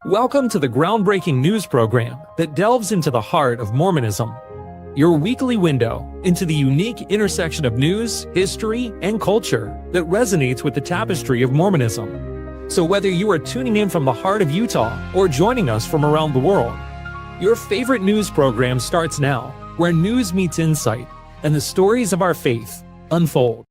Welcome to the groundbreaking news program that delves into the heart of Mormonism, your weekly window into the unique intersection of news, history, and culture that resonates with the tapestry of Mormonism. So whether you are tuning in from the heart of Utah or joining us from around the world, your favorite news program starts now, where news meets insight and the stories of our faith unfold.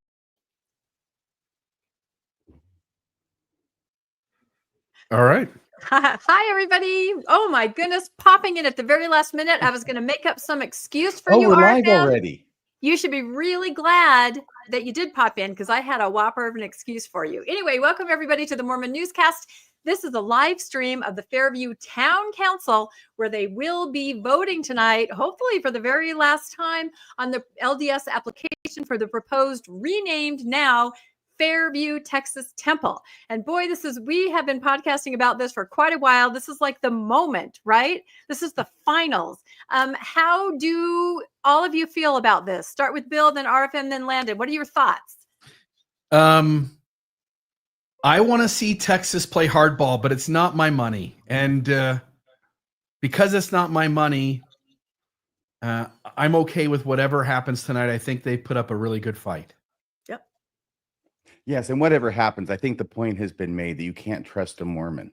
All right. Hi, everybody. Oh, my goodness. Popping in at the very last minute. I was going to make up some excuse for you, we're live RFM. already. You should be really glad that you did pop in because I had a whopper of an excuse for you. Anyway, welcome, everybody, to the Mormon Newscast. This is a live stream of the Fairview Town Council, where they will be voting tonight, hopefully for the very last time, on the LDS application for the proposed renamed now Fairview Texas Temple. And boy, we have been podcasting about this for quite a while. This is like the moment, right? This is the finals. How do all of you feel about this? Start with Bill, then RFM, then Landon. What are your thoughts? I want to see Texas play hardball, but it's not my money. And because it's not my money, I'm okay with whatever happens tonight. I think they put up a really good fight. Yes, and whatever happens, I think the point has been made that you can't trust a Mormon.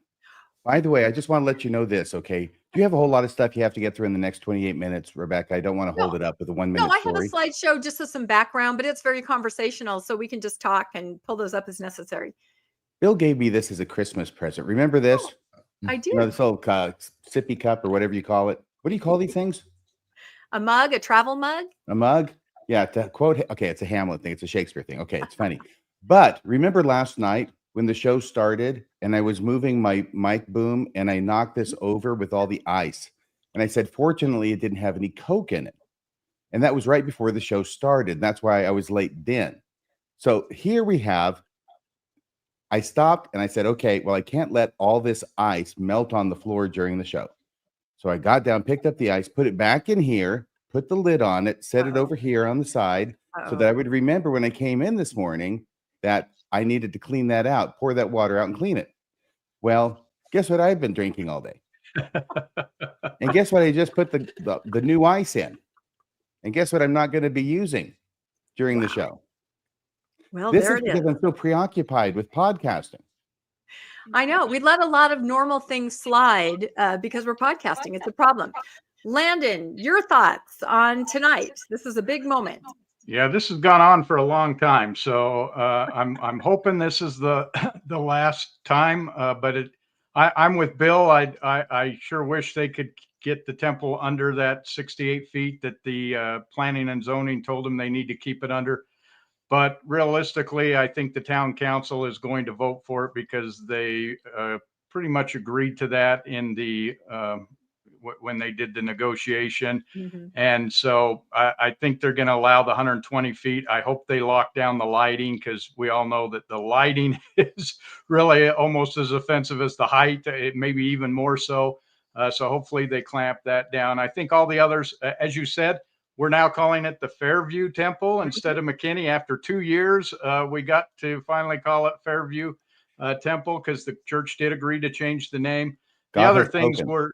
By the way, I just want to let you know this, okay? Do you have a whole lot of stuff you have to get through in the next 28 minutes, Rebecca? I don't want to hold it up with a 1 minute No, I story. have a slideshow just as some background, but it's very conversational, so we can just talk and pull those up as necessary. Bill gave me this as a Christmas present. Remember this? Oh, I do. You know, this little sippy cup or whatever you call it. What do you call these things? A mug, a travel mug? A mug? Yeah, to quote, okay, it's a Hamlet thing. It's a Shakespeare thing. Okay, it's funny. But remember last night when the show started and I was moving my mic boom and I knocked this over with all the ice. And I said, fortunately, it didn't have any Coke in it. And that was right before the show started. That's why I was late then. So here we have, I stopped and I said, okay, well, I can't let all this ice melt on the floor during the show. So I got down, picked up the ice, put it back in here, put the lid on it, set it over here on the side so that I would remember when I came in this morning that I needed to clean that out, pour that water out and clean it. Well, guess what I've been drinking all day? And guess what? I just put the new ice in. And guess what I'm not going to be using during the show? Well, This there is it is. because I'm so preoccupied with podcasting. I know. We let a lot of normal things slide because we're podcasting. It's a problem. Landon, your thoughts on tonight? This is a big moment. Yeah, this has gone on for a long time, so I'm hoping this is the last time. But I'm with Bill. I sure wish they could get the temple under that 68 feet that the planning and zoning told them they need to keep it under. But realistically, I think the town council is going to vote for it because they pretty much agreed to that in the when they did the negotiation. Mm-hmm. And so I think they're going to allow the 120 feet. I hope they lock down the lighting because we all know that the lighting is really almost as offensive as the height, maybe even more so. So hopefully they clamp that down. I think all the others, as you said, we're now calling it the Fairview Temple instead of McKinney. After 2 years, we got to finally call it Fairview Temple because the church did agree to change the name. The other things were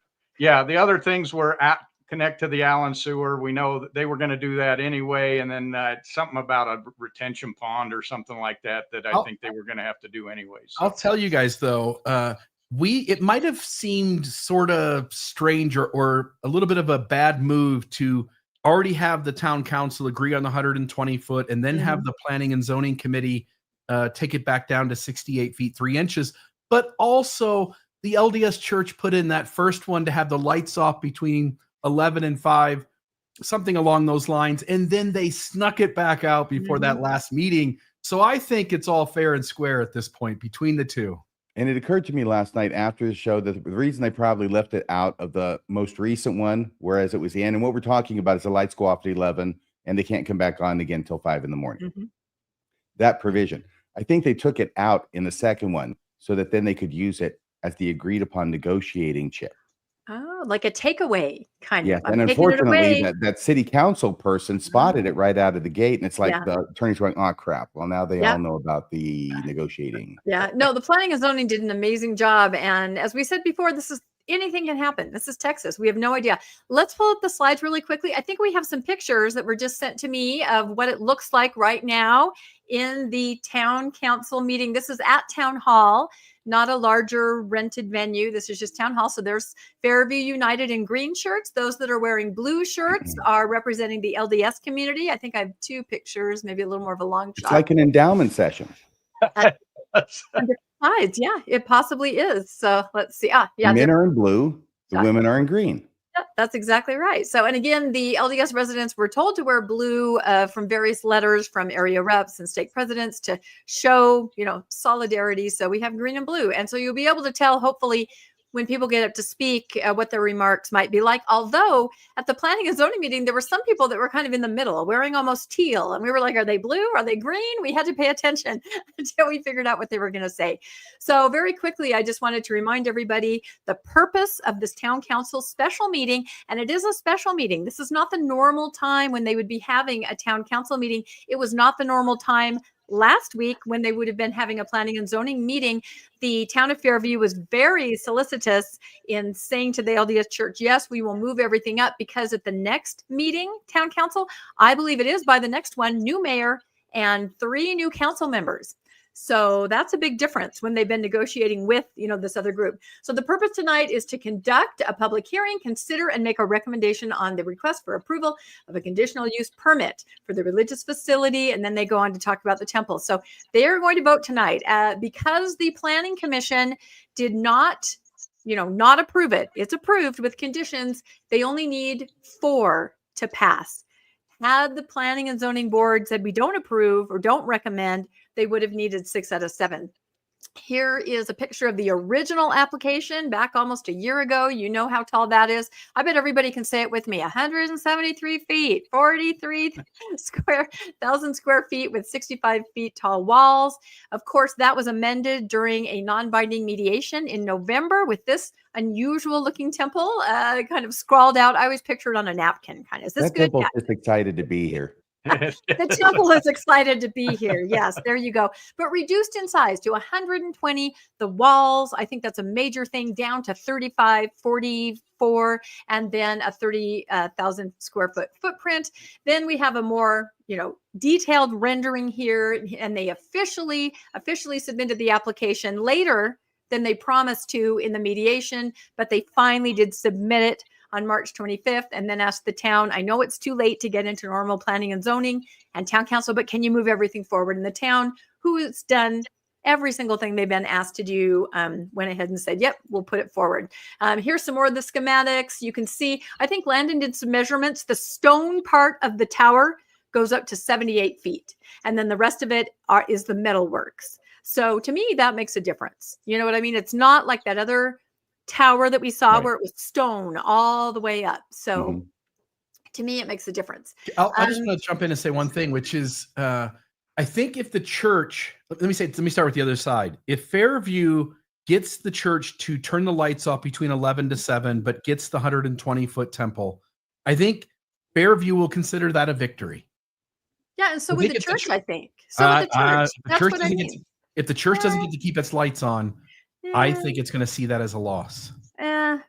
connect to the Allen sewer. We know that they were going to do that anyway. And then something about a retention pond or something like that I think they were going to have to do anyway. So. I'll tell you guys, though, it might have seemed sort of strange or a little bit of a bad move to already have the town council agree on the 120 foot and then have the planning and zoning committee take it back down to 68 feet, 3 inches. But also the LDS church put in that first one to have the lights off between 11 and 5, something along those lines. And then they snuck it back out before that last meeting. So I think it's all fair and square at this point between the two. And it occurred to me last night after the show that the reason they probably left it out of the most recent one, whereas it was the end, and what we're talking about is the lights go off at 11 and they can't come back on again until 5 in the morning. Mm-hmm. That provision. I think they took it out in the second one so that then they could use it as the agreed upon negotiating chip. Oh, like a takeaway kind Yes, of. I'm and taking it unfortunately, away. that city council person spotted it right out of the gate, and it's like Yeah. the attorney's going, "Oh crap! Well, now they Yeah. all know about the negotiating." Yeah. No, the planning and zoning did an amazing job. And as we said before, anything can happen. This is Texas. We have no idea. Let's pull up the slides really quickly. I think we have some pictures that were just sent to me of what it looks like right now in the town council meeting. This is at Town Hall, not a larger rented venue. This is just Town Hall. So there's Fairview United in green shirts. Those that are wearing blue shirts are representing the LDS community. I think I have two pictures, maybe a little more of a long It's shot. like an endowment session. Sides, yeah, it possibly is. So let's see. Yeah, The men are in blue, the women are in green. Yep, that's exactly right. So, and again, the LDS residents were told to wear blue from various letters from area reps and stake presidents to show, solidarity. So we have green and blue. And so you'll be able to tell, hopefully, when people get up to speak, what their remarks might be like. Although at the planning and zoning meeting, there were some people that were kind of in the middle, wearing almost teal. And we were like, are they blue? Are they green? We had to pay attention until we figured out what they were going to say. So very quickly, I just wanted to remind everybody the purpose of this town council special meeting. And it is a special meeting. This is not the normal time when they would be having a town council meeting. It was not the normal time last week when they would have been having a planning and zoning meeting. The town of Fairview was very solicitous in saying to the LDS Church, yes, we will move everything up, because at the next meeting, town council, I believe it is by the next one, new mayor and 3 new council members. So that's a big difference when they've been negotiating with, this other group. So the purpose tonight is to conduct a public hearing, consider and make a recommendation on the request for approval of a conditional use permit for the religious facility. And then they go on to talk about the temple. So they are going to vote tonight because the planning commission did not approve it. It's approved with conditions. They only need 4 to pass. Had the planning and zoning board said we don't approve or don't recommend, they would have needed 6 out of 7. Here is a picture of the original application back almost a year ago. You know how tall that is. I bet everybody can say it with me. 173 feet, 43,000 square feet with 65 feet tall walls. Of course, that was amended during a non-binding mediation in November with this unusual looking temple kind of scrawled out. I always picture it on a napkin kind of. Is this That good? temple's just excited to be here. The temple is excited to be here. Yes, there you go. But reduced in size to 120. The walls, I think that's a major thing, down to 35, 44, and then a 30,000 square foot footprint. Then we have a more, detailed rendering here, and they officially submitted the application later than they promised to in the mediation, but they finally did submit it on March 25th, and then asked the town, I know it's too late to get into normal planning and zoning and town council, but can you move everything forward? And the town, who has done every single thing they've been asked to do, went ahead and said, yep, we'll put it forward. Here's some more of the schematics. You can see, I think Landon did some measurements. The stone part of the tower goes up to 78 feet. And then the rest of it is the metal works. So to me, that makes a difference. You know what I mean? It's not like that other tower that we saw where it was stone all the way up. So to me, it makes a difference. I just want to jump in and say one thing, which is I think if the church, let me start with the other side. If Fairview gets the church to turn the lights off between 11 to 7, but gets the 120-foot temple, I think Fairview will consider that a victory. Yeah, and so would the church, I think. So would the church. That's what I mean. If the church doesn't get to keep its lights on, I think it's going to see that as a loss.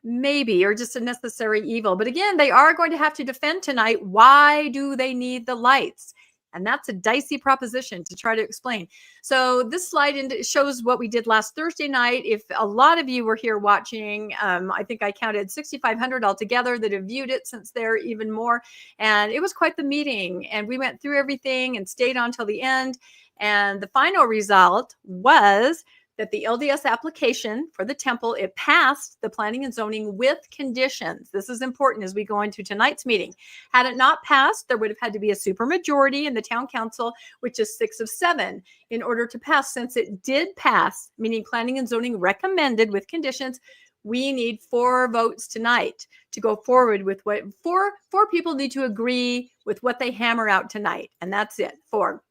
Maybe, or just a necessary evil. But again, they are going to have to defend tonight. Why do they need the lights? And that's a dicey proposition to try to explain. So this slide shows what we did last Thursday night. If a lot of you were here watching, I think I counted 6,500 altogether that have viewed it, since they're even more. And it was quite the meeting. And we went through everything and stayed on till the end. And the final result was that the LDS application for the temple, it passed the planning and zoning with conditions. This is important as we go into tonight's meeting. Had it not passed, there would have had to be a supermajority in the town council, which is 6 of 7, in order to pass. Since it did pass, meaning planning and zoning recommended with conditions, we need 4 votes tonight to go forward with what four people need to agree with what they hammer out tonight. And that's it, 4.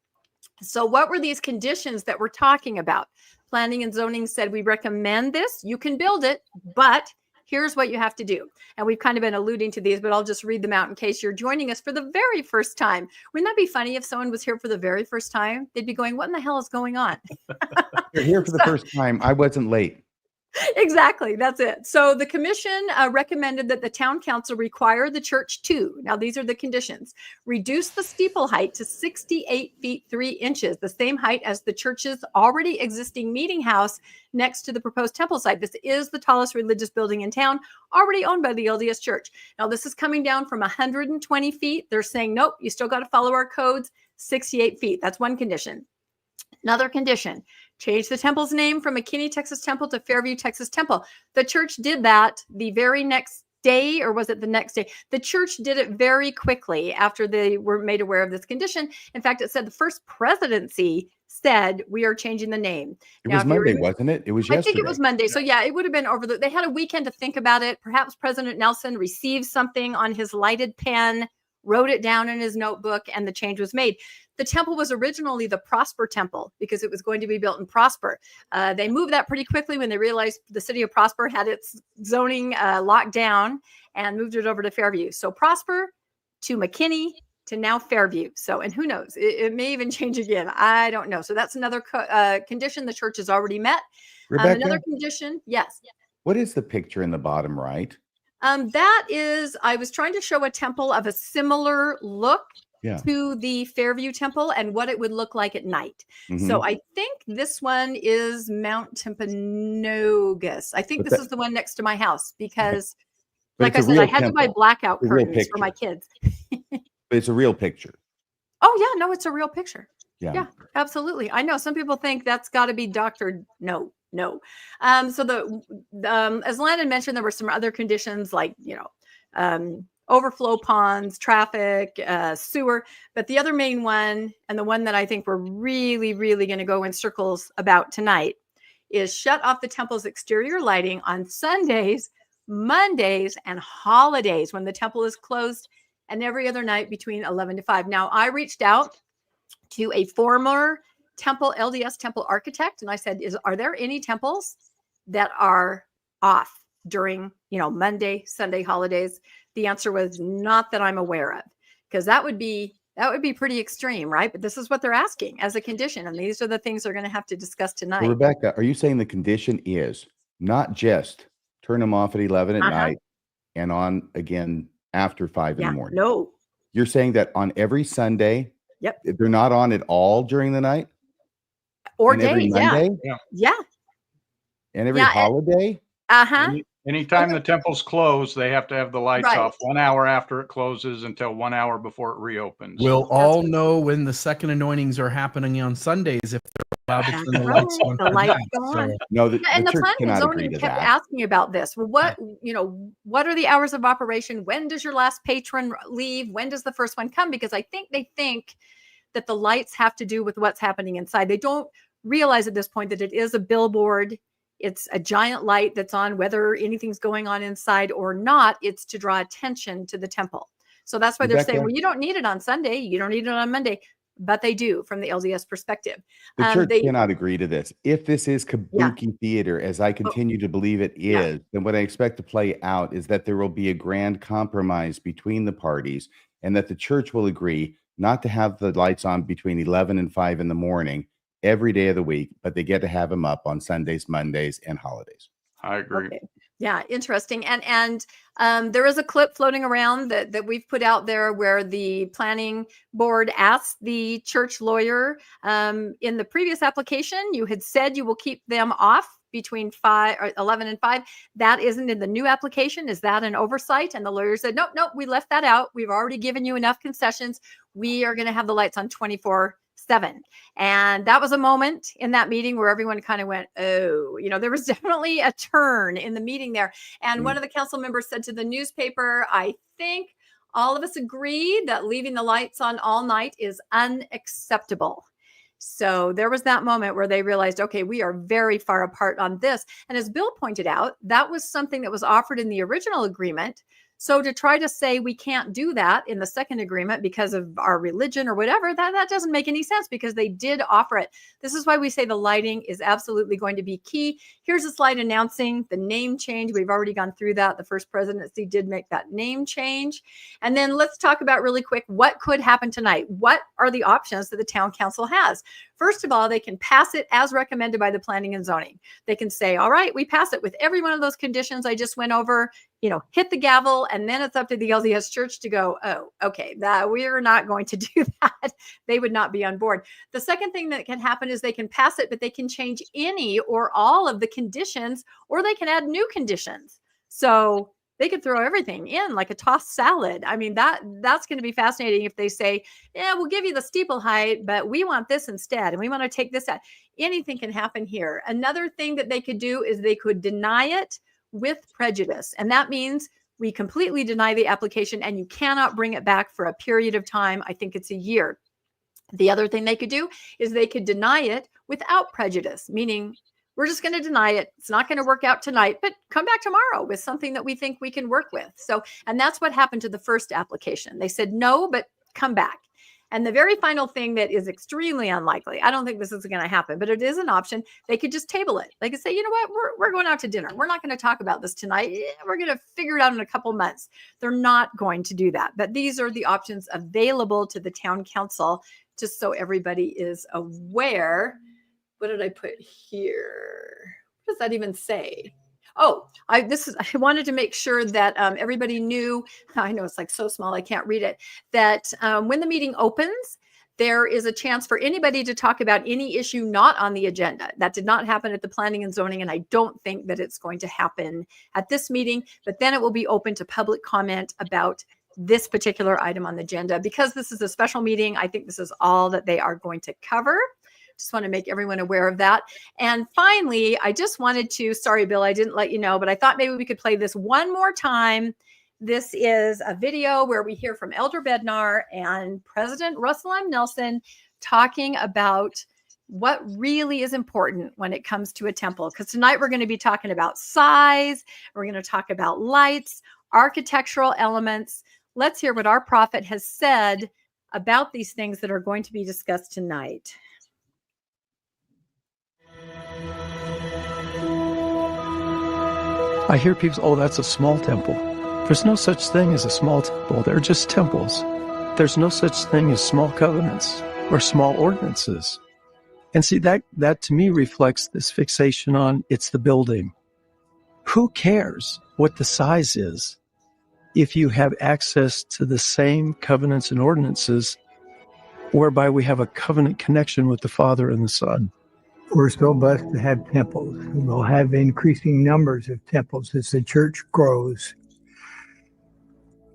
So what were these conditions that we're talking about? Planning and zoning said, we recommend this. You can build it, but here's what you have to do. And we've kind of been alluding to these, but I'll just read them out in case you're joining us for the very first time. Wouldn't that be funny if someone was here for the very first time? They'd be going, what in the hell is going on? You're here for the first time. I wasn't late. Exactly. That's it. So the commission recommended that the town council require the church to, now these are the conditions, reduce the steeple height to 68 feet 3 inches, the same height as the church's already existing meeting house next to the proposed temple site. This is the tallest religious building in town, already owned by the LDS Church. Now this is coming down from 120 feet. They're saying, nope, you still got to follow our codes, 68 feet. That's one condition. Another condition, change the temple's name from McKinney Texas Temple to Fairview Texas Temple. The church did that the very next day, or was it the next day? The church did it very quickly after they were made aware of this condition. In fact, it said the first presidency said, we are changing the name. It was Monday, wasn't it? It was yesterday. I think it was Monday. So yeah, it would have been they had a weekend to think about it. Perhaps President Nelson received something on his lighted pen, wrote it down in his notebook, and the change was made. The temple was originally the Prosper Temple because it was going to be built in Prosper. They moved that pretty quickly when they realized the city of Prosper had its zoning locked down and moved it over to Fairview. So Prosper to McKinney to now Fairview. So, and who knows, it may even change again. I don't know. So that's another condition the church has already met. Rebecca, another condition. Yes. What is the picture in the bottom right? That is, I was trying to show a temple of a similar look to the Fairview Temple and what it would look like at night. Mm-hmm. So I think this one is Mount Timpanogos. I think this is the one next to my house because, like I said, I had to buy blackout curtains for my kids. But it's a real picture. Oh, yeah. No, it's a real picture. Yeah, absolutely. I know some people think that's got to be doctored. No. So as Landon mentioned, there were some other conditions like, overflow ponds, traffic, sewer. But the other main one, and the one that I think we're really, really going to go in circles about tonight, is shut off the temple's exterior lighting on Sundays, Mondays, and holidays when the temple is closed, and every other night between 11 to 5. Now, I reached out to a former LDS Temple architect, and I said, are there any temples that are off during, Monday, Sunday, holidays? The answer was not that I'm aware of, because that would be pretty extreme, right? But this is what they're asking as a condition, and these are the things they're going to have to discuss tonight. Well, Rebecca, are you saying the condition is not just turn them off at 11 at night and on again after 5 in the morning? No. You're saying that on every Sunday, they're not on at all during the night? Or and day, every Monday? Yeah. And every holiday? Anytime the temple's closed, they have to have the lights off 1 hour after it closes until 1 hour before it reopens. We'll all know when the second anointings are happening on Sundays if they're allowed to turn the lights on. The lights go on. No, and the Planning and Zoning kept asking about this. Well, what are the hours of operation? When does your last patron leave? When does the first one come? Because I think they think that the lights have to do with what's happening inside. They don't realize at this point that it is a billboard. It's a giant light that's on, whether anything's going on inside or not. It's to draw attention to the temple. So that's why they're saying, well, you don't need it on Sunday. You don't need it on Monday. But they do from the LDS perspective. The church cannot agree to this. If this is kabuki theater, as I continue to believe it is, then what I expect to play out is that there will be a grand compromise between the parties and that the church will agree not to have the lights on between 11 and 5 in the morning every day of the week, but they get to have them up on Sundays, Mondays, and holidays. I agree. Okay. Yeah, interesting. And there is a clip floating around that we've put out there where the planning board asked the church lawyer in the previous application, you had said you will keep them off between 11 and 5. That isn't in the new application. Is that an oversight? And the lawyer said, nope, we left that out. We've already given you enough concessions. We are going to have the lights on 24/7. And that was a moment in that meeting where everyone kind of went, oh, there was definitely a turn in the meeting there. And one of the council members said to the newspaper, I think all of us agree that leaving the lights on all night is unacceptable. So there was that moment where they realized, okay, we are very far apart on this. And as Bill pointed out, that was something that was offered in the original agreement. So to try to say we can't do that in the second agreement because of our religion or whatever, that doesn't make any sense, because they did offer it. This is why we say the lighting is absolutely going to be key. Here's a slide announcing the name change. We've already gone through that. The first presidency did make that name change. And then let's talk about really quick what could happen tonight. What are the options that the town council has? First of all, they can pass it as recommended by the planning and zoning. They can say, all right, we pass it with every one of those conditions I just went over, hit the gavel, and then it's up to the LDS church to go, oh, okay, that we're not going to do that. They would not be on board. The second thing that can happen is they can pass it, but they can change any or all of the conditions, or they can add new conditions. So they could throw everything in like a tossed salad. I mean, that's going to be fascinating if they say, yeah, we'll give you the steeple height, but we want this instead, and we want to take this out. Anything can happen here. Another thing that they could do is they could deny it with prejudice. And that means we completely deny the application and you cannot bring it back for a period of time. I think it's a year. The other thing they could do is they could deny it without prejudice, meaning we're just going to deny it. It's not going to work out tonight, but come back tomorrow with something that we think we can work with. So, and that's what happened to the first application. They said, no, but come back. And the very final thing that is extremely unlikely, I don't think this is going to happen, but it is an option. They could just table it. They could say, you know what, we're going out to dinner. We're not going to talk about this tonight. We're going to figure it out in a couple months. They're not going to do that. But these are the options available to the town council, just so everybody is aware. What did I put here? What does that even say? Oh, I wanted to make sure that everybody knew. I know it's like so small, I can't read it. That when the meeting opens, there is a chance for anybody to talk about any issue not on the agenda. That did not happen at the planning and zoning, and I don't think that it's going to happen at this meeting. But then it will be open to public comment about this particular item on the agenda. Because this is a special meeting, I think this is all that they are going to cover. Just want to make everyone aware of that. And finally, I just wanted to, sorry, Bill, I didn't let you know, but I thought maybe we could play this one more time. This is a video where we hear from Elder Bednar and President Russell M. Nelson talking about what really is important when it comes to a temple. Because tonight we're going to be talking about size. We're going to talk about lights, architectural elements. Let's hear what our prophet has said about these things that are going to be discussed tonight. I hear people say, oh, that's a small temple. There's no such thing as a small temple. They're just temples. There's no such thing as small covenants or small ordinances. And see, that to me reflects this fixation on it's the building. Who cares what the size is if you have access to the same covenants and ordinances whereby we have a covenant connection with the Father and the Son? We're so blessed to have temples. We'll have increasing numbers of temples as the church grows.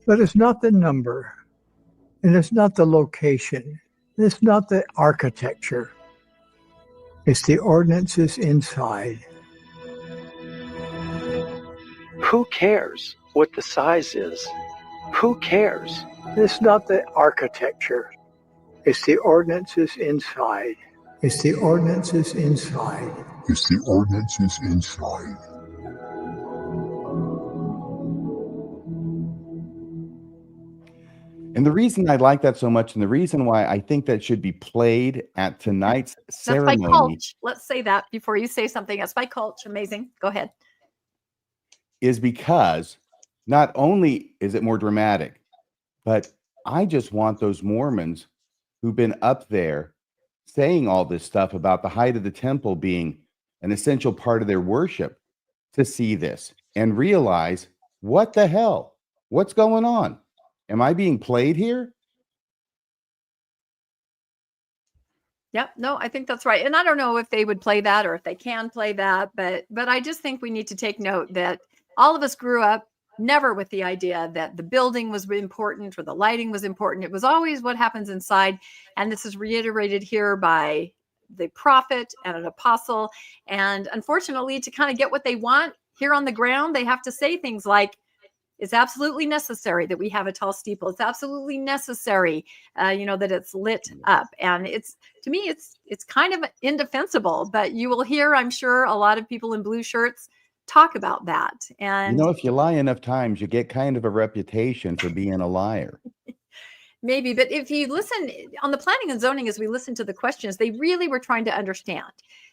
But it's not the number, and it's not the location, it's not the architecture. It's the ordinances inside. Who cares what the size is? Who cares? It's not the architecture. It's the ordinances inside. It's the ordinances inside. It's the ordinances inside. And the reason I like that so much, and the reason why I think that should be played at tonight's ceremony. That's by Culch. Let's say that before you say something. That's by Culch. Amazing. Go ahead. Is because not only is it more dramatic, but I just want those Mormons who've been up there saying all this stuff about the height of the temple being an essential part of their worship to see this and realize, what the hell? What's going on? Am I being played here? Yep. No, I think that's right. And I don't know if they would play that or if they can play that, but I just think we need to take note that all of us grew up never with the idea that the building was important or the lighting was important. It was always what happens inside. And this is reiterated here by the prophet and an apostle. And unfortunately, to kind of get what they want here on the ground, they have to say things like, it's absolutely necessary that we have a tall steeple. It's absolutely necessary, that it's lit up. And it's, to me, it's kind of indefensible, but you will hear, I'm sure, a lot of people in blue shirts talk about that. And If you lie enough times, you get kind of a reputation for being a liar. maybe, but if you listen on the planning and zoning, as we listen to the questions, they really were trying to understand.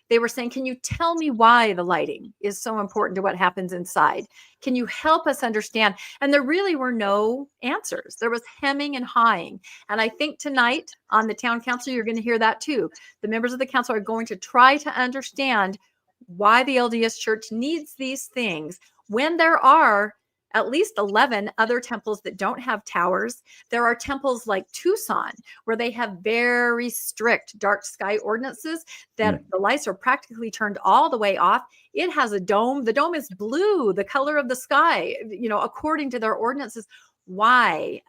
They were saying, can you tell me why the lighting is so important to what happens inside? Can you help us understand? And there really were no answers. There was hemming and hawing. And I think tonight on the town council, you're going to hear that too. The members of the council are going to try to understand why the LDS Church needs these things when there are at least 11 other temples that don't have towers. There are temples like Tucson where they have very strict dark sky ordinances that the lights are practically turned all the way off. It has a dome. The dome is blue, the color of the sky, according to their ordinances. Why,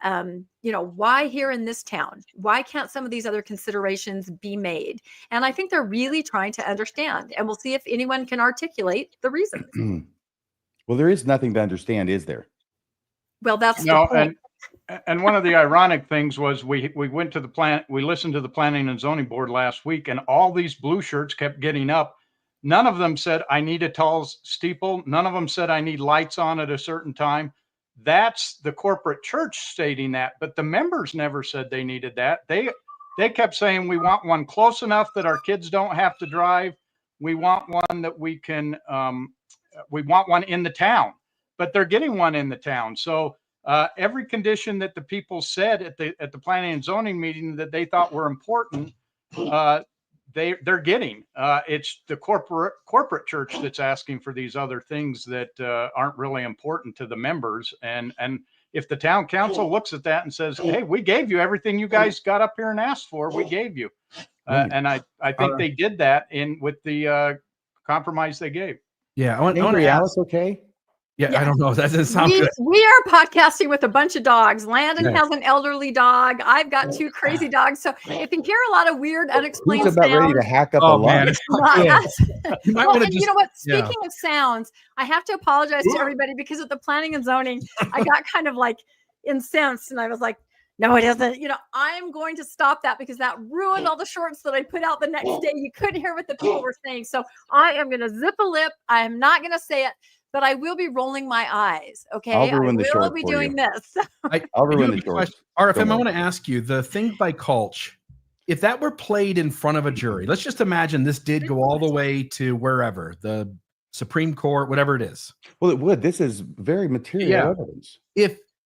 why here in this town? Why can't some of these other considerations be made? And I think they're really trying to understand, and we'll see if anyone can articulate the reasons. Well, there is nothing to understand, is there? Well, that's the point. And one of the ironic things was we went to we listened to the Planning and Zoning Board last week, and all these blue shirts kept getting up. None of them said, I need a tall steeple. None of them said, I need lights on at a certain time. That's the corporate church stating that, but the members never said they needed that. They kept saying, we want one close enough that our kids don't have to drive. We want one that we can, we want one in the town, but they're getting one in the town. So every condition that the people said at the planning and zoning meeting that they thought were important, they're getting. It's the corporate church that's asking for these other things that aren't really important to the members. And if the town council looks at that and says, hey, we gave you everything you guys got up here and asked for, we gave you. And I think they did that with the compromise they gave. Yeah, I want to Alice, okay? Yeah, I don't know. That doesn't sound good. We are podcasting with a bunch of dogs. Landon has an elderly dog. I've got 2 crazy dogs. So if you hear a lot of weird, unexplained Who's about sounds, ready to hack up a lot? You might want to you know what? Speaking of sounds, I have to apologize to everybody because at the planning and zoning, I got kind of like incensed, and I was like, no, it isn't. I'm going to stop that because that ruined all the shorts that I put out the next day. You couldn't hear what the people were saying. So I am going to zip a lip. I am not going to say it, but I will be rolling my eyes. Okay. I'll ruin the I will short be for doing you. this. I'll ruin the short. RFM, I want to ask you the thing by Culch. If that were played in front of a jury, let's just imagine this did go all the way to wherever, the Supreme Court, whatever it is. Well, it would. This is very material evidence.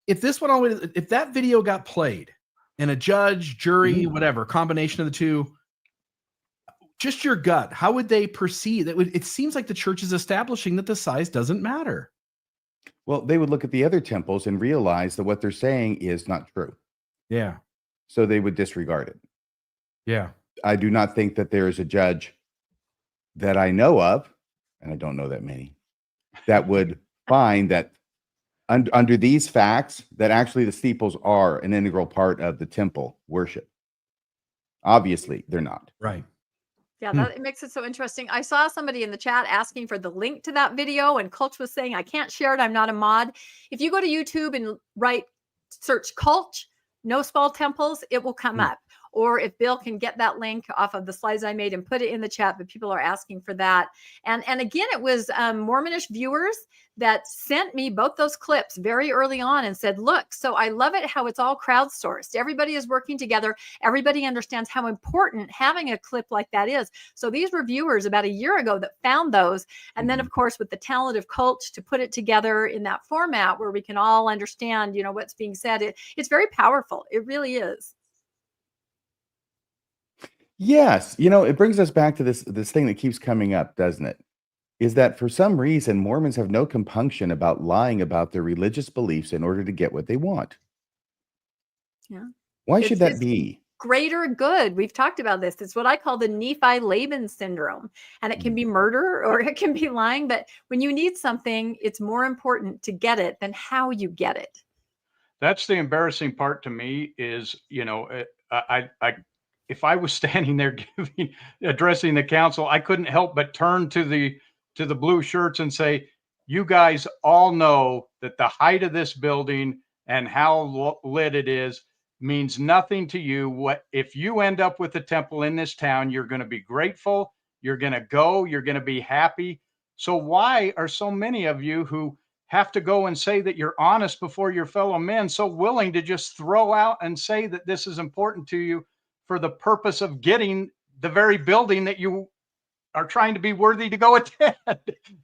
If this went all the way, if that video got played and a judge, jury, whatever, combination of the two, just your gut, how would they proceed? It seems like the church is establishing that the size doesn't matter. Well, they would look at the other temples and realize that what they're saying is not true. Yeah. So they would disregard it. Yeah. I do not think that there is a judge that I know of, and I don't know that many, that would find that under these facts, that actually the steeples are an integral part of the temple worship. Obviously, they're not. Right. Yeah, that makes it so interesting. I saw somebody in the chat asking for the link to that video, and Culch was saying, I can't share it. I'm not a mod. If you go to YouTube and search Culch, no small temples, it will come up. Or if Bill can get that link off of the slides I made and put it in the chat, but people are asking for that. And again, it was Mormonish viewers that sent me both those clips very early on and said, look, so I love it how it's all crowdsourced. Everybody is working together. Everybody understands how important having a clip like that is. So these were viewers about a year ago that found those. And then, of course, with the talent of Culch to put it together in that format where we can all understand, what's being said, it's very powerful. It really is. Yes. It brings us back to this thing that keeps coming up, doesn't it? Is that for some reason, Mormons have no compunction about lying about their religious beliefs in order to get what they want. Yeah. Why should that be? Greater good. We've talked about this. It's what I call the Nephi-Laban syndrome. And it can be murder or it can be lying. But when you need something, it's more important to get it than how you get it. That's the embarrassing part to me is, if I was standing there addressing the council, I couldn't help but turn to the blue shirts and say, you guys all know that the height of this building and how lit it is means nothing to you. If you end up with a temple in this town, you're going to be grateful. You're going to go. You're going to be happy. So why are so many of you who have to go and say that you're honest before your fellow men so willing to just throw out and say that this is important to you for the purpose of getting the very building that you are trying to be worthy to go attend?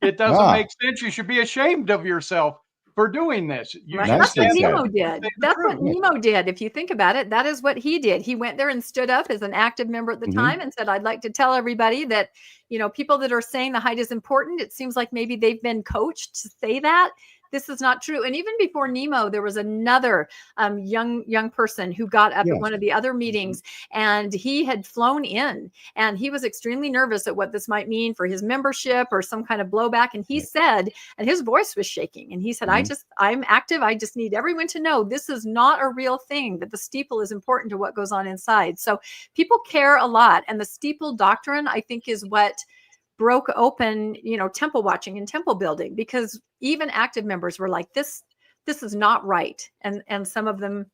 It doesn't make sense. You should be ashamed of yourself for doing this. You Right. should That's what stand up Nemo and say did. the That's truth. what Nemo did. If you think about it, that is what he did. He went there and stood up as an active member at the time and said, I'd like to tell everybody that, people that are saying the height is important, it seems like maybe they've been coached to say that. This is not true. And even before Nemo, there was another young person who got up at one of the other meetings, and he had flown in, and he was extremely nervous at what this might mean for his membership or some kind of blowback. And he said, and his voice was shaking, and he said, I'm active. I just need everyone to know this is not a real thing, that the steeple is important to what goes on inside. So people care a lot. And the steeple doctrine, I think, is what broke open, temple watching and temple building, because even active members were like, this is not right. And some of them,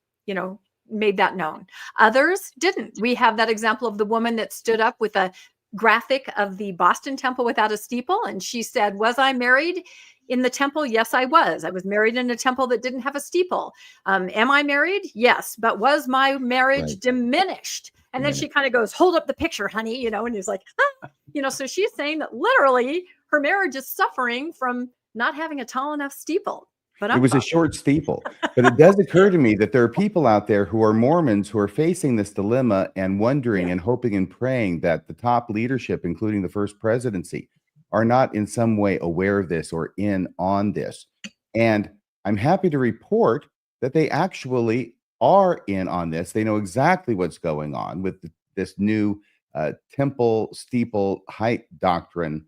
made that known. Others didn't. We have that example of the woman that stood up with a graphic of the Boston temple without a steeple. And she said, was I married in the temple? Yes, I was. I was married in a temple that didn't have a steeple. Am I married? Yes. But was my marriage diminished? And then she kind of goes, hold up the picture, honey, and he's like, so she's saying that literally her marriage is suffering from not having a tall enough steeple. But it was a short steeple. But it does occur to me that there are people out there who are Mormons who are facing this dilemma and wondering and hoping and praying that the top leadership, including the first presidency, are not in some way aware of this or in on this. And I'm happy to report that they actually are in on this. They know exactly what's going on with this new temple steeple height doctrine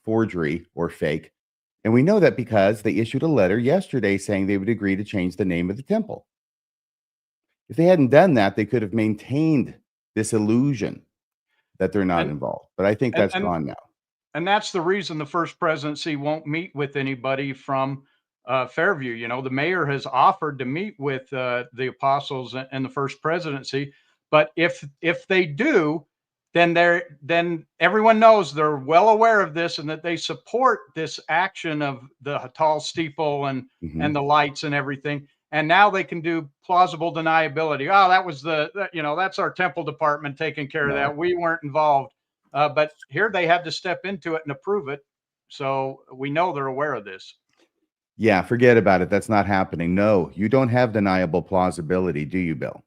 forgery or fake. And we know that because they issued a letter yesterday saying they would agree to change the name of the temple. If they hadn't done that, they could have maintained this illusion that they're not involved. But I think that's gone now. And that's the reason the first presidency won't meet with anybody from Fairview. The mayor has offered to meet with the apostles and the first presidency. But if they do, then everyone knows they're well aware of this and that they support this action of the tall steeple and the lights and everything. And now they can do plausible deniability. Oh, that was that's our temple department taking care of that. We weren't involved. But here they had to step into it and approve it. So we know they're aware of this. Yeah, forget about it. That's not happening. No, you don't have deniable plausibility, do you, Bill?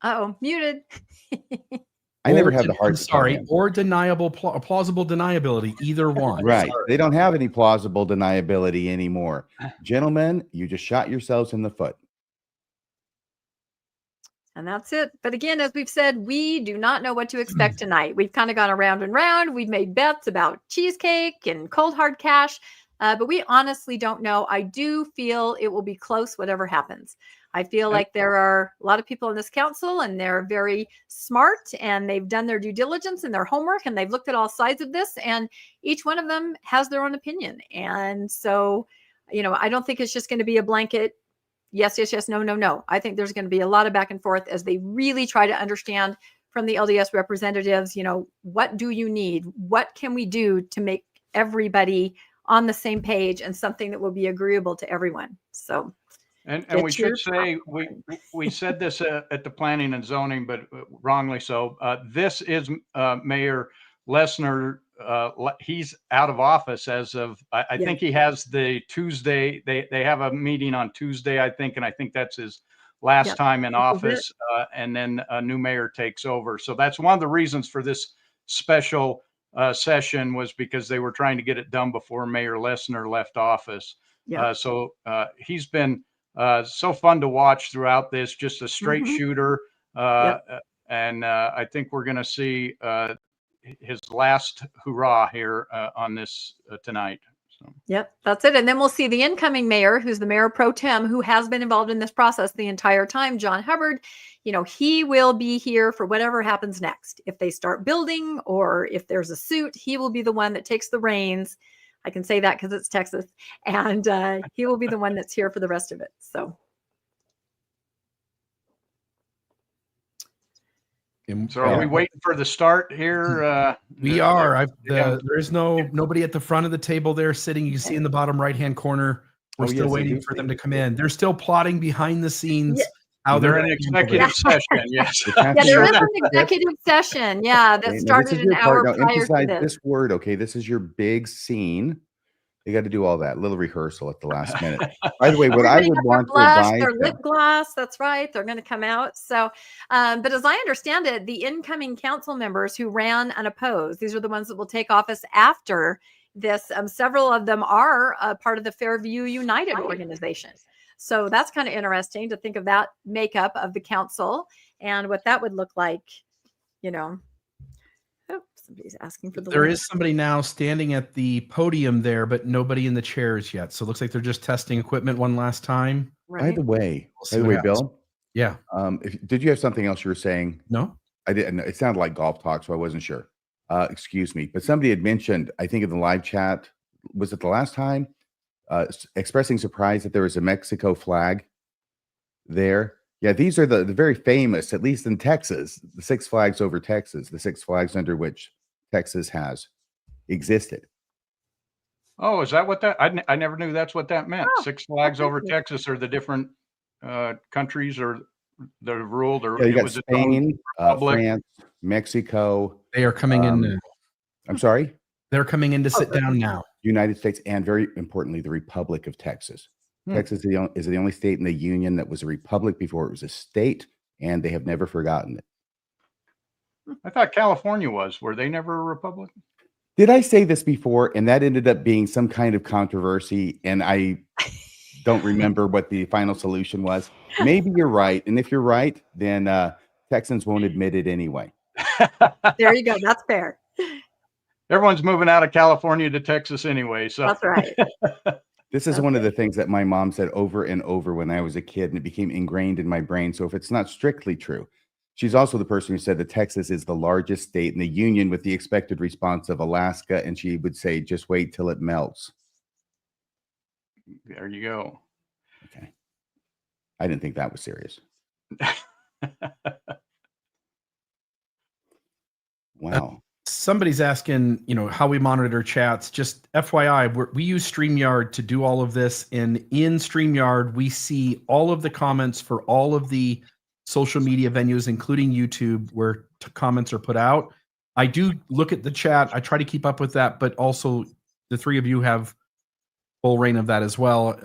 Uh-oh, muted. I never have the heart. I'm sorry, or deniable, plausible deniability, either one. Right. Sorry. They don't have any plausible deniability anymore. Gentlemen, you just shot yourselves in the foot. And that's it. But again, as we've said, we do not know what to expect tonight. We've kind of gone around and round. We've made bets about cheesecake and cold hard cash, but we honestly don't know. I do feel it will be close, whatever happens. I feel like there are a lot of people in this council, and they're very smart, and they've done their due diligence and their homework, and they've looked at all sides of this, and each one of them has their own opinion. And so, I don't think it's just going to be a blanket yes, yes, yes, no, no, no. I think there's going to be a lot of back and forth as they really try to understand from the LDS representatives, what do you need? What can we do to make everybody on the same page and something that will be agreeable to everyone? So, and we should say, we said this at the Planning and Zoning, but wrongly so. This is Mayor Lesnar. He's out of office as of, I think he has the Tuesday. They have a meeting on Tuesday, I think, and I think that's his last time in office. And then a new mayor takes over. So that's one of the reasons for this special session, was because they were trying to get it done before Mayor Lesnar left office. So he's been so fun to watch throughout this, just a straight shooter. And I think we're going to see his last hurrah here on this tonight. So. Yep, that's it. And then we'll see the incoming mayor, who's the mayor pro tem, who has been involved in this process the entire time, John Hubbard. He will be here for whatever happens next. If they start building or if there's a suit, he will be the one that takes the reins. I can say that because it's Texas, and he will be the one that's here for the rest of it. So. And, So are we waiting for the start here? We are. There is nobody at the front of the table there sitting. You see in the bottom right-hand corner. We're still waiting for them to come in. They're still plotting behind the scenes. Yeah. How They're in executive session. Yes. Yeah, there is an executive session. Yeah, that Okay, now started an hour Now, prior to emphasize this. this word. Okay, this is your big scene. You got to do all that little rehearsal at the last minute. By the way, what I Everybody would got want to their blush, advise their them, lip gloss. That's right. They're going to come out. So, but as I understand it, the incoming council members who ran unopposed, these are the ones that will take office after this. Several of them are part of the Fairview United organization. So that's kind of interesting to think of that makeup of the council and what that would look like, you know. Oh, somebody's asking for the There link. is somebody now standing at the podium there, but nobody in the chairs yet. So it looks like they're just testing equipment one last time. Right. by the way, see what happens. Bill, Yeah. did you have something else you were saying? No? I didn't. It sounded like golf talk, so I wasn't sure. Excuse me. But somebody had mentioned, I think in the live chat, was it the last time? Expressing surprise that there was a Mexico flag there. Yeah, these are the very famous, at least in Texas, the Six Flags over Texas, the Six Flags under which Texas has existed. Oh, is that what that? I never knew that's what that meant. Oh, Six Flags over interesting. Texas are the different countries or that have ruled, or Yeah, you it got was its own Spain, republic. France, Mexico. They are coming in. I'm sorry, They're coming in to sit down now. United States, and very importantly, the Republic of Texas. Texas is the only state in the Union that was a republic before it was a state, and they have never forgotten it. I thought California was. Were they never a republic? Did I say this before? And that ended up being some kind of controversy, and I don't remember what the final solution was. Maybe you're right, and if you're right, then Texans won't admit it anyway. There you go. That's fair. Everyone's moving out of California to Texas anyway. So That's right. This is one of the things that my mom said over and over when I was a kid, and it became ingrained in my brain. So if it's not strictly true, she's also the person who said that Texas is the largest state in the union with the expected response of Alaska. And she would say, just wait till it melts. there you go. Okay. I didn't think that was serious. Wow. Somebody's asking, how we monitor chats. Just FYI, we use StreamYard to do all of this. And in StreamYard, we see all of the comments for all of the social media venues, including YouTube, where comments are put out. I do look at the chat. I try to keep up with that, but also the three of you have full reign of that as well.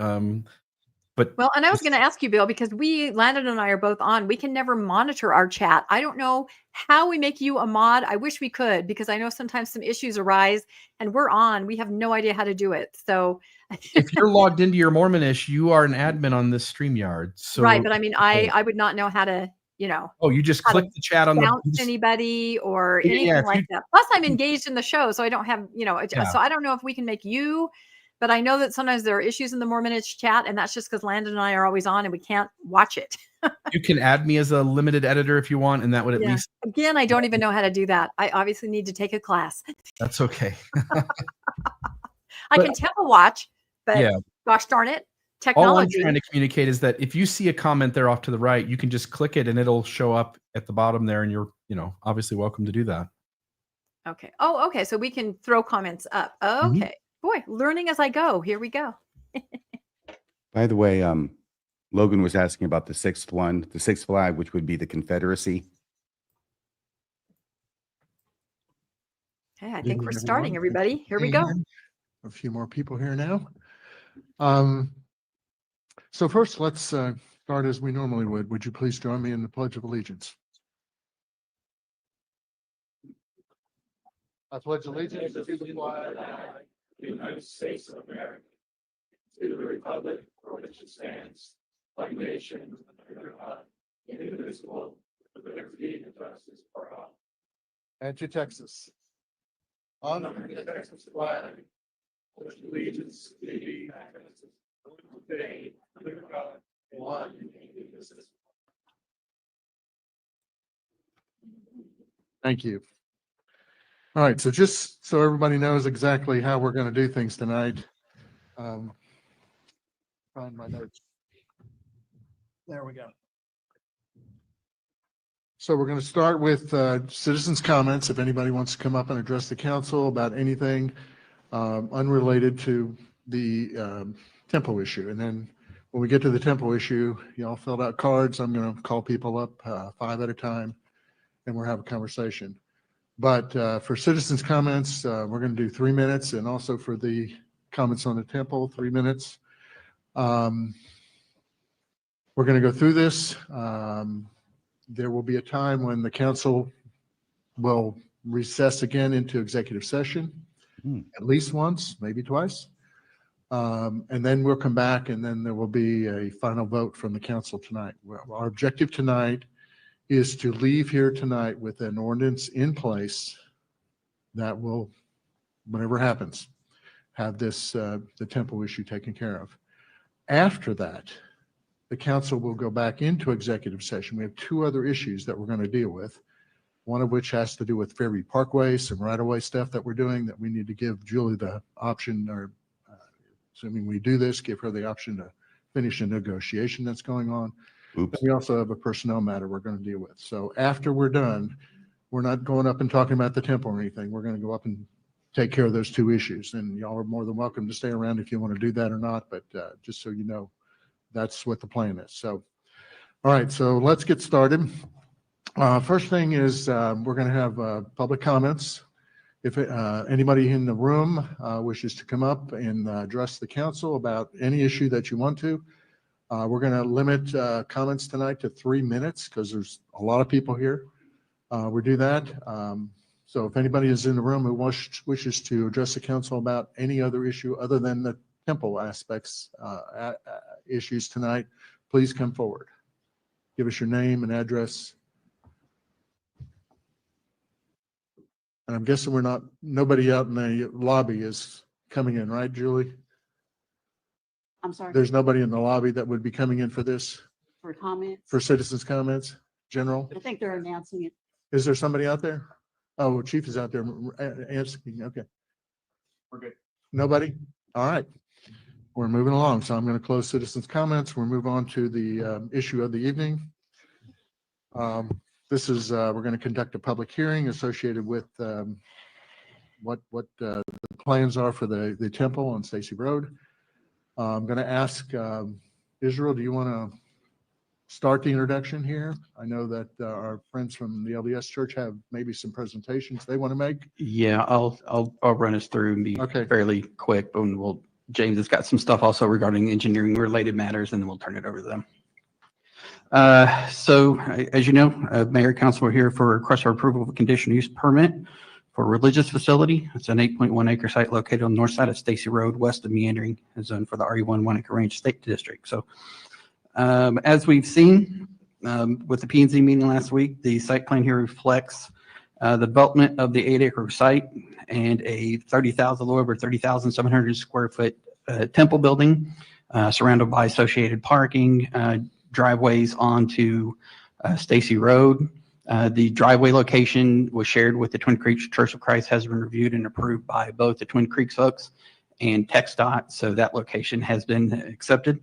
Well, and I was going to ask you, Bill, because Landon and I are both on, we can never monitor our chat. I don't know how we make you a mod. I wish we could, because I know sometimes some issues arise and we're on. We have no idea how to do it. So if you're logged into your Mormonish, you are an admin on this StreamYard. So, right. But I mean, I would not know how to, Oh, you just click the chat on bounce anybody or anything like that. Plus, I'm engaged in the show, so I don't have, so I don't know if we can make you. But I know that sometimes there are issues in the Mormonish chat, and that's just because Landon and I are always on and we can't watch it. You can add me as a limited editor if you want, and that would at least. Again, I don't even know how to do that. I obviously need to take a class. That's okay. I can temple watch, but gosh darn it, technology. All I'm trying to communicate is that if you see a comment there off to the right, you can just click it and it'll show up at the bottom there, and you're, obviously welcome to do that. Okay. Oh, okay. So we can throw comments up. Okay. Boy, learning as I go. Here we go. By the way, Logan was asking about the sixth flag, which would be the Confederacy. Okay, I think we're starting, everybody. Here we go. A few more people here now. So first, let's start as we normally would. Would you please join me in the Pledge of Allegiance? I pledge allegiance to the flag of the United States of America, to the republic for which it stands, one nation, under God, indivisible, with liberty and justice for all. And to Texas. Honor the Texas flag, pledge allegiance to the United States, under God, one indivisible. Thank you. All right, so just so everybody knows exactly how we're going to do things tonight, find my notes. There we go. So we're going to start with citizens' comments. If anybody wants to come up and address the council about anything unrelated to the temple issue. And then when we get to the temple issue, y'all filled out cards. I'm going to call people up 5 at a time, and we'll have a conversation. But for citizens' comments, we're going to do 3 minutes, and also for the comments on the temple, 3 minutes. We're going to go through this. There will be a time when the council will recess again into executive session, at least once, maybe twice. And then we'll come back, and then there will be a final vote from the council tonight. Well, our objective tonight is to leave here tonight with an ordinance in place that will, whatever happens, have this the temple issue taken care of. After that, the council will go back into executive session. We have 2 other issues that we're going to deal with, one of which has to do with Fairview Parkway, some right-of-way stuff that we're doing that we need to give Julie the option, or assuming we do this, give her the option to finish a negotiation that's going on. Oops. We also have a personnel matter we're going to deal with. So after we're done, we're not going up and talking about the temple or anything. We're going to go up and take care of those 2 issues. And y'all are more than welcome to stay around if you want to do that or not. But just so you know, that's what the plan is. So, all right, so let's get started. First thing is we're going to have public comments. If anybody in the room wishes to come up and address the council about any issue that you want to, we're going to limit comments tonight to 3 minutes because there's a lot of people here. We do that. So if anybody is in the room who wishes to address the council about any other issue other than the temple aspects issues tonight, please come forward. Give us your name and address. And I'm guessing nobody out in the lobby is coming in, right, Julie? I'm sorry. There's nobody in the lobby that would be coming in for this, For comments. for citizens' comments, general? I think they're announcing it. Is there somebody out there? Oh, Chief is out there asking. Okay. We're good. Nobody? All right. We're moving along. So I'm going to close citizens' comments. We'll move on to the issue of the evening. This is, we're going to conduct a public hearing associated with what the plans are for the temple on Stacy Road. I'm going to ask Israel, do you want to start the introduction here? I know that our friends from the LDS Church have maybe some presentations they want to make. Yeah, I'll run us through and be fairly quick, but James has got some stuff also regarding engineering related matters, and then we'll turn it over to them. So as you know, Mayor Council are here for a request for approval of a conditional use permit for a religious facility. It's an 8.1 acre site located on the north side of Stacy Road, west of Meandering, zone for the RE1 1 acre range state district. So as we've seen with the P&Z meeting last week, the site plan here reflects the development of the 8 acre site and a 30,700 square foot temple building surrounded by associated parking, driveways onto Stacy Road. The driveway location was shared with the Twin Creeks Church of Christ, has been reviewed and approved by both the Twin Creeks folks and TxDOT, so that location has been accepted.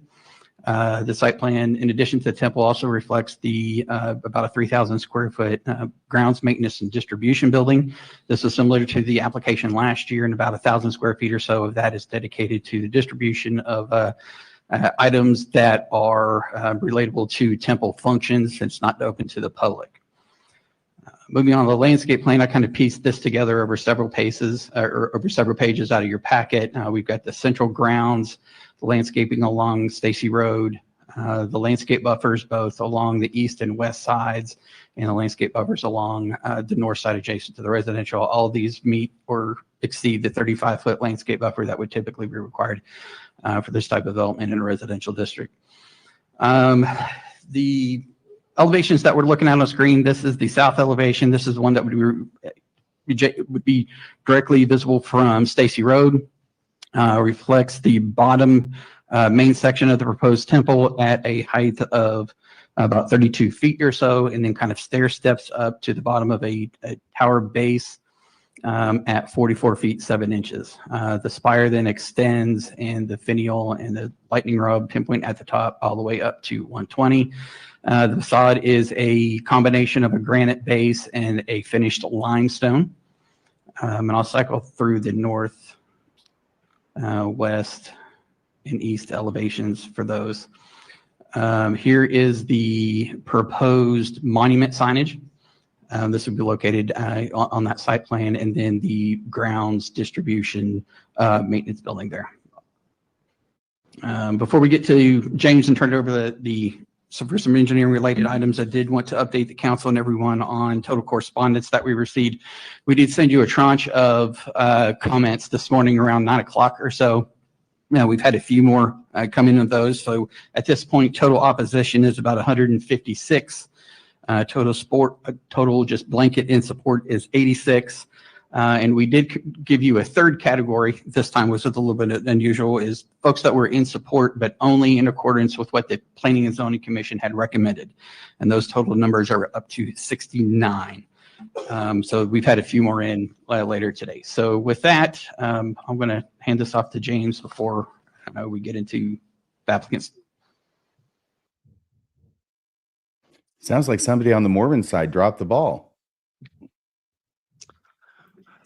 The site plan, in addition to the temple, also reflects the about a 3,000 square foot grounds maintenance and distribution building. This is similar to the application last year, and about 1,000 square feet or so of that is dedicated to the distribution of items that are relatable to temple functions. It's not open to the public. Moving on to the landscape plan, I kind of pieced this together over several pages out of your packet. We've got the central grounds, the landscaping along Stacy Road, the landscape buffers both along the east and west sides, and the landscape buffers along the north side adjacent to the residential. All of these meet or exceed the 35-foot landscape buffer that would typically be required for this type of development in a residential district. The elevations that we're looking at on the screen, this is the south elevation. This is the one that would be directly visible from Stacy Road. Reflects the bottom main section of the proposed temple at a height of about 32 feet or so, and then kind of stair steps up to the bottom of a tower base at 44 feet 7 inches. The spire then extends, and the finial and the lightning rod pinpoint at the top all the way up to 120. The facade is a combination of a granite base and a finished limestone. And I'll cycle through the north, west, and east elevations for those. Here is the proposed monument signage. This would be located on that site plan, and then the grounds distribution maintenance building there. Before we get to James and turn it over for some engineering related items, I did want to update the council and everyone on total correspondence that we received. We did send you a tranche of comments this morning around 9 o'clock or so. Now, we've had a few more come in of those. So at this point, total opposition is about 156. Total just blanket in support is 86. And we did give you a third category. This time was a little bit unusual, is folks that were in support, but only in accordance with what the Planning and Zoning Commission had recommended. And those total numbers are up to 69. So we've had a few more in later today. So with that, I'm going to hand this off to James before we get into the applicants. Sounds like somebody on the Mormon side dropped the ball.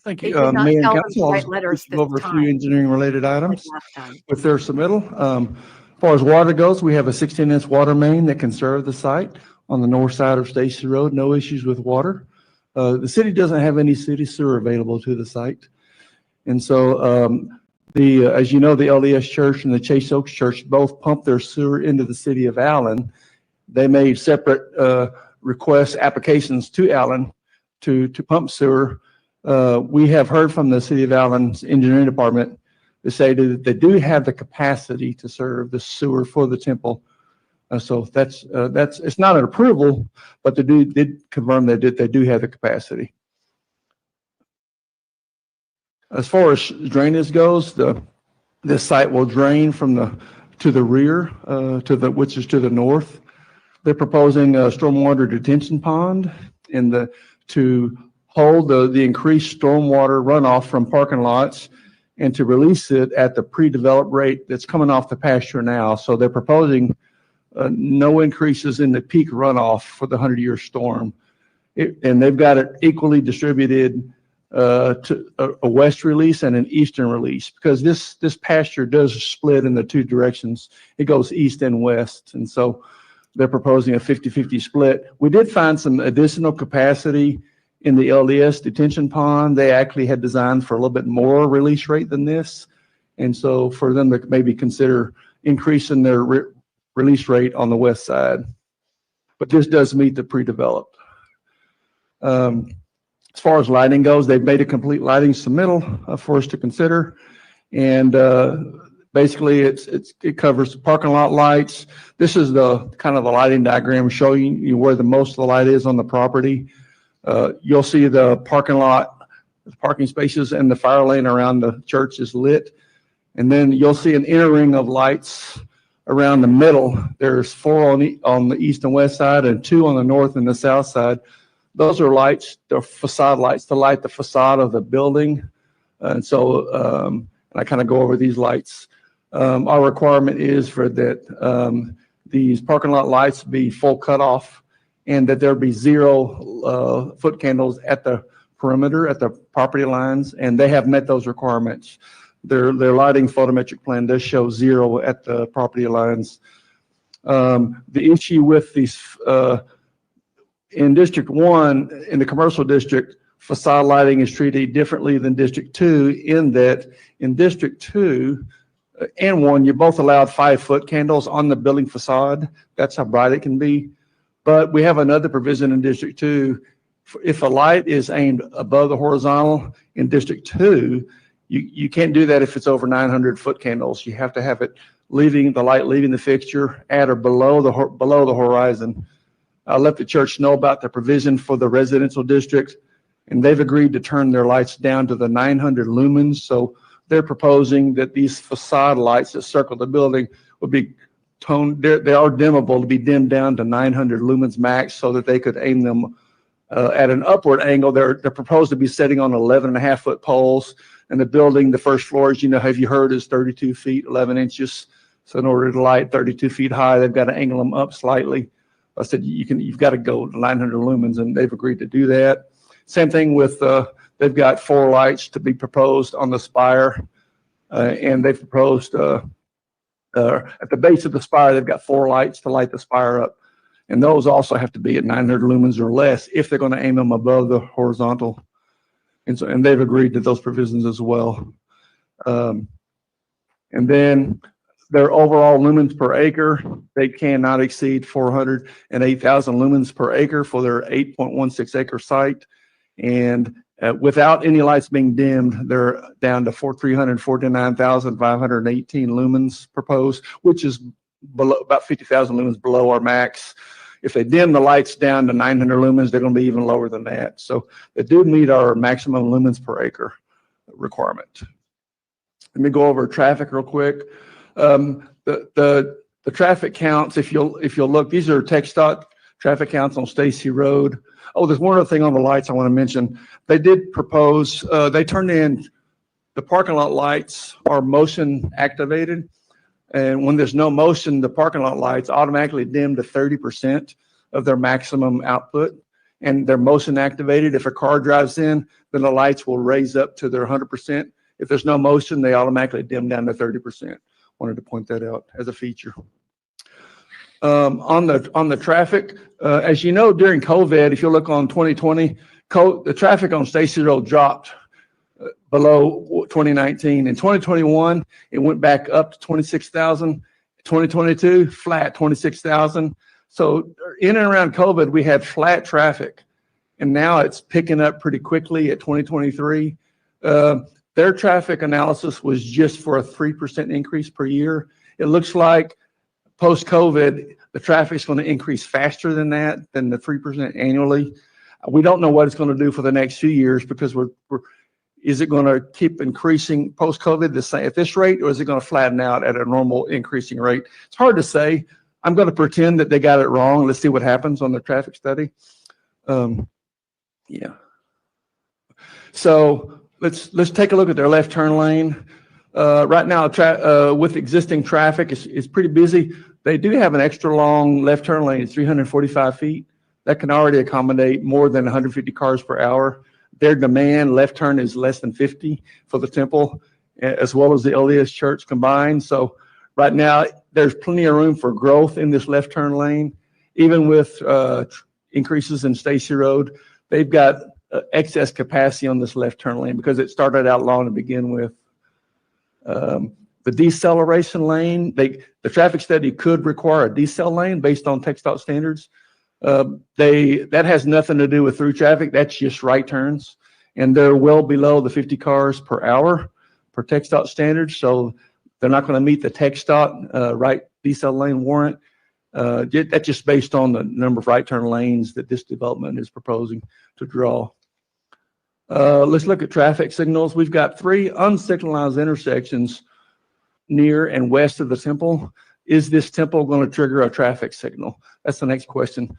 Thank They you, did not Mayor and tell them to Council. write I'll letters just go over this a few time. engineering related items Like last time. with their submittal. As far as water goes, we have a 16-inch water main that can serve the site on the north side of Stacy Road. No issues with water. The city doesn't have any city sewer available to the site. And so as you know, the LDS Church and the Chase Oaks Church both pump their sewer into the city of Allen. They made separate applications to Allen to pump sewer. We have heard from the city of Allen's engineering department to say that they do have the capacity to serve the sewer for the temple. So that's it's not an approval, but they did confirm that they do have the capacity. As far as drainage goes, this site will drain to the rear, which is to the north. They're proposing a stormwater detention pond to hold the increased stormwater runoff from parking lots and to release it at the pre-developed rate that's coming off the pasture now. So they're proposing no increases in the peak runoff for the 100-year storm. And they've got it equally distributed to a west release and an eastern release, because this pasture does split in the two directions. It goes east and west. And so they're proposing a 50-50 split. We did find some additional capacity in the LDS detention pond. They actually had designed for a little bit more release rate than this. And so for them to maybe consider increasing their release rate on the west side. But this does meet the pre-developed. As far as lighting goes, they've made a complete lighting submittal for us to consider. And basically it covers the parking lot lights. This is the kind of the lighting diagram showing you where the most of the light is on the property. You'll see the parking lot, the parking spaces, and the fire lane around the church is lit. And then you'll see an inner ring of lights around the middle. There's 4 on the east and west side and 2 on the north and the south side. Those are lights, they're facade lights to light the facade of the building. And so I kind of go over these lights. Our requirement is for that these parking lot lights be full cutoff, and that there be 0 foot candles at the perimeter, at the property lines, and they have met those requirements. Their lighting photometric plan does show 0 at the property lines. The issue with these, in District 1, in the commercial district, facade lighting is treated differently than District 2, in that in District 2 and 1, you're both allowed 5-foot candles on the building facade. That's how bright it can be. But we have another provision in District 2. If a light is aimed above the horizontal in District 2, you can't do that if it's over 900 foot candles. You have to have it leaving the fixture at or below the horizon. I let the church know about the provision for the residential district, and they've agreed to turn their lights down to the 900 lumens. So they're proposing that these facade lights that circle the building will be toned. They are dimmable, to be dimmed down to 900 lumens max, so that they could aim them at an upward angle. They're proposed to be sitting on 11.5-foot poles. And the building, the first floor, as you know, have you heard, is 32 feet, 11 inches. So in order to light 32 feet high, they've got to angle them up slightly. I said, you've got to go 900 lumens, and they've agreed to do that. Same thing with, they've got 4 lights to be proposed on the spire. And they've proposed, at the base of the spire, they've got 4 lights to light the spire up. And those also have to be at 900 lumens or less if they're going to aim them above the horizontal. And they've agreed to those provisions as well. And then their overall lumens per acre, they cannot exceed 408,000 lumens per acre for their 8.16 acre site. And without any lights being dimmed, they're down to 349,518 lumens proposed, which is below, about 50,000 lumens below our max. If they dim the lights down to 900 lumens, they're going to be even lower than that. So they do meet our maximum lumens per acre requirement. Let me go over traffic real quick. The traffic counts, if you'll look, these are TxDOT traffic counts on Stacy Road. Oh, there's one other thing on the lights I want to mention. They did propose, they turned in, the parking lot lights are motion activated. And when there's no motion, the parking lot lights automatically dim to 30% of their maximum output. And they're motion activated. If a car drives in, then the lights will raise up to their 100%. If there's no motion, they automatically dim down to 30%. Wanted to point that out as a feature. On the traffic, as you know, during COVID, if you look on 2020, the traffic on Stacy Road dropped below 2019. In 2021, it went back up to 26,000. 2022, flat 26,000. So in and around COVID, we had flat traffic, and now it's picking up pretty quickly at 2023. Their traffic analysis was just for a 3% increase per year. It looks like post-COVID, the traffic's going to increase faster than that, than the 3% annually. We don't know what it's going to do for the next few years because is it going to keep increasing post-COVID the same at this rate, or is it going to flatten out at a normal increasing rate? It's hard to say. I'm going to pretend that they got it wrong. Let's see what happens on the traffic study. Yeah. So let's take a look at their left turn lane. Right now, with existing traffic, it's pretty busy. They do have an extra long left turn lane. It's 345 feet. That can already accommodate more than 150 cars per hour. Their demand left turn is less than 50 for the temple, as well as the LDS church combined. So right now, there's plenty of room for growth in this left turn lane. Even with increases in Stacy Road, they've got excess capacity on this left turn lane because it started out long to begin with. The deceleration lane, the traffic study could require a decel lane based on TxDOT standards. That has nothing to do with through traffic. That's just right turns, and they're well below the 50 cars per hour per TxDOT standards. So they're not going to meet the TxDOT right decel lane warrant. That's just based on the number of right turn lanes that this development is proposing to draw. Let's look at traffic signals. We've got 3 unsignalized intersections near and west of the temple. Is this temple going to trigger a traffic signal? That's the next question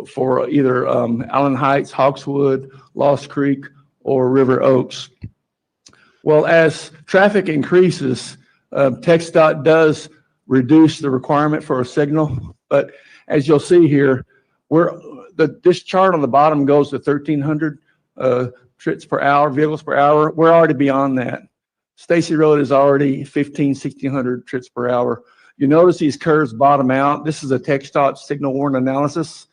for either Allen Heights, Hawkswood, Lost Creek, or River Oaks. Well, as traffic increases, TxDOT does reduce the requirement for a signal. But as you'll see here, this chart on the bottom goes to 1,300 trips per hour, vehicles per hour. We're already beyond that. Stacy Road is already 1,600 trips per hour. You notice these curves bottom out. This is a TxDOT signal warrant analysis.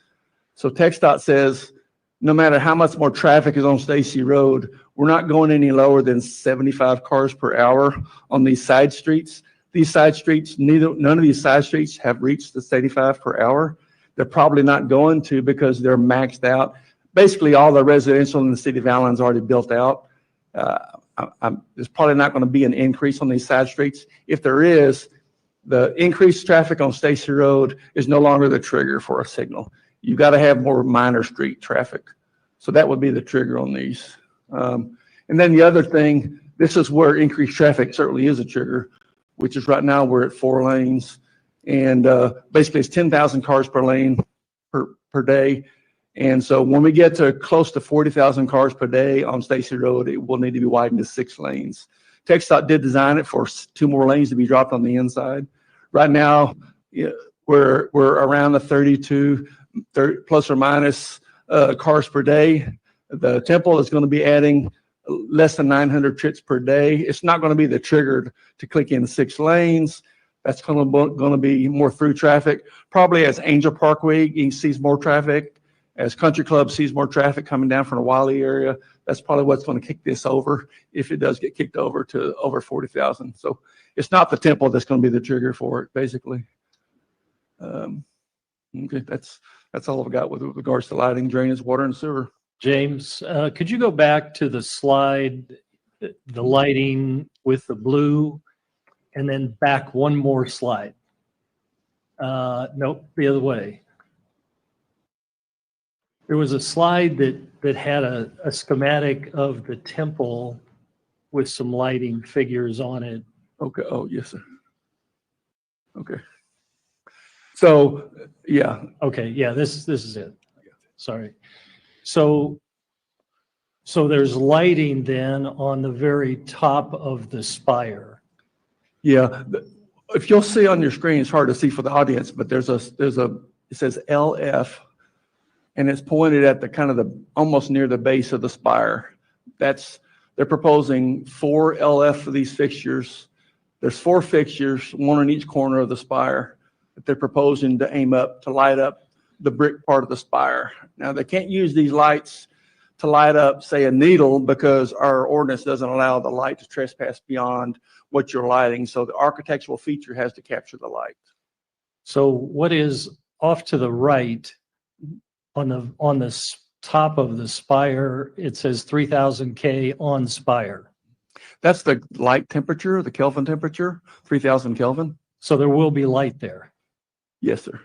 So TxDOT says no matter how much more traffic is on Stacy Road, we're not going any lower than 75 cars per hour on these side streets. These side streets, none of these side streets have reached the 75 per hour. They're probably not going to because they're maxed out. Basically, all the residential in the city of Allen is already built out. There's probably not going to be an increase on these side streets. If there is, the increased traffic on Stacy Road is no longer the trigger for a signal. You've got to have more minor street traffic. So that would be the trigger on these. And then the other thing, this is where increased traffic certainly is a trigger, which is right now we're at 4 lanes. And basically it's 10,000 cars per lane per day. And so when we get to close to 40,000 cars per day on Stacy Road, it will need to be widened to 6 lanes. TxDOT did design it for 2 more lanes to be dropped on the inside. Right now, we're around the 32 plus or minus cars per day. The temple is going to be adding less than 900 trips per day. It's not going to be the trigger to click in 6 lanes. That's going to be more through traffic. Probably as Angel Parkway sees more traffic, as Country Club sees more traffic coming down from the Wiley area, that's probably what's going to kick this over if it does get kicked over to over 40,000. So it's not the temple that's going to be the trigger for it, basically. Okay, that's all I've got with regards to lighting, drainage, water, and sewer. James, could you go back to the slide, the lighting with the blue, and then back one more slide? Nope, the other way. There was a slide that had a schematic of the temple with some lighting figures on it. Okay. Oh, yes, sir. Okay. So, yeah. Okay. Yeah. This is it. Sorry. So there's lighting then on the very top of the spire. Yeah. If you'll see on your screen, it's hard to see for the audience, but it says LF, and it's pointed at the kind of the almost near the base of the spire. They're proposing 4 LF for these fixtures. There's 4 fixtures, one on each corner of the spire, that they're proposing to aim up to light up the brick part of the spire. Now, they can't use these lights to light up, say, a needle, because our ordinance doesn't allow the light to trespass beyond what you're lighting. So the architectural feature has to capture the light. So what is off to the right on the top of the spire? It says 3000 K on spire. That's the light temperature, the Kelvin temperature, 3000 Kelvin. So there will be light there. Yes, sir.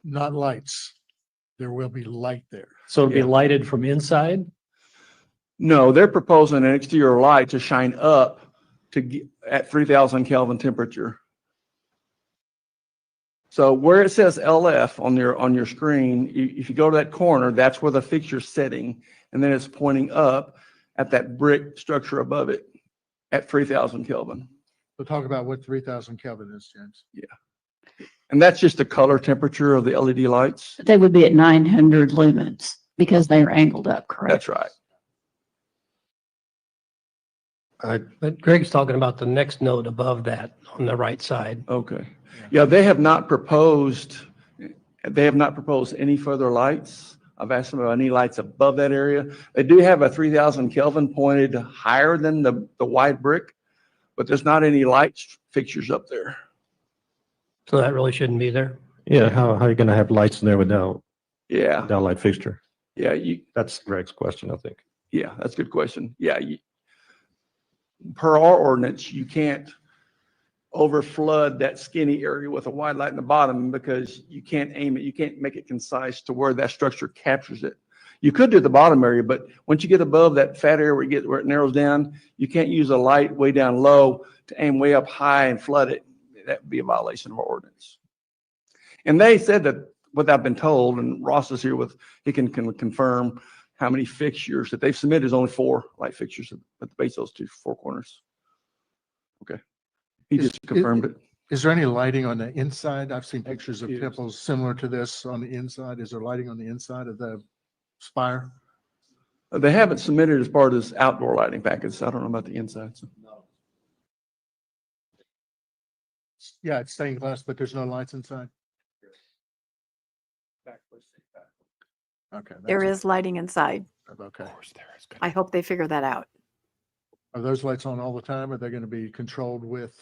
Not lights. There will be light there. So it'll be lighted from inside? No, they're proposing an exterior light to shine up at 3000 Kelvin temperature. So where it says LF on your screen, if you go to that corner, that's where the fixture's setting, and then it's pointing up at that brick structure above it at 3000 Kelvin. So talk about what 3000 Kelvin is, James. Yeah. And that's just the color temperature of the LED lights. They would be at 900 lumens because they are angled up, correct? That's right. But Greg's talking about the next node above that on the right side. Okay. Yeah, they have not proposed any further lights. I've asked them about any lights above that area. They do have a 3000 Kelvin pointed higher than the white brick, but there's not any light fixtures up there. So that really shouldn't be there. Yeah, how are you going to have lights in there without light fixture? Yeah, that's Greg's question, I think. Yeah, that's a good question. Yeah, per our ordinance, you can't overflood that skinny area with a wide light in the bottom because you can't aim it. You can't make it concise to where that structure captures it. You could do the bottom area, but once you get above that fat area where it narrows down, you can't use a light way down low to aim way up high and flood it. That would be a violation of our ordinance. And they said that what I've been told, and Ross is here he can confirm how many fixtures that they've submitted is only 4 light fixtures at the base of those 4 corners. Okay. He just confirmed it. Is there any lighting on the inside? I've seen pictures of temples similar to this on the inside. Is there lighting on the inside of the spire? They haven't submitted as part of this outdoor lighting package. So I don't know about the inside. So. No. Yeah, it's stained glass, but there's no lights inside. Okay. There is lighting inside. Okay. I hope they figure that out. Are those lights on all the time? Or are they going to be controlled with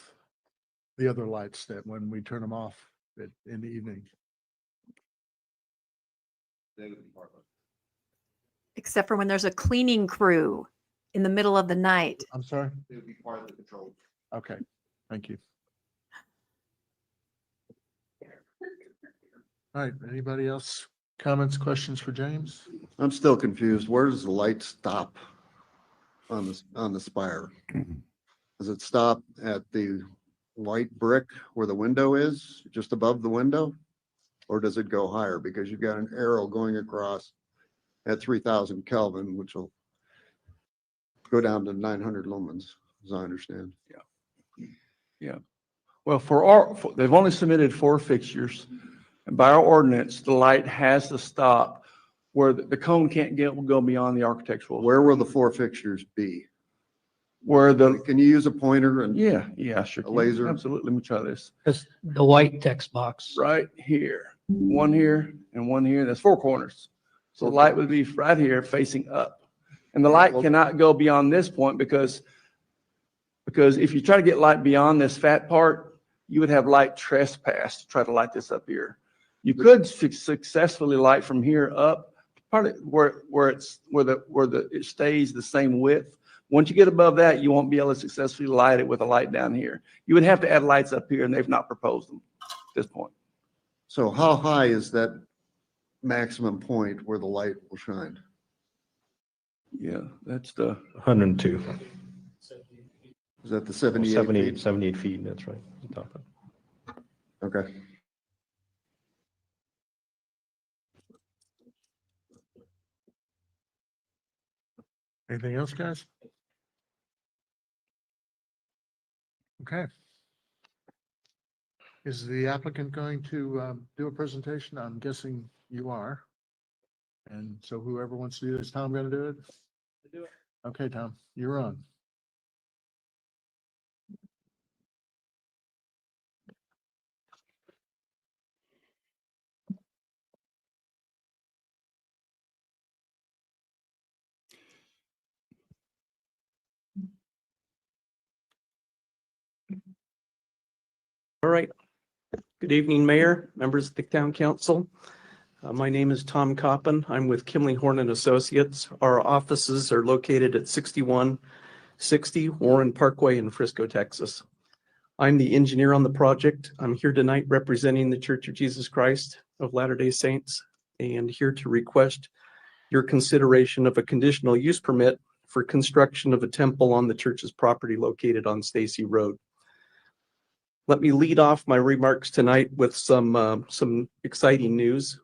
the other lights that when we turn them off in the evening? Except for when there's a cleaning crew in the middle of the night. I'm sorry? They would be part of the control. Okay, thank you. All right, anybody else? Comments, questions for James? I'm still confused. Where does the light stop on the spire? Does it stop at the white brick where the window is, just above the window? or does it go higher? Because you've got an arrow going across at 3,000 Kelvin, which will go down to 900 lumens, as I understand. Yeah. Well, they've only submitted 4 fixtures. And by our ordinance, the light has to stop where the cone can't go beyond the architectural. Where will the 4 fixtures be? Can you use a pointer and yeah, sure. a laser? Absolutely. Let me try this. That's the white text box. Right here, one here and one here. There's 4 corners. So the light would be right here facing up. And the light cannot go beyond this point because if you try to get light beyond this fat part, you would have light trespass to try to light this up here. You could successfully light from here up, probably where it stays the same width. Once you get above that, you won't be able to successfully light it with a light down here. You would have to add lights up here, and they've not proposed them at this point. So how high is that maximum point where the light will shine? Yeah, that's the 102. Is that the 78 78 feet, that's right. Okay. Anything else, guys? Okay. Is the applicant going to do a presentation? I'm guessing you are. And so whoever wants to do this, Tom going to do it? Do it. Okay, Tom, you're on. All right. Good evening, Mayor, members of the Town Council. My name is Tom Coppin. I'm with Kimley Horn and Associates. Our offices are located at 6160 Warren Parkway in Frisco, Texas. I'm the engineer on the project. I'm here tonight representing the Church of Jesus Christ of Latter-day Saints and here to request your consideration of a conditional use permit for construction of a temple on the church's property located on Stacy Road. Let me lead off my remarks tonight with some exciting news.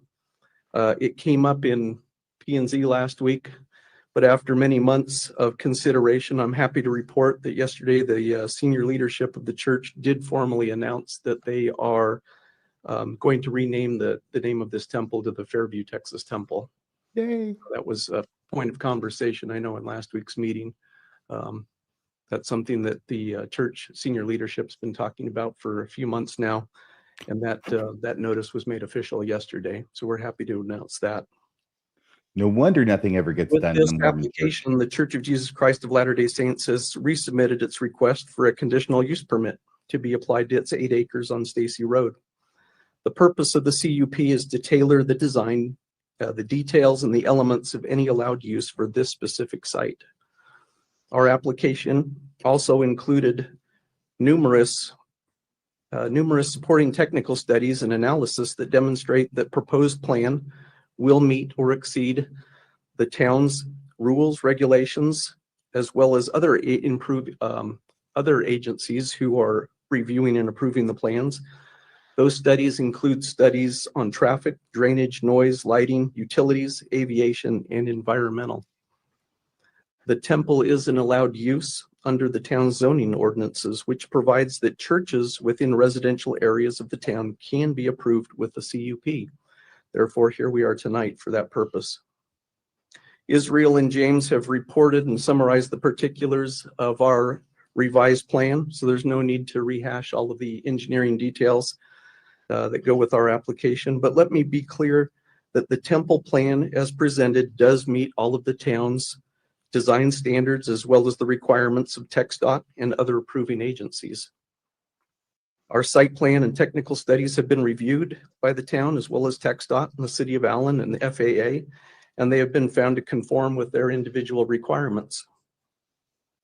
It came up in P&Z last week, but after many months of consideration, I'm happy to report that yesterday the senior leadership of the church did formally announce that they are going to rename the name of this temple to the Fairview Texas Temple. Yay! That was a point of conversation, I know, in last week's meeting. That's something that the church senior leadership's been talking about for a few months now, and that notice was made official yesterday. So we're happy to announce that. No wonder nothing ever gets done. With this application, the Church of Jesus Christ of Latter-day Saints has resubmitted its request for a conditional use permit to be applied to its 8 acres on Stacy Road. The purpose of the CUP is to tailor the design, the details, and the elements of any allowed use for this specific site. Our application also included numerous supporting technical studies and analysis that demonstrate that proposed plan will meet or exceed the town's rules, regulations, as well as other agencies who are reviewing and approving the plans. Those studies include studies on traffic, drainage, noise, lighting, utilities, aviation, and environmental. The temple is an allowed use under the town's zoning ordinances, which provides that churches within residential areas of the town can be approved with the CUP. Therefore, here we are tonight for that purpose. Israel and James have reported and summarized the particulars of our revised plan, so there's no need to rehash all of the engineering details that go with our application. But let me be clear that the temple plan as presented does meet all of the town's design standards as well as the requirements of TxDOT and other approving agencies. Our site plan and technical studies have been reviewed by the town as well as TxDOT and the City of Allen and the FAA, and they have been found to conform with their individual requirements.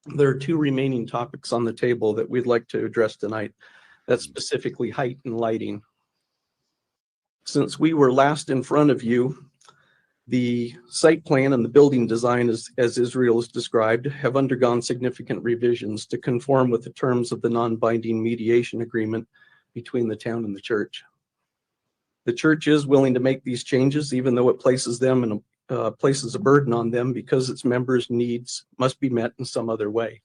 There are 2 remaining topics on the table that we'd like to address tonight. That's specifically height and lighting. Since we were last in front of you, the site plan and the building design, as Israel has described, have undergone significant revisions to conform with the terms of the non-binding mediation agreement between the town and the church. The church is willing to make these changes, even though it places them and places a burden on them because its members' needs must be met in some other way.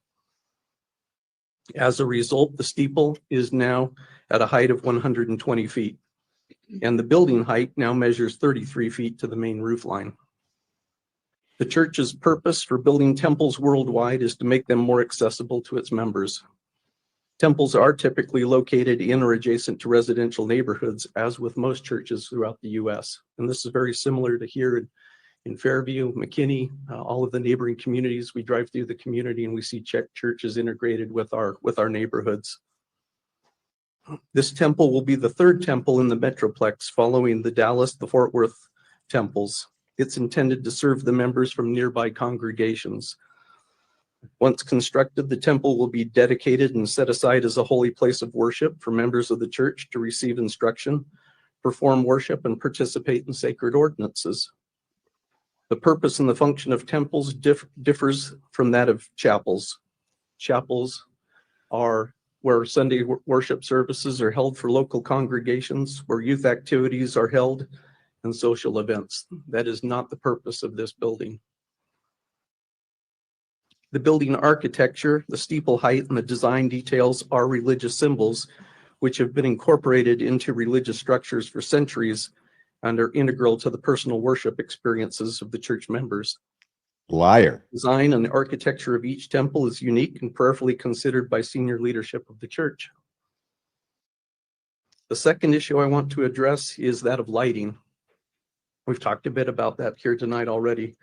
As a result, the steeple is now at a height of 120 feet, and the building height now measures 33 feet to the main roof line. The church's purpose for building temples worldwide is to make them more accessible to its members. Temples are typically located in or adjacent to residential neighborhoods, as with most churches throughout the U.S. And this is very similar to here in Fairview, McKinney, all of the neighboring communities. We drive through the community and we see churches integrated with our neighborhoods. This temple will be the third temple in the Metroplex following the Dallas, the Fort Worth temples. It's intended to serve the members from nearby congregations. Once constructed, the temple will be dedicated and set aside as a holy place of worship for members of the church to receive instruction, perform worship, and participate in sacred ordinances. The purpose and the function of temples differs from that of chapels. Chapels are where Sunday worship services are held for local congregations, where youth activities are held, and social events. That is not the purpose of this building. The building architecture, the steeple height, and the design details are religious symbols, which have been incorporated into religious structures for centuries and are integral to the personal worship experiences of the church members. Liar. Design and the architecture of each temple is unique and prayerfully considered by senior leadership of the church. The second issue I want to address is that of lighting. We've talked a bit about that here tonight already.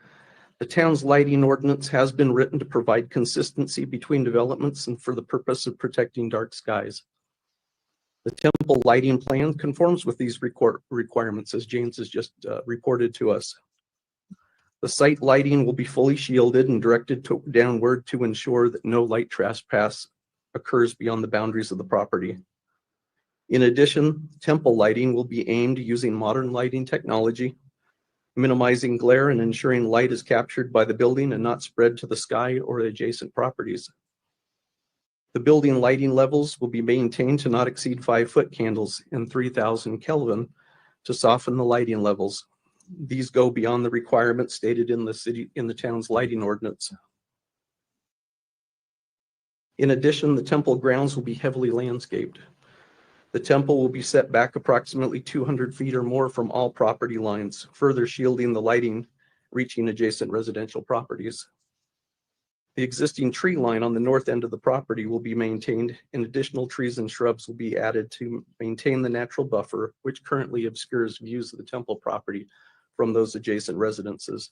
The town's lighting ordinance has been written to provide consistency between developments and for the purpose of protecting dark skies. The temple lighting plan conforms with these requirements, as James has just reported to us. The site lighting will be fully shielded and directed downward to ensure that no light trespass occurs beyond the boundaries of the property. In addition, temple lighting will be aimed using modern lighting technology, minimizing glare and ensuring light is captured by the building and not spread to the sky or adjacent properties. The building lighting levels will be maintained to not exceed 5-foot candles in 3000 Kelvin to soften the lighting levels. These go beyond the requirements stated in the town's lighting ordinance. In addition, the temple grounds will be heavily landscaped. The temple will be set back approximately 200 feet or more from all property lines, further shielding the lighting reaching adjacent residential properties. The existing tree line on the north end of the property will be maintained, and additional trees and shrubs will be added to maintain the natural buffer, which currently obscures views of the temple property from those adjacent residences.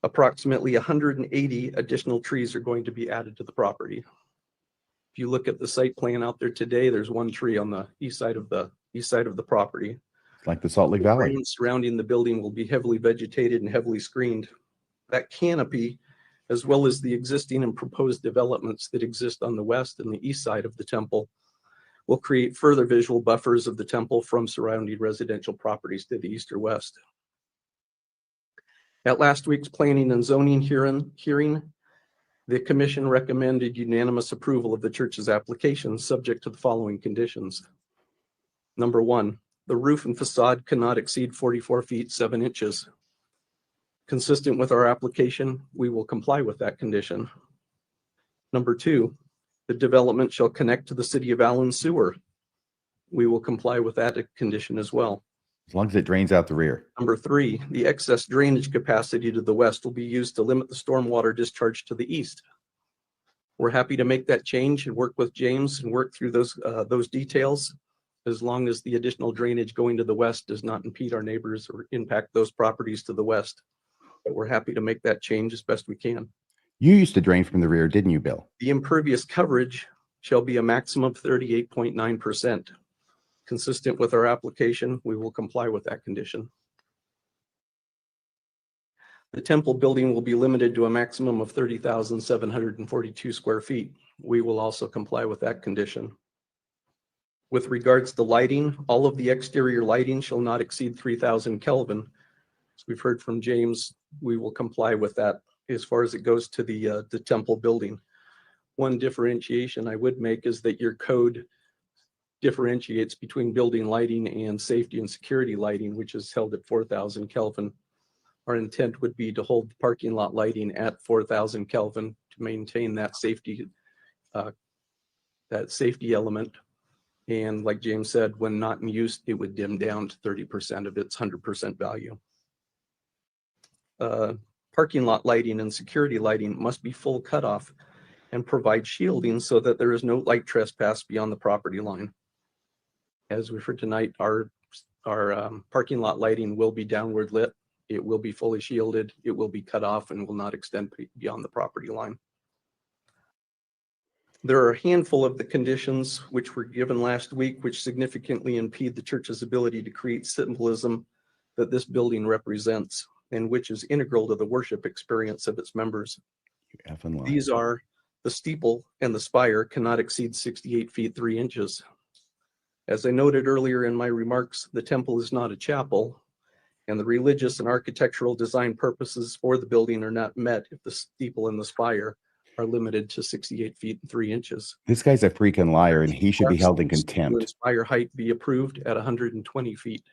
Approximately 180 additional trees are going to be added to the property. If you look at the site plan out there today, there's one tree on the east side of the property. Like the Salt Lake Valley. The ground surrounding the building will be heavily vegetated and heavily screened. That canopy, as well as the existing and proposed developments that exist on the west and the east side of the temple, will create further visual buffers of the temple from surrounding residential properties to the east or west. At last week's Planning and Zoning hearing, the commission recommended unanimous approval of the church's application subject to the following conditions. Number 1, the roof and facade cannot exceed 44 feet 7 inches. Consistent with our application, we will comply with that condition. Number 2, the development shall connect to the City of Allen sewer. We will comply with that condition as well. As long as it drains out the rear. Number 3, the excess drainage capacity to the west will be used to limit the stormwater discharge to the east. We're happy to make that change and work with James and work through those details, as long as the additional drainage going to the west does not impede our neighbors or impact those properties to the west. But we're happy to make that change as best we can. You used to drain from the rear, didn't you, Bill? The impervious coverage shall be a maximum of 38.9%. Consistent with our application, we will comply with that condition. The temple building will be limited to a maximum of 30,742 square feet. We will also comply with that condition. With regards to lighting, all of the exterior lighting shall not exceed 3000 Kelvin. As we've heard from James, we will comply with that as far as it goes to the temple building. One differentiation I would make is that your code differentiates between building lighting and safety and security lighting, which is held at 4,000 Kelvin. Our intent would be to hold the parking lot lighting at 4,000 Kelvin to maintain that safety element. And like James said, when not in use, it would dim down to 30% of its 100% value. Parking lot lighting and security lighting must be full cutoff and provide shielding so that there is no light trespass beyond the property line. As we've heard tonight, our parking lot lighting will be downward lit. It will be fully shielded. It will be cut off and will not extend beyond the property line. There are a handful of the conditions which were given last week, which significantly impede the church's ability to create symbolism that this building represents, and which is integral to the worship experience of its members. These are: the steeple and the spire cannot exceed 68 feet 3 inches. As I noted earlier in my remarks, the temple is not a chapel, and the religious and architectural design purposes for the building are not met if the steeple and the spire are limited to 68 feet and 3 inches. This guy's a freaking liar, and he should be held in contempt. Spire height be approved at 120 feet,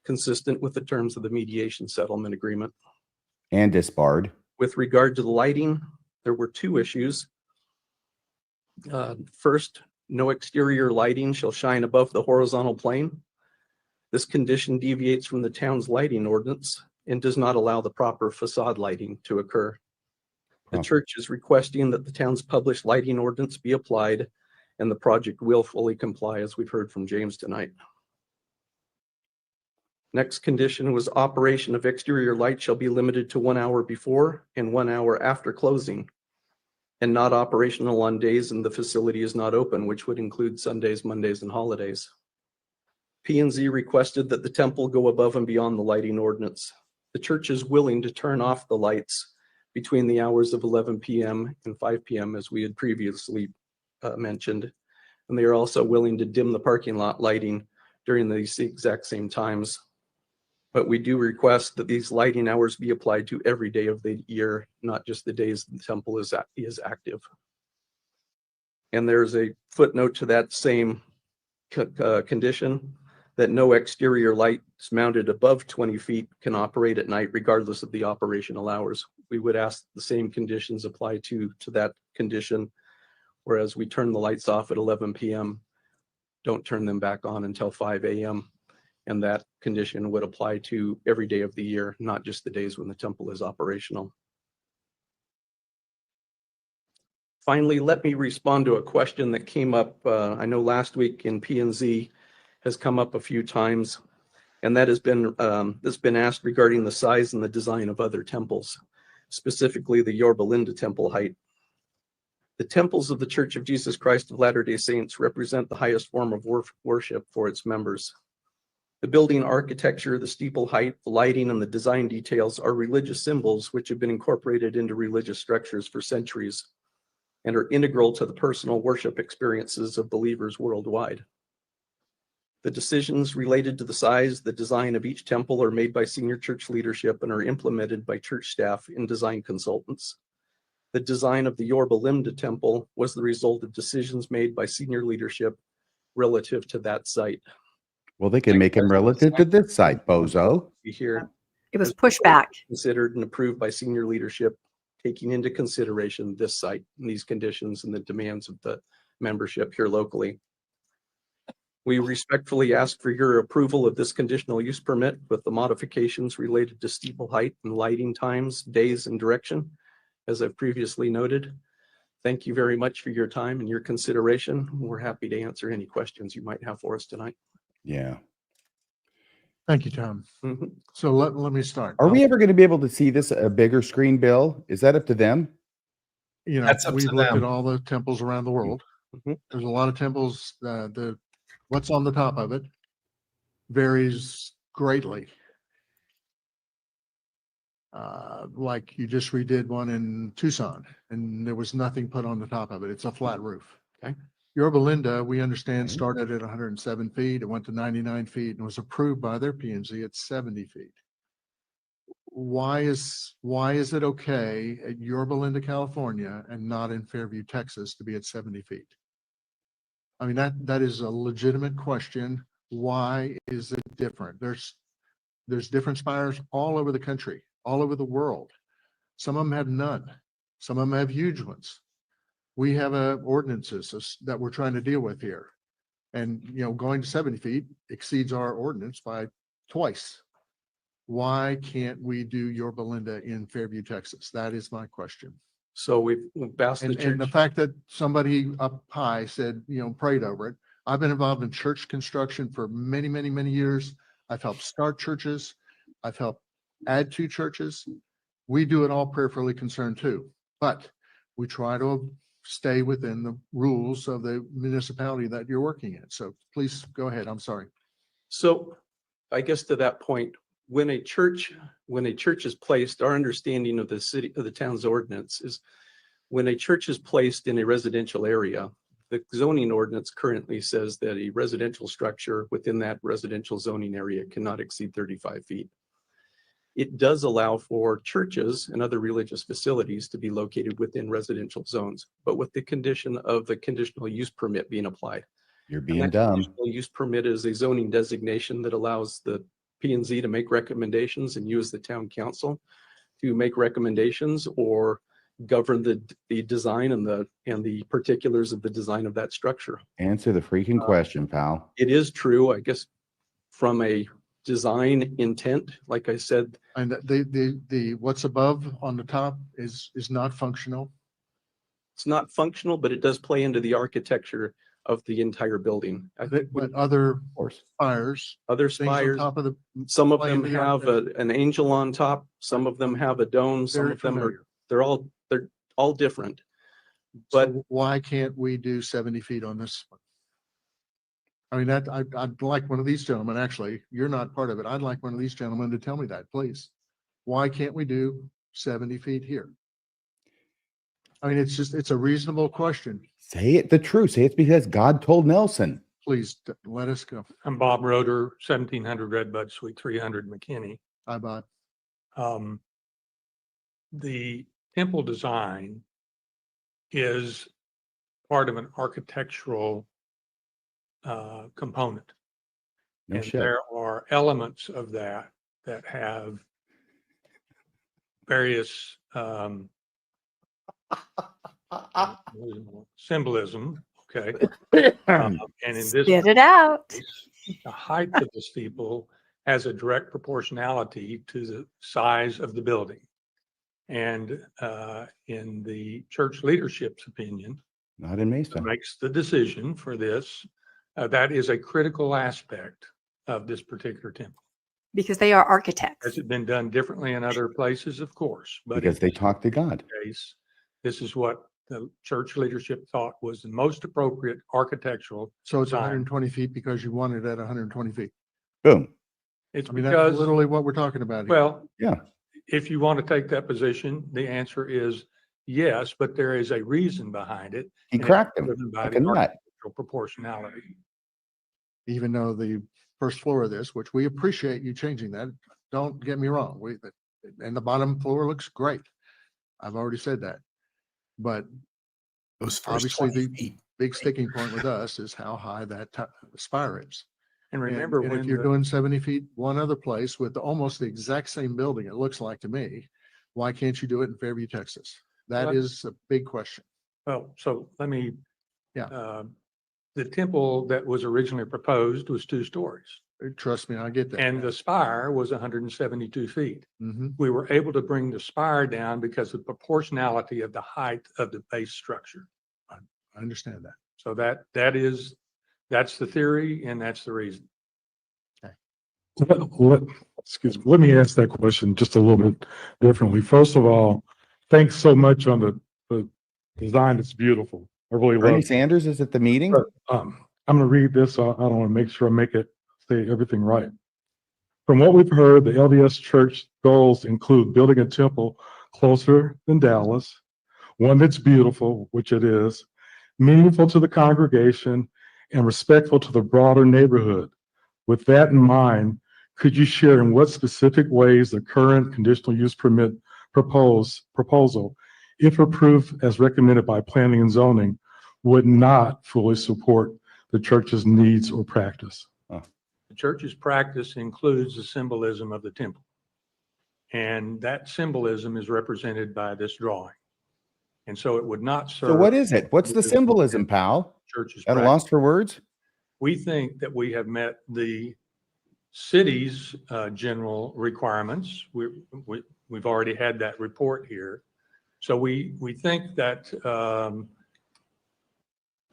consistent with the terms of the mediation settlement agreement. And disbarred. With regard to the lighting, there were 2 issues. First, no exterior lighting shall shine above the horizontal plane. This condition deviates from the town's lighting ordinance and does not allow the proper facade lighting to occur. The church is requesting that the town's published lighting ordinance be applied, and the project will fully comply, as we've heard from James tonight. Next condition was operation of exterior light shall be limited to 1 hour before and 1 hour after closing, and not operational on days and the facility is not open, which would include Sundays, Mondays, and holidays. P&Z requested that the temple go above and beyond the lighting ordinance. The church is willing to turn off the lights between the hours of 11 p.m. and 5 p.m., as we had previously mentioned. And they are also willing to dim the parking lot lighting during these exact same times. But we do request that these lighting hours be applied to every day of the year, not just the days the temple is active. And there's a footnote to that same condition, that no exterior lights mounted above 20 feet can operate at night regardless of the operational hours. We would ask the same conditions apply to that condition, whereas we turn the lights off at 11 p.m., don't turn them back on until 5 a.m. And that condition would apply to every day of the year, not just the days when the temple is operational. Finally, let me respond to a question that came up, I know last week in P&Z, has come up a few times, and that has been asked regarding the size and the design of other temples, specifically the Yorba Linda temple height. The temples of the Church of Jesus Christ of Latter-day Saints represent the highest form of worship for its members. The building architecture, the steeple height, the lighting, and the design details are religious symbols which have been incorporated into religious structures for centuries and are integral to the personal worship experiences of believers worldwide. The decisions related to the size, the design of each temple are made by senior church leadership and are implemented by church staff and design consultants. The design of the Yorba Linda temple was the result of decisions made by senior leadership relative to that site. Well, they can make him relative to this site, bozo. Here, it was pushed back. Considered and approved by senior leadership, taking into consideration this site and these conditions and the demands of the membership here locally. We respectfully ask for your approval of this conditional use permit with the modifications related to steeple height and lighting times, days, and direction, as I've previously noted. Thank you very much for your time and your consideration. We're happy to answer any questions you might have for us tonight. Yeah. Thank you, Tom. So let me start. Are we ever going to be able to see this a bigger screen, Bill? Is that up to them? You know, That's up we've to looked them. at all the temples around the world. There's a lot of temples. What's on the top of it varies greatly. Like you just redid one in Tucson, and there was nothing put on the top of it. It's a flat roof. Okay. Yorba Linda, we understand, started at 107 feet. It went to 99 feet and was approved by their P&Z at 70 feet. Why is it okay at Yorba Linda, California, and not in Fairview, Texas, to be at 70 feet? I mean, that is a legitimate question. Why is it different? There's different spires all over the country, all over the world. Some of them have none. Some of them have huge ones. We have ordinances that we're trying to deal with here. And, going to 70 feet exceeds our ordinance by twice. Why can't we do your Belinda in Fairview, Texas? That is my question. So we've asked the And church. the fact that somebody up high said, prayed over it. I've been involved in church construction for many, many, many years. I've helped start churches. I've helped add to churches. We do it all prayerfully concerned too, but we try to stay within the rules of the municipality that you're working in. So please go ahead. I'm sorry. So I guess to that point, when a church is placed, our understanding of the town's ordinance is when a church is placed in a residential area, the zoning ordinance currently says that a residential structure within that residential zoning area cannot exceed 35 feet. It does allow for churches and other religious facilities to be located within residential zones, but with the condition of the conditional use permit being applied. You're being dumb. Conditional use permit is a zoning designation that allows the P&Z to make recommendations and use the town council to make recommendations or govern the design and the particulars of the design of that structure. Answer the freaking question, pal. It is true, I guess, from a design intent, like I said. And the what's above on the top is not functional. It's not functional, but it does play into the architecture of the entire building. I think But other spires, top of some of them have an angel on top. Some of them have a dome. Some of them are, they're all different. But so why can't we do 70 feet on this one? I mean, I'd like one of these gentlemen, actually, you're not part of it. I'd like one of these gentlemen to tell me that, please. Why can't we do 70 feet here? I mean, it's a reasonable question. Say it the truth. Say it's because God told Nelson. Please let us go. I'm Bob Roeder, 1700 Redbud Suite 300 McKinney. Hi, Bob. The temple design is part of an architectural component. No and shit. There are elements of that have various symbolism. Okay. And in this Get it out. case, the height of the steeple has a direct proportionality to the size of the building. And in the church leadership's opinion, not in Mesa, makes the decision for this, that is a critical aspect of this particular temple. Because they are architects. Has it been done differently in other places? Of course. But because they talk to God. Case, this is what the church leadership thought was the most appropriate architectural. So it's design. 120 feet because you want it at 120 feet. Boom. It's I mean, because that's literally what we're talking about here. Well, yeah. If you want to take that position, the answer is yes, but there is a reason behind it. He cracked him By like the a nut. architectural proportionality. Even though the first floor of this, which we appreciate you changing that, don't get me wrong. And the bottom floor looks great. I've already said that. But those first obviously the big sticking point with us is how high that spire is. And remember, and when if you're doing 70 feet, one other place with almost the exact same building, it looks like to me, why can't you do it in Fairview, Texas? That is a big question. Well, so let me, yeah. The temple that was originally proposed was 2 stories. Trust me, I get that. And the spire was 172 feet. Mm-hmm. We were able to bring the spire down because of proportionality of the height of the base structure. I understand that. So that's the theory and that's the reason. Excuse me. Let me ask that question just a little bit differently. First of all, thanks so much on the design. It's beautiful. I really love it. Bernie Sanders is at the meeting. I'm going to read this. I don't want to make sure I say everything right. From what we've heard, the LDS Church goals include building a temple closer than Dallas, one that's beautiful, which it is, meaningful to the congregation, and respectful to the broader neighborhood. With that in mind, could you share in what specific ways the current conditional use permit proposal, if approved as recommended by Planning and Zoning, would not fully support the church's needs or practice? The church's practice includes the symbolism of the temple. And that symbolism is represented by this drawing. And so it would not serve. So what is it? What's the symbolism, pal? Church's At a practice. loss for words? We think that we have met the city's general requirements. We've already had that report here. So we think that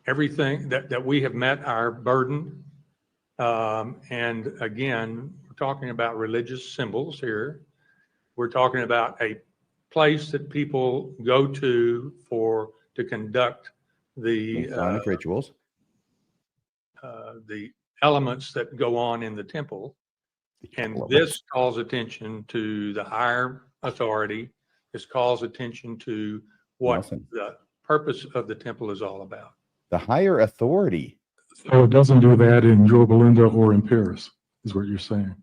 everything that we have met our burden. And again, we're talking about religious symbols here. We're talking about a place that people go to conduct the Masonic rituals. The elements that go on in the temple. And this calls attention to the higher authority. This calls attention to what the purpose of the temple is all about. The higher authority. So it doesn't do that in Yorba Linda or in Paris, is what you're saying.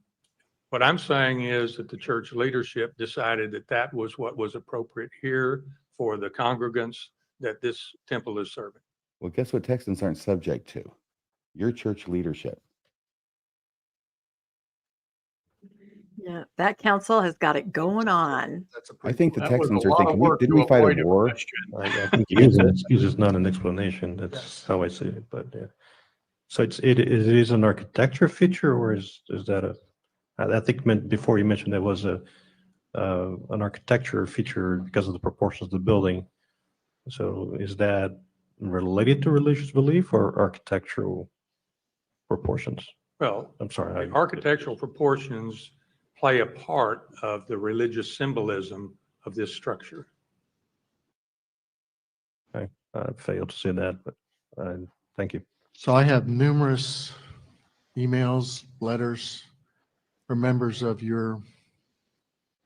What I'm saying is that the church leadership decided that that was what was appropriate here for the congregants that this temple is serving. Well, guess what Texans aren't subject to? Your church leadership. Yeah, that council has got it going on. I think the That was Texans a are lot of thinking, work didn't to we fight avoid a a war? question. I think excuse is not an explanation. That's how I see it. But yeah. So it is an architecture feature, or is that a? I think before you mentioned there was an architecture feature because of the proportions of the building. So is that related to religious belief or architectural proportions? Well, I'm sorry. the architectural proportions play a part of the religious symbolism of this structure. I failed to see that, but thank you. So I have numerous emails, letters from members of your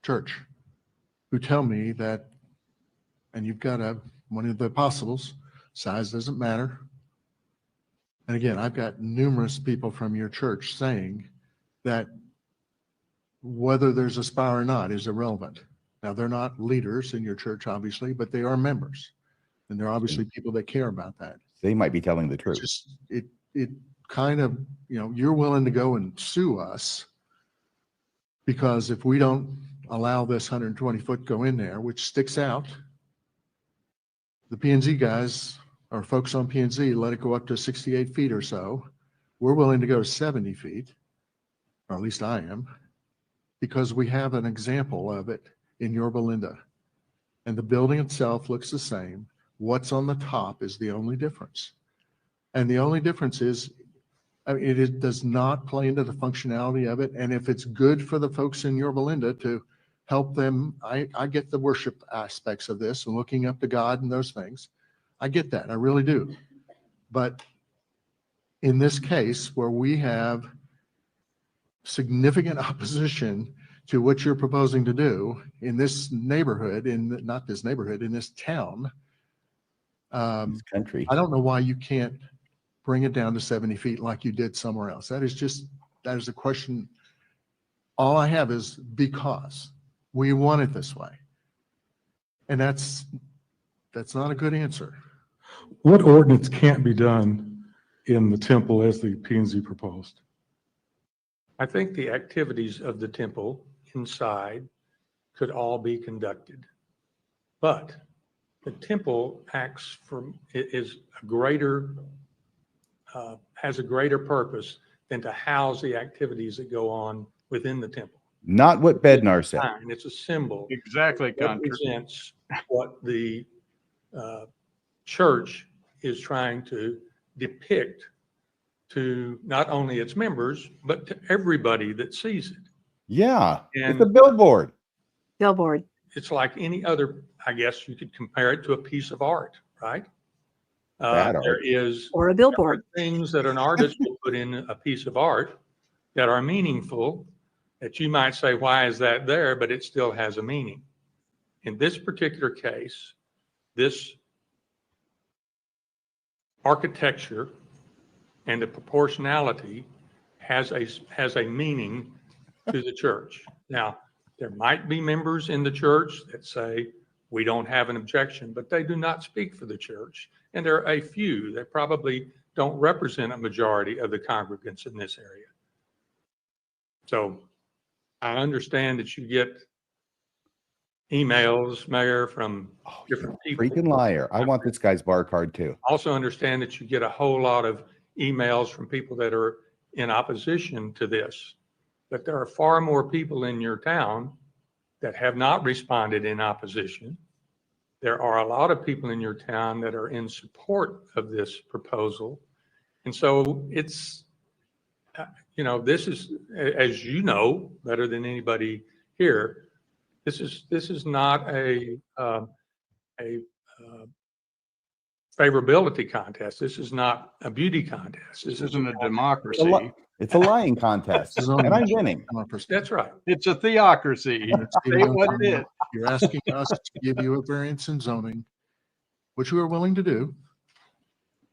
church who tell me that, and you've got one of the apostles, size doesn't matter. And again, I've got numerous people from your church saying that whether there's a spire or not is irrelevant. Now, they're not leaders in your church, obviously, but they are members. And they're obviously people that care about that. They might be telling the truth. It kind of, you're willing to go and sue us because if we don't allow this 120-foot go in there, which sticks out, the P&Z guys or folks on P&Z let it go up to 68 feet or so. We're willing to go 70 feet, or at least I am, because we have an example of it in Yorba Linda. And the building itself looks the same. What's on the top is the only difference. And the only difference is, it does not play into the functionality of it. And if it's good for the folks in Yorba Linda to help them, I get the worship aspects of this and looking up to God and those things. I get that, I really do. But in this case, where we have significant opposition to what you're proposing to do in this neighborhood, not this neighborhood, in this town, This country. I don't know why you can't bring it down to 70 feet like you did somewhere else. That is a question. All I have is because we want it this way. And that's not a good answer. What ordinance can't be done in the temple as the P&Z proposed? I think the activities of the temple inside could all be conducted, but the temple has a greater purpose than to house the activities that go on within the temple. Not what Bednar said. And it's a symbol. Exactly. That represents what the church is trying to depict to not only its members, but to everybody that sees it. Yeah, And it's a billboard. Billboard. It's like any other, I guess you could compare it to a piece of art, right? Bad art. There is or a billboard. Things that an artist will put in a piece of art that are meaningful, that you might say, why is that there? But it still has a meaning. In this particular case, this architecture and the proportionality has a meaning to the church. Now, there might be members in the church that say, we don't have an objection, but they do not speak for the church. And there are a few that probably don't represent a majority of the congregants in this area. So I understand that you get emails, Mayor, from different people. Freaking liar. I want this guy's bar card too. Also understand that you get a whole lot of emails from people that are in opposition to this. But there are far more people in your town that have not responded in opposition. There are a lot of people in your town that are in support of this proposal. And so it's, this is, as you know, better than anybody here, this is not a favorability contest. This is not a beauty contest. This isn't a democracy. It's a lying contest, and I'm winning. That's right. It's a theocracy. Say what it is. You're asking us to give you a variance in zoning, which we are willing to do,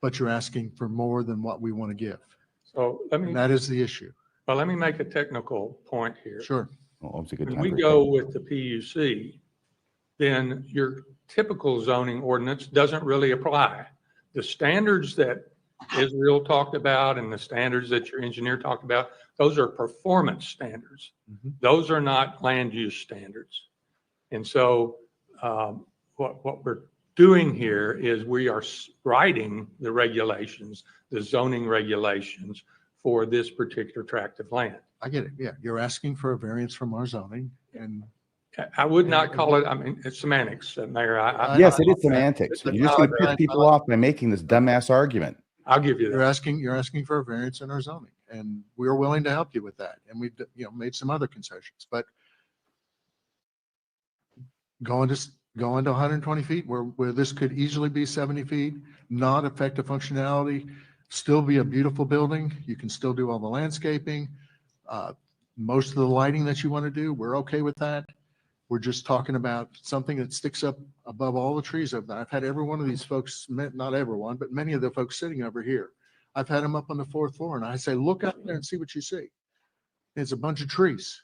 but you're asking for more than what we want to give. So that is the issue. Well, let me make a technical point here. Sure. Well, it's a good When time we for go with the PUC, then your typical zoning ordinance doesn't really apply. The standards that Israel talked about and the standards that your engineer talked about, those are performance standards. Those are not land use standards. And so what we're doing here is we are writing the regulations, the zoning regulations for this particular tract of land. I get it. Yeah. You're asking for a variance from our zoning, and I would not call it, it's semantics, Mayor. Yes, it is semantics. You're just going to piss people off by making this dumbass argument. I'll give you that. You're asking for a variance in our zoning, and we're willing to help you with that. And we've made some other concessions, but going to 120 feet where this could easily be 70 feet, not affect the functionality, still be a beautiful building. You can still do all the landscaping. Most of the lighting that you want to do, we're okay with that. We're just talking about something that sticks up above all the trees up there. I've had every one of these folks, not everyone, but many of the folks sitting over here. I've had them up on the 4th floor, and I say, look out there and see what you see. It's a bunch of trees,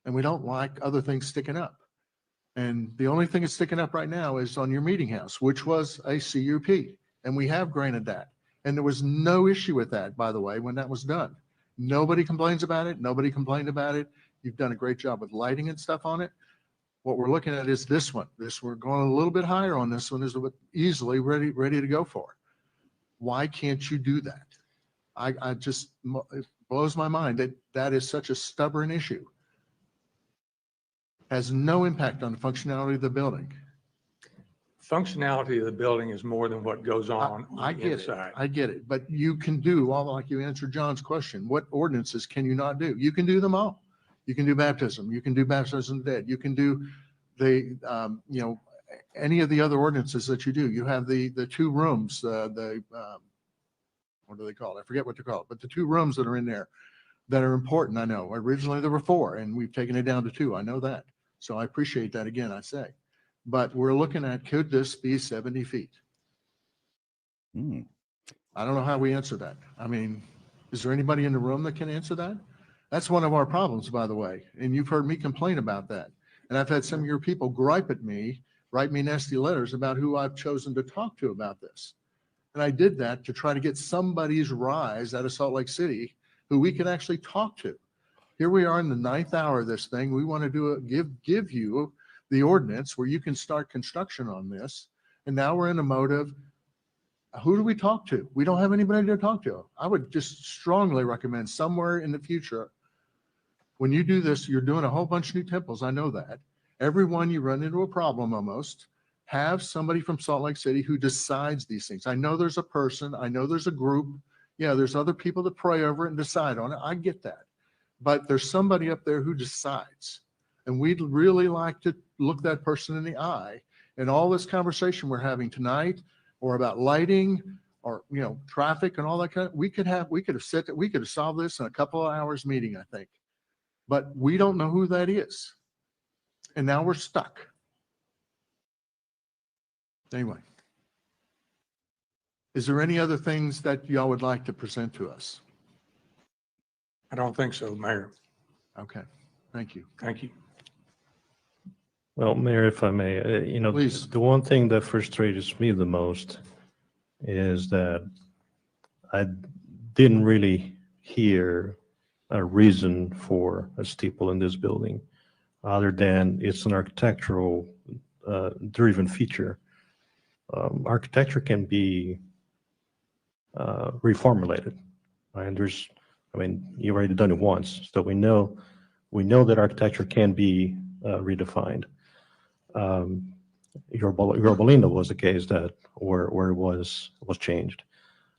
and we don't like other things sticking up. And the only thing that's sticking up right now is on your meeting house, which was a CUP, and we have granted that. And there was no issue with that, by the way, when that was done. Nobody complains about it. Nobody complained about it. You've done a great job with lighting and stuff on it. What we're looking at is this one. We're going a little bit higher on this one, is easily ready to go for. Why can't you do that? It blows my mind that is such a stubborn issue. Has no impact on the functionality of the building. Functionality of the building is more than what goes on I the get inside. it. I get it. But you can do all, like you answered John's question, what ordinances can you not do? You can do them all. You can do baptism. You can do baptism of the dead. You can do any of the other ordinances that you do. You have the 2 rooms, what do they call it? I forget what they're called, but the 2 rooms that are in there that are important. I know originally there were 4 and we've taken it down to 2. I know that. So I appreciate that again, I say. But we're looking at, could this be 70 feet? I don't know how we answer that. I mean, is there anybody in the room that can answer that? That's one of our problems, by the way. And you've heard me complain about that. And I've had some of your people gripe at me, write me nasty letters about who I've chosen to talk to about this. And I did that to try to get somebody's rise out of Salt Lake City who we can actually talk to. Here we are in the 9th hour of this thing. We want to give you the ordinance where you can start construction on this. And now we're in a mode of, who do we talk to? We don't have anybody to talk to. I would just strongly recommend somewhere in the future, when you do this, you're doing a whole bunch of new temples. I know that. Every one you run into a problem almost. Have somebody from Salt Lake City who decides these things. I know there's a person. I know there's a group. Yeah, there's other people that pray over it and decide on it. I get that. But there's somebody up there who decides. And we'd really like to look that person in the eye. And all this conversation we're having tonight, or about lighting, or traffic and all that kind of, we could have solved this in a couple of hours meeting, I think. But we don't know who that is. And now we're stuck. Anyway. Is there any other things that y'all would like to present to us? I don't think so, Mayor. Okay. Thank you. Thank you. Well, Mayor, if I may, Please. the one thing that frustrates me the most is that I didn't really hear a reason for a steeple in this building, other than it's an architectural driven feature. Architecture can be reformulated. And you've already done it once, so we know that architecture can be redefined. Yorba was the case that where it was changed.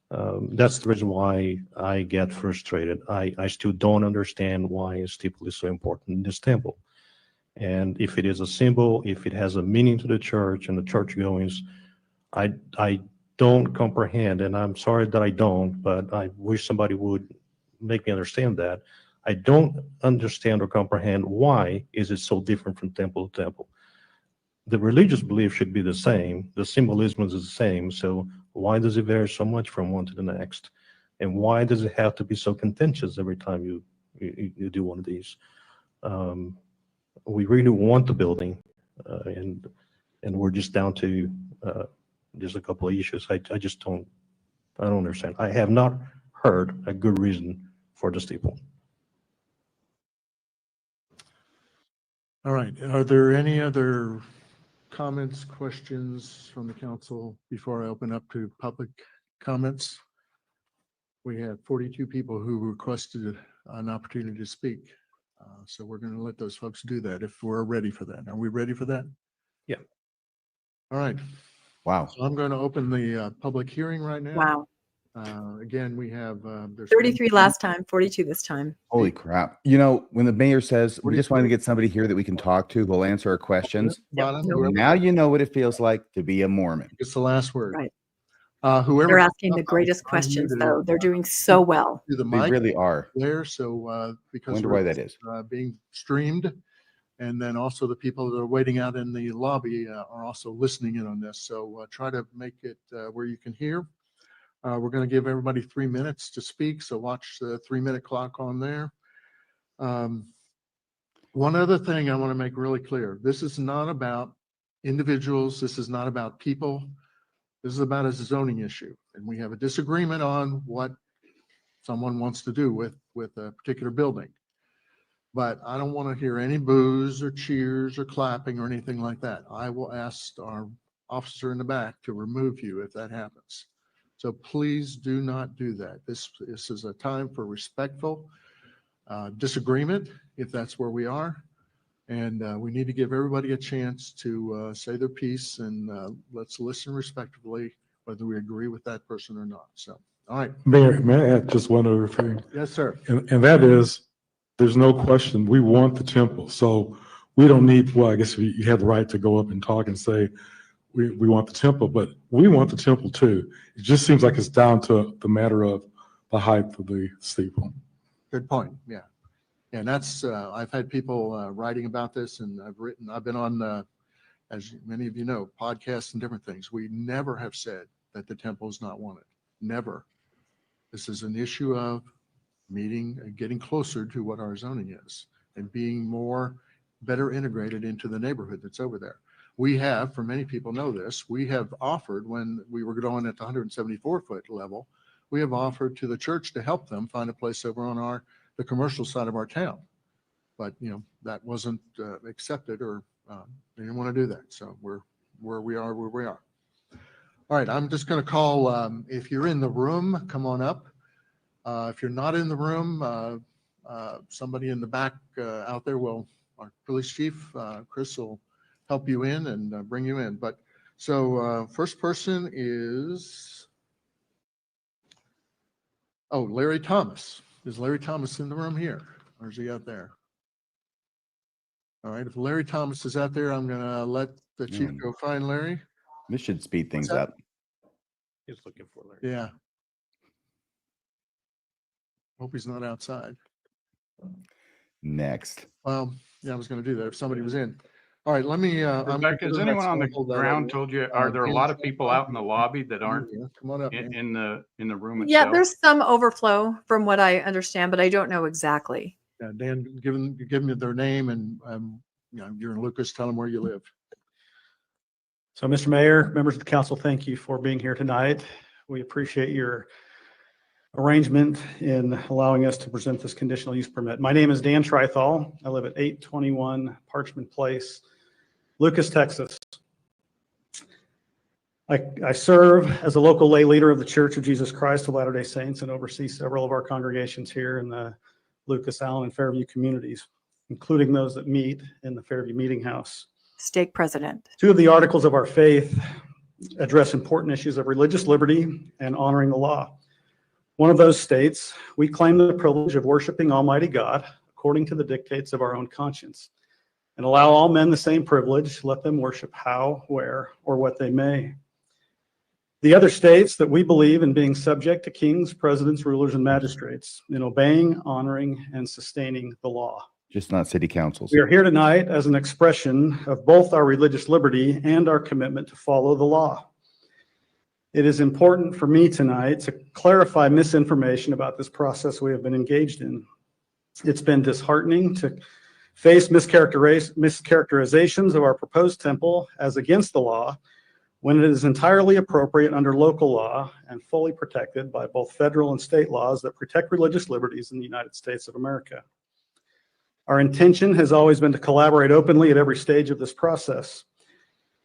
That's the reason why I get frustrated. I still don't understand why a steeple is so important in this temple. And if it is a symbol, if it has a meaning to the church and the church goings, I don't comprehend, and I'm sorry that I don't, but I wish somebody would make me understand that. I don't understand or comprehend why is it so different from temple to temple. The religious belief should be the same. The symbolism is the same. So why does it vary so much from one to the next? And why does it have to be so contentious every time you do one of these? We really want the building, and we're just down to just a couple of issues. I don't understand. I have not heard a good reason for the steeple. All right. Are there any other comments, questions from the council before I open up to public comments? We have 42 people who requested an opportunity to speak. So we're going to let those folks do that if we're ready for that. Are we ready for that? Yeah. All right. Wow. So I'm going to open the public hearing right now. Wow. Again, we have there's 33 last time, 42 this time. Holy crap. You know, when the mayor says, we just want to get somebody here that we can talk to, who'll answer our questions. Now you know what it feels like to be a Mormon. It's the last word. Right. Whoever They're asking the greatest questions, though. They're doing so well. The They mic really are. there. So because Wonder why that is. Being streamed, and then also the people that are waiting out in the lobby are also listening in on this. So try to make it where you can hear. We're going to give everybody 3 minutes to speak. So watch the 3-minute clock on there. One other thing I want to make really clear. This is not about individuals. This is not about people. This is about a zoning issue. And we have a disagreement on what someone wants to do with a particular building. But I don't want to hear any boos or cheers or clapping or anything like that. I will ask our officer in the back to remove you if that happens. So please do not do that. This is a time for respectful disagreement, if that's where we are. And we need to give everybody a chance to say their piece, and let's listen respectfully, whether we agree with that person or not. So, all right. Mayor, may I add just one other thing? Yes, sir. And that is, there's no question, we want the temple. So we don't need, well, I guess you have the right to go up and talk and say, we want the temple, but we want the temple too. It just seems like it's down to the matter of the height of the steeple. Good point. Yeah. And that's, I've had people writing about this, and I've been on, as many of you know, podcasts and different things. We never have said that the temple is not wanted. Never. This is an issue of meeting and getting closer to what our zoning is and being better integrated into the neighborhood that's over there. We have, for many people know this, we have offered, when we were going at the 174-foot level, we have offered to the church to help them find a place over on the commercial side of our town. But, that wasn't accepted, or they didn't want to do that. So we're where we are. All right, I'm just going to call, if you're in the room, come on up. If you're not in the room, somebody in the back out there our police chief, Chris, will help you in and bring you in. But so first person is, Larry Thomas. Is Larry Thomas in the room here, or is he out there? All right, if Larry Thomas is out there, I'm going to let the chief go find Larry. This should speed things up. He's looking for Larry. Yeah. Hope he's not outside. Next. Well, yeah, I was going to do that if somebody was in. All right, let me. Rebecca, has anyone on the ground told you? Are there a lot of people out in the lobby that aren't come on up, in the room itself? Yeah, there's some overflow from what I understand, but I don't know exactly. Yeah, Dan, give them their name, and you're in Lucas. Tell them where you live. So, Mr. Mayor, members of the council, thank you for being here tonight. We appreciate your arrangement in allowing us to present this conditional use permit. My name is Dan Trithall. I live at 821 Parchment Place, Lucas, Texas. I serve as a local lay leader of the Church of Jesus Christ of Latter-day Saints and oversee several of our congregations here in the Lucas, Allen, and Fairview communities, including those that meet in the Fairview Meeting House. Stake president. Two of the articles of our faith address important issues of religious liberty and honoring the law. One of those states, we claim the privilege of worshiping Almighty God according to the dictates of our own conscience, and allow all men the same privilege, let them worship how, where, or what they may. The other states that we believe in being subject to kings, presidents, rulers, and magistrates, in obeying, honoring, and sustaining the law. Just not city councils. We are here tonight as an expression of both our religious liberty and our commitment to follow the law. It is important for me tonight to clarify misinformation about this process we have been engaged in. It's been disheartening to face mischaracterizations of our proposed temple as against the law, when it is entirely appropriate under local law and fully protected by both federal and state laws that protect religious liberties in the United States of America. Our intention has always been to collaborate openly at every stage of this process.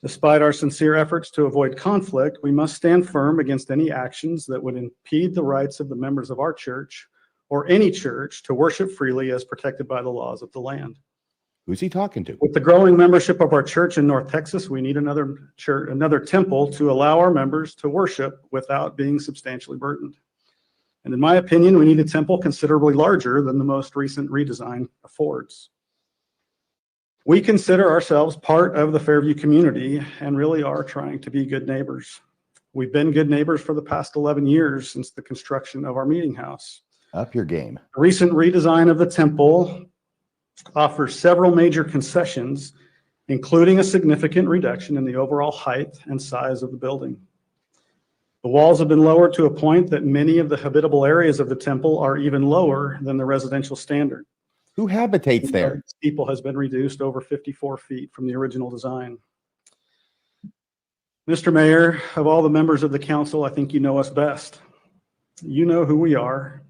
Despite our sincere efforts to avoid conflict, we must stand firm against any actions that would impede the rights of the members of our church or any church to worship freely as protected by the laws of the land. Who's he talking to? With the growing membership of our church in North Texas, we need another church, another temple to allow our members to worship without being substantially burdened. And in my opinion, we need a temple considerably larger than the most recent redesign affords. We consider ourselves part of the Fairview community and really are trying to be good neighbors. We've been good neighbors for the past 11 years since the construction of our meeting house. Up your game. The recent redesign of the temple offers several major concessions, including a significant reduction in the overall height and size of the building. The walls have been lowered to a point that many of the habitable areas of the temple are even lower than the residential standard. Who habitates there? The steeple has been reduced over 54 feet from the original design. Mr. Mayor, of all the members of the council, I think you know us best. You know who we are.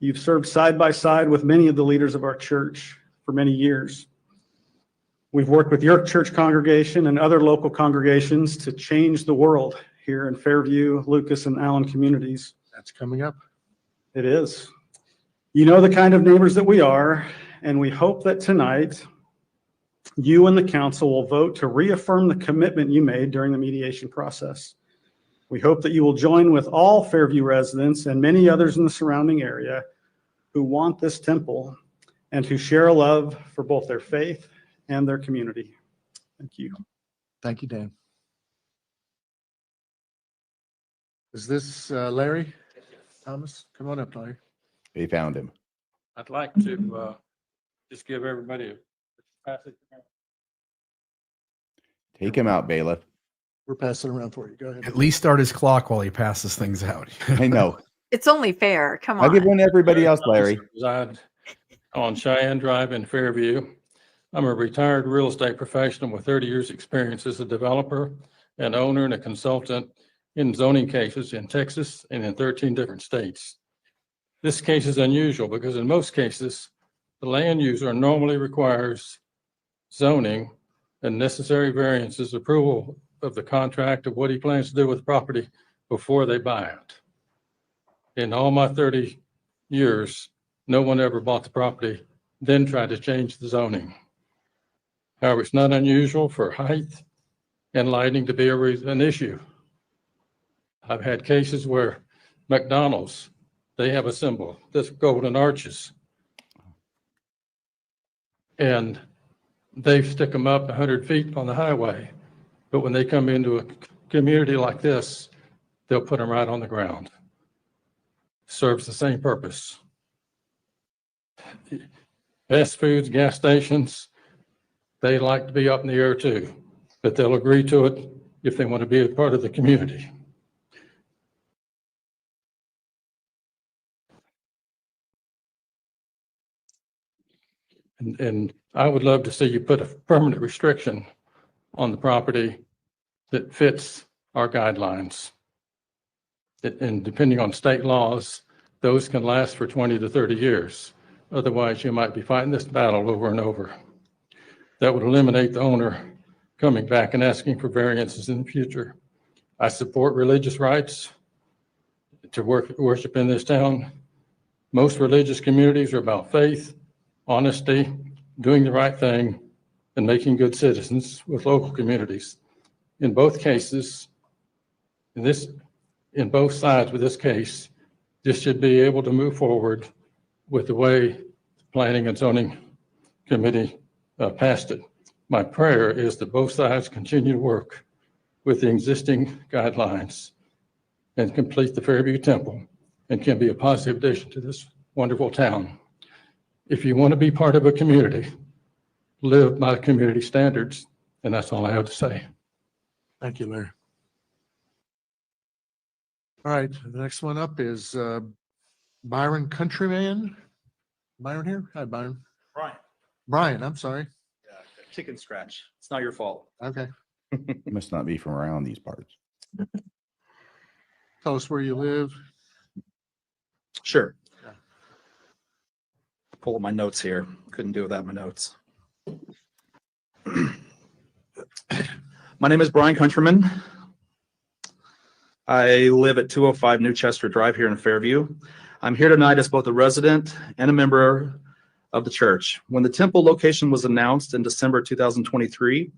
You've served side by side with many of the leaders of our church for many years. We've worked with your church congregation and other local congregations to change the world here in Fairview, Lucas, and Allen communities. That's coming up. It is. You know the kind of neighbors that we are, and we hope that tonight you and the council will vote to reaffirm the commitment you made during the mediation process. We hope that you will join with all Fairview residents and many others in the surrounding area who want this temple and who share a love for both their faith and their community. Thank you. Thank you, Dan. Is this Larry Thomas? Come on up, Larry. They found him. I'd like to just give everybody a passage. Take him out, bailiff. We're passing around for you. Go ahead. At least start his clock while he passes things out. I know. It's only fair. Come on. I'll give one to everybody else, Larry. Reside on Cheyenne Drive in Fairview. I'm a retired real estate professional with 30 years experience as a developer, an owner, and a consultant in zoning cases in Texas and in 13 different states. This case is unusual because in most cases, the land user normally requires zoning and necessary variances approval of the contract of what he plans to do with the property before they buy it. In all my 30 years, no one ever bought the property, then tried to change the zoning. However, it's not unusual for height and lighting to be an issue. I've had cases where McDonald's, they have a symbol, this golden arches. And they stick them up 100 feet on the highway. But when they come into a community like this, they'll put them right on the ground. Serves the same purpose. Fast foods, gas stations, they like to be up in the air too, but they'll agree to it if they want to be a part of the community. And I would love to see you put a permanent restriction on the property that fits our guidelines. And depending on state laws, those can last for 20 to 30 years. Otherwise, you might be fighting this battle over and over. That would eliminate the owner coming back and asking for variances in the future. I support religious rights to worship in this town. Most religious communities are about faith, honesty, doing the right thing, and making good citizens with local communities. In both cases, in both sides with this case, this should be able to move forward with the way the Planning and Zoning Committee passed it. My prayer is that both sides continue to work with the existing guidelines and complete the Fairview Temple and can be a positive addition to this wonderful town. If you want to be part of a community, live by community standards, and that's all I have to say. Thank you, Larry. All right, the next one up is Byron Countryman. Byron here? Hi, Byron. Brian, I'm sorry. Chicken scratch. It's not your fault. Okay. You must not be from around these parts. Tell us where you live. Sure. Pull up my notes here. Couldn't do without my notes. My name is Brian Countryman. I live at 205 New Chester Drive here in Fairview. I'm here tonight as both a resident and a member of the church. When the temple location was announced in December 2023,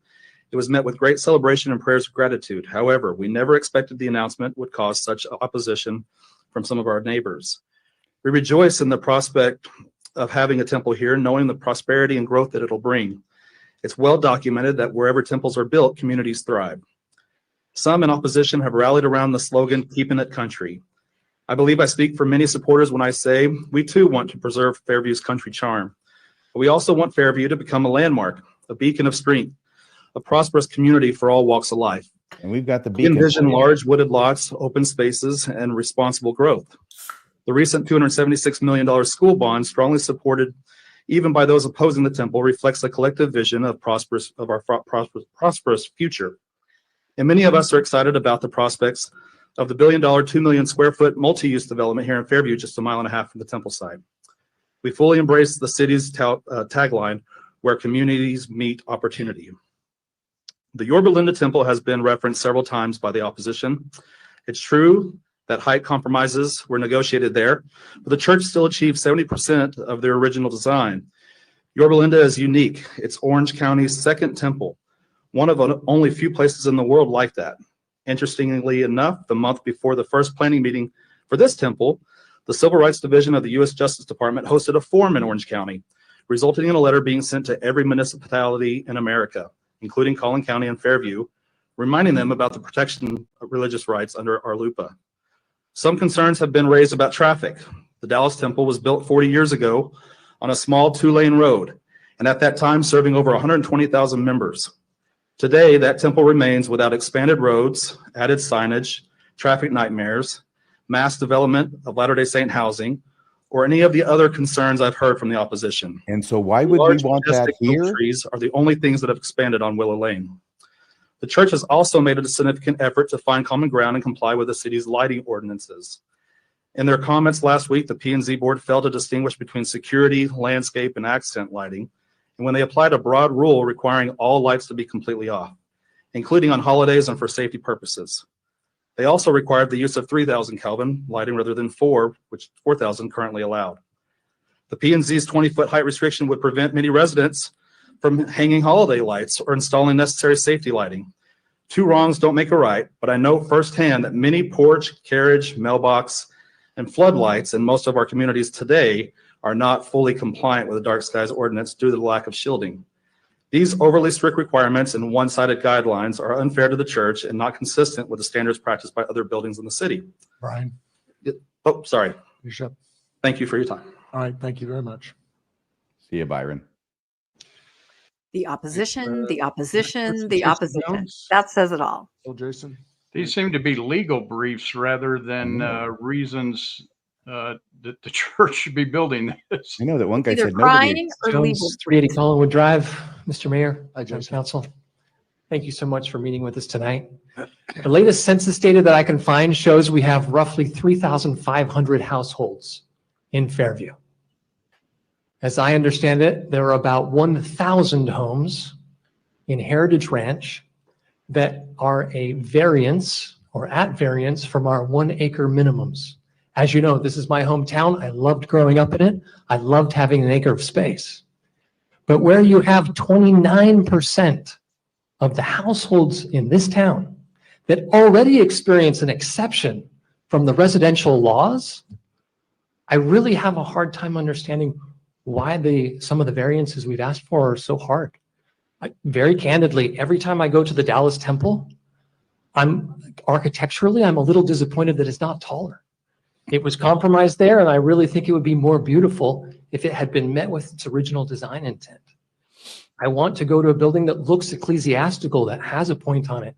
it was met with great celebration and prayers of gratitude. However, we never expected the announcement would cause such opposition from some of our neighbors. We rejoice in the prospect of having a temple here, knowing the prosperity and growth that it'll bring. It's well documented that wherever temples are built, communities thrive. Some in opposition have rallied around the slogan, "Keeping it country." I believe I speak for many supporters when I say we too want to preserve Fairview's country charm. But we also want Fairview to become a landmark, a beacon of strength, a prosperous community for all walks of life. And we've got the We beacon. envision large wooded lots, open spaces, and responsible growth. The recent $276 million school bond, strongly supported even by those opposing the temple, reflects a collective vision of our prosperous future. And many of us are excited about the prospects of the $1 billion, 2 million square foot multi-use development here in Fairview, just a mile and a half from the temple site. We fully embrace the city's tagline, where communities meet opportunity. The Yorba Linda Temple has been referenced several times by the opposition. It's true that height compromises were negotiated there, but the church still achieved 70% of their original design. Yorba Linda is unique. It's Orange County's second temple, one of only few places in the world like that. Interestingly enough, the month before the first planning meeting for this temple, the Civil Rights Division of the U.S. Justice Department hosted a forum in Orange County, resulting in a letter being sent to every municipality in America, including Collin County and Fairview, reminding them about the protection of religious rights under our LUPA. Some concerns have been raised about traffic. The Dallas Temple was built 40 years ago on a small 2-lane road, and at that time serving over 120,000 members. Today, that temple remains without expanded roads, added signage, traffic nightmares, mass development of Latter-day Saint housing, or any of the other concerns I've heard from the opposition. And so why would we want that Majestic oak here? trees are the only things that have expanded on Willow Lane. The church has also made a significant effort to find common ground and comply with the city's lighting ordinances. In their comments last week, the P&Z board failed to distinguish between security, landscape, and accent lighting, and when they applied a broad rule requiring all lights to be completely off, including on holidays and for safety purposes. They also required the use of 3,000 Kelvin lighting rather than 4,000 currently allowed. The P&Z's 20-foot height restriction would prevent many residents from hanging holiday lights or installing necessary safety lighting. Two wrongs don't make a right, but I know firsthand that many porch, carriage, mailbox, and floodlights in most of our communities today are not fully compliant with the dark skies ordinance due to the lack of shielding. These overly strict requirements and one-sided guidelines are unfair to the church and not consistent with the standards practiced by other buildings in the city. Brian. Oh, sorry. Bishop. Thank you for your time. All right, thank you very much. See you, Byron. The opposition, the opposition, the Jason opposition. Jones? That says it all. Oh, Jason. These seem to be legal briefs rather than reasons that the church should be building this. I know that one guy Either said crying or legal. Jones, 380 Collinwood Drive, Mr. Mayor, Hi, Jason. Council. Thank you so much for meeting with us tonight. The latest census data that I can find shows we have roughly 3,500 households in Fairview. As I understand it, there are about 1,000 homes in Heritage Ranch that are a variance or at variance from our 1 acre minimums. As you know, this is my hometown. I loved growing up in it. I loved having an acre of space. But where you have 29% of the households in this town that already experience an exception from the residential laws, I really have a hard time understanding why some of the variances we've asked for are so hard. Very candidly, every time I go to the Dallas Temple, architecturally, I'm a little disappointed that it's not taller. It was compromised there, and I really think it would be more beautiful if it had been met with its original design intent. I want to go to a building that looks ecclesiastical, that has a point on it.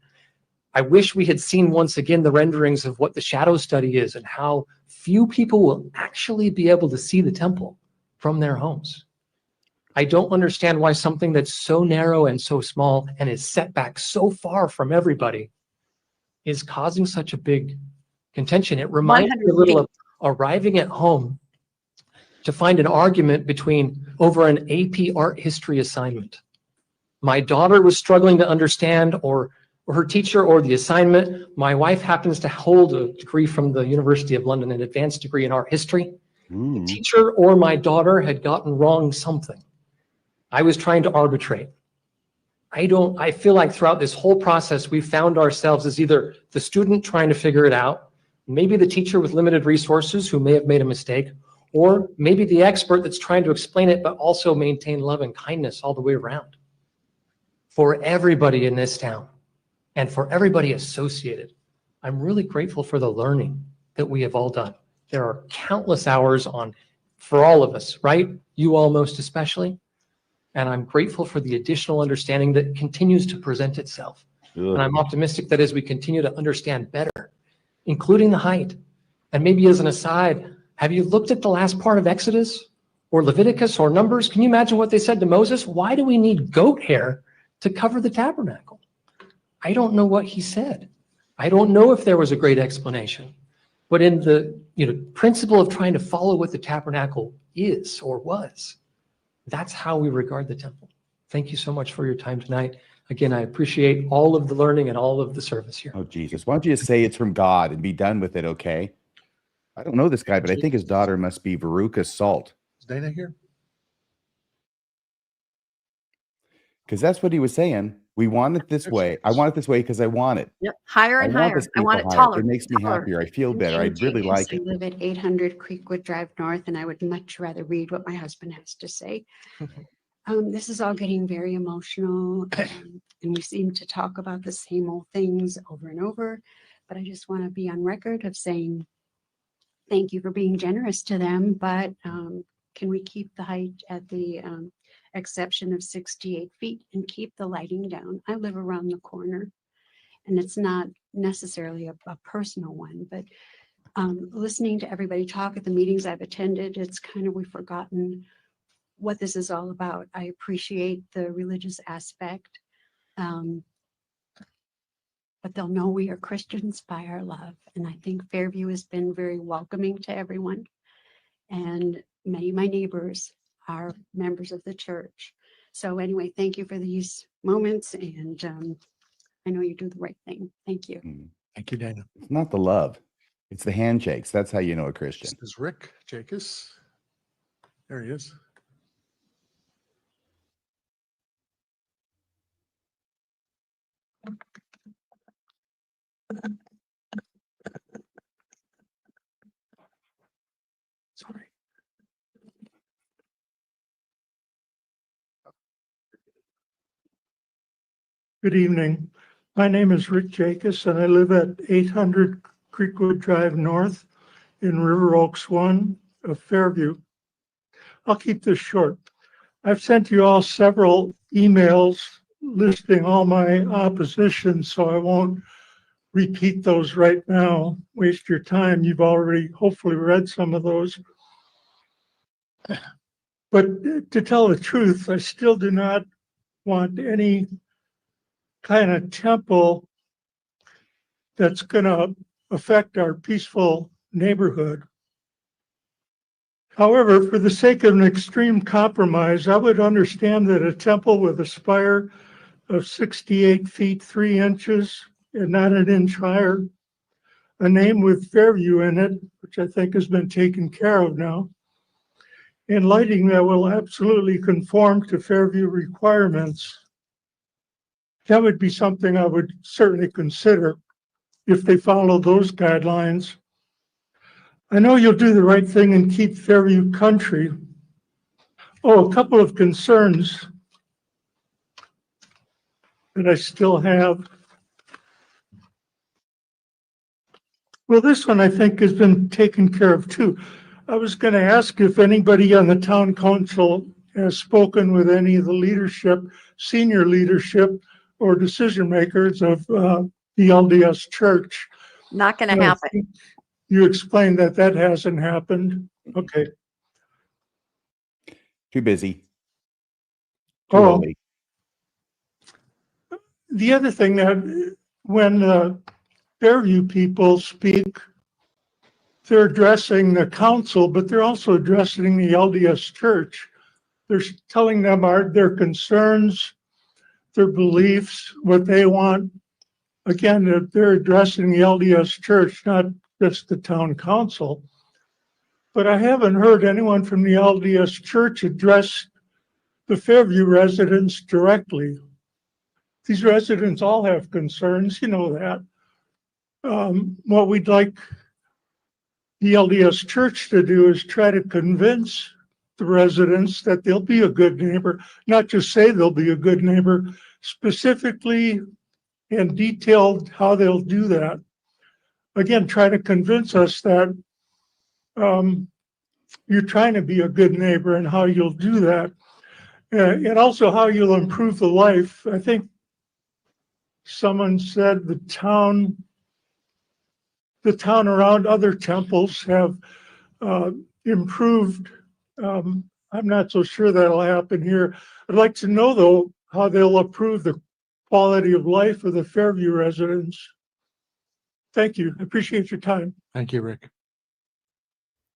I wish we had seen once again the renderings of what the shadow study is and how few people will actually be able to see the temple from their homes. I don't understand why something that's so narrow and so small and is set back so far from everybody is causing such a big contention. It reminds me a little of arriving at home to find an argument over an AP art history assignment. My daughter was struggling to understand or her teacher or the assignment. My wife happens to hold a degree from the University of London, an advanced degree in art history. The teacher or my daughter had gotten wrong something. I was trying to arbitrate. I feel like throughout this whole process, we found ourselves as either the student trying to figure it out, maybe the teacher with limited resources who may have made a mistake, or maybe the expert that's trying to explain it, but also maintain love and kindness all the way around. For everybody in this town and for everybody associated, I'm really grateful for the learning that we have all done. There are countless hours for all of us, right? You all most especially. And I'm grateful for the additional understanding that continues to present itself. And I'm optimistic that as we continue to understand better, including the height, and maybe as an aside, have you looked at the last part of Exodus or Leviticus or Numbers? Can you imagine what they said to Moses? Why do we need goat hair to cover the tabernacle? I don't know what he said. I don't know if there was a great explanation. But in the principle of trying to follow what the tabernacle is or was, that's how we regard the temple. Thank you so much for your time tonight. Again, I appreciate all of the learning and all of the service here. Oh, Jesus. Why don't you just say it's from God and be done with it, okay? I don't know this guy, but I think his daughter must be Veruca Salt. Is Dana here? Because that's what he was saying. We want it this way. I want it this way because I want it. Yep. Higher and higher. I want it higher. taller. It makes me happier. I feel better. I really like it. I live at 800 Creekwood Drive North, and I would much rather read what my husband has to say. This is all getting very emotional, and we seem to talk about the same old things over and over. But I just want to be on record of saying thank you for being generous to them. But can we keep the height at the exception of 68 feet and keep the lighting down? I live around the corner, and it's not necessarily a personal one, but listening to everybody talk at the meetings I've attended, it's kind of, we've forgotten what this is all about. I appreciate the religious aspect, but they'll know we are Christians by our love. And I think Fairview has been very welcoming to everyone. And many of my neighbors are members of the church. So anyway, thank you for these moments. And I know you do the right thing. Thank you. Thank you, Dana. It's not the love. It's the handshakes. That's how you know a Christian. This is Rick Jacobs. There he is. Sorry. Good evening. My name is Rick Jacobs, and I live at 800 Creekwood Drive North in River Oaks 1 of Fairview. I'll keep this short. I've sent you all several emails listing all my opposition, so I won't repeat those right now, waste your time. You've already hopefully read some of those. But to tell the truth, I still do not want any kind of temple that's going to affect our peaceful neighborhood. However, for the sake of an extreme compromise, I would understand that a temple with a spire of 68 feet 3 inches and not an inch higher, a name with Fairview in it, which I think has been taken care of now, and lighting that will absolutely conform to Fairview requirements. That would be something I would certainly consider if they follow those guidelines. I know you'll do the right thing and keep Fairview country. Oh, a couple of concerns that I still have. Well, this one I think has been taken care of too. I was going to ask if anybody on the town council has spoken with any of the leadership, senior leadership, or decision makers of the LDS Church. Not going to happen. You explained that that hasn't happened. Okay. Too busy. Too Oh, early. the other thing that when the Fairview people speak, they're addressing the council, but they're also addressing the LDS Church. They're telling them their concerns, their beliefs, what they want. Again, they're addressing the LDS Church, not just the town council. But I haven't heard anyone from the LDS Church address the Fairview residents directly. These residents all have concerns, you know that. What we'd like the LDS Church to do is try to convince the residents that they'll be a good neighbor, not just say they'll be a good neighbor, specifically and detailed how they'll do that. Again, try to convince us that you're trying to be a good neighbor and how you'll do that. And also how you'll improve the life. I think someone said the town around other temples have improved. I'm not so sure that'll happen here. I'd like to know, though, how they'll improve the quality of life of the Fairview residents. Thank you. I appreciate your time. Thank you, Rick.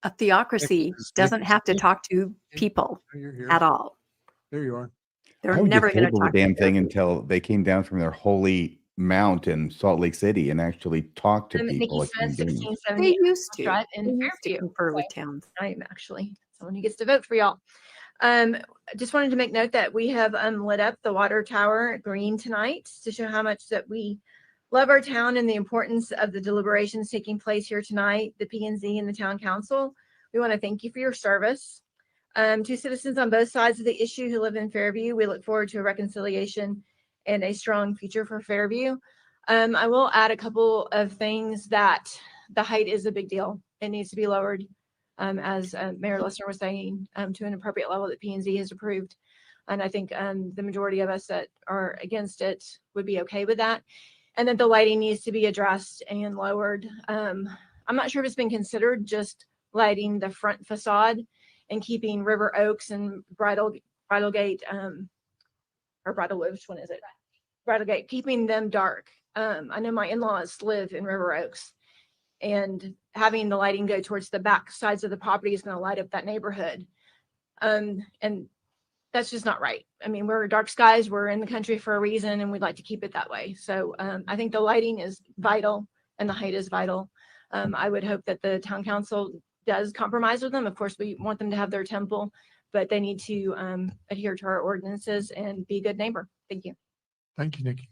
A theocracy doesn't have to talk to people at all. There you are. They're I would never just going to table talk the damn to thing until they came down from their holy mount in Salt Lake City and actually talked to people. like human beings. They used to. drive in They used to Fairview. confer with towns. I'm actually someone who gets to vote for y'all. Just wanted to make note that we have lit up the water tower green tonight to show how much that we love our town and the importance of the deliberations taking place here tonight, the P&Z and the town council. We want to thank you for your service. To citizens on both sides of the issue who live in Fairview, we look forward to a reconciliation and a strong future for Fairview. I will add a couple of things that the height is a big deal. It needs to be lowered, as Mayor Lister was saying, to an appropriate level that P&Z has approved. And I think the majority of us that are against it would be okay with that. And that the lighting needs to be addressed and lowered. I'm not sure if it's been considered just lighting the front facade and keeping River Oaks and Bridlegate, or Bridal, which one is it? Bridlegate, keeping them dark. I know my in-laws live in River Oaks, and having the lighting go towards the back sides of the property is going to light up that neighborhood. And that's just not right. I mean, we're dark skies, we're in the country for a reason, and we'd like to keep it that way. So I think the lighting is vital and the height is vital. I would hope that the town council does compromise with them. Of course, we want them to have their temple, but they need to adhere to our ordinances and be a good neighbor. Thank you. Thank you, Nikki.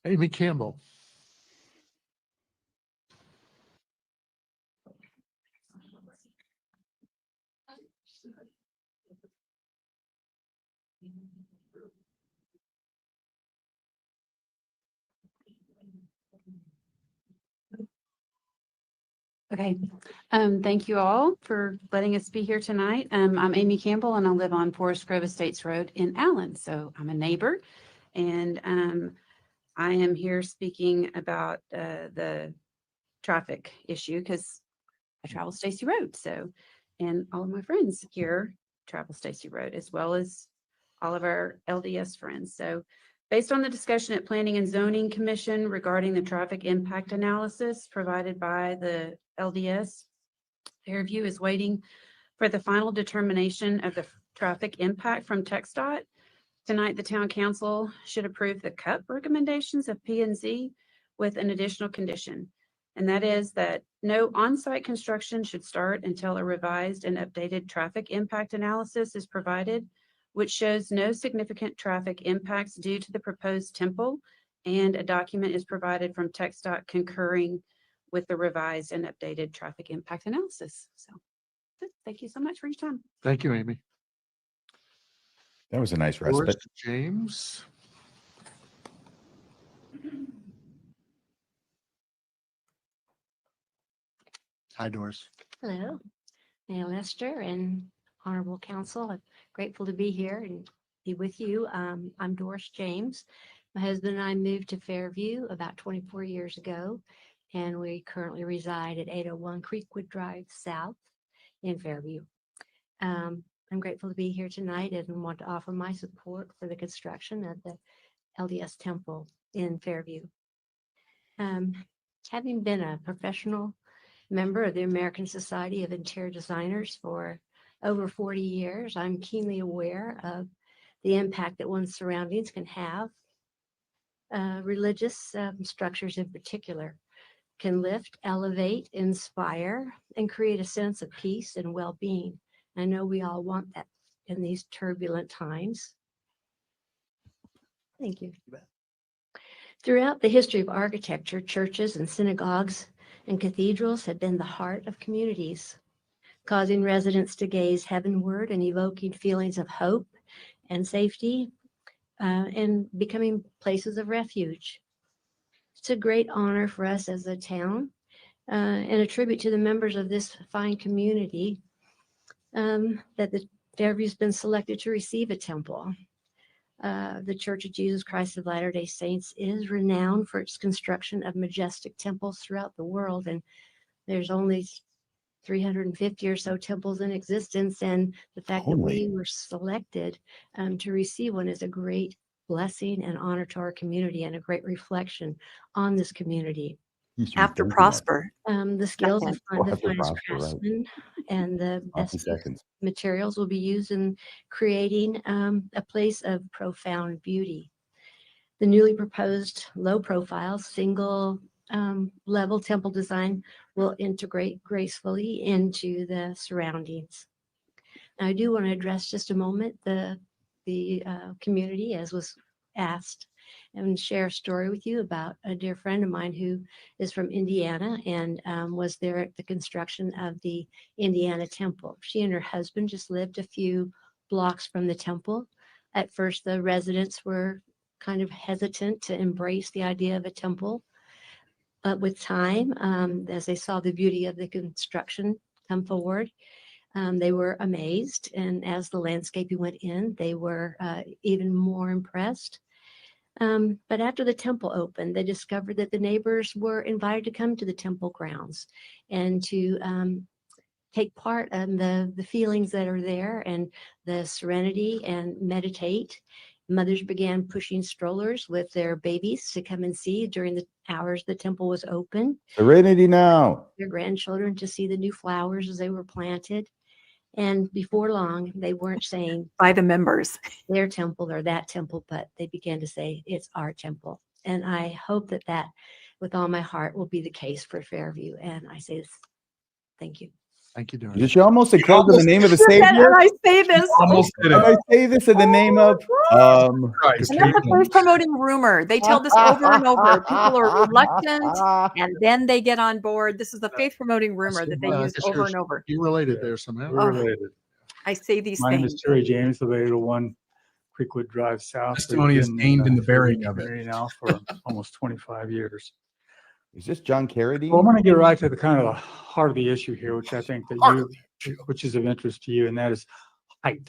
Amy Campbell. Okay. Thank you all for letting us be here tonight. I'm Amy Campbell and I live on Forest Grove Estates Road in Allen. So I'm a neighbor and I am here speaking about the traffic issue because I travel Stacy Road. So, and all of my friends here travel Stacy Road as well as all of our LDS friends. So Based on the discussion at Planning and Zoning Commission regarding the traffic impact analysis provided by the LDS, Fairview is waiting for the final determination of the traffic impact from TxDOT. Tonight, the town council should approve the CUP recommendations of P&Z with an additional condition. And that is that no on-site construction should start until a revised and updated traffic impact analysis is provided, which shows no significant traffic impacts due to the proposed temple, and a document is provided from TxDOT concurring with the revised and updated traffic impact analysis. So, thank you so much for your time. Thank you, Amy. That was a nice Doris respite. James. Hi, Doris. Hello, Mayor Lester and Honorable Council. I'm grateful to be here and be with you. I'm Doris James. My husband and I moved to Fairview about 24 years ago, and we currently reside at 801 Creekwood Drive South in Fairview. I'm grateful to be here tonight and want to offer my support for the construction of the LDS Temple in Fairview. Having been a professional member of the American Society of Interior Designers for over 40 years, I'm keenly aware of the impact that one's surroundings can have. Religious structures in particular can lift, elevate, inspire, and create a sense of peace and well-being. I know we all want that in these turbulent times. Thank you. Throughout the history of architecture, churches and synagogues and cathedrals have been the heart of communities, causing residents to gaze heavenward and evoking feelings of hope and safety, and becoming places of refuge. It's a great honor for us as a town, and a tribute to the members of this fine community, that the Fairview's been selected to receive a temple. The Church of Jesus Christ of Latter-day Saints is renowned for its construction of majestic temples throughout the world, and there's only 350 or so temples in existence, and the fact that we were selected to receive one is a great blessing and honor to our community and a great reflection on this community. After Prosper. The skills of the After finest Prosper, right. craftsmen and the 20 best seconds. materials will be used in creating a place of profound beauty. The newly proposed low-profile single level temple design will integrate gracefully into the surroundings. Now, I do want to address just a moment the community, as was asked, and share a story with you about a dear friend of mine who is from Indiana and was there at the construction of the Indiana Temple. She and her husband just lived a few blocks from the temple. At first, the residents were kind of hesitant to embrace the idea of a temple. But with time, as they saw the beauty of the construction come forward, they were amazed. And as the landscaping went in, they were even more impressed. But after the temple opened, they discovered that the neighbors were invited to come to the temple grounds and to take part in the feelings that are there and the serenity and meditate. Mothers began pushing strollers with their babies to come and see during the hours the temple was open. Serenity now. Their grandchildren to see the new flowers as they were planted. And before long, they weren't saying by the members, their temple or that temple, but they began to say it's our temple. And I hope that that, with all my heart, will be the case for Fairview. And I say this, thank you. Thank you, Doris. Did you almost say close in the name of the And Savior? I say this. Almost did And it. I say this in the name of And that's a faith promoting rumor. They tell this over and over. People are reluctant and then they get on board. This is the faith promoting rumor that they use over and over. You related there somehow. Oh. Related. I say these My name things. is Terry James of 801 Creekwood Drive South. Testimony We've is been named in the Fairview burying of it. community now for almost 25 years. Is this John Carradine? Well, I'm going to get right to the kind of the heart of the issue here, which I think that which is of interest to you, and that is height.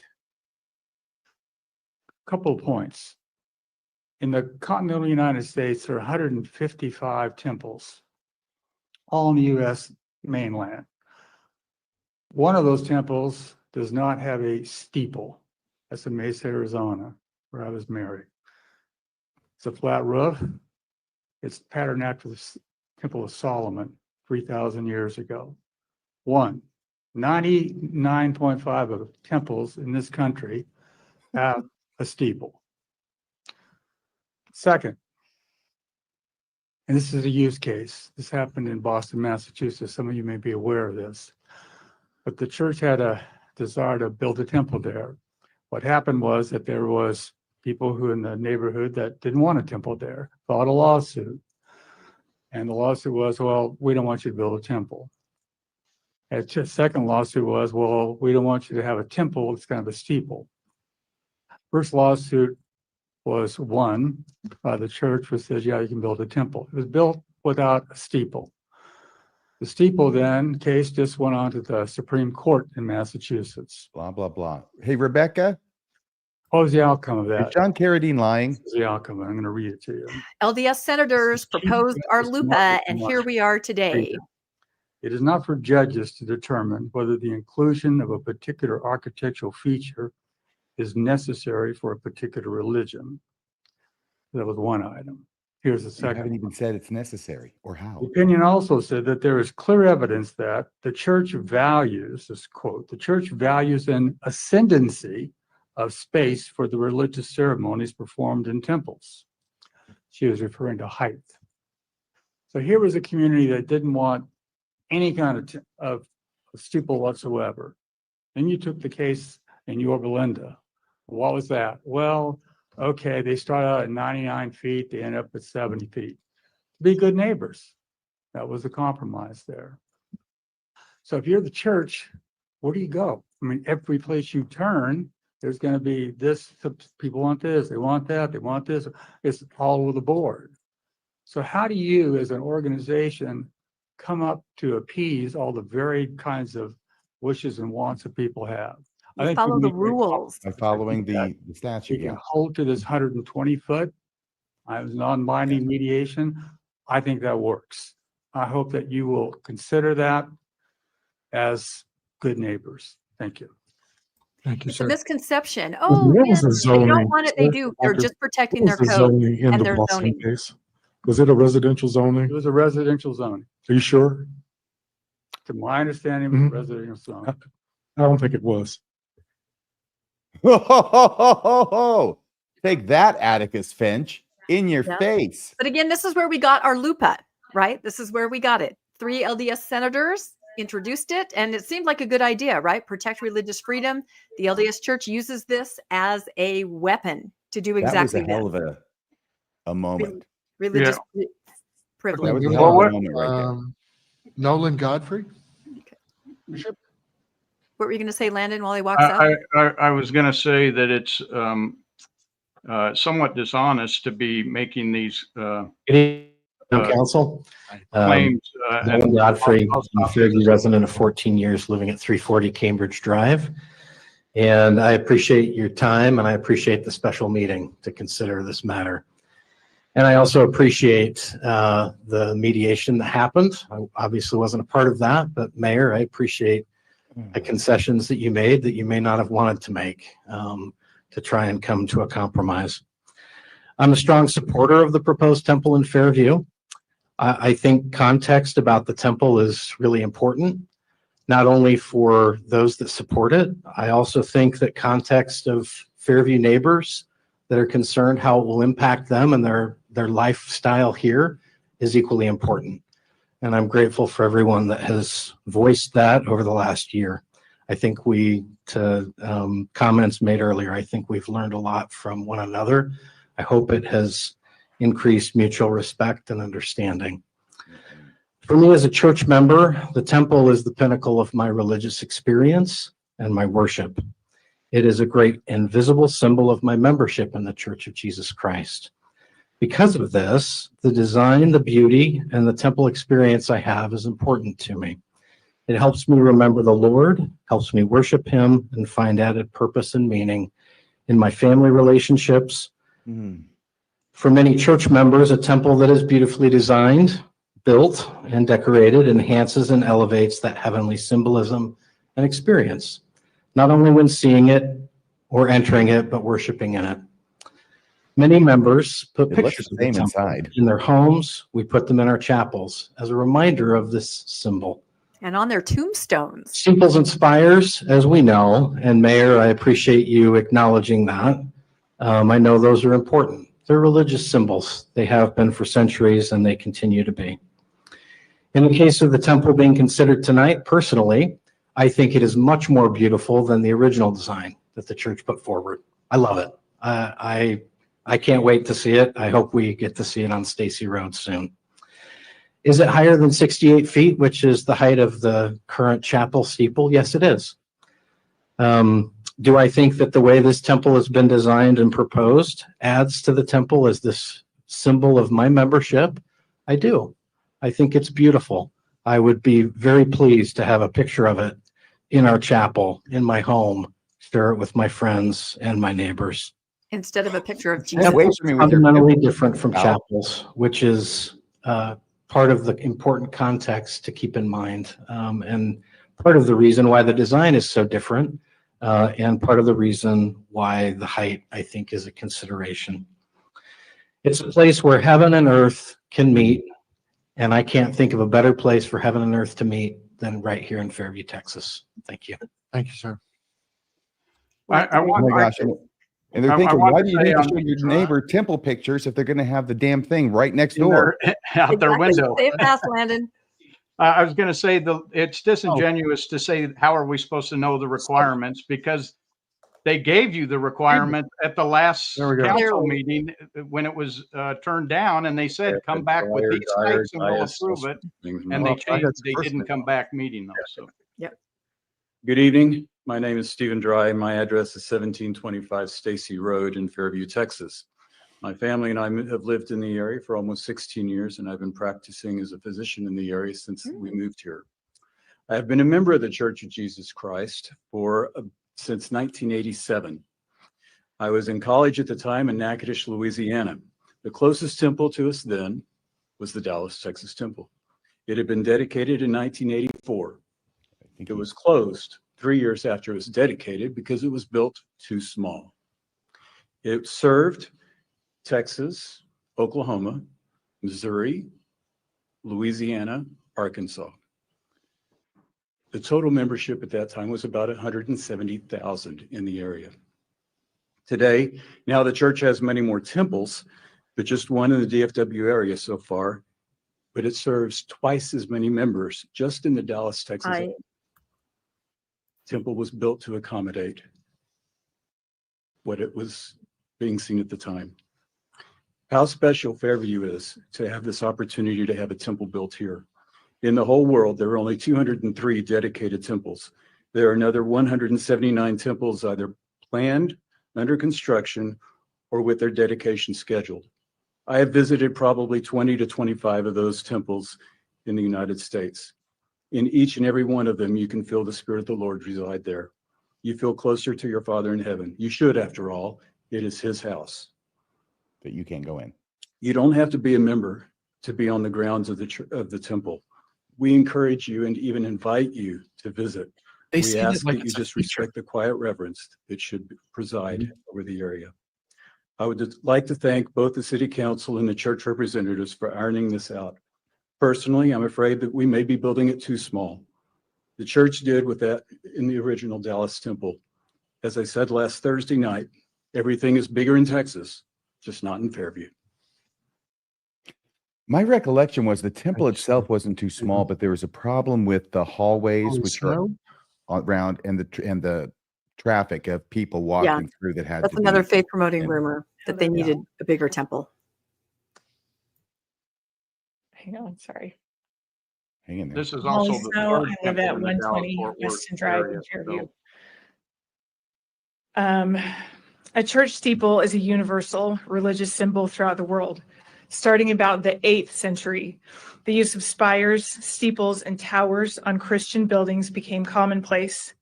Couple of points. In the continental United States, there are 155 temples, all in the U.S. mainland. One of those temples does not have a steeple. That's in Mesa, Arizona, where I was married. It's a flat roof. It's patterned after the Temple of Solomon 3,000 years ago. 99.5 of temples in this country have a steeple. Second, and this is a use case. This happened in Boston, Massachusetts. Some of you may be aware of this. But the church had a desire to build a temple there. What happened was that there was people who in the neighborhood that didn't want a temple there, filed a lawsuit. And the lawsuit was, well, we don't want you to build a temple. And the second lawsuit was, well, we don't want you to have a temple. It's kind of a steeple. First lawsuit was won by the church, which says, yeah, you can build a temple. It was built without a steeple. The steeple then case just went on to the Supreme Court in Massachusetts. Blah, blah, blah. Hey, Rebecca. What was the outcome of that? Is John Carradine lying? This is the outcome. I'm going to read it to you. LDS senators proposed our LUPA, and here we are today. It is not for judges to determine whether the inclusion of a particular architectural feature is necessary for a particular religion. That was one item. Here's the You second. haven't even said it's necessary or how. The opinion also said that there is clear evidence that the church values, this quote, the church values an ascendancy of space for the religious ceremonies performed in temples. She was referring to height. So here was a community that didn't want any kind of steeple whatsoever. Then you took the case in Yorba Linda. What was that? Well, okay, they start out at 99 feet, they end up at 70 feet. Be good neighbors. That was the compromise there. So if you're the church, where do you go? I mean, every place you turn, there's going to be this, people want this, they want that, they want this. It's all over the board. So how do you, as an organization, come up to appease all the varied kinds of wishes and wants that people have? I think follow we the need to- rules. By following the statute, You can yeah. hold to this 120 foot. I was non-binding mediation. I think that works. I hope that you will consider that as good neighbors. Thank you. Thank you, It's a sir. misconception. Oh, What was yeah, the they zoning? don't want it. They do. They're Doctor, just protecting what their was the code zoning in and the their Boston zoning. case? Was it a residential zoning? It was a residential zone. Are you sure? To my understanding, it was a residential zone. I don't think it was. Take that, Atticus Finch, in your Yeah. face. But again, this is where we got our LUPA, right? This is where we got it. 3 LDS senators introduced it, and it seemed like a good idea, right? Protect religious freedom. The LDS Church uses this as a weapon to do exactly That was a hell of a moment. Religious That privilege. was a hell of a moment right there. Nolan Godfrey? What were you going to say, Landon, while he walks out? I was going to say that it's somewhat dishonest to be making these Council. claims. Nolan Godfrey, I'm a Fairview resident of 14 years, living at 340 Cambridge Drive. And I appreciate your time and I appreciate the special meeting to consider this matter. And I also appreciate the mediation that happened. I obviously wasn't a part of that, but Mayor, I appreciate the concessions that you made that you may not have wanted to make to try and come to a compromise. I'm a strong supporter of the proposed temple in Fairview. I think context about the temple is really important, not only for those that support it. I also think that context of Fairview neighbors that are concerned how it will impact them and their lifestyle here is equally important. And I'm grateful for everyone that has voiced that over the last year. I think comments made earlier, I think we've learned a lot from one another. I hope it has increased mutual respect and understanding. For me as a church member, the temple is the pinnacle of my religious experience and my worship. It is a great and visible symbol of my membership in the Church of Jesus Christ. Because of this, the design, the beauty, and the temple experience I have is important to me. It helps me remember the Lord, helps me worship Him, and find added purpose and meaning in my family relationships. For many church members, a temple that is beautifully designed, built, and decorated enhances and elevates that heavenly symbolism and experience, not only when seeing it or entering it, but worshiping in it. Many members put It looks pictures the of the same temple inside. in their homes. We put them in our chapels as a reminder of this symbol. And on their tombstones. Steeples and spires, as we know, and Mayor, I appreciate you acknowledging that. I know those are important. They're religious symbols. They have been for centuries and they continue to be. In the case of the temple being considered tonight, personally, I think it is much more beautiful than the original design that the church put forward. I love it. I can't wait to see it. I hope we get to see it on Stacy Road soon. Is it higher than 68 feet, which is the height of the current chapel steeple? Yes, it is. Do I think that the way this temple has been designed and proposed adds to the temple as this symbol of my membership? I do. I think it's beautiful. I would be very pleased to have a picture of it in our chapel, in my home, share it with my friends and my neighbors. Instead of a picture of Jesus. It's fundamentally different from chapels, which is part of the important context to keep in mind, and part of the reason why the design is so different, and part of the reason why the height, I think, is a consideration. It's a place where heaven and earth can meet, and I can't think of a better place for heaven and earth to meet than right here in Fairview, Texas. Thank you. Thank you, sir. I want, Oh my gosh. And they're I thinking, want why to do you say need to on show your the- neighbor temple pictures if they're going to have the damn thing right next in door? out their window. Say it fast, Landon. I was going to say it's disingenuous to say, how are we supposed to know the requirements? Because they gave you the requirement at the last There we go. council meeting when it was turned down, and they said, come back with these specs and we'll approve it. And they changed, they didn't come back meeting those. So. Good evening. My name is Stephen Dry. My address is 1725 Stacy Road in Fairview, Texas. My family and I have lived in the area for almost 16 years, and I've been practicing as a physician in the area since we moved here. I have been a member of the Church of Jesus Christ since 1987. I was in college at the time in Natchitoches, Louisiana. The closest temple to us then was the Dallas, Texas Temple. It had been dedicated in 1984. It was closed 3 years after it was dedicated because it was built too small. It served Texas, Oklahoma, Missouri, Louisiana, Arkansas. The total membership at that time was about 170,000 in the area. Today, now the church has many more temples, but just one in the DFW area so far, but it serves twice as many members just in the Dallas, Texas area. Temple was built to accommodate what it was being seen at the time. How special Fairview is to have this opportunity to have a temple built here. In the whole world, there are only 203 dedicated temples. There are another 179 temples either planned, under construction, or with their dedication scheduled. I have visited probably 20 to 25 of those temples in the United States. In each and every one of them, you can feel the Spirit of the Lord reside there. You feel closer to your Father in heaven. You should, after all. It is his house. But you can't go in. You don't have to be a member to be on the grounds of the temple. We encourage you and even invite you to visit. They We see it ask like that you it's a just feature. respect the quiet reverence that should preside over the area. I would just like to thank both the city council and the church representatives for ironing this out. Personally, I'm afraid that we may be building it too small. The church did with that in the original Dallas temple. As I said last Thursday night, everything is bigger in Texas, just not in Fairview. My recollection was the temple itself wasn't too small, but there was a problem with the hallways, which are around, and the traffic of people walking through that had That's to another be. faith promoting rumor that they needed a bigger temple. Hang on, sorry. Hang in there. This is Holly also the Snow, third I live temple at in the Dallas 120 Fort Worth Weston Drive in area, Fairview. so- A church steeple is a universal religious symbol throughout the world. Starting about the 8th century, the use of spires, steeples, and towers on Christian buildings became commonplace.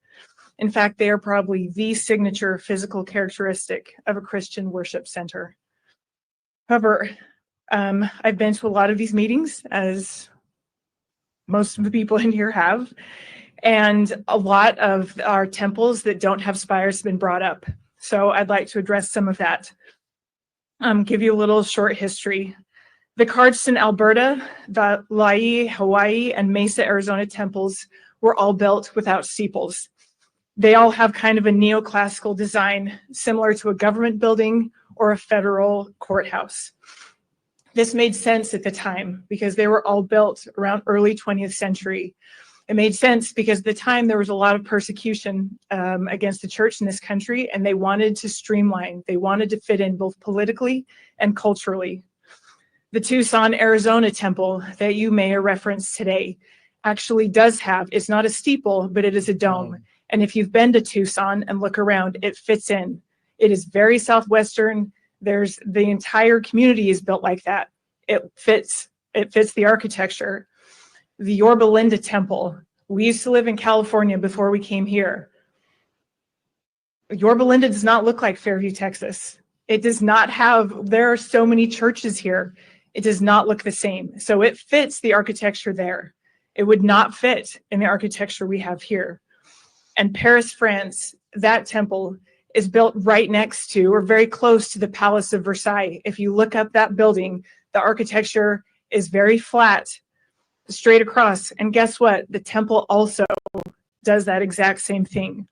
In fact, they are probably the signature physical characteristic of a Christian worship center. However, I've been to a lot of these meetings, as most of the people in here have, and a lot of our temples that don't have spires have been brought up. So I'd like to address some of that. Give you a little short history. The Cardston, Alberta, the Laie, Hawaii, and Mesa, Arizona temples were all built without steeples. They all have kind of a neoclassical design, similar to a government building or a federal courthouse. This made sense at the time because they were all built around early 20th century. It made sense because at the time there was a lot of persecution against the church in this country, and they wanted to streamline. They wanted to fit in both politically and culturally. The Tucson, Arizona temple that you may reference today actually does have, it's not a steeple, but it is a dome. And if you've been to Tucson and look around, it fits in. It is very Southwestern. The entire community is built like that. It fits the architecture. The Yorba Linda Temple. We used to live in California before we came here. Yorba Linda does not look like Fairview, Texas. It does not have, there are so many churches here. It does not look the same. So it fits the architecture there. It would not fit in the architecture we have here. And Paris, France, that temple is built right next to or very close to the Palace of Versailles. If you look up that building, the architecture is very flat, straight across. And guess what? The temple also does that exact same thing.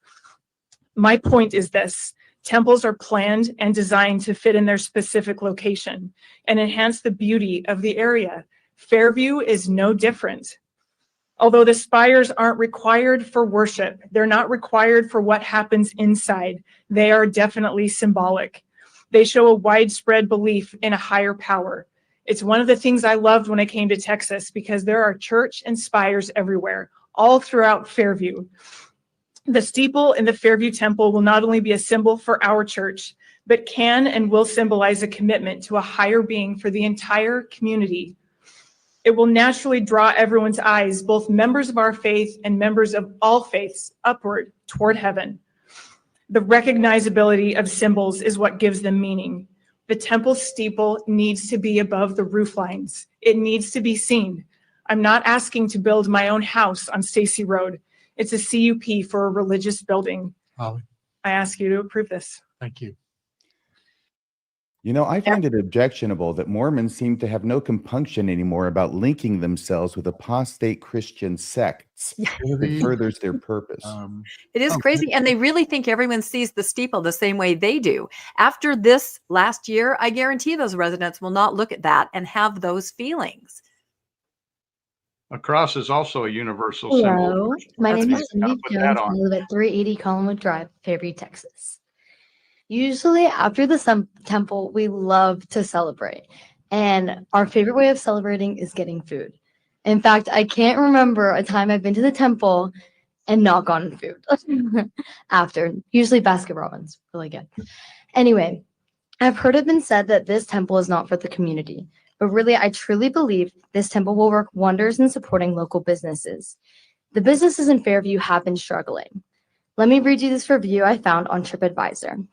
My point is this: temples are planned and designed to fit in their specific location and enhance the beauty of the area. Fairview is no different. Although the spires aren't required for worship, they're not required for what happens inside. They are definitely symbolic. They show a widespread belief in a higher power. It's one of the things I loved when I came to Texas, because there are church and spires everywhere, all throughout Fairview. The steeple in the Fairview Temple will not only be a symbol for our church, but can and will symbolize a commitment to a higher being for the entire community. It will naturally draw everyone's eyes, both members of our faith and members of all faiths, upward toward heaven. The recognizability of symbols is what gives them meaning. The temple steeple needs to be above the roof lines. It needs to be seen. I'm not asking to build my own house on Stacy Road. It's a CUP for a religious building. Holly, I ask you to approve this. thank you. You know, I find it objectionable that Mormons seem to have no compunction anymore about linking themselves with apostate Christian sects. It furthers their purpose. It is crazy. And they really think everyone sees the steeple the same way they do. After this last year, I guarantee those residents will not look at that and have those feelings. A cross is also a universal Hello, symbol. my name is Gotta Cindy put Jones. that I on. live at 380 Collinwood Drive, Fairview, Texas. Usually after the temple, we love to celebrate. And our favorite way of celebrating is getting food. In fact, I can't remember a time I've been to the temple and not gotten food after. Usually Baskin Robbins, really good. Anyway, I've heard it been said that this temple is not for the community. But really, I truly believe this temple will work wonders in supporting local businesses. The businesses in Fairview have been struggling. Let me read you this review I found on TripAdvisor.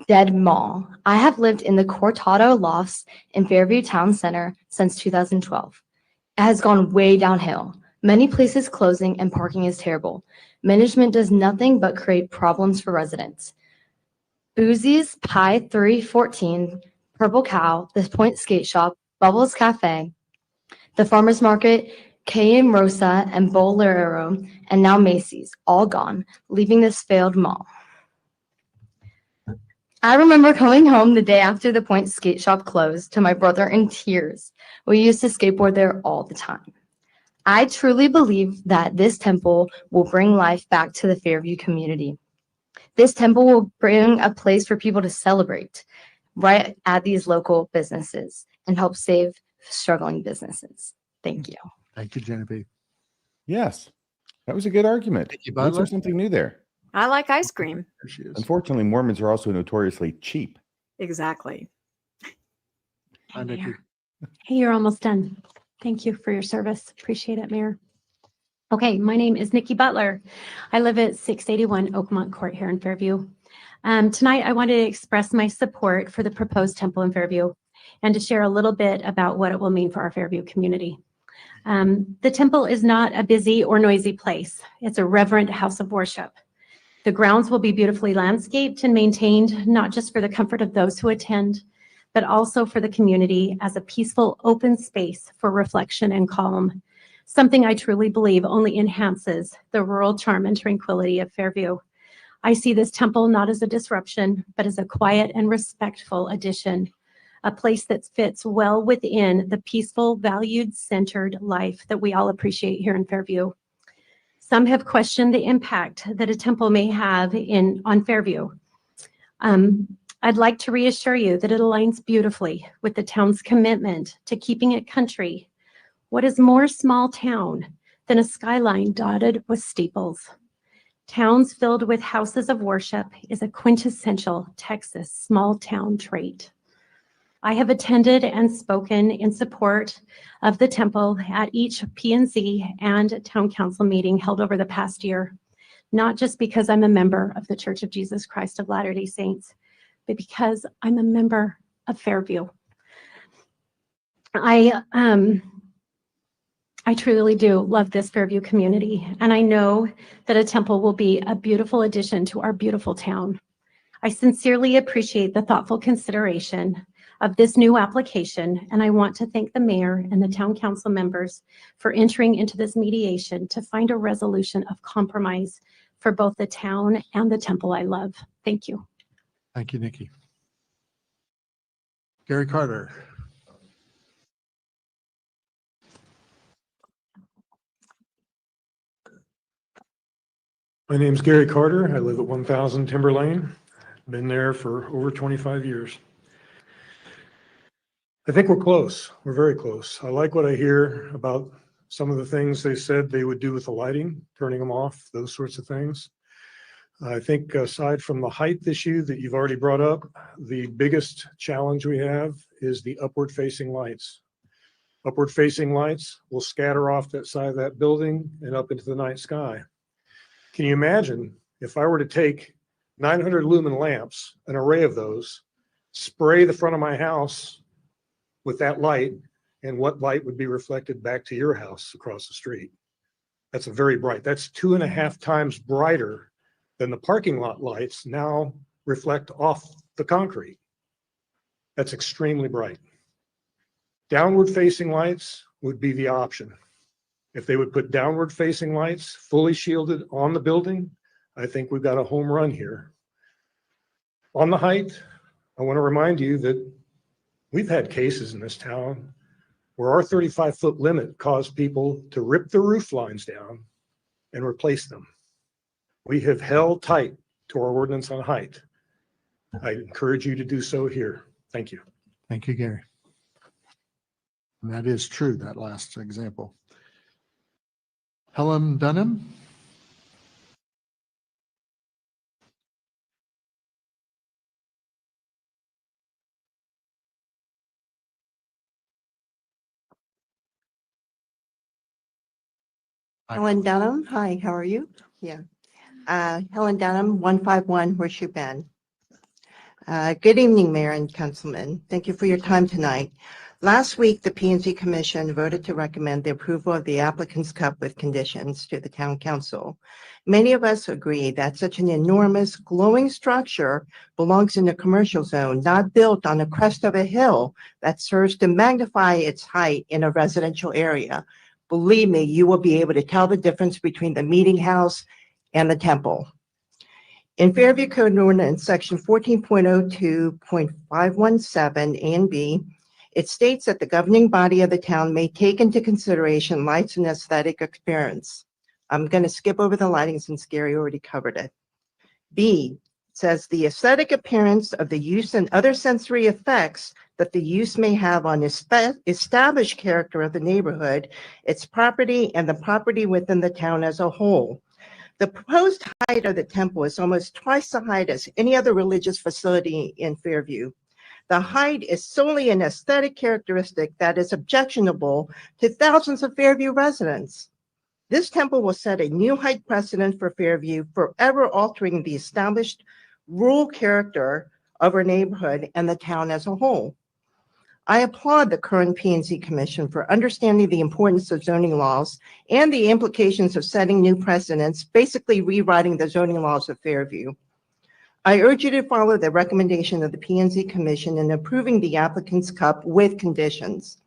Dead Mall. I have lived in the Cortado Lofts in Fairview Town Center since 2012. It has gone way downhill. Many places closing and parking is terrible. Management does nothing but create problems for residents. Boozy's Pie 314, Purple Cow, The Point Skate Shop, Bubbles Cafe, the Farmers Market, K.M. Rosa, and Bolero, and now Macy's, all gone, leaving this failed mall. I remember coming home the day after the Point Skate Shop closed to my brother in tears. We used to skateboard there all the time. I truly believe that this temple will bring life back to the Fairview community. This temple will bring a place for people to celebrate right at these local businesses and help save struggling businesses. Thank you. Thank you, Genevieve. Yes, that was a good argument. Thank you, Let's Butler. learn something new there. I like ice cream. There she is. Unfortunately, Mormons are also notoriously cheap. Exactly. Hi, Nikki. Hey, you're almost done. Thank you for your service. Appreciate it, Mayor. Okay, my name is Nikki Butler. I live at 681 Oakmont Court here in Fairview. Tonight, I wanted to express my support for the proposed temple in Fairview and to share a little bit about what it will mean for our Fairview community. The temple is not a busy or noisy place. It's a reverent house of worship. The grounds will be beautifully landscaped and maintained, not just for the comfort of those who attend, but also for the community as a peaceful, open space for reflection and calm, something I truly believe only enhances the rural charm and tranquility of Fairview. I see this temple not as a disruption, but as a quiet and respectful addition, a place that fits well within the peaceful, valued-centered life that we all appreciate here in Fairview. Some have questioned the impact that a temple may have on Fairview. I'd like to reassure you that it aligns beautifully with the town's commitment to keeping it country. What is more small town than a skyline dotted with steeples? Towns filled with houses of worship is a quintessential Texas small town trait. I have attended and spoken in support of the temple at each P&Z and town council meeting held over the past year, not just because I'm a member of the Church of Jesus Christ of Latter-day Saints, but because I'm a member of Fairview. I truly do love this Fairview community, and I know that a temple will be a beautiful addition to our beautiful town. I sincerely appreciate the thoughtful consideration of this new application, and I want to thank the mayor and the town council members for entering into this mediation to find a resolution of compromise for both the town and the temple I love. Thank you. Thank you, Nikki. Gary Carter. My name's Gary Carter. I live at 1000 Timber Lane. Been there for over 25 years. I think we're close. We're very close. I like what I hear about some of the things they said they would do with the lighting, turning them off, those sorts of things. I think aside from the height issue that you've already brought up, the biggest challenge we have is the upward facing lights. Upward facing lights will scatter off that side of that building and up into the night sky. Can you imagine if I were to take 900 lumen lamps, an array of those, spray the front of my house with that light, and what light would be reflected back to your house across the street? That's a very bright. That's 2.5 times brighter than the parking lot lights now reflect off the concrete. That's extremely bright. Downward facing lights would be the option. If they would put downward facing lights fully shielded on the building, I think we've got a home run here. On the height, I want to remind you that we've had cases in this town where our 35-foot limit caused people to rip the roof lines down and replace them. We have held tight to our ordinance on height. I encourage you to do so here. Thank you. Thank you, Gary. And that is true, that last example. Helen Dunham. Helen Dunham. Hi, how are you? Yeah. Helen Dunham, 151 Horseshoe Bend. Good evening, Mayor and Councilman. Thank you for your time tonight. Last week, the P&Z Commission voted to recommend the approval of the applicant's cup with conditions to the Town Council. Many of us agree that such an enormous glowing structure belongs in a commercial zone, not built on the crest of a hill that serves to magnify its height in a residential area. Believe me, you will be able to tell the difference between the meeting house and the temple. In Fairview Code Ordinance Section 14.02.517 A and B, it states that the governing body of the town may take into consideration lights and aesthetic appearance. I'm going to skip over the lighting since Gary already covered it. B says the aesthetic appearance of the use and other sensory effects that the use may have on established character of the neighborhood, its property, and the property within the town as a whole. The proposed height of the temple is almost twice the height as any other religious facility in Fairview. The height is solely an aesthetic characteristic that is objectionable to thousands of Fairview residents. This temple will set a new height precedent for Fairview, forever altering the established rural character of our neighborhood and the town as a whole. I applaud the current P&Z Commission for understanding the importance of zoning laws and the implications of setting new precedents, basically rewriting the zoning laws of Fairview. I urge you to follow the recommendation of the P&Z Commission in approving the applicant's CUP with conditions.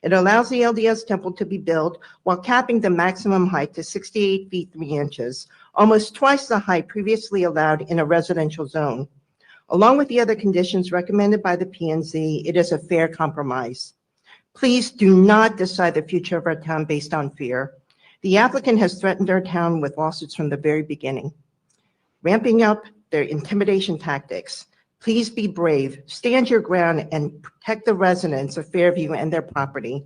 It allows the LDS Temple to be built while capping the maximum height to 68 feet 3 inches, almost twice the height previously allowed in a residential zone. Along with the other conditions recommended by the P&Z, it is a fair compromise. Please do not decide the future of our town based on fear. The applicant has threatened our town with lawsuits from the very beginning, ramping up their intimidation tactics. Please be brave, stand your ground, and protect the residents of Fairview and their property.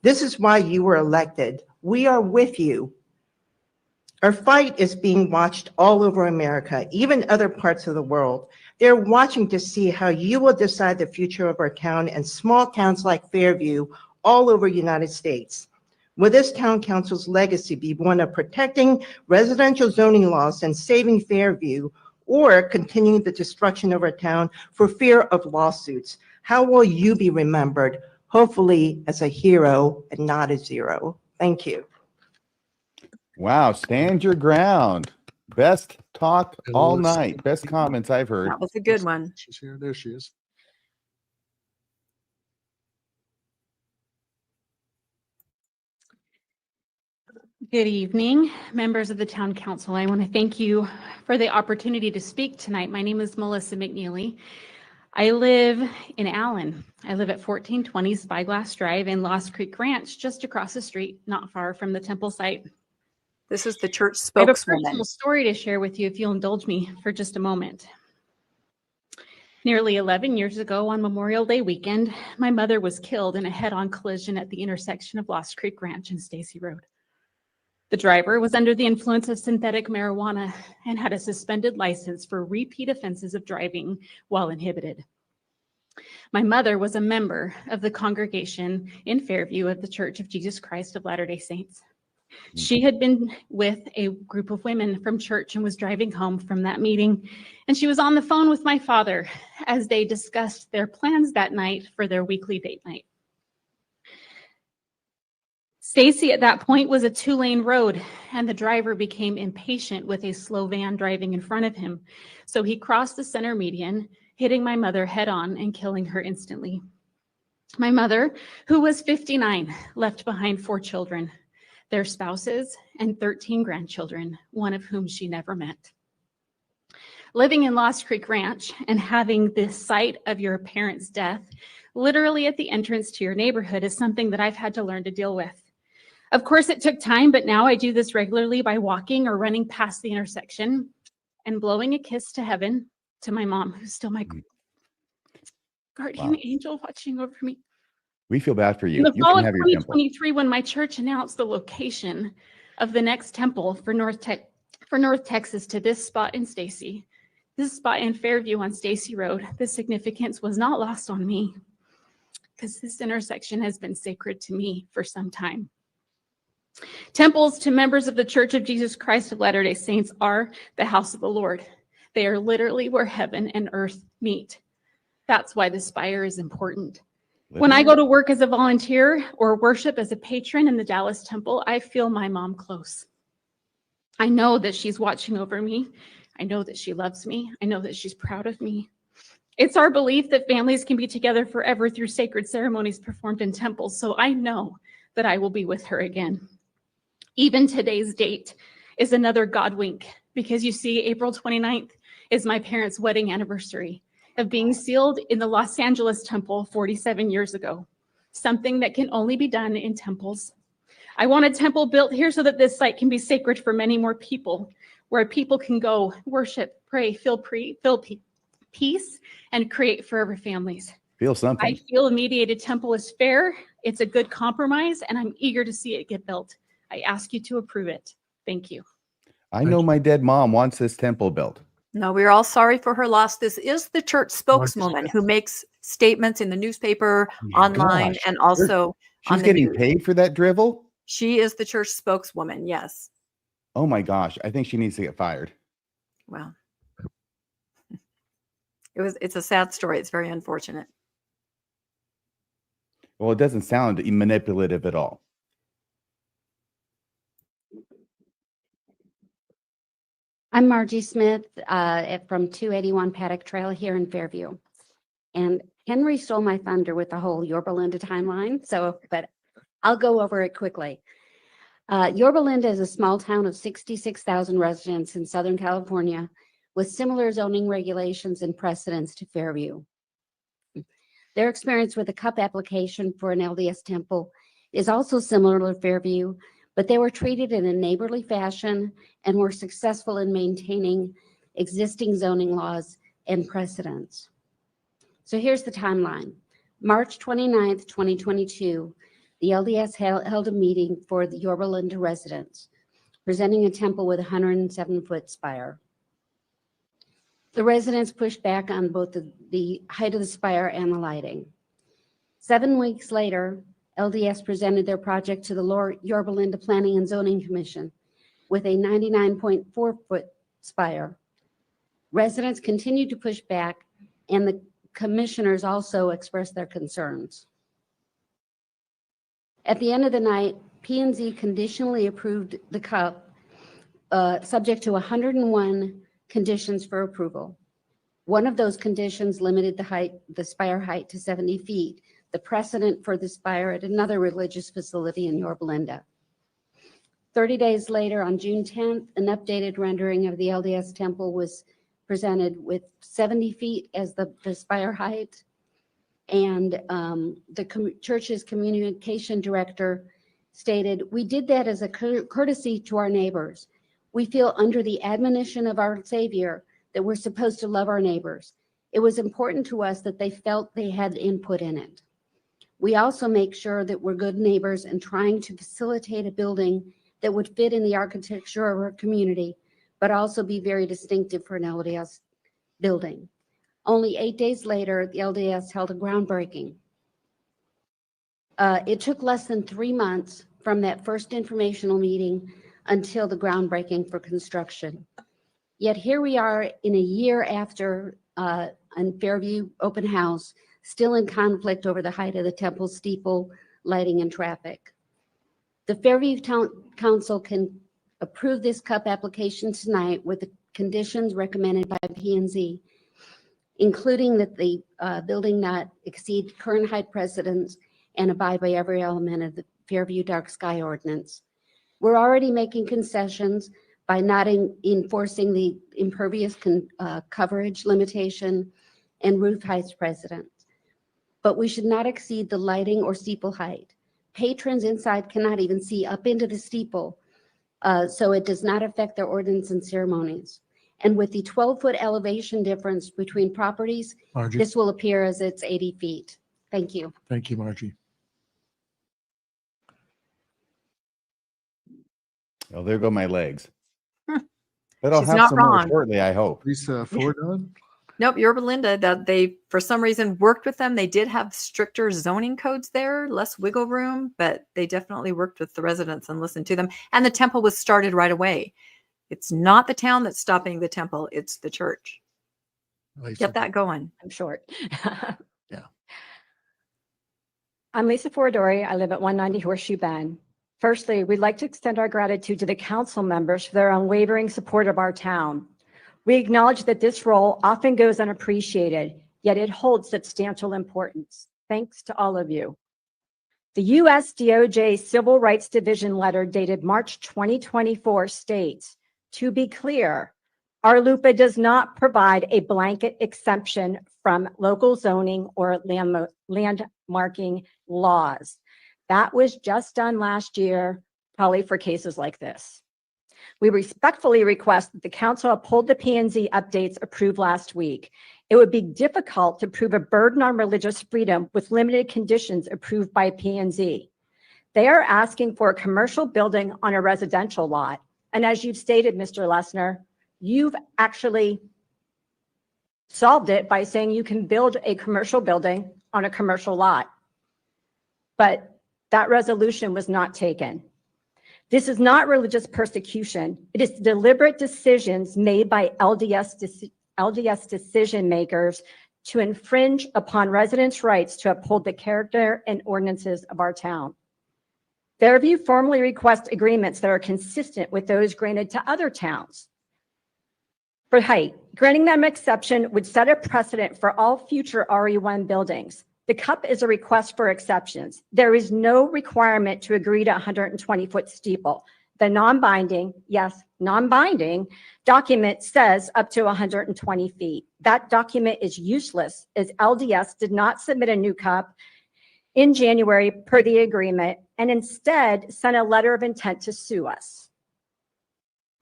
This is why you were elected. We are with you. Our fight is being watched all over America, even other parts of the world. They're watching to see how you will decide the future of our town and small towns like Fairview all over the United States. Will this town council's legacy be one of protecting residential zoning laws and saving Fairview, or continuing the destruction of our town for fear of lawsuits? How will you be remembered? Hopefully as a hero and not a zero. Thank you. Wow, stand your ground. Best talk all night. Best comments I've heard. That was a good one. She's here. There she is. Good evening, members of the Town Council. I want to thank you for the opportunity to speak tonight. My name is Melissa McNeely. I live in Allen. I live at 1420 Spyglass Drive in Lost Creek Ranch, just across the street, not far from the temple site. This is the church I have a spokeswoman. personal story to share with you if you'll indulge me for just a moment. Nearly 11 years ago on Memorial Day weekend, my mother was killed in a head-on collision at the intersection of Lost Creek Ranch and Stacy Road. The driver was under the influence of synthetic marijuana and had a suspended license for repeat offenses of driving while inhibited. My mother was a member of the congregation in Fairview of the Church of Jesus Christ of Latter-day Saints. She had been with a group of women from church and was driving home from that meeting, and she was on the phone with my father as they discussed their plans that night for their weekly date night. Stacy at that point was a 2-lane road, and the driver became impatient with a slow van driving in front of him. So he crossed the center median, hitting my mother head on and killing her instantly. My mother, who was 59, left behind 4 children, their spouses, and 13 grandchildren, one of whom she never met. Living in Lost Creek Ranch and having the site of your parents' death literally at the entrance to your neighborhood is something that I've had to learn to deal with. Of course, it took time, but now I do this regularly by walking or running past the intersection and blowing a kiss to heaven to my mom, who's still my guardian angel watching over me. We feel bad for In you. the You fall can of have your temple. 2023, when my church announced the location of the next temple for North Texas to this spot in Stacy, this spot in Fairview on Stacy Road, the significance was not lost on me because this intersection has been sacred to me for some time. Temples to members of the Church of Jesus Christ of Latter-day Saints are the house of the Lord. They are literally where heaven and earth meet. That's why the Spire is important. When I go to work as a volunteer or worship as a patron in the Dallas Temple, I feel my mom close. I know that she's watching over me. I know that she loves me. I know that she's proud of me. It's our belief that families can be together forever through sacred ceremonies performed in temples, so I know that I will be with her again. Even today's date is another God wink, because you see, April 29th is my parents' wedding anniversary of being sealed in the Los Angeles Temple 47 years ago, something that can only be done in temples. I want a temple built here so that this site can be sacred for many more people, where people can go worship, pray, feel peace, and create forever families. Feel something. I feel a mediated temple is fair, it's a good compromise, and I'm eager to see it get built. I ask you to approve it. Thank you. I know my dead mom wants this temple built. No, we're all sorry for her loss. This is the church spokeswoman who makes statements in the newspaper, online, Gosh, and also on she's the getting news. paid for that drivel? She is the church spokeswoman, yes. Oh my gosh, I think she needs to get fired. Well, it's a sad story. It's very unfortunate. Well, it doesn't sound manipulative at all. I'm Margie Smith from 281 Paddock Trail here in Fairview. And Henry stole my thunder with the whole Yorba Linda timeline, but I'll go over it quickly. Yorba Linda is a small town of 66,000 residents in Southern California with similar zoning regulations and precedents to Fairview. Their experience with a CUP application for an LDS temple is also similar to Fairview, but they were treated in a neighborly fashion and were successful in maintaining existing zoning laws and precedents. So here's the timeline. March 29th, 2022, the LDS held a meeting for the Yorba Linda residents, presenting a temple with a 107-foot spire. The residents pushed back on both the height of the spire and the lighting. 7 weeks later, LDS presented their project to the Yorba Linda Planning and Zoning Commission with a 99.4-foot spire. Residents continued to push back, and the commissioners also expressed their concerns. At the end of the night, P&Z conditionally approved the CUP, subject to 101 conditions for approval. One of those conditions limited the spire height to 70 feet, the precedent for the spire at another religious facility in Yorba Linda. 30 days later, on June 10th, an updated rendering of the LDS temple was presented with 70 feet as the spire height. And the church's communication director stated, "We did that as a courtesy to our neighbors. We feel under the admonition of our Savior that we're supposed to love our neighbors. It was important to us that they felt they had input in it. We also make sure that we're good neighbors and trying to facilitate a building that would fit in the architecture of our community, but also be very distinctive for an LDS building." Only 8 days later, the LDS held a groundbreaking. It took less than 3 months from that first informational meeting until the groundbreaking for construction. Yet here we are in a year after a Fairview open house, still in conflict over the height of the temple steeple, lighting, and traffic. The Fairview Town Council can approve this CUP application tonight with the conditions recommended by P&Z, including that the building not exceed current height precedents and abide by every element of the Fairview Dark Sky Ordinance. We're already making concessions by not enforcing the impervious coverage limitation and roof heights precedents. But we should not exceed the lighting or steeple height. Patrons inside cannot even see up into the steeple, so it does not affect their ordinance and ceremonies. And with the 12-foot elevation difference between properties, Margie. this will appear as it's 80 feet. Thank you. Thank you, Margie. Oh, there go my legs. But I'll She's have not some more wrong. shortly, I hope. Lisa Ford on? Nope, Yorba Linda, that they, for some reason, worked with them. They did have stricter zoning codes there, less wiggle room, but they definitely worked with the residents and listened to them. And the temple was started right away. It's not the town that's stopping the temple, it's the church. Lisa. Get that going. I'm short. Yeah. I'm Lisa Foradori. I live at 190 Horseshoe Bend. Firstly, we'd like to extend our gratitude to the council members for their unwavering support of our town. We acknowledge that this role often goes unappreciated, yet it holds substantial importance. Thanks to all of you. The U.S. DOJ Civil Rights Division letter dated March 2024 states, to be clear, our LUPA does not provide a blanket exemption from local zoning or landmarking laws. That was just done last year, probably for cases like this. We respectfully request that the council uphold the P&Z updates approved last week. It would be difficult to prove a burden on religious freedom with limited conditions approved by P&Z. They are asking for a commercial building on a residential lot. And as you've stated, Mr. Lessner, you've actually solved it by saying you can build a commercial building on a commercial lot. But that resolution was not taken. This is not religious persecution. It is deliberate decisions made by LDS decision makers to infringe upon residents' rights to uphold the character and ordinances of our town. Fairview formally requests agreements that are consistent with those granted to other towns. for height. Granting them exception would set a precedent for all future RE1 buildings. The CUP is a request for exceptions. There is no requirement to agree to a 120-foot steeple. The non-binding, yes, non-binding document says up to 120 feet. That document is useless as LDS did not submit a new CUP in January per the agreement and instead sent a letter of intent to sue us.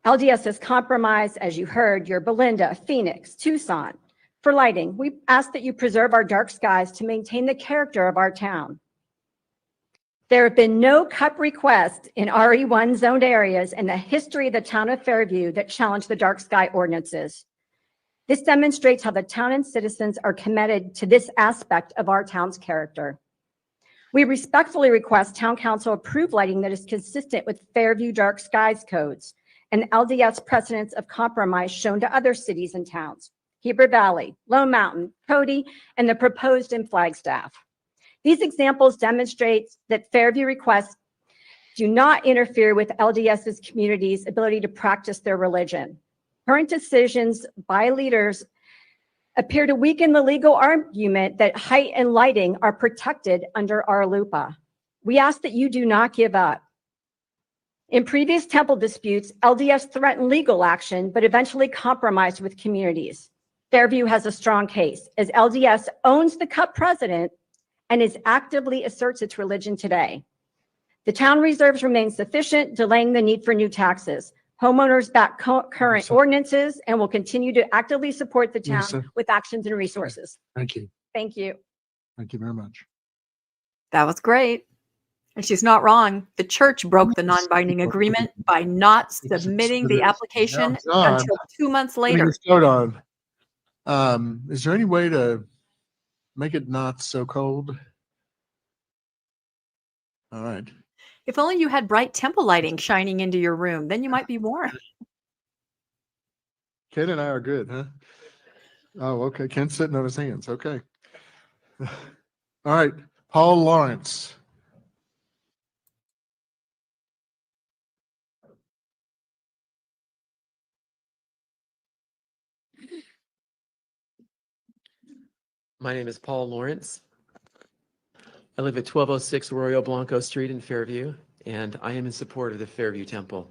LDS has compromised, as you heard, your Belinda, Phoenix, Tucson. For lighting, we ask that you preserve our dark skies to maintain the character of our town. There have been no CUP requests in RE1 zoned areas in the history of the town of Fairview that challenge the dark sky ordinances. This demonstrates how the town and citizens are committed to this aspect of our town's character. We respectfully request Town Council approve lighting that is consistent with Fairview dark skies codes and LDS precedents of compromise shown to other cities and towns, Heber Valley, Lone Mountain, Cody, and the proposed in Flagstaff. These examples demonstrate that Fairview requests do not interfere with LDS's community's ability to practice their religion. Current decisions by leaders appear to weaken the legal argument that height and lighting are protected under our LUPA. We ask that you do not give up. In previous temple disputes, LDS threatened legal action, but eventually compromised with communities. Fairview has a strong case, as LDS owns the CUP president and is actively asserts its religion today. The town reserves remain sufficient, delaying the need for new taxes. Homeowners back current ordinances and will continue to actively support the town with actions and resources. Thank you. Thank you. Thank you very much. That was great. And she's not wrong. The church broke the non-binding agreement by not submitting the application until 2 months later. Is there any way to make it not so cold? All right. If only you had bright temple lighting shining into your room, then you might be warm. Ken and I are good, huh? Oh, okay. Ken's sitting on his hands. Okay. All right. Paul Lawrence. My name is Paul Lawrence. I live at 1206 Arroyo Blanco Street in Fairview, and I am in support of the Fairview Temple.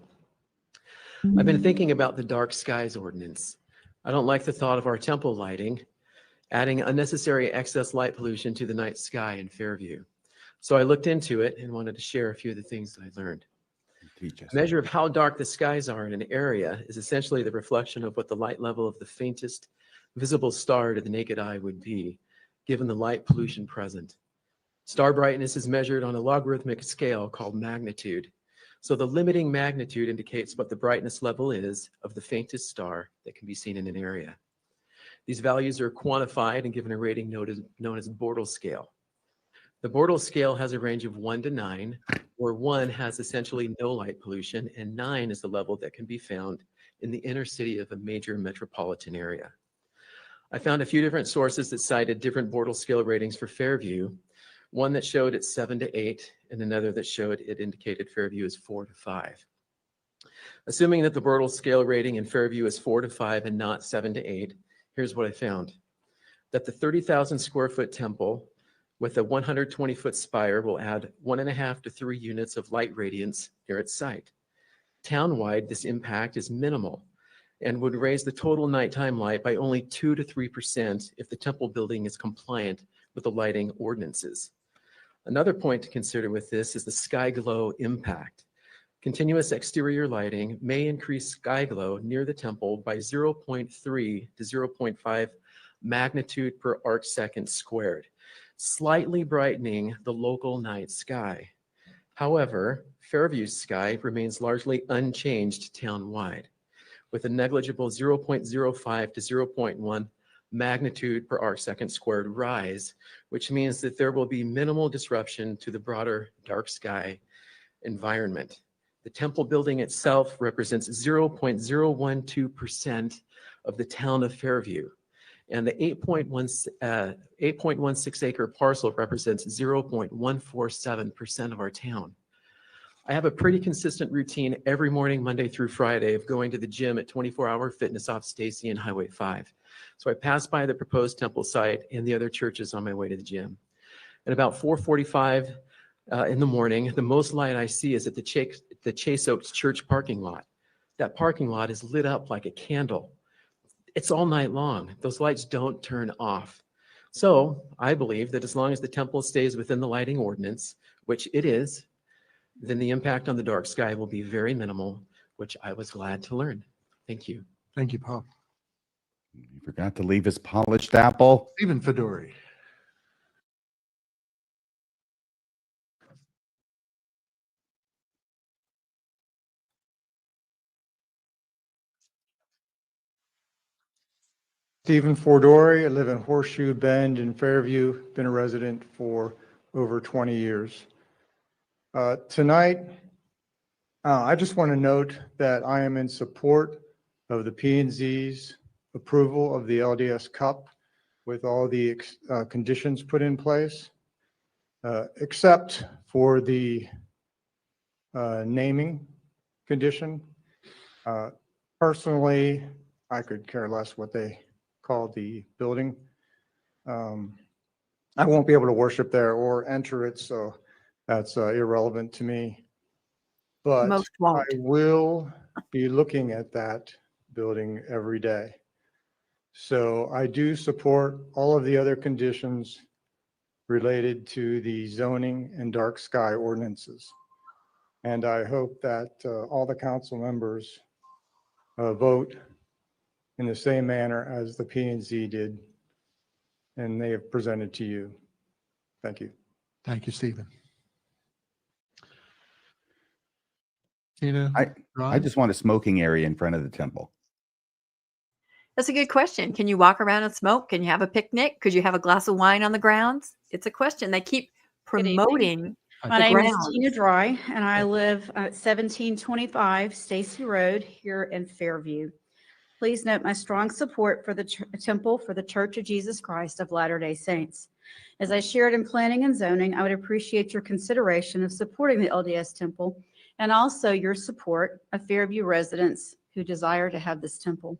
I've been thinking about the dark skies ordinance. I don't like the thought of our temple lighting adding unnecessary excess light pollution to the night sky in Fairview. So I looked into it and wanted to share a few of the things that I learned. A measure of how dark the skies are in an area is essentially the reflection of what the light level of the faintest visible star to the naked eye would be, given the light pollution present. Star brightness is measured on a logarithmic scale called magnitude. So the limiting magnitude indicates what the brightness level is of the faintest star that can be seen in an area. These values are quantified and given a rating known as Bortle scale. The Bortle scale has a range of 1 to 9, where 1 has essentially no light pollution, and 9 is the level that can be found in the inner city of a major metropolitan area. I found a few different sources that cited different Bortle scale ratings for Fairview, one that showed it 7 to 8, and another that showed it indicated Fairview is 4 to 5. Assuming that the Bortle scale rating in Fairview is 4 to 5 and not 7 to 8, here's what I found. That the 30,000 square foot temple with a 120-foot spire will add 1.5 to 3 units of light radiance near its site. Townwide, this impact is minimal and would raise the total nighttime light by only 2 to 3% if the temple building is compliant with the lighting ordinances. Another point to consider with this is the sky glow impact. Continuous exterior lighting may increase sky glow near the temple by 0.3 to 0.5 magnitude per arc second squared, slightly brightening the local night sky. However, Fairview's sky remains largely unchanged townwide, with a negligible 0.05 to 0.1 magnitude per arc second squared rise, which means that there will be minimal disruption to the broader dark sky environment. The temple building itself represents 0.012% of the town of Fairview, and the 8.16 acre parcel represents 0.147% of our town. I have a pretty consistent routine every morning, Monday through Friday, of going to the gym at 24-Hour Fitness off Stacy and Highway 5. So I pass by the proposed temple site and the other churches on my way to the gym. At about 4:45 in the morning, the most light I see is at the Chase Oaks Church parking lot. That parking lot is lit up like a candle. It's all night long. Those lights don't turn off. So I believe that as long as the temple stays within the lighting ordinance, which it is, then the impact on the dark sky will be very minimal, which I was glad to learn. Thank you. Thank you, Paul. You forgot to leave his polished apple. Stephen Fedori. Stephen Fordori. I live in Horseshoe Bend in Fairview, been a resident for over 20 years. Tonight, I just want to note that I am in support of the P&Z's approval of the LDS Cup with all the conditions put in place, except for the naming condition. Personally, I could care less what they call the building. I won't be able to worship there or enter it, so that's irrelevant to me. But Most won't. I will be looking at that building every day. So I do support all of the other conditions related to the zoning and dark sky ordinances. And I hope that all the council members vote in the same manner as the P&Z did, and they have presented to you. Thank you. Thank you, Stephen. Tina, I just want a smoking area in front of the temple. That's a good question. Can you walk around and smoke? Can you have a picnic? Could you have a glass of wine on the grounds? It's a question. They keep promoting My the name grounds. is Tina Dry, and I live at 1725 Stacy Road here in Fairview. Please note my strong support for the temple for the Church of Jesus Christ of Latter-day Saints. As I shared in Planning and Zoning, I would appreciate your consideration of supporting the LDS Temple and also your support of Fairview residents who desire to have this temple.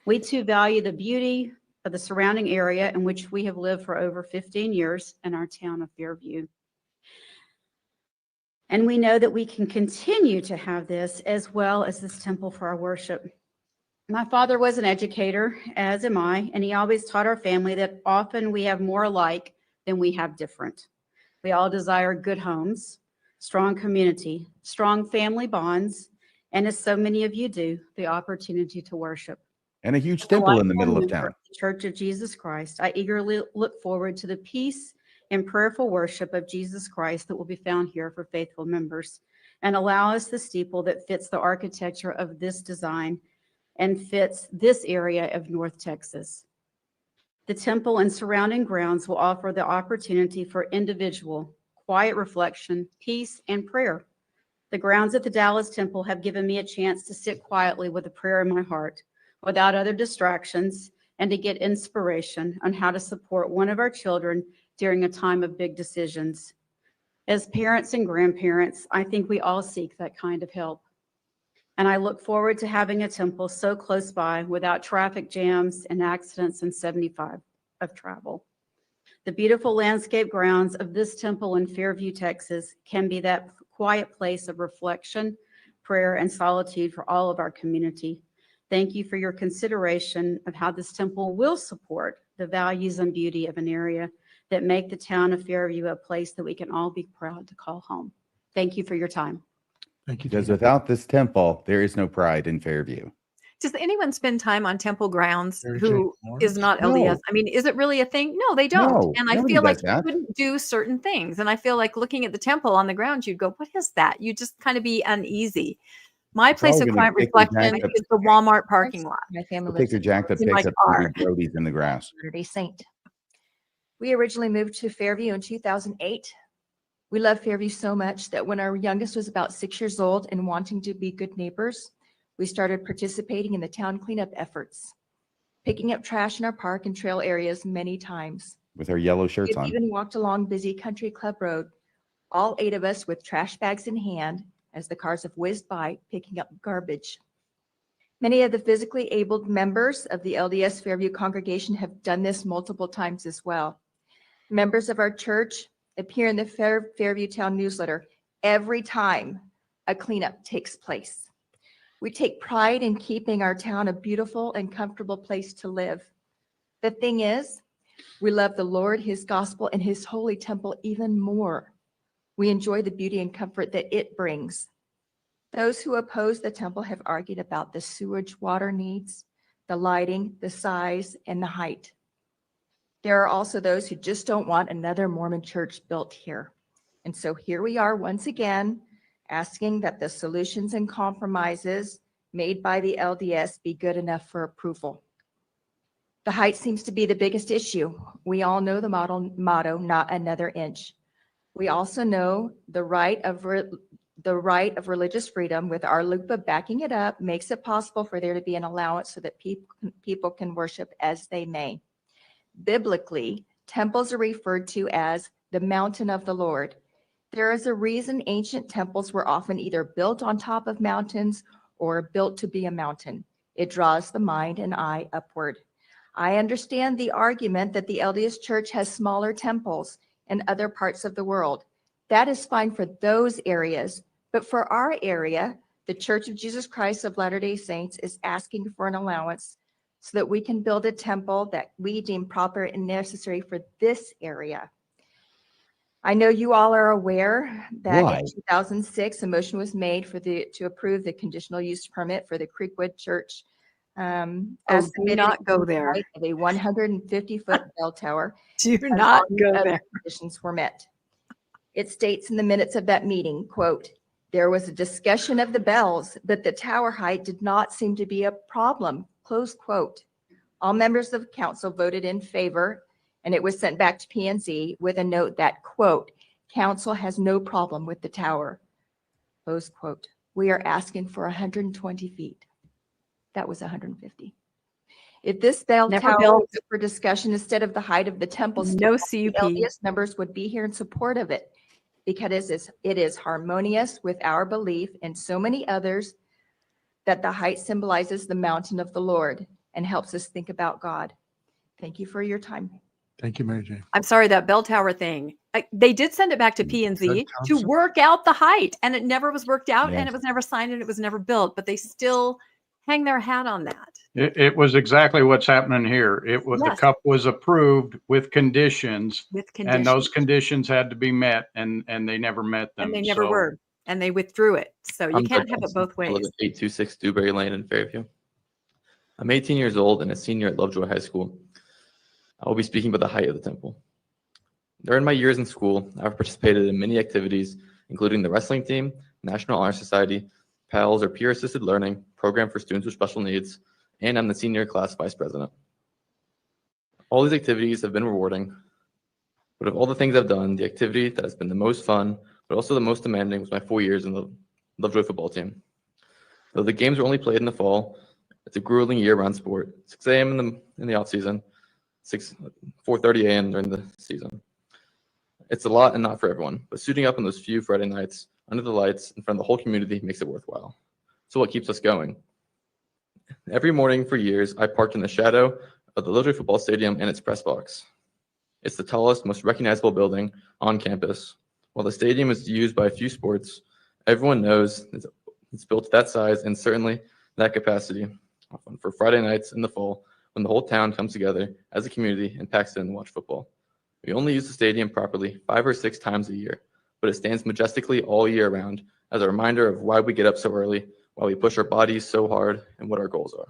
We too value the beauty of the surrounding area in which we have lived for over 15 years in our town of Fairview. And we know that we can continue to have this as well as this temple for our worship. My father was an educator, as am I, and he always taught our family that often we have more alike than we have different. We all desire good homes, strong community, strong family bonds, and as so many of you do, the opportunity to worship. And a huge temple in the middle of town. The Church of Jesus Christ, I eagerly look forward to the peace and prayerful worship of Jesus Christ that will be found here for faithful members, and allow us the steeple that fits the architecture of this design and fits this area of North Texas. The temple and surrounding grounds will offer the opportunity for individual, quiet reflection, peace, and prayer. The grounds at the Dallas Temple have given me a chance to sit quietly with a prayer in my heart, without other distractions, and to get inspiration on how to support one of our children during a time of big decisions. As parents and grandparents, I think we all seek that kind of help. And I look forward to having a temple so close by without traffic jams and accidents and 75 of travel. The beautiful landscape grounds of this temple in Fairview, Texas can be that quiet place of reflection, prayer, and solitude for all of our community. Thank you for your consideration of how this temple will support the values and beauty of an area that make the town of Fairview a place that we can all be proud to call home. Thank you for your time. Thank you. Because without this temple, there is no pride in Fairview. Does anyone spend time on temple grounds Mary who Jane is not Lawrence? LDS? No. I mean, is it really a thing? No, they don't. No, And I nobody feel like does you that. couldn't do certain things. And I feel like looking at the temple on the ground, you'd go, what is that? You just kind of be uneasy. My It's place all of gonna quiet take the reflection jacked up- is the Walmart parking lot. My family We'll take your jacked up in my pickup car. and leave roadies in the grass. Latter-day Saint. We originally moved to Fairview in 2008. We love Fairview so much that when our youngest was about 6 years old and wanting to be good neighbors, we started participating in the town cleanup efforts, picking up trash in our park and trail areas many times. With our yellow shirts We've on. even walked along busy country club road, all 8 of us with trash bags in hand, as the cars have whizzed by picking up garbage. Many of the physically abled members of the LDS Fairview congregation have done this multiple times as well. Members of our church appear in the Fairview Town newsletter every time a cleanup takes place. We take pride in keeping our town a beautiful and comfortable place to live. The thing is, we love the Lord, his gospel, and his holy temple even more. We enjoy the beauty and comfort that it brings. Those who oppose the temple have argued about the sewage water needs, the lighting, the size, and the height. There are also those who just don't want another Mormon church built here. And so here we are once again, asking that the solutions and compromises made by the LDS be good enough for approval. The height seems to be the biggest issue. We all know the motto, not another inch. We also know the right of religious freedom, with our LUPA backing it up, makes it possible for there to be an allowance so that people can worship as they may. Biblically, temples are referred to as the mountain of the Lord. There is a reason ancient temples were often either built on top of mountains or built to be a mountain. It draws the mind and eye upward. I understand the argument that the LDS Church has smaller temples in other parts of the world. That is fine for those areas, but for our area, the Church of Jesus Christ of Latter-day Saints is asking for an allowance so that we can build a temple that we deem proper and necessary for this area. I know you all are aware that in 2006, a motion was made to approve the conditional use permit for the Creekwood Church. As do not go there. Of a 150-foot bell tower. Do not go there. Conditions were met. It states in the minutes of that meeting, quote, "There was a discussion of the bells, but the tower height did not seem to be a problem," close quote. All members of council voted in favor, and it was sent back to P&Z with a note that, quote, "Council has no problem with the tower," close quote. We are asking for 120 feet. That was 150. If this bell tower was up for discussion instead of the height of the temple, No CUP. the LDS members would be here in support of it, because it is harmonious with our belief and so many others that the height symbolizes the mountain of the Lord and helps us think about God. Thank you for your time. Thank you, Mary Jane. I'm sorry, that bell tower thing. They did send it back to P&Z to work out the height, and it never was worked out, and it was never signed, and it was never built, but they still hang their hat on that. It was exactly what's happening here. It was, Yes. the cup was approved with conditions, With and those conditions. conditions had to be met, and they never met them. And they never So were, and they withdrew it. So you I'm can't Doug have it Johnson. both I live ways. at 826 Dewberry Lane in Fairview. I'm 18 years old and a senior at Lovejoy High School. I will be speaking about the height of the temple. During my years in school, I've participated in many activities, including the wrestling team, National Honor Society, PALS or Peer Assisted Learning, Program for Students with Special Needs, and I'm the senior class vice president. All these activities have been rewarding, but of all the things I've done, the activity that has been the most fun, but also the most demanding, was my 4 years in the Lovejoy football team. Though the games were only played in the fall, it's a grueling year-round sport. 6 a.m. in the off season, 4:30 a.m. during the season. It's a lot and not for everyone, but suiting up on those few Friday nights under the lights in front of the whole community makes it worthwhile. So what keeps us going? Every morning for years, I parked in the shadow of the Lovejoy football stadium and its press box. It's the tallest, most recognizable building on campus. While the stadium is used by a few sports, everyone knows it's built to that size and certainly that capacity for Friday nights in the fall when the whole town comes together as a community and packs in to watch football. We only use the stadium properly 5 or 6 times a year, but it stands majestically all year round as a reminder of why we get up so early, why we push our bodies so hard, and what our goals are.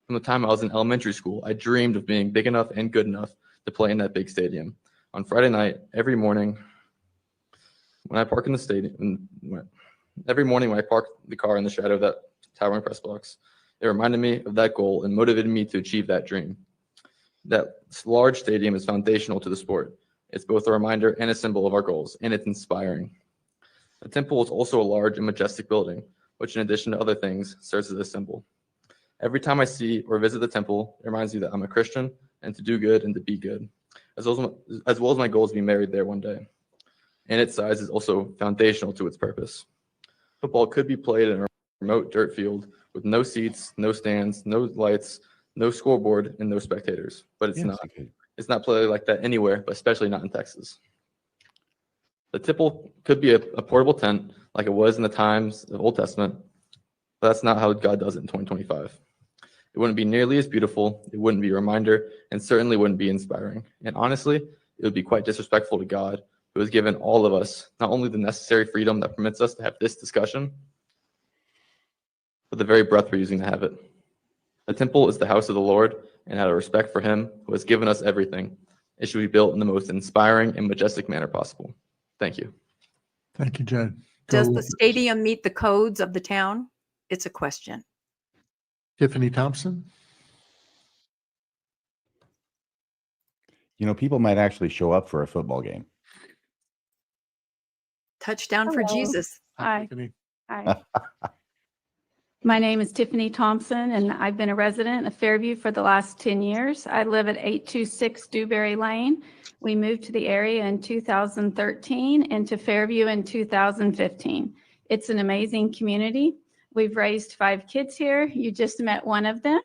From the time I was in elementary school, I dreamed of being big enough and good enough to play in that big stadium. On Friday night, every morning when I park in the stadium, every morning when I park the car in the shadow of that towering press box, it reminded me of that goal and motivated me to achieve that dream. That large stadium is foundational to the sport. It's both a reminder and a symbol of our goals, and it's inspiring. The temple is also a large and majestic building, which in addition to other things, serves as a symbol. Every time I see or visit the temple, it reminds me that I'm a Christian and to do good and to be good, as well as my goal is to be married there one day. And its size is also foundational to its purpose. Football could be played in a remote dirt field with no seats, no stands, no lights, no scoreboard, and no spectators. But it's Yes, not. you could. It's not played like that anywhere, but especially not in Texas. The temple could be a portable tent like it was in the times of Old Testament, but that's not how God does it in 2025. It wouldn't be nearly as beautiful, it wouldn't be a reminder, and certainly wouldn't be inspiring. And honestly, it would be quite disrespectful to God, who has given all of us not only the necessary freedom that permits us to have this discussion, but the very breath we're using to have it. The temple is the house of the Lord, and out of respect for him who has given us everything, it should be built in the most inspiring and majestic manner possible. Thank you. Thank you, Jed. Does Go the stadium meet the codes of the town? It's a question. Tiffany Thompson. You know, people might actually show up for a football game. Touchdown for Hello. Jesus. Hi. Tiffany. Hi. My name is Tiffany Thompson, and I've been a resident of Fairview for the last 10 years. I live at 826 Dewberry Lane. We moved to the area in 2013 and to Fairview in 2015. It's an amazing community. We've raised 5 kids here. You just met one of them.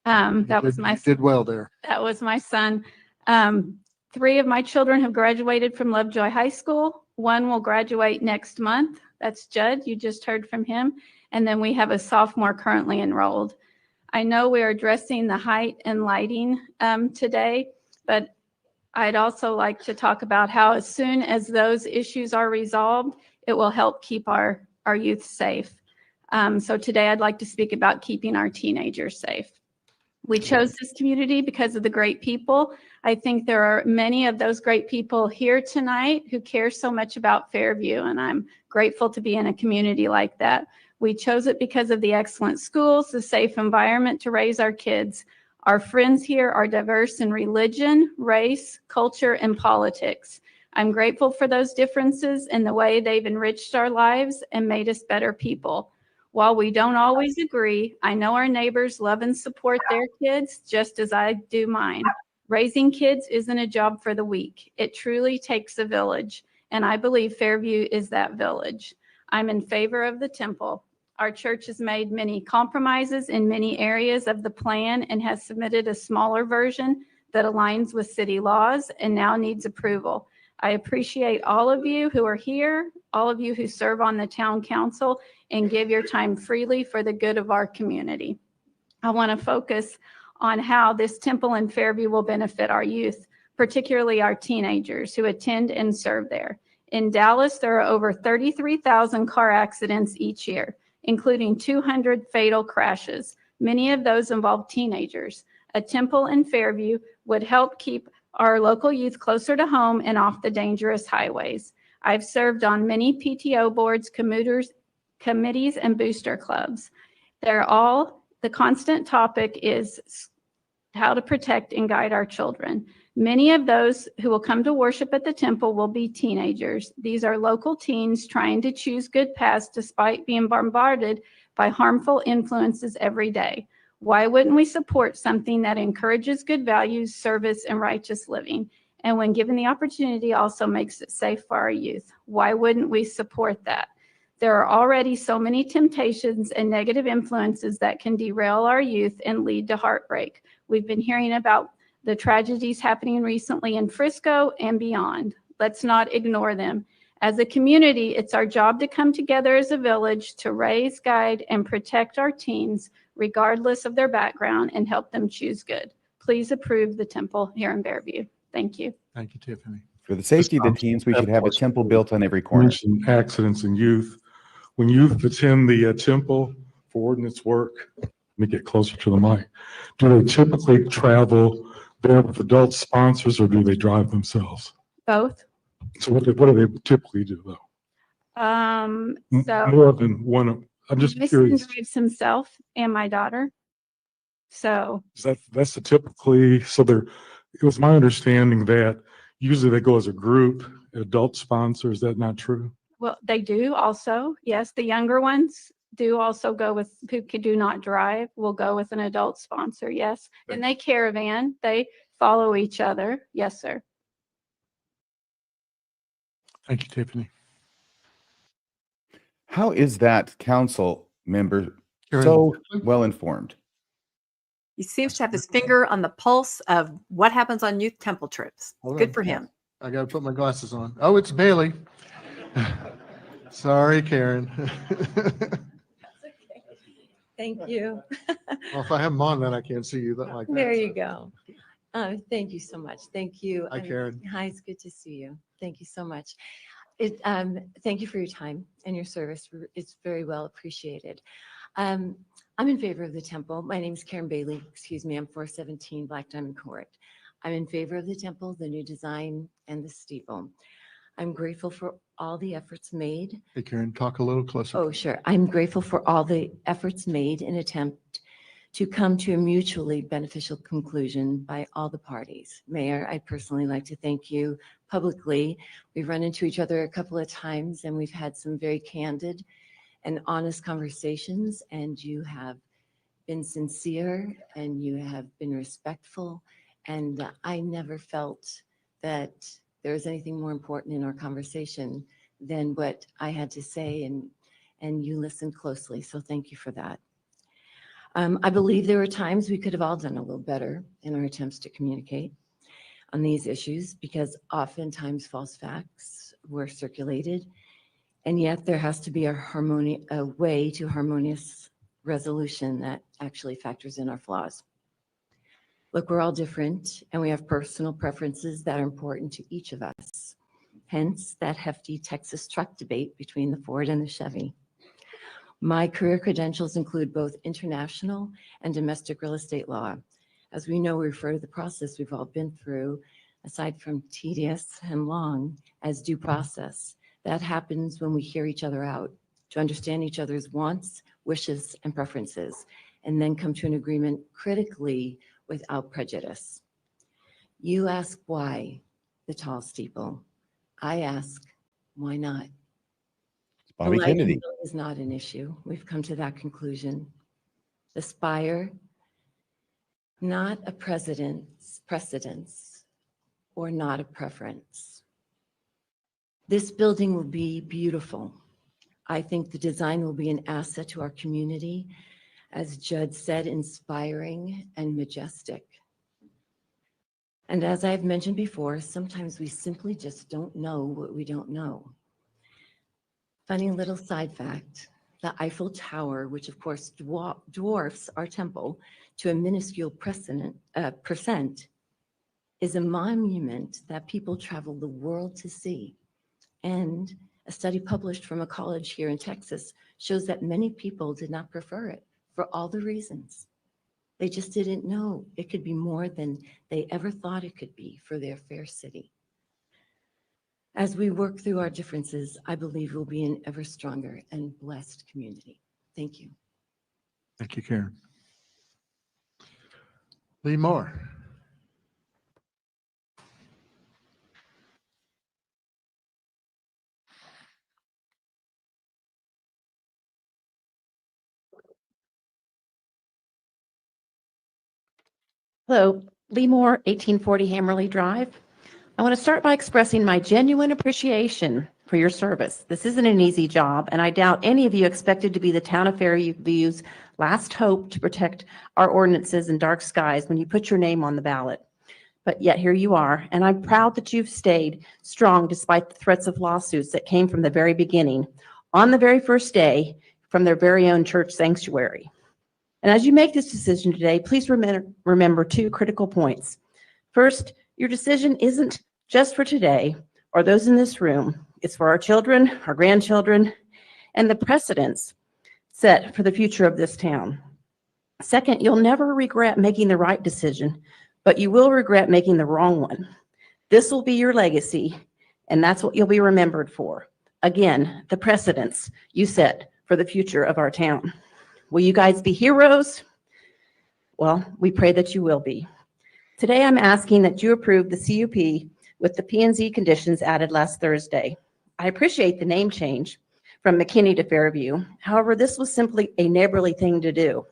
That was my You did well there. That was my son. 3 of my children have graduated from Lovejoy High School. 1 will graduate next month. That's Judd. You just heard from him. And then we have a sophomore currently enrolled. I know we're addressing the height and lighting today, but I'd also like to talk about how as soon as those issues are resolved, it will help keep our youth safe. So today I'd like to speak about keeping our teenagers safe. We chose this community because of the great people. I think there are many of those great people here tonight who care so much about Fairview, and I'm grateful to be in a community like that. We chose it because of the excellent schools, the safe environment to raise our kids. Our friends here are diverse in religion, race, culture, and politics. I'm grateful for those differences and the way they've enriched our lives and made us better people. While we don't always agree, I know our neighbors love and support their kids just as I do mine. Raising kids isn't a job for the weak. It truly takes a village, and I believe Fairview is that village. I'm in favor of the temple. Our church has made many compromises in many areas of the plan and has submitted a smaller version that aligns with city laws and now needs approval. I appreciate all of you who are here, all of you who serve on the town council and give your time freely for the good of our community. I want to focus on how this temple in Fairview will benefit our youth, particularly our teenagers who attend and serve there. In Dallas, there are over 33,000 car accidents each year, including 200 fatal crashes. Many of those involve teenagers. A temple in Fairview would help keep our local youth closer to home and off the dangerous highways. I've served on many PTO boards, committees, and booster clubs. The constant topic is how to protect and guide our children. Many of those who will come to worship at the temple will be teenagers. These are local teens trying to choose good paths despite being bombarded by harmful influences every day. Why wouldn't we support something that encourages good values, service, and righteous living? And when given the opportunity, also makes it safe for our youth. Why wouldn't we support that? There are already so many temptations and negative influences that can derail our youth and lead to heartbreak. We've been hearing about the tragedies happening recently in Frisco and beyond. Let's not ignore them. As a community, it's our job to come together as a village to raise, guide, and protect our teens, regardless of their background, and help them choose good. Please approve the temple here in Fairview. Thank you. Thank you, Tiffany. For the safety of the teens, we should have a temple built on every corner. Mentioned accidents in youth. When youth attend the temple for ordinance work, let me get closer to the mic. Do they typically travel there with adult sponsors or do they drive themselves? Both. So what do they typically do though? So More than one. I'm just my son curious. drives himself and my daughter. So That's the typically, so it was my understanding that usually they go as a group, adult sponsor. Is that not true? well, they do also. Yes, the younger ones do also go with who do not drive. Will go with an adult sponsor. Yes, and they caravan. They follow each other. Yes, sir. Thank you, Tiffany. How is that council member Karen, so well informed? He seems to have his finger on the pulse of what happens on youth temple trips. hold Good on. for him. I got to put my glasses on. Oh, it's Bailey. Sorry, Karen. Thank you. Well, if I have them on, then I can't see you that like that. There you go. Thank you so much. Thank you. Hi, Karen. Hi, it's good to see you. Thank you so much. Thank you for your time and your service. It's very well appreciated. I'm in favor of the temple. My name is Karen Bailey. Excuse me. I'm 417 Black Diamond Court. I'm in favor of the temple, the new design, and the steeple. I'm grateful for all the efforts made. Hey, Karen, talk a little closer. Oh, sure. I'm grateful for all the efforts made in attempt to come to a mutually beneficial conclusion by all the parties. Mayor, I'd personally like to thank you publicly. We've run into each other a couple of times and we've had some very candid and honest conversations, and you have been sincere and you have been respectful. And I never felt that there was anything more important in our conversation than what I had to say, and you listened closely. So thank you for that. I believe there were times we could have all done a little better in our attempts to communicate on these issues, because oftentimes false facts were circulated, and yet there has to be a way to harmonious resolution that actually factors in our flaws. Look, we're all different and we have personal preferences that are important to each of us. Hence that hefty Texas truck debate between the Ford and the Chevy. My career credentials include both international and domestic real estate law. As we know, we refer to the process we've all been through, aside from tedious and long, as due process. That happens when we hear each other out, to understand each other's wants, wishes, and preferences, and then come to an agreement critically without prejudice. You ask why the tall steeple. I ask, why not? Bobby The lighting Kennedy. bill is not an issue. We've come to that conclusion. The Spire, not a precedence or not a preference. This building will be beautiful. I think the design will be an asset to our community. As Judd said, inspiring and majestic. And as I've mentioned before, sometimes we simply just don't know what we don't know. Funny little side fact, the Eiffel Tower, which of course dwarfs our temple to a minuscule percent, is a monument that people travel the world to see. And a study published from a college here in Texas shows that many people did not prefer it for all the reasons. They just didn't know it could be more than they ever thought it could be for their fair city. As we work through our differences, I believe we'll be an ever stronger and blessed community. Thank you. Thank you, Karen. Lee Moore. Hello, Lee Moore, 1840 Hammerley Drive. I want to start by expressing my genuine appreciation for your service. This isn't an easy job, and I doubt any of you expected to be the town of Fairview's last hope to protect our ordinances and dark skies when you put your name on the ballot. But yet here you are, and I'm proud that you've stayed strong despite the threats of lawsuits that came from the very beginning, on the very first day, from their very own church sanctuary. And as you make this decision today, please remember two critical points. First, your decision isn't just for today or those in this room. It's for our children, our grandchildren, and the precedents set for the future of this town. Second, you'll never regret making the right decision, but you will regret making the wrong one. This will be your legacy, and that's what you'll be remembered for. Again, the precedents you set for the future of our town. Will you guys be heroes? Well, we pray that you will be. Today, I'm asking that you approve the CUP with the P&Z conditions added last Thursday. I appreciate the name change from McKinney to Fairview. However, this was simply a neighborly thing to do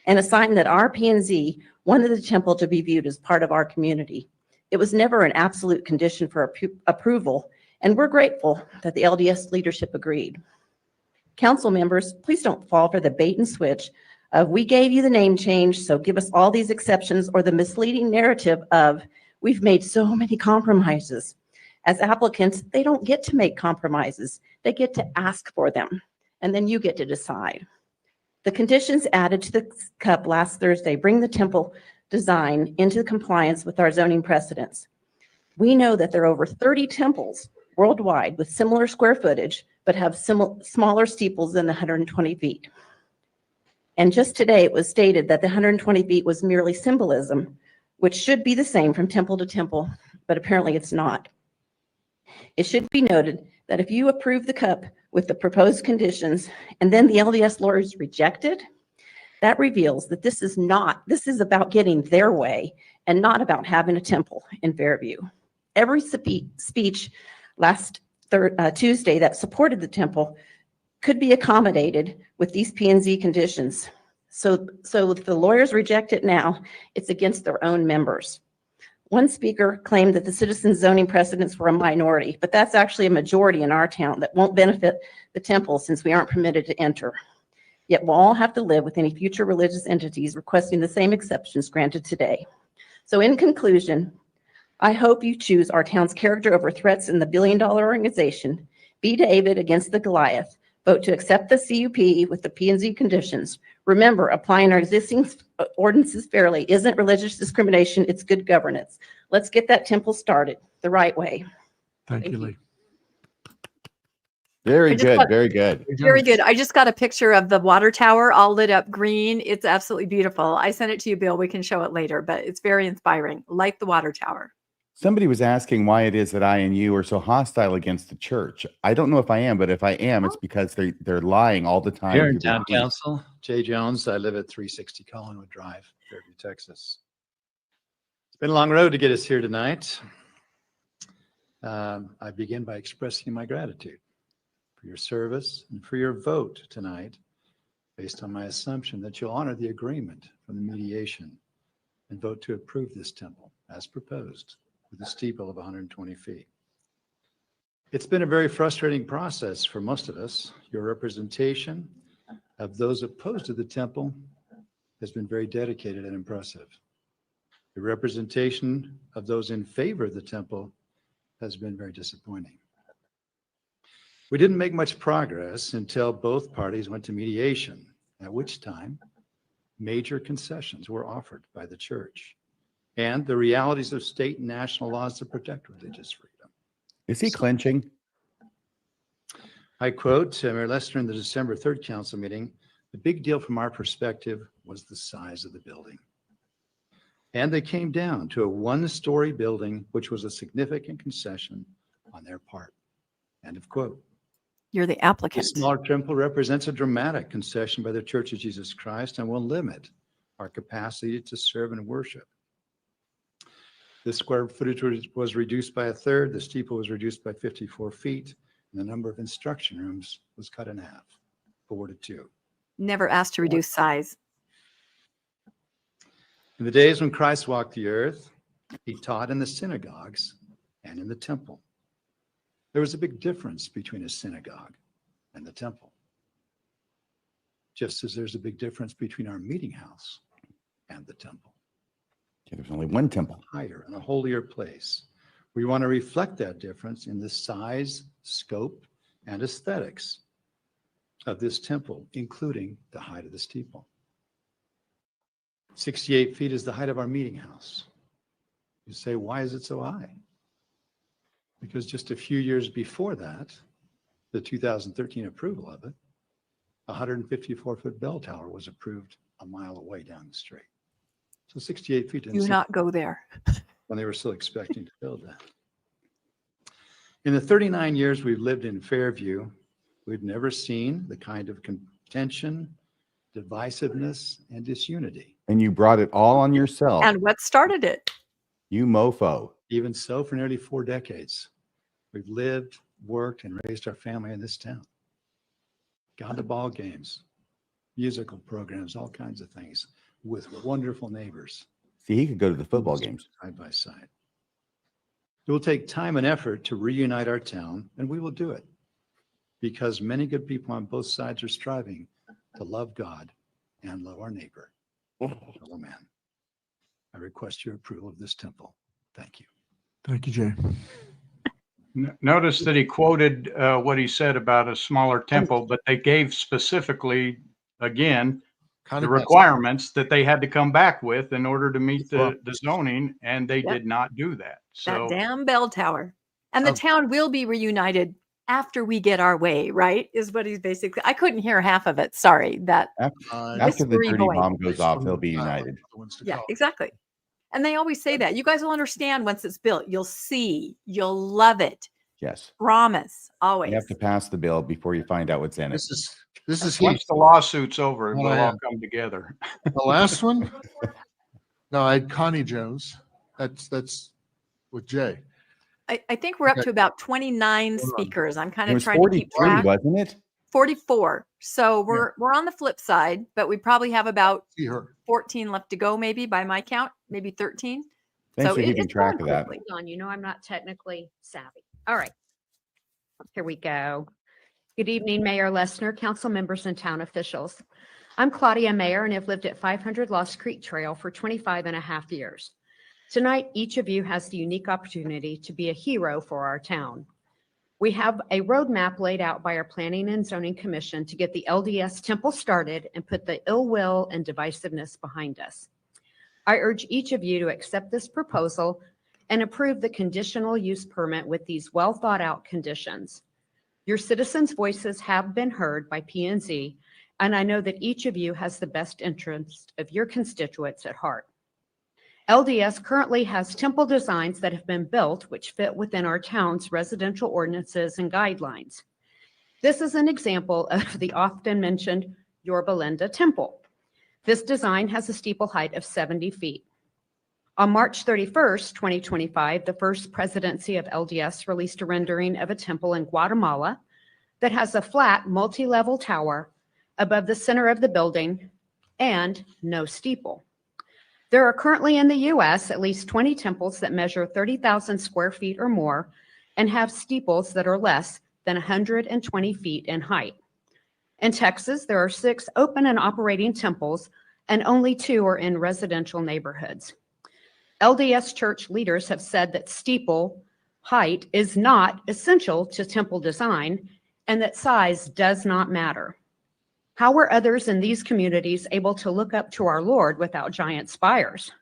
and a sign that our P&Z wanted the temple to be viewed as part of our community. It was never an absolute condition for approval, and we're grateful that the LDS leadership agreed. Council members, please don't fall for the bait and switch of we gave you the name change, so give us all these exceptions, or the misleading narrative of we've made so many compromises. As applicants, they don't get to make compromises. They get to ask for them, and then you get to decide. The conditions added to the CUP last Thursday bring the temple design into compliance with our zoning precedents. We know that there are over 30 temples worldwide with similar square footage, but have smaller steeples than the 120 feet. And just today, it was stated that the 120 feet was merely symbolism, which should be the same from temple to temple, but apparently it's not. It should be noted that if you approve the CUP with the proposed conditions and then the LDS lawyers reject it, that reveals that this is about getting their way and not about having a temple in Fairview. Every speech last Tuesday that supported the temple could be accommodated with these P&Z conditions. So if the lawyers reject it now, it's against their own members. One speaker claimed that the citizen zoning precedents were a minority, but that's actually a majority in our town that won't benefit the temple since we aren't permitted to enter. Yet we'll all have to live with any future religious entities requesting the same exceptions granted today. So in conclusion, I hope you choose our town's character over threats in the billion-dollar organization, be David against the Goliath, vote to accept the CUP with the P&Z conditions. Remember, applying our existing ordinances fairly isn't religious discrimination, it's good governance. Let's get that temple started the right way. Thank you, Lee. Very good, very good. Very good. I just got a picture of the water tower all lit up green. It's absolutely beautiful. I sent it to you, Bill. We can show it later, but it's very inspiring, like the water tower. Somebody was asking why it is that I and you are so hostile against the church. I don't know if I am, but if I am, it's because they're lying all the time. Here in People Town think- Council, Jay Jones. I live at 360 Collinwood Drive, Fairview, Texas. It's been a long road to get us here tonight. I begin by expressing my gratitude for your service and for your vote tonight, based on my assumption that you'll honor the agreement from the mediation and vote to approve this temple as proposed, with a steeple of 120 feet. It's been a very frustrating process for most of us. Your representation of those opposed to the temple has been very dedicated and impressive. The representation of those in favor of the temple has been very disappointing. We didn't make much progress until both parties went to mediation, at which time major concessions were offered by the church and the realities of state and national laws to protect religious freedom. Is he clenching? I quote Mayor Lester in the December 3rd council meeting, the big deal from our perspective was the size of the building. And they came down to a one-story building, which was a significant concession on their part. End of quote. You're the The applicant. smaller temple represents a dramatic concession by the Church of Jesus Christ and will limit our capacity to serve and worship. The square footage was reduced by a third, the steeple was reduced by 54 feet, and the number of instruction rooms was cut in half, 4 to 2. Never asked to reduce size. In the days when Christ walked the earth, he taught in the synagogues and in the temple. There was a big difference between a synagogue and the temple, just as there's a big difference between our meeting house and the temple. Yeah, there's only one temple. Higher and a holier place. We want to reflect that difference in the size, scope, and aesthetics of this temple, including the height of the steeple. 68 feet is the height of our meeting house. You say, why is it so high? Because just a few years before that, the 2013 approval of it, a 154-foot bell tower was approved a mile away down the street. So 68 feet. Do not go there. When they were still expecting to build that. In the 39 years we've lived in Fairview, we've never seen the kind of contention, divisiveness, and disunity. And you brought it all on yourself. And what started it? You mofo. Even so, for nearly 4 decades, we've lived, worked, and raised our family in this town. Gone to ball games, musical programs, all kinds of things with wonderful neighbors. See, he could go to the football games. Side by side. It will take time and effort to reunite our town, and we will do it. because many good people on both sides are striving to love God and love our neighbor, fellow man. I request your approval of this temple. Thank you. Thank you, Jay. Notice that he quoted what he said about a smaller temple, but they gave specifically, again, the requirements that they had to come back with in order to meet the zoning, and they Yep. did not do that. That So damn bell tower. And the town will be reunited after we get our way, right? Is what he's basically, I couldn't hear half of it. Sorry. That After the whispery dirty voice. bomb goes off, they'll be united. Yeah, exactly. And they always say that. You guys will understand once it's built. You'll see. You'll love it. Yes. Promise. Always. You have to pass the bill before you find out what's in it. This is once the lawsuit's over, Oh, we'll yeah. all come together. The last one? No, I had Connie Jones. That's with Jay. I think we're up Okay. to about 29 speakers. I'm kind It of was trying to keep 43, track. wasn't it? 44. So we're on the flip side, but we probably have about See her. 14 left to go, maybe by my count, maybe 13. Thanks So for it- keeping it's track going of that. quickly. Hold on, you know I'm not technically savvy. All right. Here we go. Good evening, Mayor Lessner, council members, and town officials. I'm Claudia Mayer and have lived at 500 Lost Creek Trail for 25 and a half years. Tonight, each of you has the unique opportunity to be a hero for our town. We have a roadmap laid out by our Planning and Zoning Commission to get the LDS Temple started and put the ill will and divisiveness behind us. I urge each of you to accept this proposal and approve the conditional use permit with these well thought out conditions. Your citizens' voices have been heard by P&Z, and I know that each of you has the best interest of your constituents at heart. LDS currently has temple designs that have been built which fit within our town's residential ordinances and guidelines. This is an example of the often mentioned Yorba Linda Temple. This design has a steeple height of 70 feet. On March 31st, 2025, the First Presidency of LDS released a rendering of a temple in Guatemala that has a flat multi-level tower above the center of the building and no steeple. There are currently in the U.S. at least 20 temples that measure 30,000 square feet or more and have steeples that are less than 120 feet in height. In Texas, there are 6 open and operating temples, and only 2 are in residential neighborhoods. LDS church leaders have said that steeple height is not essential to temple design and that size does not matter. How were others in these communities able to look up to our Lord without giant spires?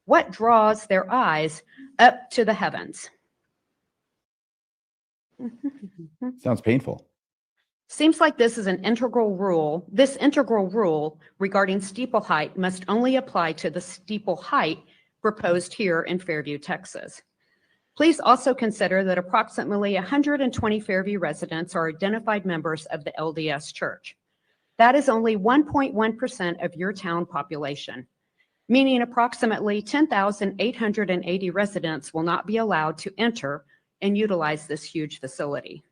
What draws their eyes up to the heavens? Sounds painful. Seems like this is an integral rule. This integral rule regarding steeple height must only apply to the steeple height proposed here in Fairview, Texas. Please also consider that approximately 120 Fairview residents are identified members of the LDS Church. That is only 1.1% of your town population, meaning approximately 10,880 residents will not be allowed to enter and utilize this huge facility.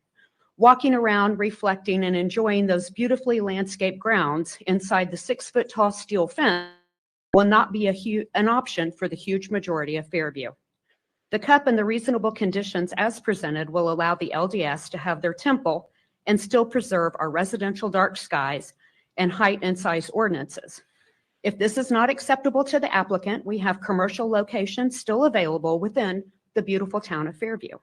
Walking around, reflecting, and enjoying those beautifully landscaped grounds inside the 6-foot-tall steel fence will not be an option for the huge majority of Fairview. The cup and the reasonable conditions as presented will allow the LDS to have their temple and still preserve our residential dark skies and height and size ordinances. If this is not acceptable to the applicant, we have commercial locations still available within the beautiful town of Fairview.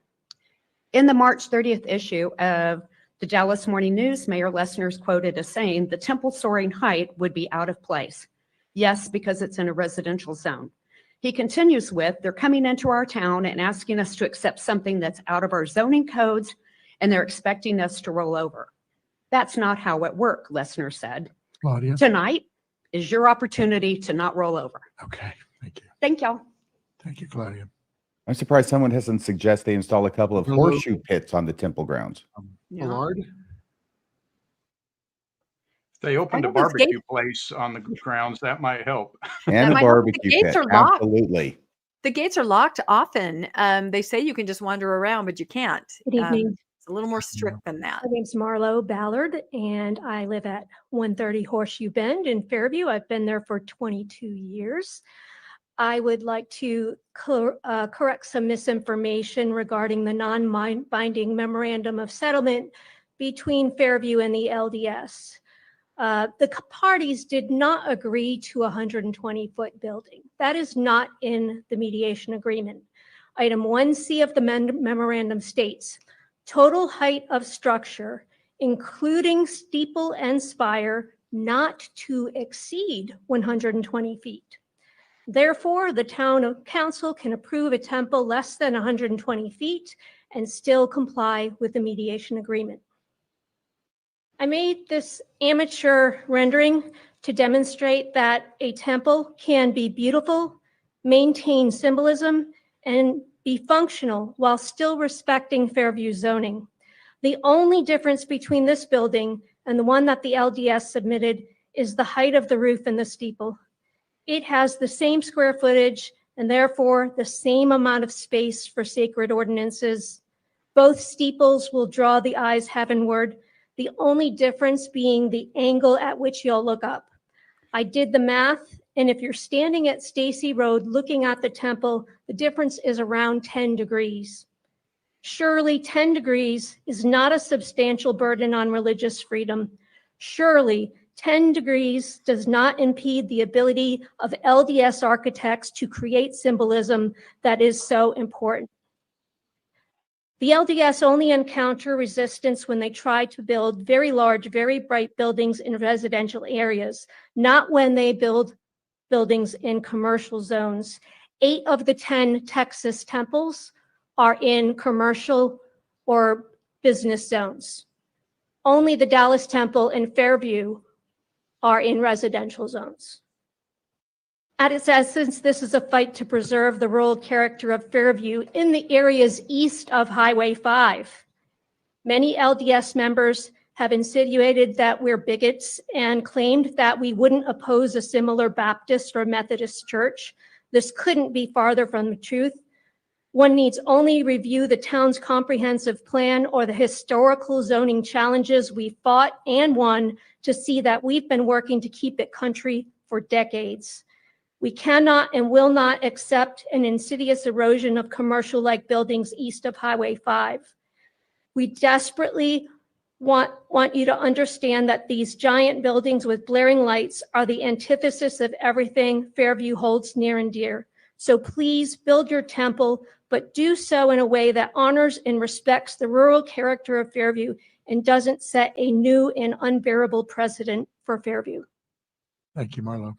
In the March 30th issue of the Dallas Morning News, Mayor Lessner is quoted as saying the temple soaring height would be out of place. Yes, because it's in a residential zone. He continues with, they're coming into our town and asking us to accept something that's out of our zoning codes, and they're expecting us to roll over. That's not how it worked, Lessner said. Claudia. Tonight is your opportunity to not roll over. Okay, thank you. Thank y'all. Thank you, Claudia. I'm surprised someone hasn't suggested they install a couple of Hello. horseshoe pits on the temple grounds. Millard? If they opened a I know those barbecue place on the grounds, that might help. And a might help. The barbecue gates pit. are locked. Absolutely. The gates are locked often. They say you can just wander around, but you can't. Good evening. It's a little more strict than that. My name's Marlo Ballard, and I live at 130 Horseshoe Bend in Fairview. I've been there for 22 years. I would like to correct some misinformation regarding the non-binding memorandum of settlement between Fairview and the LDS. The parties did not agree to a 120-foot building. That is not in the mediation agreement. Item 1C of the memorandum states, total height of structure, including steeple and spire, not to exceed 120 feet. Therefore, the town council can approve a temple less than 120 feet and still comply with the mediation agreement. I made this amateur rendering to demonstrate that a temple can be beautiful, maintain symbolism, and be functional while still respecting Fairview zoning. The only difference between this building and the one that the LDS submitted is the height of the roof and the steeple. It has the same square footage and therefore the same amount of space for sacred ordinances. Both steeples will draw the eyes heavenward, the only difference being the angle at which you'll look up. I did the math, and if you're standing at Stacy Road looking at the temple, the difference is around 10 degrees. Surely 10 degrees is not a substantial burden on religious freedom. Surely 10 degrees does not impede the ability of LDS architects to create symbolism that is so important. The LDS only encounter resistance when they try to build very large, very bright buildings in residential areas, not when they build buildings in commercial zones. 8 of the 10 Texas temples are in commercial or business zones. Only the Dallas Temple and Fairview are in residential zones. At its essence, this is a fight to preserve the rural character of Fairview in the areas east of Highway 5. Many LDS members have insinuated that we're bigots and claimed that we wouldn't oppose a similar Baptist or Methodist church. This couldn't be farther from the truth. One needs only review the town's comprehensive plan or the historical zoning challenges we fought and won to see that we've been working to keep it country for decades. We cannot and will not accept an insidious erosion of commercial-like buildings east of Highway 5. We desperately want you to understand that these giant buildings with blaring lights are the antithesis of everything Fairview holds near and dear. So please build your temple, but do so in a way that honors and respects the rural character of Fairview and doesn't set a new and unbearable precedent for Fairview. Thank you, Marlo.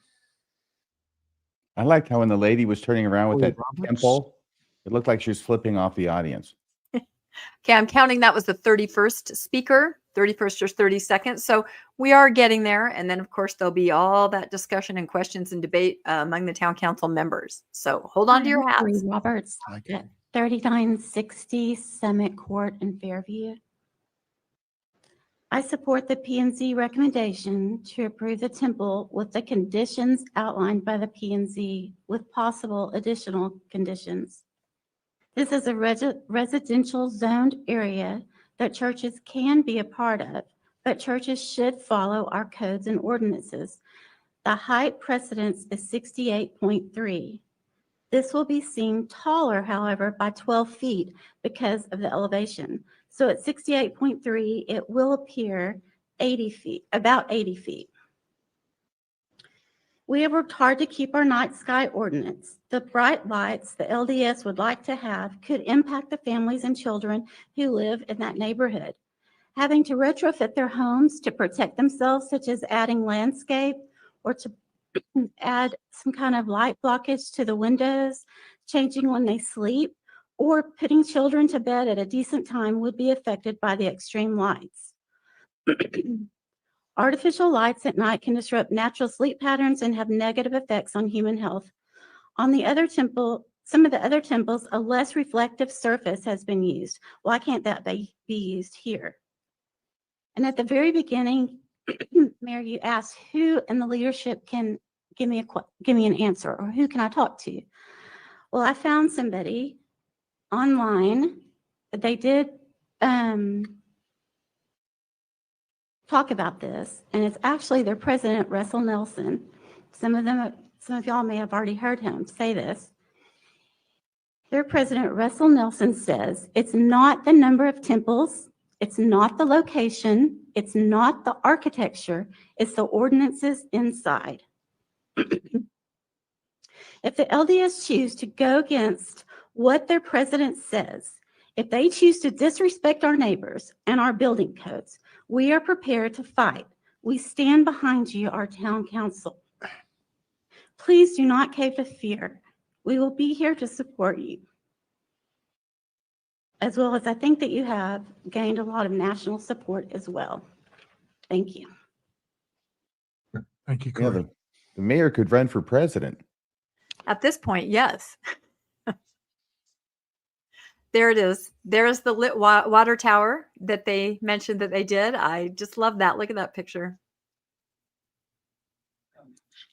I liked how when the lady was turning around with Julie that Roberts. temple, it looked like she was flipping off the audience. Okay, I'm counting that was the 31st speaker, 31st or 32nd. So we are getting there. And then, of course, there'll be all that discussion and questions and debate among the town council members. So hold on to your hats. Julie Roberts, 3960 Summit Court in Fairview. I support the P&Z recommendation to approve the temple with the conditions outlined by the P&Z with possible additional conditions. This is a residential zoned area that churches can be a part of, but churches should follow our codes and ordinances. The height precedence is 68.3. This will be seen taller, however, by 12 feet because of the elevation. So at 68.3, it will appear 80 feet, about 80 feet. We have worked hard to keep our night sky ordinance. The bright lights the LDS would like to have could impact the families and children who live in that neighborhood. Having to retrofit their homes to protect themselves, such as adding landscape or to add some kind of light blockage to the windows, changing when they sleep, or putting children to bed at a decent time would be affected by the extreme lights. Artificial lights at night can disrupt natural sleep patterns and have negative effects on human health. On the other temple, some of the other temples, a less reflective surface has been used. Why can't that be used here? And at the very beginning, Mayor, you asked who in the leadership can give me an answer, or who can I talk to? Well, I found somebody online. They did talk about this, and it's actually their president, Russell Nelson. Some of y'all may have already heard him say this. Their president, Russell Nelson, says it's not the number of temples It's not the location. It's not the architecture. It's the ordinances inside. If the LDS choose to go against what their president says, if they choose to disrespect our neighbors and our building codes, we are prepared to fight. We stand behind you, our town council. Please do not cave to fear. We will be here to support you. As well as I think that you have gained a lot of national support as well. Thank you. Thank you, Yeah, Corey. the mayor could run for president. At this point, yes. There it is. There's the lit water tower that they mentioned that they did. I just love that. Look at that picture.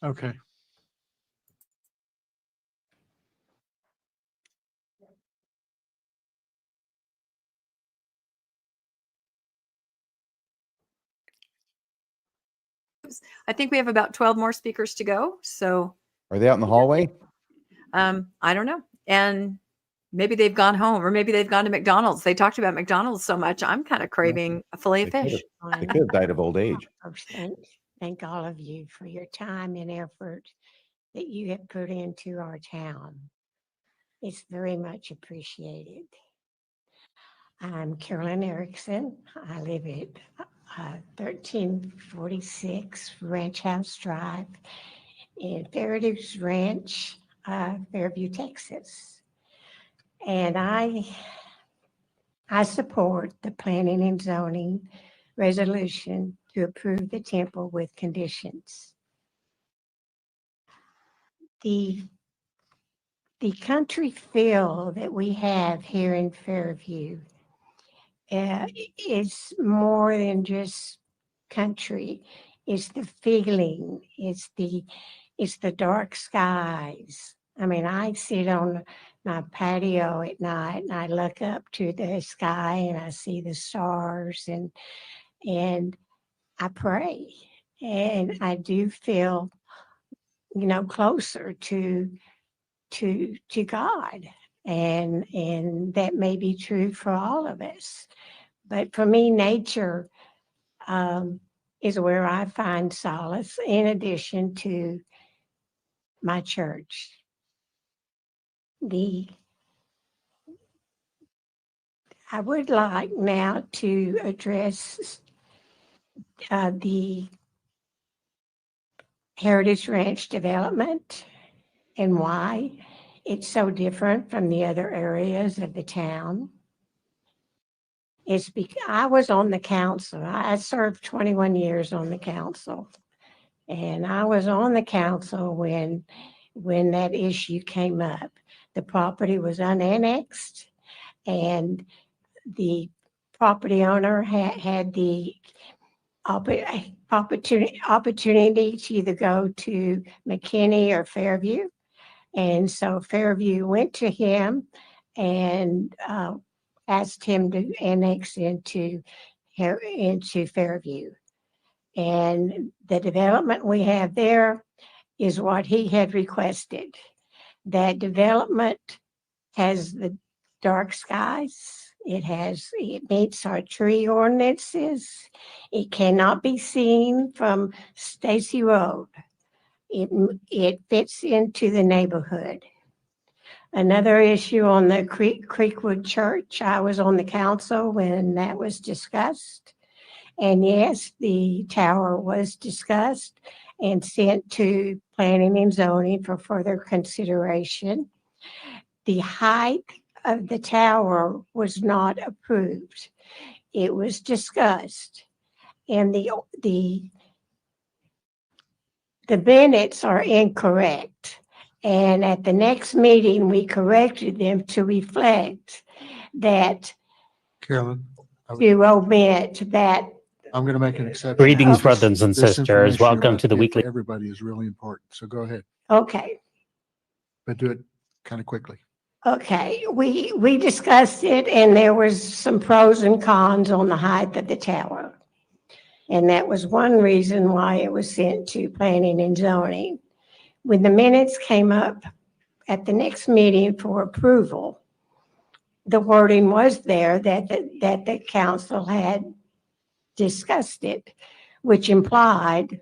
Okay. I think we have about 12 more speakers to go. So Are they out in the hallway? I don't know. And maybe they've gone home or maybe they've gone to McDonald's. They talked about McDonald's so much. I'm kind of craving a fillet of fish. They could have died of old age. First, thank all of you for your time and effort that you have put into our town. It's very much appreciated. I'm Carolyn Erickson. I live at 1346 Ranch House Drive in Fairview Ranch, Fairview, Texas. And I support the planning and zoning resolution to approve the temple with conditions. The country feel that we have here in Fairview is more than just country. It's the feeling. It's the dark skies. I mean, I sit on my patio at night and I look up to the sky and I see the stars and I pray and I do feel, closer to God. And that may be true for all of us. But for me, nature is where I find solace in addition to my church. I would like now to address the Heritage Ranch development and why it's so different from the other areas of the town. It's because I was on the council. I served 21 years on the council. And I was on the council when that issue came up. The property was unannexed and the property owner had the opportunity to either go to McKinney or Fairview. And so Fairview went to him and asked him to annex into Fairview. And the development we have there is what he had requested. That development has the dark skies. It meets our tree ordinances. It cannot be seen from Stacy Road. It fits into the neighborhood. Another issue on the Creekwood Church, I was on the council when that was discussed. And yes, the tower was discussed and sent to planning and zoning for further consideration. The height of the tower was not approved. It was discussed. And the minutes are incorrect. And at the next meeting, we corrected them to reflect that, Carolyn, to omit that. I'm going to make an exception. Greetings, brothers and This sisters. information Welcome to the for weekly. Everybody is really important. So go ahead, Okay. but do it kind of quickly. Okay, we discussed it and there was some pros and cons on the height of the tower. And that was one reason why it was sent to planning and zoning. When the minutes came up at the next meeting for approval, the wording was there that the council had discussed it, which implied,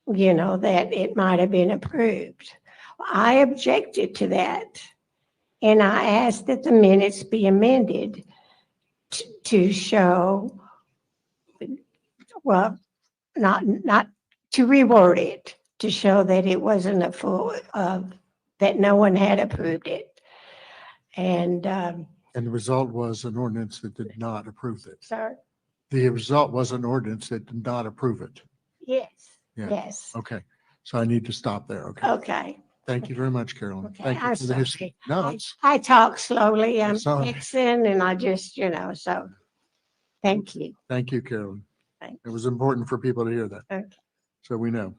that it might have been approved. I objected to that, and I asked that the minutes be amended to show, well, not to reword it, to show that it wasn't a full, that no one had approved it. And And the result was an ordinance that did not approve it. sorry, The result was an ordinance that did not approve it. yes, Yeah. yes, Okay, so I need to stop there. Okay. okay. Thank you very much, Carolyn. Okay, Thank you I'm for the history. sorry. No, it's, I talk slowly, I'm Sorry. fixing, and I just, so, thank you. thank you, Carolyn. Thanks. It was important for people to hear that. Okay. So we know.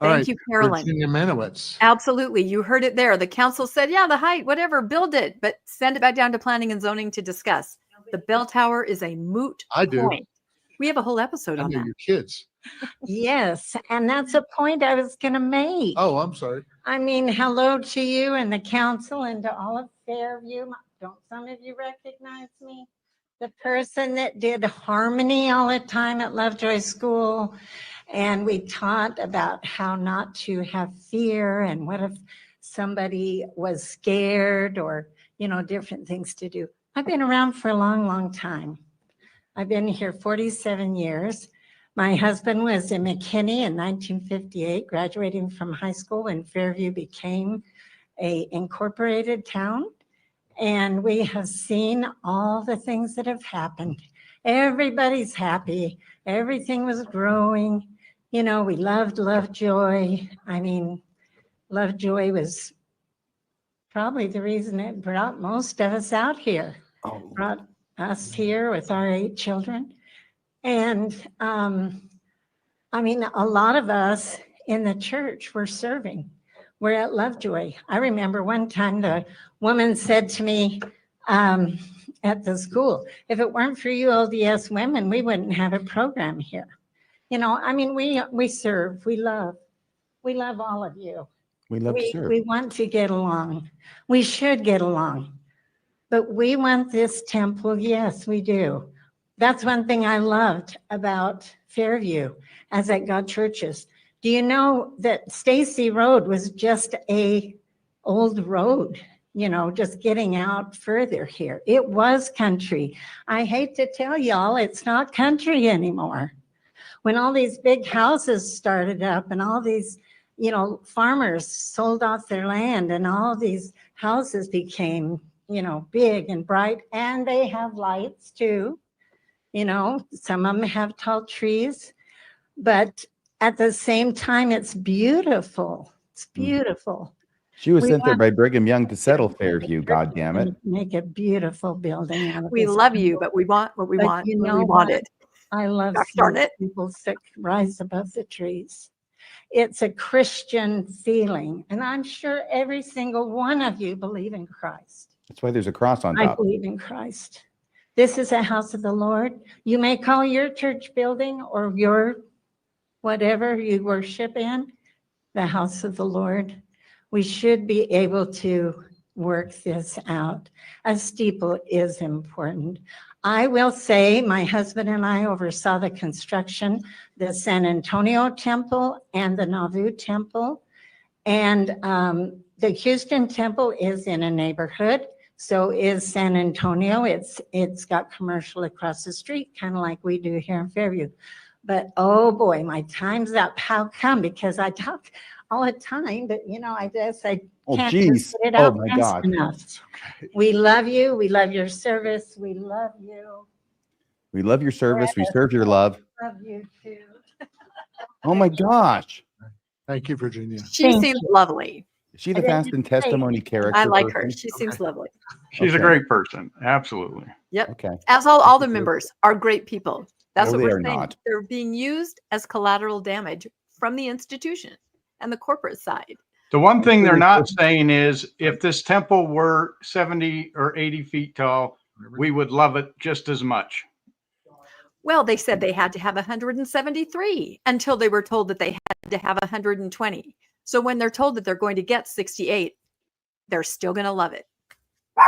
All Thank right, you, Carolyn. Virginia Manowitz. Absolutely. You heard it there. The council said, yeah, the height, whatever, build it, but send it back down to planning and zoning to discuss. The bell tower is a moot I do. point. We have a whole episode I on know that. your kids. Yes, and that's a point I was going to make. Oh, I'm sorry. I mean, hello to you and the council and to all of Fairview. Don't some of you recognize me? The person that did harmony all the time at Lovejoy School. And we taught about how not to have fear and what if somebody was scared or, different things to do. I've been around for a long, long time. I've been here 47 years. My husband was in McKinney in 1958, graduating from high school when Fairview became a incorporated town. And we have seen all the things that have happened. Everybody's happy. Everything was growing. We loved Lovejoy. I mean, Lovejoy was probably the reason it brought most of us out here. Brought us here with our 8 children. And I mean, a lot of us in the church were serving. We're at Lovejoy. I remember one time the woman said to me at the school, if it weren't for you LDS women, we wouldn't have a program here. I mean, we serve, we love all of you. We love to serve. We want to get along. We should get along. But we want this temple, yes, we do. That's one thing I loved about Fairview as at God churches. Do you know that Stacy Road was just a old road, just getting out further here. It was country. I hate to tell y'all, it's not country anymore. When all these big houses started up and all these, farmers sold off their land and all these houses became, big and bright, and they have lights too. Some of them have tall trees, but at the same time, it's beautiful. It's beautiful. She was We sent there want- by Brigham Young to settle Fairview, God damn it. Make a beautiful building out of We this. love you, but we want what we But want you when know we want what? it. I love Gosh darn seeing it. people that rise above the trees. It's a Christian feeling, and I'm sure every single one of you believe in Christ. That's why there's a cross on I top. believe in Christ. This is a house of the Lord. You may call your church building or your whatever you worship in the house of the Lord. We should be able to work this out. A steeple is important. I will say my husband and I oversaw the construction, the San Antonio Temple and the Nauvoo Temple. And the Houston Temple is in a neighborhood. So is San Antonio. It's got commercial across the street, kind of like we do here in Fairview. But oh boy, my time's up. How come? Because I talk all the time, but I guess I Oh, can't geez. just get it Oh, out my fast God. enough. We love you. We love your service. We love you. We love your service. We serve your love. Love you too. Oh my gosh. Thank you, Virginia. She seems lovely. Is she the fast and testimony character? I like her. person? She seems lovely. She's a Okay. great person. Absolutely. Yep. Okay. As all the members are great people. That's No, what they we're are saying. not. They're being used as collateral damage from the institution and the corporate side. The one thing they're not saying is if this temple were 70 or 80 feet tall, we would love it just as much. Well, they said they had to have 173 until they were told that they had to have 120. So when they're told that they're going to get 68, they're still going to love it.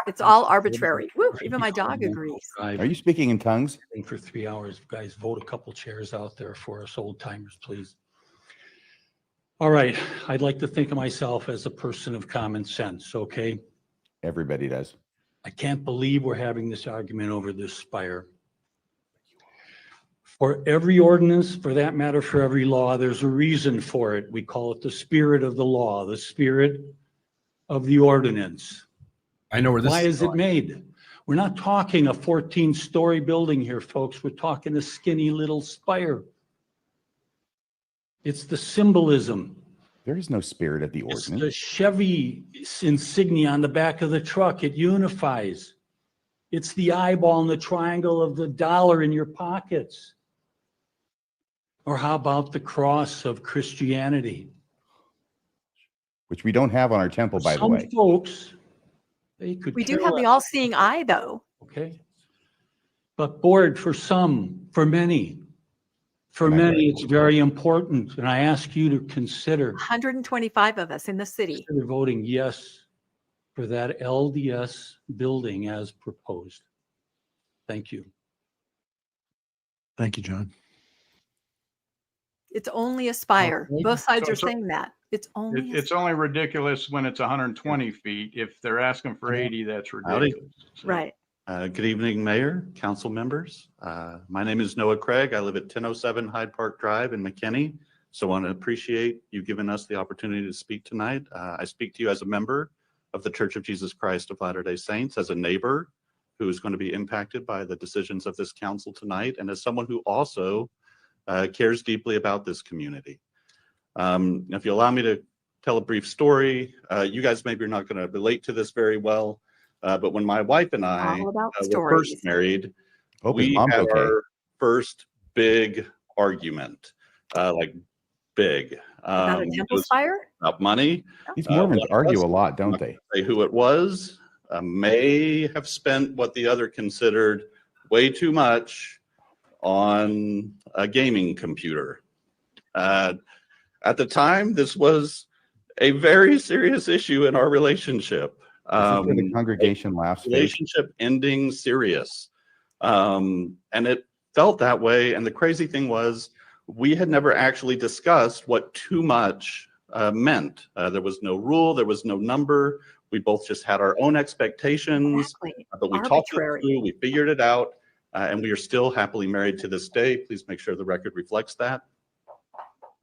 It's all arbitrary. Woo, even my dog agrees. Are you speaking in tongues? For 3 hours, guys, vote a couple chairs out there for us old timers, please. All right, I'd like to think of myself as a person of common sense, okay? Everybody does. I can't believe we're having this argument over this Spire. For every ordinance, for that matter, for every law, there's a reason for it. We call it the spirit of the law, the spirit of the ordinance. I know where this Why is it made? We're not talking a 14-story building here, folks. We're talking a skinny little spire. It's the symbolism. There is no spirit of the It's ordinance. the Chevy insignia on the back of the truck. It unifies. It's the eyeball and the triangle of the dollar in your pockets. Or how about the cross of Christianity? Which we don't have on our temple, by the way. Some folks, they could We do care have the less. all-seeing eye, though. Okay. But board, for some, for many, it's very important. And I ask you to consider 125 of us in the city. voting yes for that LDS building as proposed. Thank you. Thank you, John. It's only a spire. Okay. Both sides So- are so saying that. It's only. It's only ridiculous when it's 120 feet. If they're asking for 80, that's ridiculous. Right. Good evening, Mayor, council members. My name is Noah Craig. I live at 1007 Hyde Park Drive in McKinney. So I want to appreciate you giving us the opportunity to speak tonight. I speak to you as a member of the Church of Jesus Christ of Latter-day Saints, as a neighbor who is going to be impacted by the decisions of this council tonight, and as someone who also cares deeply about this community. If you allow me to tell a brief story, you guys maybe are not going to relate to this very well, but when my wife and I All about were stories. first married, Hope his we mom's had okay. our first big argument, like big. About a it temple was spire? about money. These Mormons One of argue us, a lot, I'm don't not they? gonna say who it was, may have spent what the other considered way too much on a gaming computer. At the time, this was a very serious issue in our relationship. This is where the congregation laughs fake. Relationship ending serious. And it felt that way. And the crazy thing was, we had never actually discussed what too much meant. There was no rule, there was no number. We both just had our own expectations, Exactly. but we talked it Arbitrary. through, we figured it out, and we are still happily married to this day. Please make sure the record reflects that.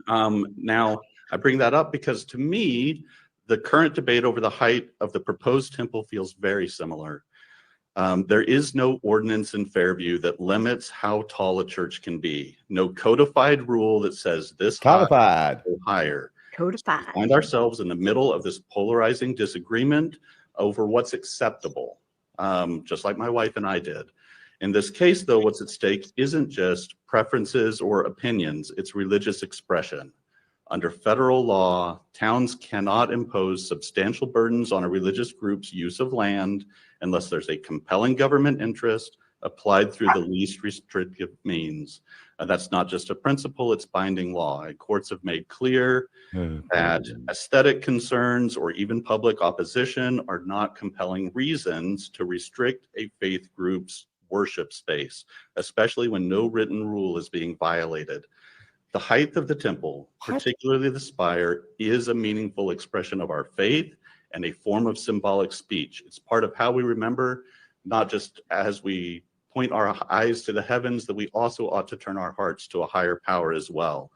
Now, I bring that up because to me, the current debate over the height of the proposed temple feels very similar. There is no ordinance in Fairview that limits how tall a church can be. No codified rule that says this high Codified. or higher. Codified. We find ourselves in the middle of this polarizing disagreement over what's acceptable, just like my wife and I did. In this case, though, what's at stake isn't just preferences or opinions, it's religious expression. Under federal law, towns cannot impose substantial burdens on a religious group's use of land unless there's a compelling government interest applied through the least restrictive means. That's not just a principle, it's binding law. Courts have made clear that aesthetic concerns or even public opposition are not compelling reasons to restrict a faith group's worship space, especially when no written rule is being violated. The height of the temple, particularly the spire, is a meaningful expression of our faith and a form of symbolic speech. It's part of how we remember, not just as we point our eyes to the heavens, that we also ought to turn our hearts to a higher power as well.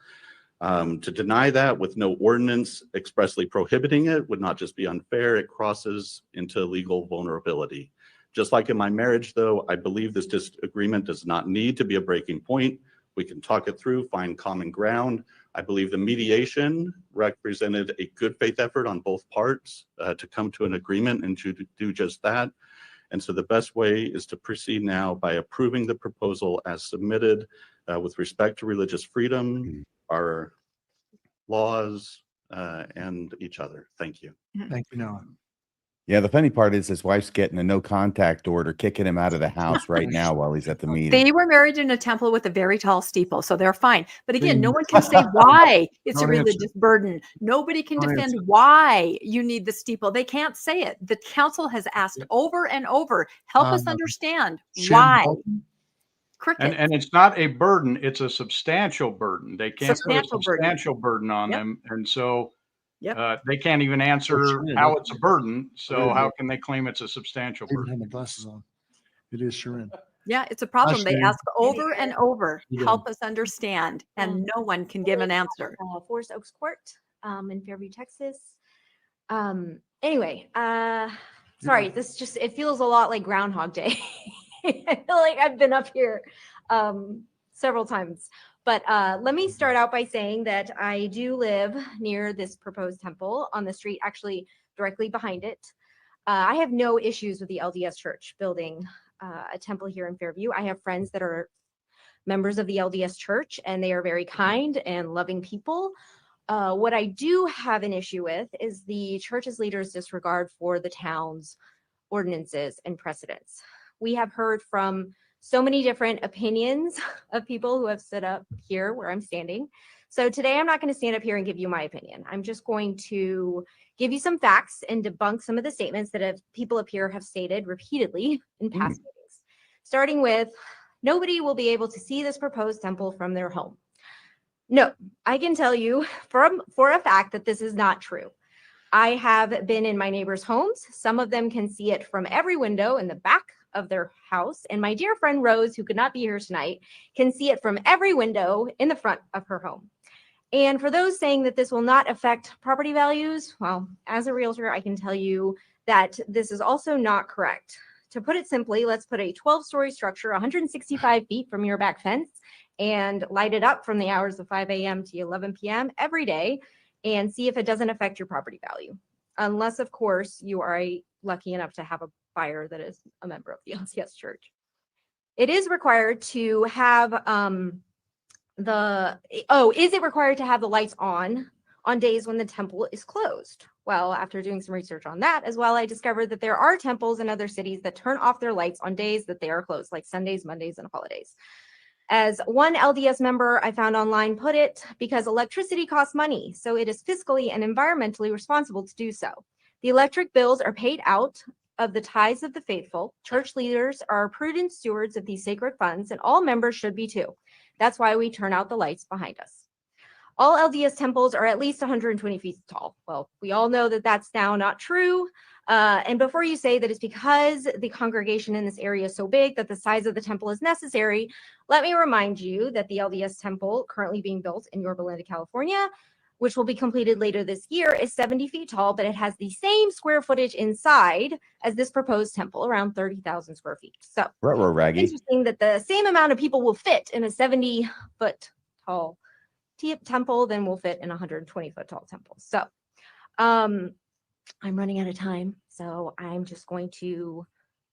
To deny that with no ordinance expressly prohibiting it would not just be unfair, it crosses into legal vulnerability. Just like in my marriage, though, I believe this disagreement does not need to be a breaking point. We can talk it through, find common ground. I believe the mediation represented a good faith effort on both parts to come to an agreement and to do just that. And so the best way is to proceed now by approving the proposal as submitted with respect to religious freedom, our laws, and each other. Thank you. Thank you, Noah. Yeah, the funny part is his wife's getting a no contact order, kicking him out of the house right now while he's at the meeting. They were married in a temple with a very tall steeple, so they're fine. But again, no one can say why it's a Don't answer. religious burden. Nobody can Don't defend answer. why you need the steeple. They can't say it. The council has asked over and over, help us understand why. Cricket. And it's not a burden, it's a substantial burden. They can't put a Substantial burden. substantial burden on Yep. them. And so Yep. they can't even answer Sharon, how that's- it's a burden. So Yeah. how can they claim it's a substantial I didn't burden? have my glasses on. It is Sharon. Yeah, it's a problem. They Sharon. ask over and over, You help us understand, and no one can give an answer. Forest Oaks Court in Fairview, Texas. Anyway, sorry, this just, it feels a lot like Groundhog Day. I feel like I've been up here several times. But let me start out by saying that I do live near this proposed temple on the street, actually directly behind it. I have no issues with the LDS Church building a temple here in Fairview. I have friends that are members of the LDS Church, and they are very kind and loving people. What I do have an issue with is the church's leaders' disregard for the town's ordinances and precedents. We have heard from so many different opinions of people who have stood up here where I'm standing. So today I'm not going to stand up here and give you my opinion. I'm just going to give you some facts and debunk some of the statements that people up here have stated repeatedly in past meetings. Starting with, nobody will be able to see this proposed temple from their home. No, I can tell you for a fact that this is not true. I have been in my neighbors' homes. Some of them can see it from every window in the back of their house. And my dear friend Rose, who could not be here tonight, can see it from every window in the front of her home. And for those saying that this will not affect property values, well, as a realtor, I can tell you that this is also not correct. To put it simply, let's put a 12-story structure 165 feet from your back fence and light it up from the hours of 5 a.m. to 11 p.m. every day and see if it doesn't affect your property value. Unless, of course, you are lucky enough to have a buyer that is a member of the LDS Church. It is required to have is it required to have the lights on days when the temple is closed? Well, after doing some research on that as well, I discovered that there are temples in other cities that turn off their lights on days that they are closed, like Sundays, Mondays, and holidays. As one LDS member I found online put it, because electricity costs money, so it is fiscally and environmentally responsible to do so. The electric bills are paid out of the tithes of the faithful. Church leaders are prudent stewards of these sacred funds, and all members should be too. That's why we turn out the lights behind us. All LDS temples are at least 120 feet tall. Well, we all know that that's now not true. And before you say that it's because the congregation in this area is so big that the size of the temple is necessary, let me remind you that the LDS temple currently being built in Yorba Linda, California, which will be completed later this year, is 70 feet tall, but it has the same square footage inside as this proposed temple, around 30,000 square feet. So Raggy. interesting that the same amount of people will fit in a 70-foot tall temple than will fit in a 120-foot tall temple. So I'm running out of time, so I'm just going to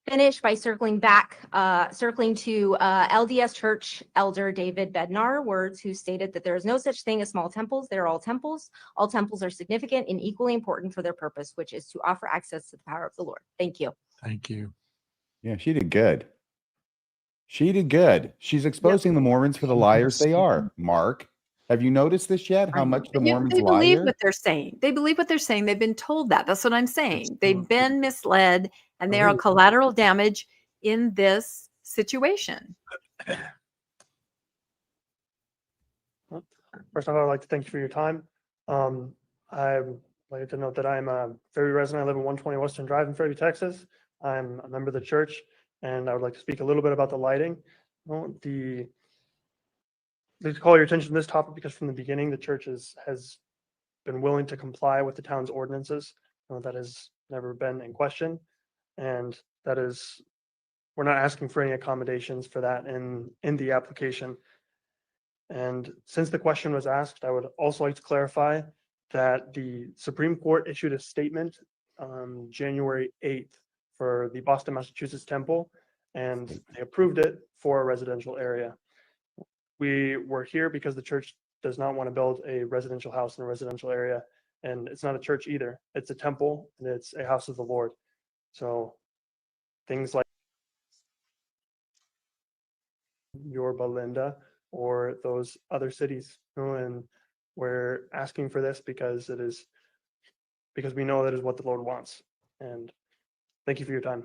finish by circling to LDS Church Elder David Bednar words, who stated that there is no such thing as small temples. They're all temples. All temples are significant and equally important for their purpose, which is to offer access to the power of the Lord. Thank you. Thank you. Yeah, she did good. She did good. She's exposing the Mormons for the liars they are. Mark, have you noticed this yet? How much the Mormons They lie believe here? what they're saying. They believe what they're saying. They've been told that. That's what I'm saying. They've been misled, and they are collateral damage in this situation. First of all, I'd like to thank you for your time. I'd like to note that I'm a Fairview resident. I live in 120 Western Drive in Fairview, Texas. I'm a member of the church, and I would like to speak a little bit about the lighting. Let's call your attention to this topic because from the beginning, the church has been willing to comply with the town's ordinances. That has never been in question. And that is, we're not asking for any accommodations for that in the application. And since the question was asked, I would also like to clarify that the Supreme Court issued a statement on January 8th for the Boston, Massachusetts temple, and they approved it for a residential area. We were here because the church does not want to build a residential house in a residential area. and it's not a church either. It's a temple and it's a house of the Lord. So things like Yorba Linda or those other cities, and we're asking for this because we know that is what the Lord wants. And thank you for your time.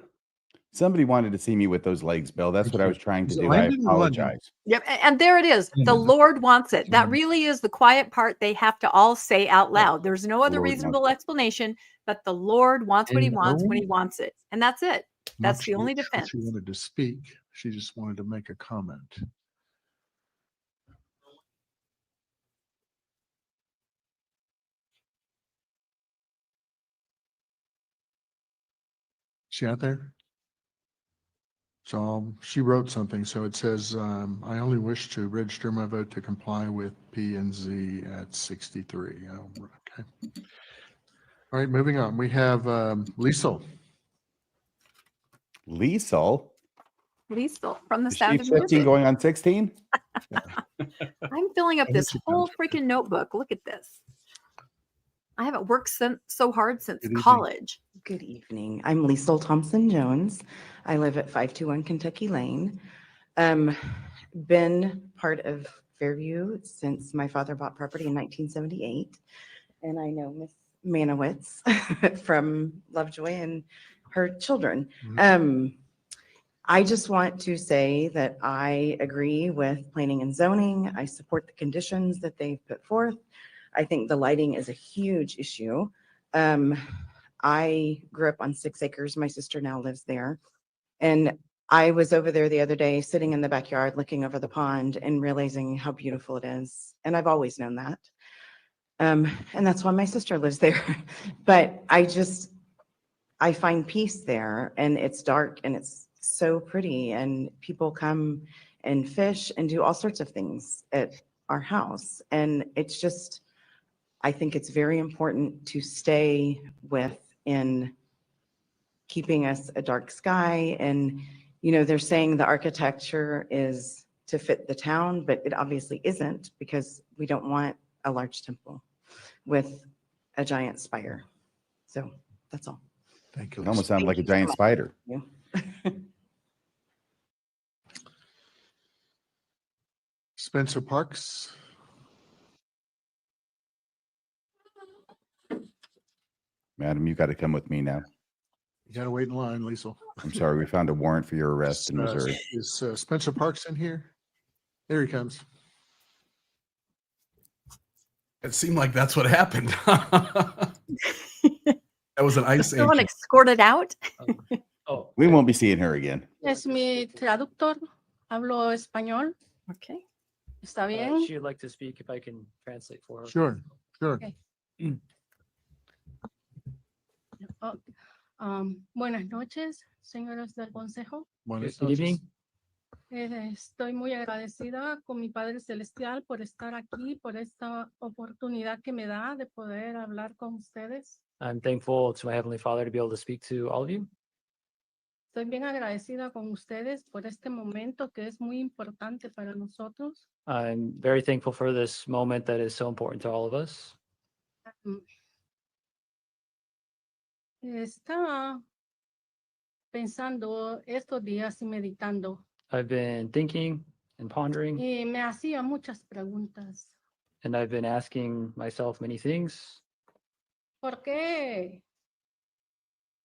Somebody wanted to see me with those legs, Bill. That's what I was trying to Is it do. I Landon or London? apologize. Yep. And there it is. The Lord wants it. That really is the quiet part they have to all say out loud. There's no other Lord wants reasonable explanation, but the Lord wants what he And wants when no- he wants it. And that's it. Not That's the only sure defense. She wanted to speak. She just wanted to make a comment. She out there? So she wrote something. So it says, I only wish to register my vote to comply with P and Z at 63. Oh, okay. All right, moving on. We have Liesel. Liesel? Liesel from the Is she Sound of 15 Music. going on 16? I'm filling up this whole freaking notebook. Look at this. I haven't worked so hard since Good evening. college. Good evening. I'm Liesel Thompson Jones. I live at 521 Kentucky Lane. Been part of Fairview since my father bought property in 1978. And I know Miss Manowitz from Lovejoy and her children. I just want to say that I agree with planning and zoning. I support the conditions that they've put forth. I think the lighting is a huge issue. I grew up on 6 acres. My sister now lives there. And I was over there the other day, sitting in the backyard, looking over the pond and realizing how beautiful it is. And I've always known that. And that's why my sister lives there. But I find peace there, and it's dark and it's so pretty, and people come and fish and do all sorts of things at our house. And it's just, I think it's very important to stay within keeping us a dark sky. And, you know, they're saying the architecture is to fit the town, but it obviously isn't, because we don't want a large temple with a giant spire. So that's all. Thank you. It almost sounded like a Thank you so giant much. spider. Yeah. Spencer Parks. Madam, you got to come with me now. You got to wait in line, Liesel. I'm sorry, we found a warrant for your arrest in Missouri. Is Spencer Parks in here? There he comes. It seemed like that's what happened. That was an ice Someone age. escorted out. We won't be seeing her again. Es mi traductor. Hablo español. Okay. ¿Está bien? She would like to speak if I can translate for her. Sure, sure. Okay. Buenas noches, señores del consejo. Buenas Good evening. Estoy muy agradecida con mi Padre Celestial por estar aquí, por esta oportunidad que me da de poder hablar con ustedes. I'm thankful to my Heavenly Father to be able to speak to all of you. Estoy bien agradecida con ustedes por este momento que es muy importante para nosotros. I'm very thankful for this moment that is so important to all of us. Estaba pensando estos días y meditando I've been thinking and pondering, y me hacía muchas preguntas. and I've been asking myself many things. ¿Por qué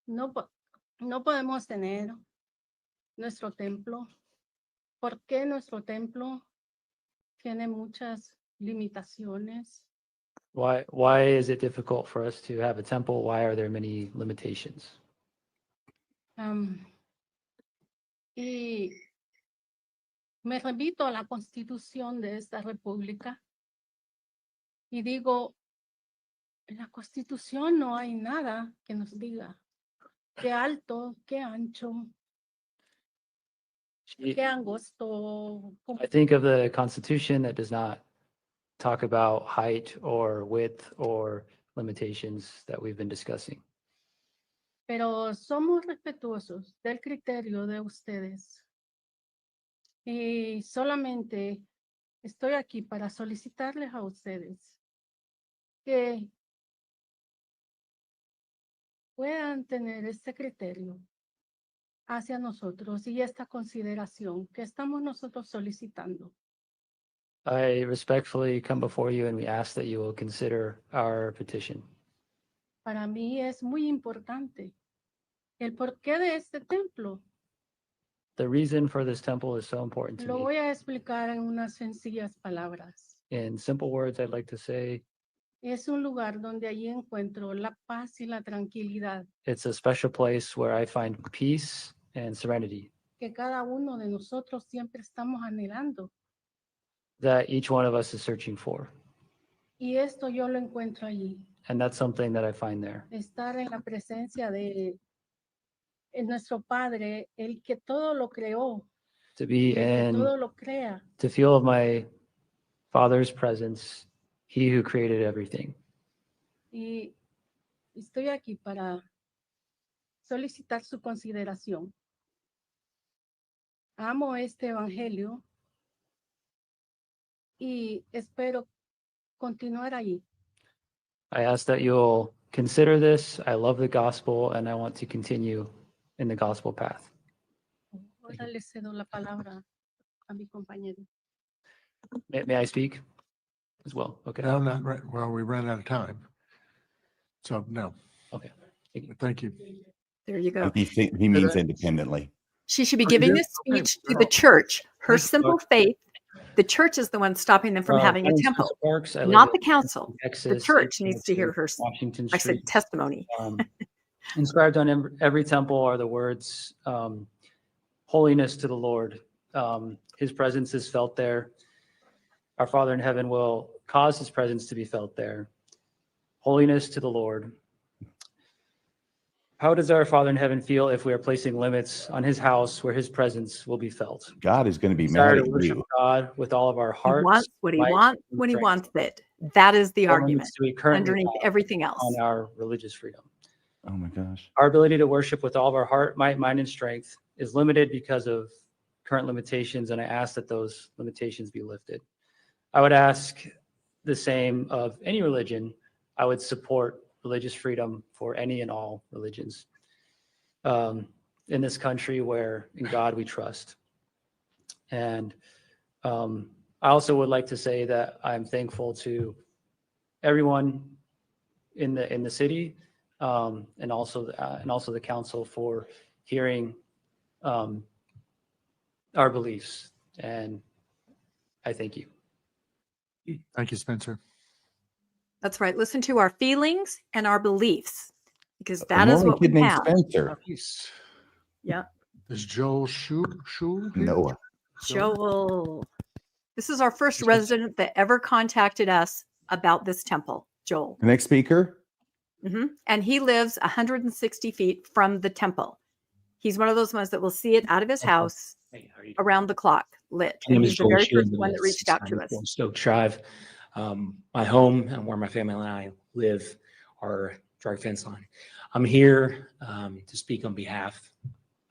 no podemos tener nuestro templo? ¿Por qué nuestro templo tiene muchas limitaciones? Why is it difficult for us to have a temple? Why are there many limitations? Y me remito a la Constitución de esta República y digo, en la Constitución no hay nada que nos diga qué alto, qué ancho, qué angosto. I think of the Constitution that does not talk about height or width or limitations that we've been discussing. Pero somos respetuosos del criterio de ustedes. Y solamente estoy aquí para solicitarles a ustedes que puedan tener este criterio hacia nosotros y esta consideración que estamos nosotros solicitando. I respectfully come before you and we ask that you will consider our petition. Para mí es muy importante el porqué de este templo. The reason for this temple is so important to Lo me. voy a explicar en unas sencillas palabras. In simple words, I'd like to say Es un lugar donde allí encuentro la paz y la tranquilidad it's a special place where I find peace and serenity que cada uno de nosotros siempre estamos anhelando. that each one of us is searching for. Y esto yo lo encuentro allí. And that's something that I find there. Estar en la presencia de nuestro Padre, el que todo lo creó, To be el que in, todo lo crea. to feel of my Father's presence, He who created everything. Y estoy aquí para solicitar su consideración. Amo este evangelio y espero continuar allí. I ask that you'll consider this. I love the gospel and I want to continue in the gospel path. Ahora le cedo la palabra a mi compañero. May I speak as well? Okay. No, not right. Well, we ran out of time. So no. Okay. Thank you. There you go. He means independently. She should be Oh, you giving do? this Okay, speech to girl. the church, her Thanks, simple Doc. faith. The church is the one stopping them from having a I'm in temple, Central Parks. I live not in the council. The Texas, church needs to hear her. Washington I said Street. testimony. Inscribed on every temple are the words, holiness to the Lord. His presence is felt there. Our Father in heaven will cause his presence to be felt there. Holiness to the Lord. How does our Father in heaven feel if we are placing limits on his house where his presence will be felt? God is going to be Desire mad to at worship you. God with all of our He hearts. wants what he might, wants and when he strength. wants it. That is the What argument limits do we currently underneath have everything else. on our religious freedom? Oh my gosh. Our ability to worship with all of our heart, might, mind, and strength is limited because of current limitations, and I ask that those limitations be lifted. I would ask the same of any religion. I would support religious freedom for any and all religions in this country where in God we trust. And I also would like to say that I'm thankful to everyone in the city and also the council for hearing our beliefs. And I thank you. Thank you, Spencer. That's right. Listen to our feelings and our beliefs, because that is Mormon what we kid named have. Spencer. Yeah. Is Joel Shul here? Noah. Joel. This is our first resident that ever contacted us about this temple, Joel. The next speaker. And he lives 160 feet from the temple. He's one of those ones that will see it out of his house around the clock lit. My name And is he's the Joel very Sheehan, first one that reached out to us. 694 Stoke Drive. My home and where my family and I live are direct fence line. I'm here to speak on behalf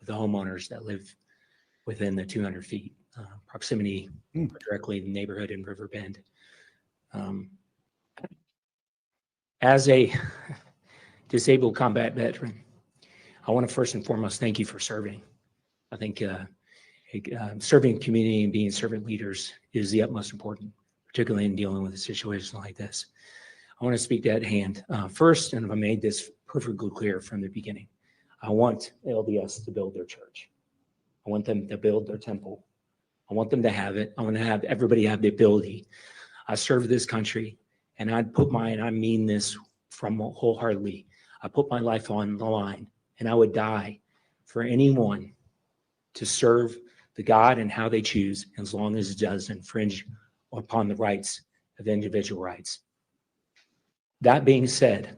of the homeowners that live within the 200 feet proximity directly in the neighborhood in River Bend. As a disabled combat veteran, I want to first and foremost thank you for serving. I think serving community and being servant leaders is the utmost important, particularly in dealing with a situation like this. I want to speak to that hand first, and I made this perfectly clear from the beginning. I want LDS to build their church. I want them to build their temple. I want them to have it. I want to have everybody have the ability. I serve this country, and I'd put and I mean this from wholeheartedly, I put my life on the line, and I would die for anyone to serve the God and how they choose, as long as it doesn't infringe upon the rights of individual rights. That being said,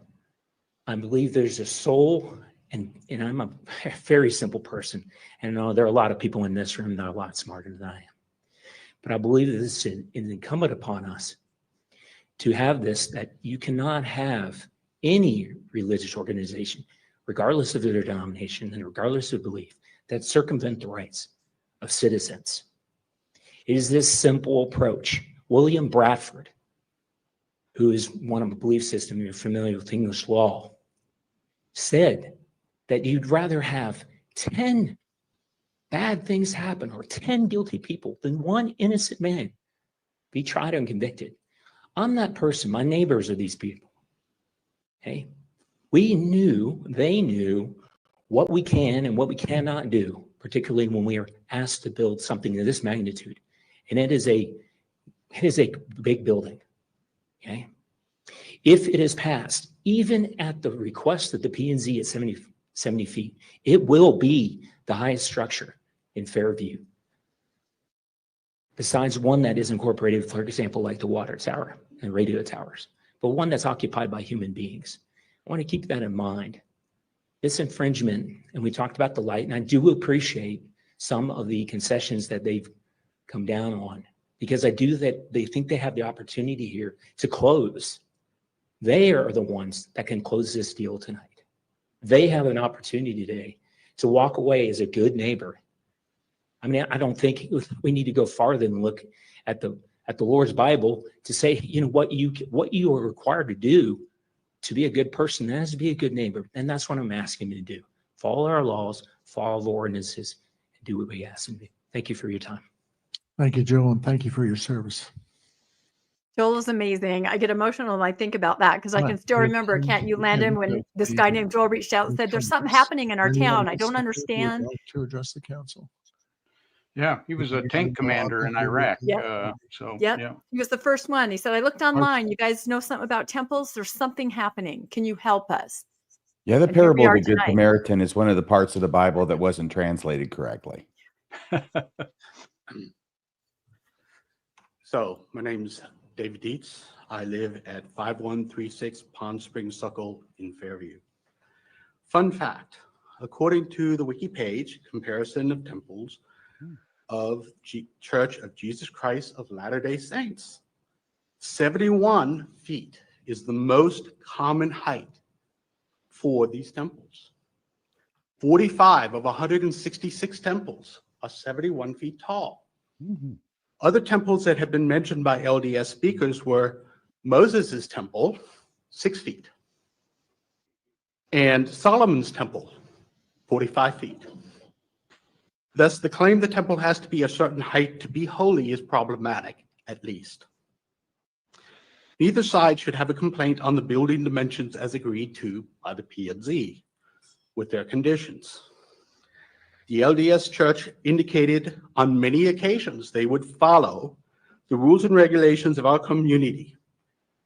I believe there's a soul, and I'm a very simple person, and I know there are a lot of people in this room that are a lot smarter than I am. But I believe that this is incumbent upon us to have this, that you cannot have any religious organization, regardless of their denomination and regardless of belief, that circumvent the rights of citizens. It is this simple approach. William Bradford, who is one of a belief system, you're familiar with English law, said that you'd rather have 10 bad things happen or 10 guilty people than one innocent man be tried and convicted. I'm that person. My neighbors are these people. Okay. They knew what we can and what we cannot do, particularly when we are asked to build something of this magnitude. And it is a big building. Okay. If it is passed, even at the request of the P&Z at 70 feet, it will be the highest structure in Fairview. Besides one that is incorporated, for example, like the water tower and radio towers, but one that's occupied by human beings. I want to keep that in mind. This infringement, and we talked about the light, and I do appreciate some of the concessions that they've come down on, because I do that they think they have the opportunity here to close. They are the ones that can close this deal tonight. They have an opportunity today to walk away as a good neighbor. I mean, I don't think we need to go farther than look at the Lord's Bible to say, you know, what you are required to do to be a good person, that is to be a good neighbor. And that's what I'm asking you to do. Follow our laws, follow the ordinances, and do what we ask them to. Thank you for your time. Thank you, Joel, and thank you for your service. Joel is amazing. I get emotional when I think about that because I can still remember, can't you, Landon, when this guy named Joel reached out and said, there's something happening in our town. I don't understand. To address the council. Yeah, he was a tank commander in Iraq. Yep. Yeah. He was the first one. He said, I looked online. You guys know something about temples? There's something happening. Can you help us? Yeah, the And here we parable of are the Good tonight. Samaritan is one of the parts of the Bible that wasn't translated correctly. So my name's David Dietz. I live at 5136 Pond Spring Suckle in Fairview. Fun fact, according to the wiki page, comparison of temples of Church of Jesus Christ of Latter-day Saints, 71 feet is the most common height for these temples. 45 of 166 temples are 71 feet tall. Other temples that have been mentioned by LDS speakers were Moses' temple, 6 feet, and Solomon's temple, 45 feet. Thus, the claim the temple has to be a certain height to be holy is problematic, at least. Neither side should have a complaint on the building dimensions as agreed to by the P&Z with their conditions. The LDS Church indicated on many occasions they would follow the rules and regulations of our community,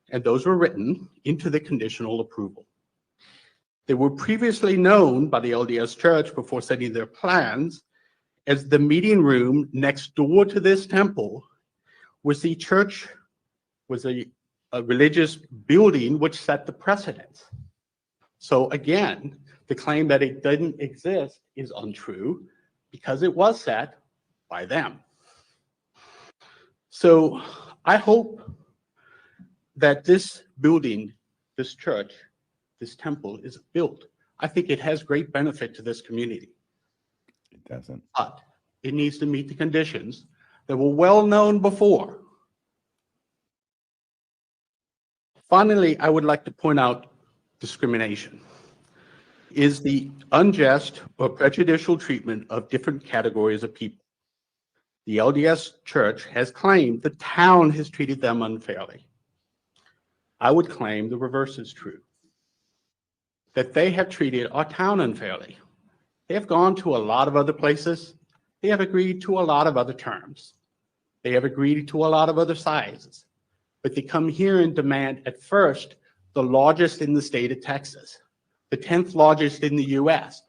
and those were written into the conditional approval. They were previously known by the LDS Church before setting their plans as the meeting room next door to this temple was the church, was a religious building which set the precedence. So again, the claim that it didn't exist is untrue because it was set by them. So I hope that this building, this church, this temple is built. I think it has great benefit to this community. It doesn't. But it needs to meet the conditions that were well known before. Finally, I would like to point out discrimination is the unjust or prejudicial treatment of different categories of people. The LDS Church has claimed the town has treated them unfairly. I would claim the reverse is true, that they have treated our town unfairly. They have gone to a lot of other places. They have agreed to a lot of other terms. They have agreed to a lot of other sizes. But they come here and demand at first the largest in the state of Texas, the 10th largest in the US,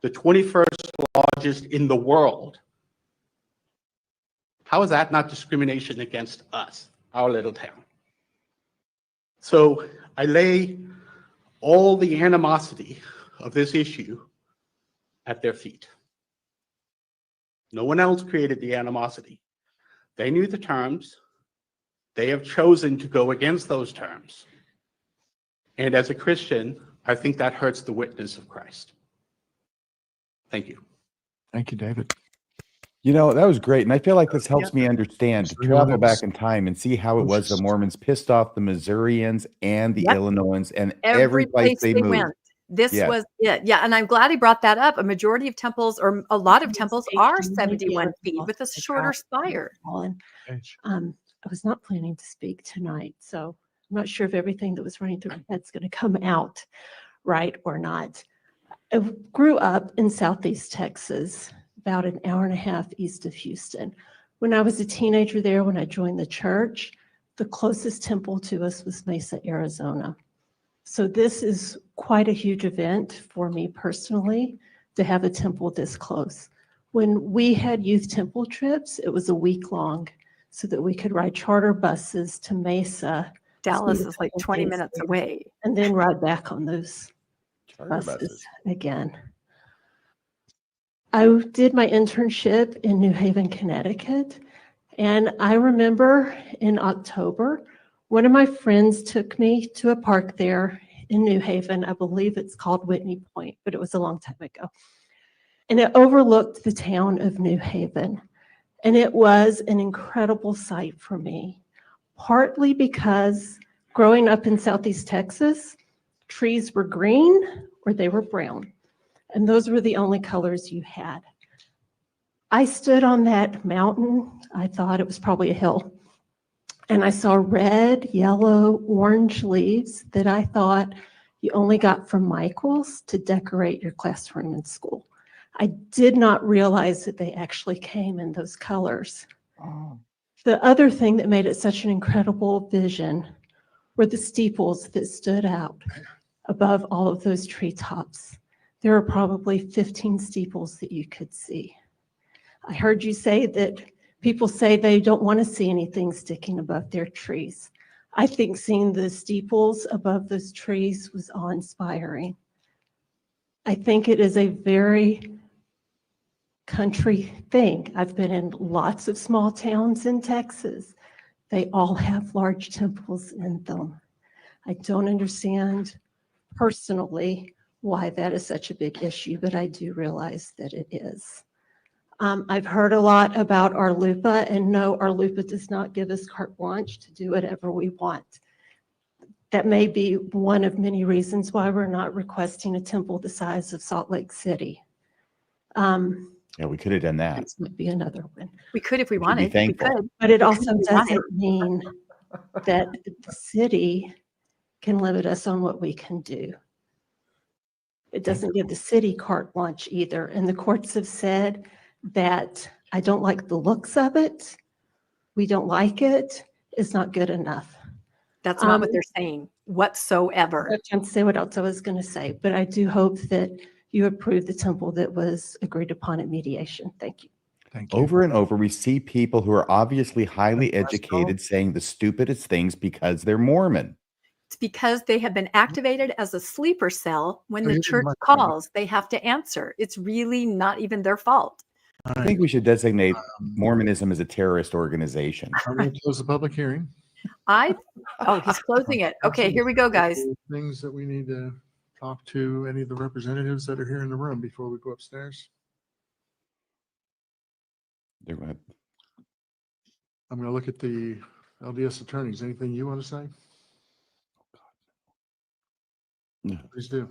the 21st largest in the world. How is that not discrimination against us, our little town? So I lay all the animosity of this issue at their feet. No one else created the animosity. They knew the terms. They have chosen to go against those terms. And as a Christian, I think that hurts the witness of Christ. Thank you. Thank you, David. You know, that was great. And I feel like this helps me understand, to So travel that's- back in time and see how it was the Mormons pissed off the Missourians and the Yep. Illinoisans and Every every place they moved. went. This Yes. was it. Yeah. And I'm glad he brought that up. A majority of temples, or a lot of temples, are 71 feet with a shorter spire. I was not planning to speak tonight, so I'm not sure if everything that was running through my head's going to come out right or not. I grew up in Southeast Texas, about an hour and a half east of Houston. When I was a teenager there, when I joined the church, the closest temple to us was Mesa, Arizona. So this is quite a huge event for me personally to have a temple this close. When we had youth temple trips, it was a week long so that we could ride charter buses to Mesa. Dallas is like 20 minutes away. And then ride back on those Charter buses again. I did my internship in New Haven, Connecticut. And I remember in October, one of my friends took me to a park there in New Haven. I believe it's called Whitney Point, but it was a long time ago. And it overlooked the town of New Haven. And it was an incredible sight for me, partly because growing up in Southeast Texas, trees were green or they were brown. And those were the only colors you had. I stood on that mountain. I thought it was probably a hill. And I saw red, yellow, orange leaves that I thought you only got from Michael's to decorate your classroom in school. I did not realize that they actually came in those colors. Oh. The other thing that made it such an incredible vision were the steeples that stood out above all of those treetops. There are probably 15 steeples that you could see. I heard you say that people say they don't want to see anything sticking above their trees. I think seeing the steeples above those trees was awe-inspiring. I think it is a very country thing. I've been in lots of small towns in Texas. They all have large temples in them. I don't understand personally why that is such a big issue, but I do realize that it is. I've heard a lot about our LUPA, and no, our LUPA does not give us carte blanche to do whatever we want. That may be one of many reasons why we're not requesting a temple the size of Salt Lake City. Yeah, we could have done that. This might be another one. We could if we We should be wanted. We thankful. could. But it We also could if we wanted. doesn't mean that the city can limit us on what we can do. It doesn't give the city carte blanche either. And the courts have said that I don't like the looks of it. We don't like it. It's not good enough. That's not what they're saying whatsoever. I can't say what else I was going to say, but I do hope that you approve the temple that was agreed upon at mediation. Thank you. Over and over, we see people who are obviously highly educated saying the stupidest things because they're Mormon. It's because they have been activated as a sleeper cell. When the Here's church my- calls, they have to answer. It's really not even their fault. I think we should designate Mormonism as a terrorist organization. I'm going to close the public hearing. Oh, he's closing it. Okay, here we go, guys. Things that we need to talk to any of the representatives that are here in the room before we go upstairs. They're gonna- I'm going to look at the LDS attorneys. Anything you want to say? No. Please do.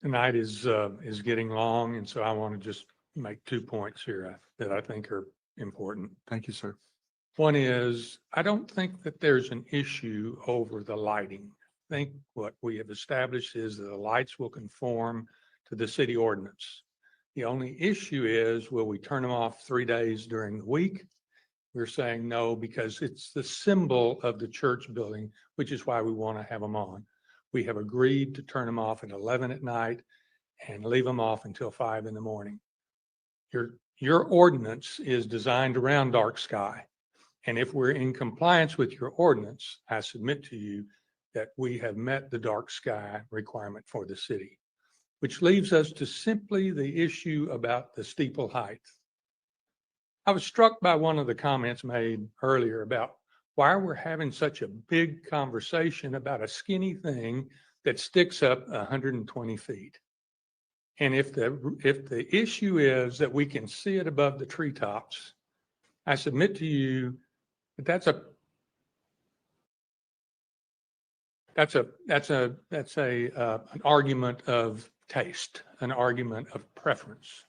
Tonight is getting long, and so I want to just make 2 points here that I think are important. Thank you, sir. One is, I don't think that there's an issue over the lighting. I think what we have established is that the lights will conform to the city ordinance. The only issue is, will we turn them off 3 days during the week? We're saying no, because it's the symbol of the church building, which is why we want to have them on. We have agreed to turn them off at 11 at night and leave them off until 5 in the morning. Your ordinance is designed around dark sky. And if we're in compliance with your ordinance, I submit to you that we have met the dark sky requirement for the city, which leaves us to simply the issue about the steeple height. I was struck by one of the comments made earlier about why we're having such a big conversation about a skinny thing that sticks up 120 feet. And if the issue is that we can see it above the treetops, I submit to you that that's a That's an argument of taste, an argument of preference.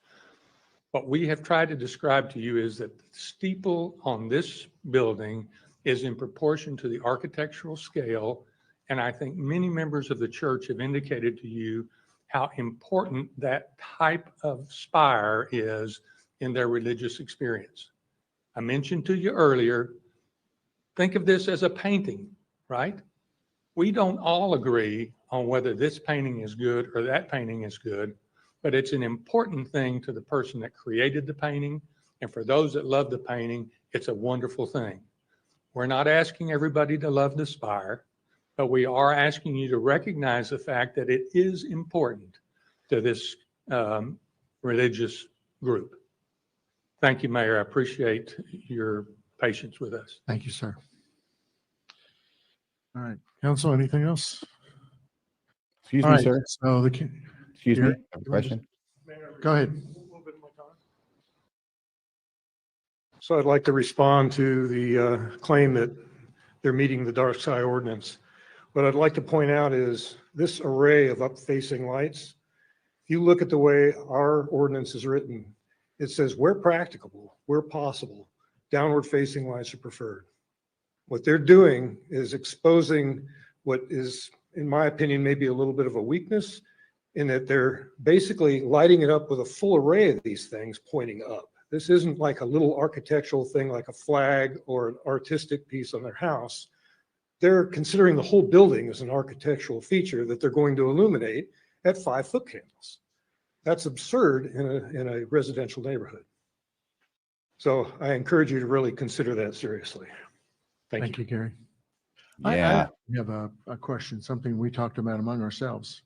What we have tried to describe to you is that the steeple on this building is in proportion to the architectural scale. And I think many members of the church have indicated to you how important that type of spire is in their religious experience. I mentioned to you earlier, think of this as a painting, right? We don't all agree on whether this painting is good or that painting is good, but it's an important thing to the person that created the painting. And for those that love the painting, it's a wonderful thing. We're not asking everybody to love the spire, but we are asking you to recognize the fact that it is important to this religious group. Thank you, Mayor. I appreciate your patience with us. Thank you, sir. All right, council, anything else? Excuse All me, right, sir. So Excuse me, I have a question. Go ahead. So I'd like to respond to the claim that they're meeting the dark sky ordinance. What I'd like to point out is this array of up-facing lights. If you look at the way our ordinance is written, it says where practicable, where possible, downward-facing lights are preferred. What they're doing is exposing what is, in my opinion, maybe a little bit of a weakness in that they're basically lighting it up with a full array of these things pointing up. This isn't like a little architectural thing like a flag or an artistic piece on their house. They're considering the whole building as an architectural feature that they're going to illuminate at 5-foot candles. That's absurd in a residential neighborhood. So I encourage you to really consider that seriously. Thank you, Gary. Yeah. We have a question, something we talked about among ourselves.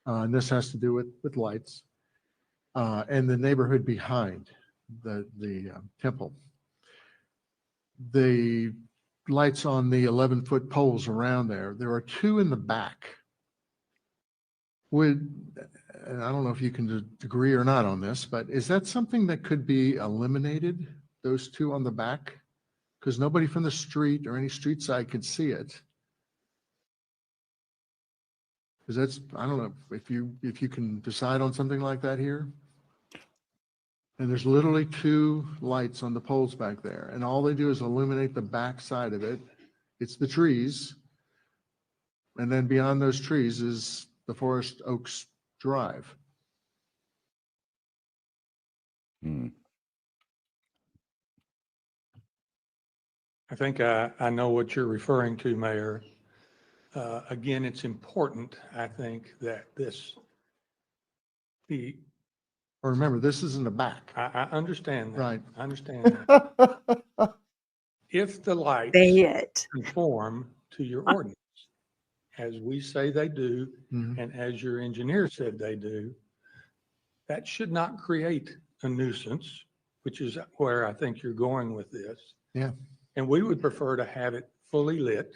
And this has to do with lights and the neighborhood behind the temple. The lights on the 11-foot poles around there are 2 in the back. And I don't know if you can agree or not on this, but is that something that could be eliminated, those 2 on the back? Because nobody from the street or any street side could see it. Because that's, I don't know if you can decide on something like that here. And there's literally 2 lights on the poles back there, and all they do is illuminate the back side of it. It's the trees. And then beyond those trees is the Forest Oaks Drive. I think I know what you're referring to, Mayor. Again, it's important, I think, that Remember, this is in the back. I understand that. Right. I understand that. If the lights conform to your ordinance, as we say they do, and as your engineer said they do, that should not create a nuisance, which is where I think you're going with this. Yeah. And we would prefer to have it fully lit.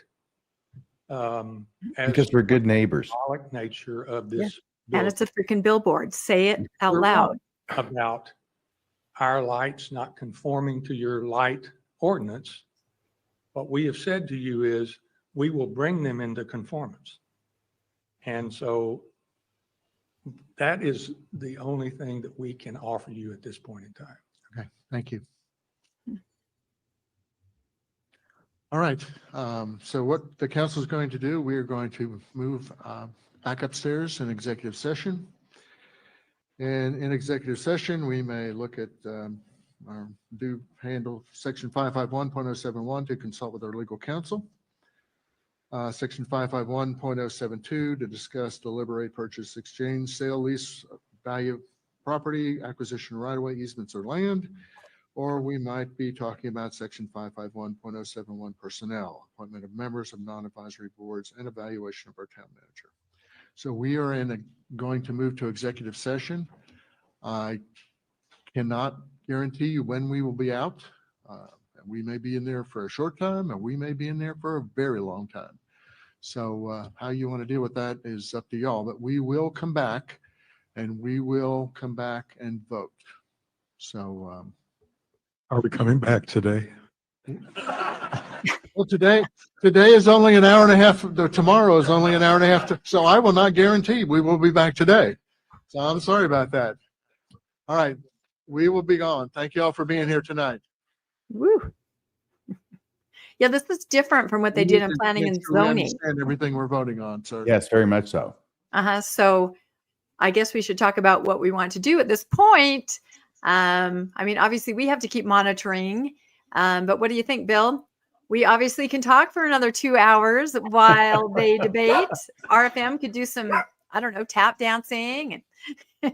Because we're good neighbors. Symbolic nature of this. And it's a freaking billboard. Say it out We're loud. right about our lights not conforming to your light ordinance. What we have said to you is we will bring them into conformance. And so that is the only thing that we can offer you at this point in time. Okay, thank you. All right, so what the council is going to do, we are going to move back upstairs in executive session. And in executive session, we may look at handle section 551.071 to consult with our legal counsel. Section 551.072 to discuss, deliberate, purchase, exchange, sale, lease, value, property, acquisition, right-of-way, easements, or land. Or we might be talking about section 551.071 personnel, appointment of members of non-advisory boards, and evaluation of our town manager. So we are going to move to executive session. I cannot guarantee you when we will be out. We may be in there for a short time, and we may be in there for a very long time. So how you want to deal with that is up to y'all, but we will come back, and we will come back and vote. So are we coming back today? Well, today is only an hour and a half. Tomorrow is only an hour and a half. So I will not guarantee we will be back today. So I'm sorry about that. All right. We will be gone. Thank you all for being here tonight. Woo. Yeah, this is different from what they did in planning and zoning. Understand everything we're voting on. So Yes, very much so. So I guess we should talk about what we want to do at this point. I mean, obviously we have to keep monitoring. But what do you think, Bill? We obviously can talk for another 2 hours while they debate. RFM could do some, I don't know, tap dancing. And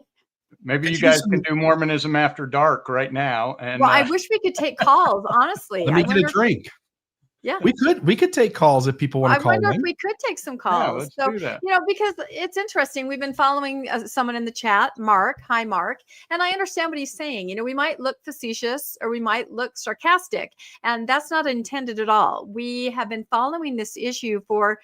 Maybe you guys can do Mormonism after dark right now. And well, I wish we could take calls, honestly. Let me get a drink. Yeah. We could take calls if people want to call I wonder in. if we could take some calls. let's So, do that. because it's interesting. We've been following someone in the chat, Mark. Hi, Mark. And I understand what he's saying. We might look facetious or we might look sarcastic, and that's not intended at all. We have been following this issue for,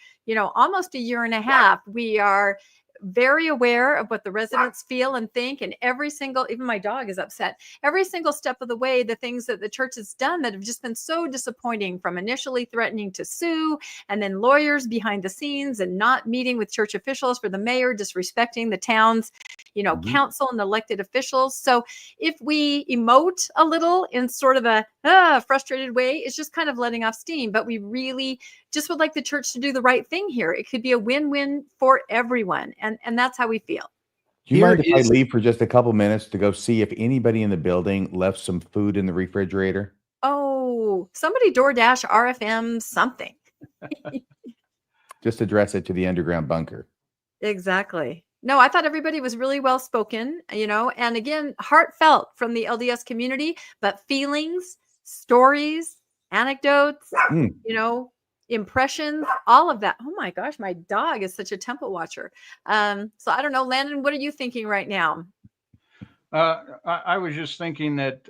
almost a year and a half. We are very aware of what the residents feel and think, and even my dog is upset, every single step of the way, the things that the church has done that have just been so disappointing, from initially threatening to sue, and then lawyers behind the scenes, and not meeting with church officials, for the mayor disrespecting the town's council and elected officials. So if we emote a little in sort of a frustrated way, it's just kind of letting off steam. But we really just would like the church to do the right thing here. It could be a win-win for everyone. And that's how we feel. Do you mind if I leave for just a couple minutes to go see if anybody in the building left some food in the refrigerator? Oh, somebody DoorDash RFM something. Just address it to the underground bunker. Exactly. No, I thought everybody was really well spoken, and again, heartfelt from the LDS community, but feelings, stories, anecdotes, impressions, all of that. Oh my gosh, my dog is such a temple watcher. So I don't know, Landon, what are you thinking right now? I was just thinking that,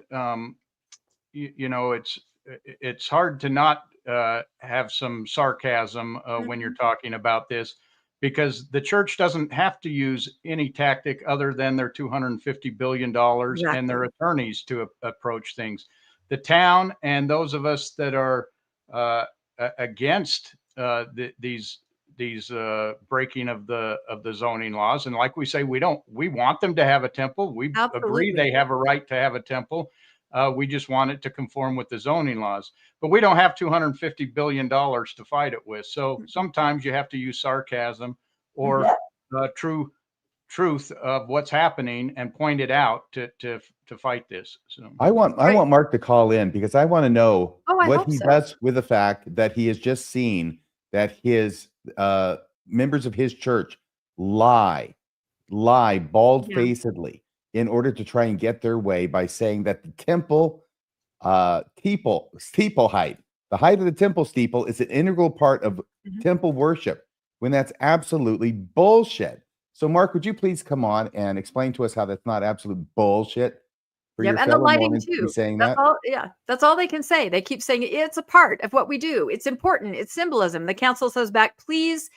it's hard to not have some sarcasm when you're talking about this, because the church doesn't have to use any tactic other than their $250 billion and their attorneys to approach things. The town and those of us that are against these breaking of the zoning laws, and like we say, we want them to have a temple. We agree they have a right to have a temple. We just want it to conform with the zoning laws, but we don't have $250 billion to fight it with. So sometimes you have to use sarcasm or truth of what's happening and point it out to fight this. So I want Mark to call in, because I want to know what he does with the fact that he has just seen that his members of his church lie bald-facedly in order to try and get their way by saying that the temple steeple height, the height of the temple steeple, is an integral part of temple worship, when that's absolutely bullshit. So Mark, would you please come on and explain to us how that's not absolute bullshit? And the lighting too. That's all they can say. They keep saying it's a part of what we do. It's important. It's symbolism. The council says back, please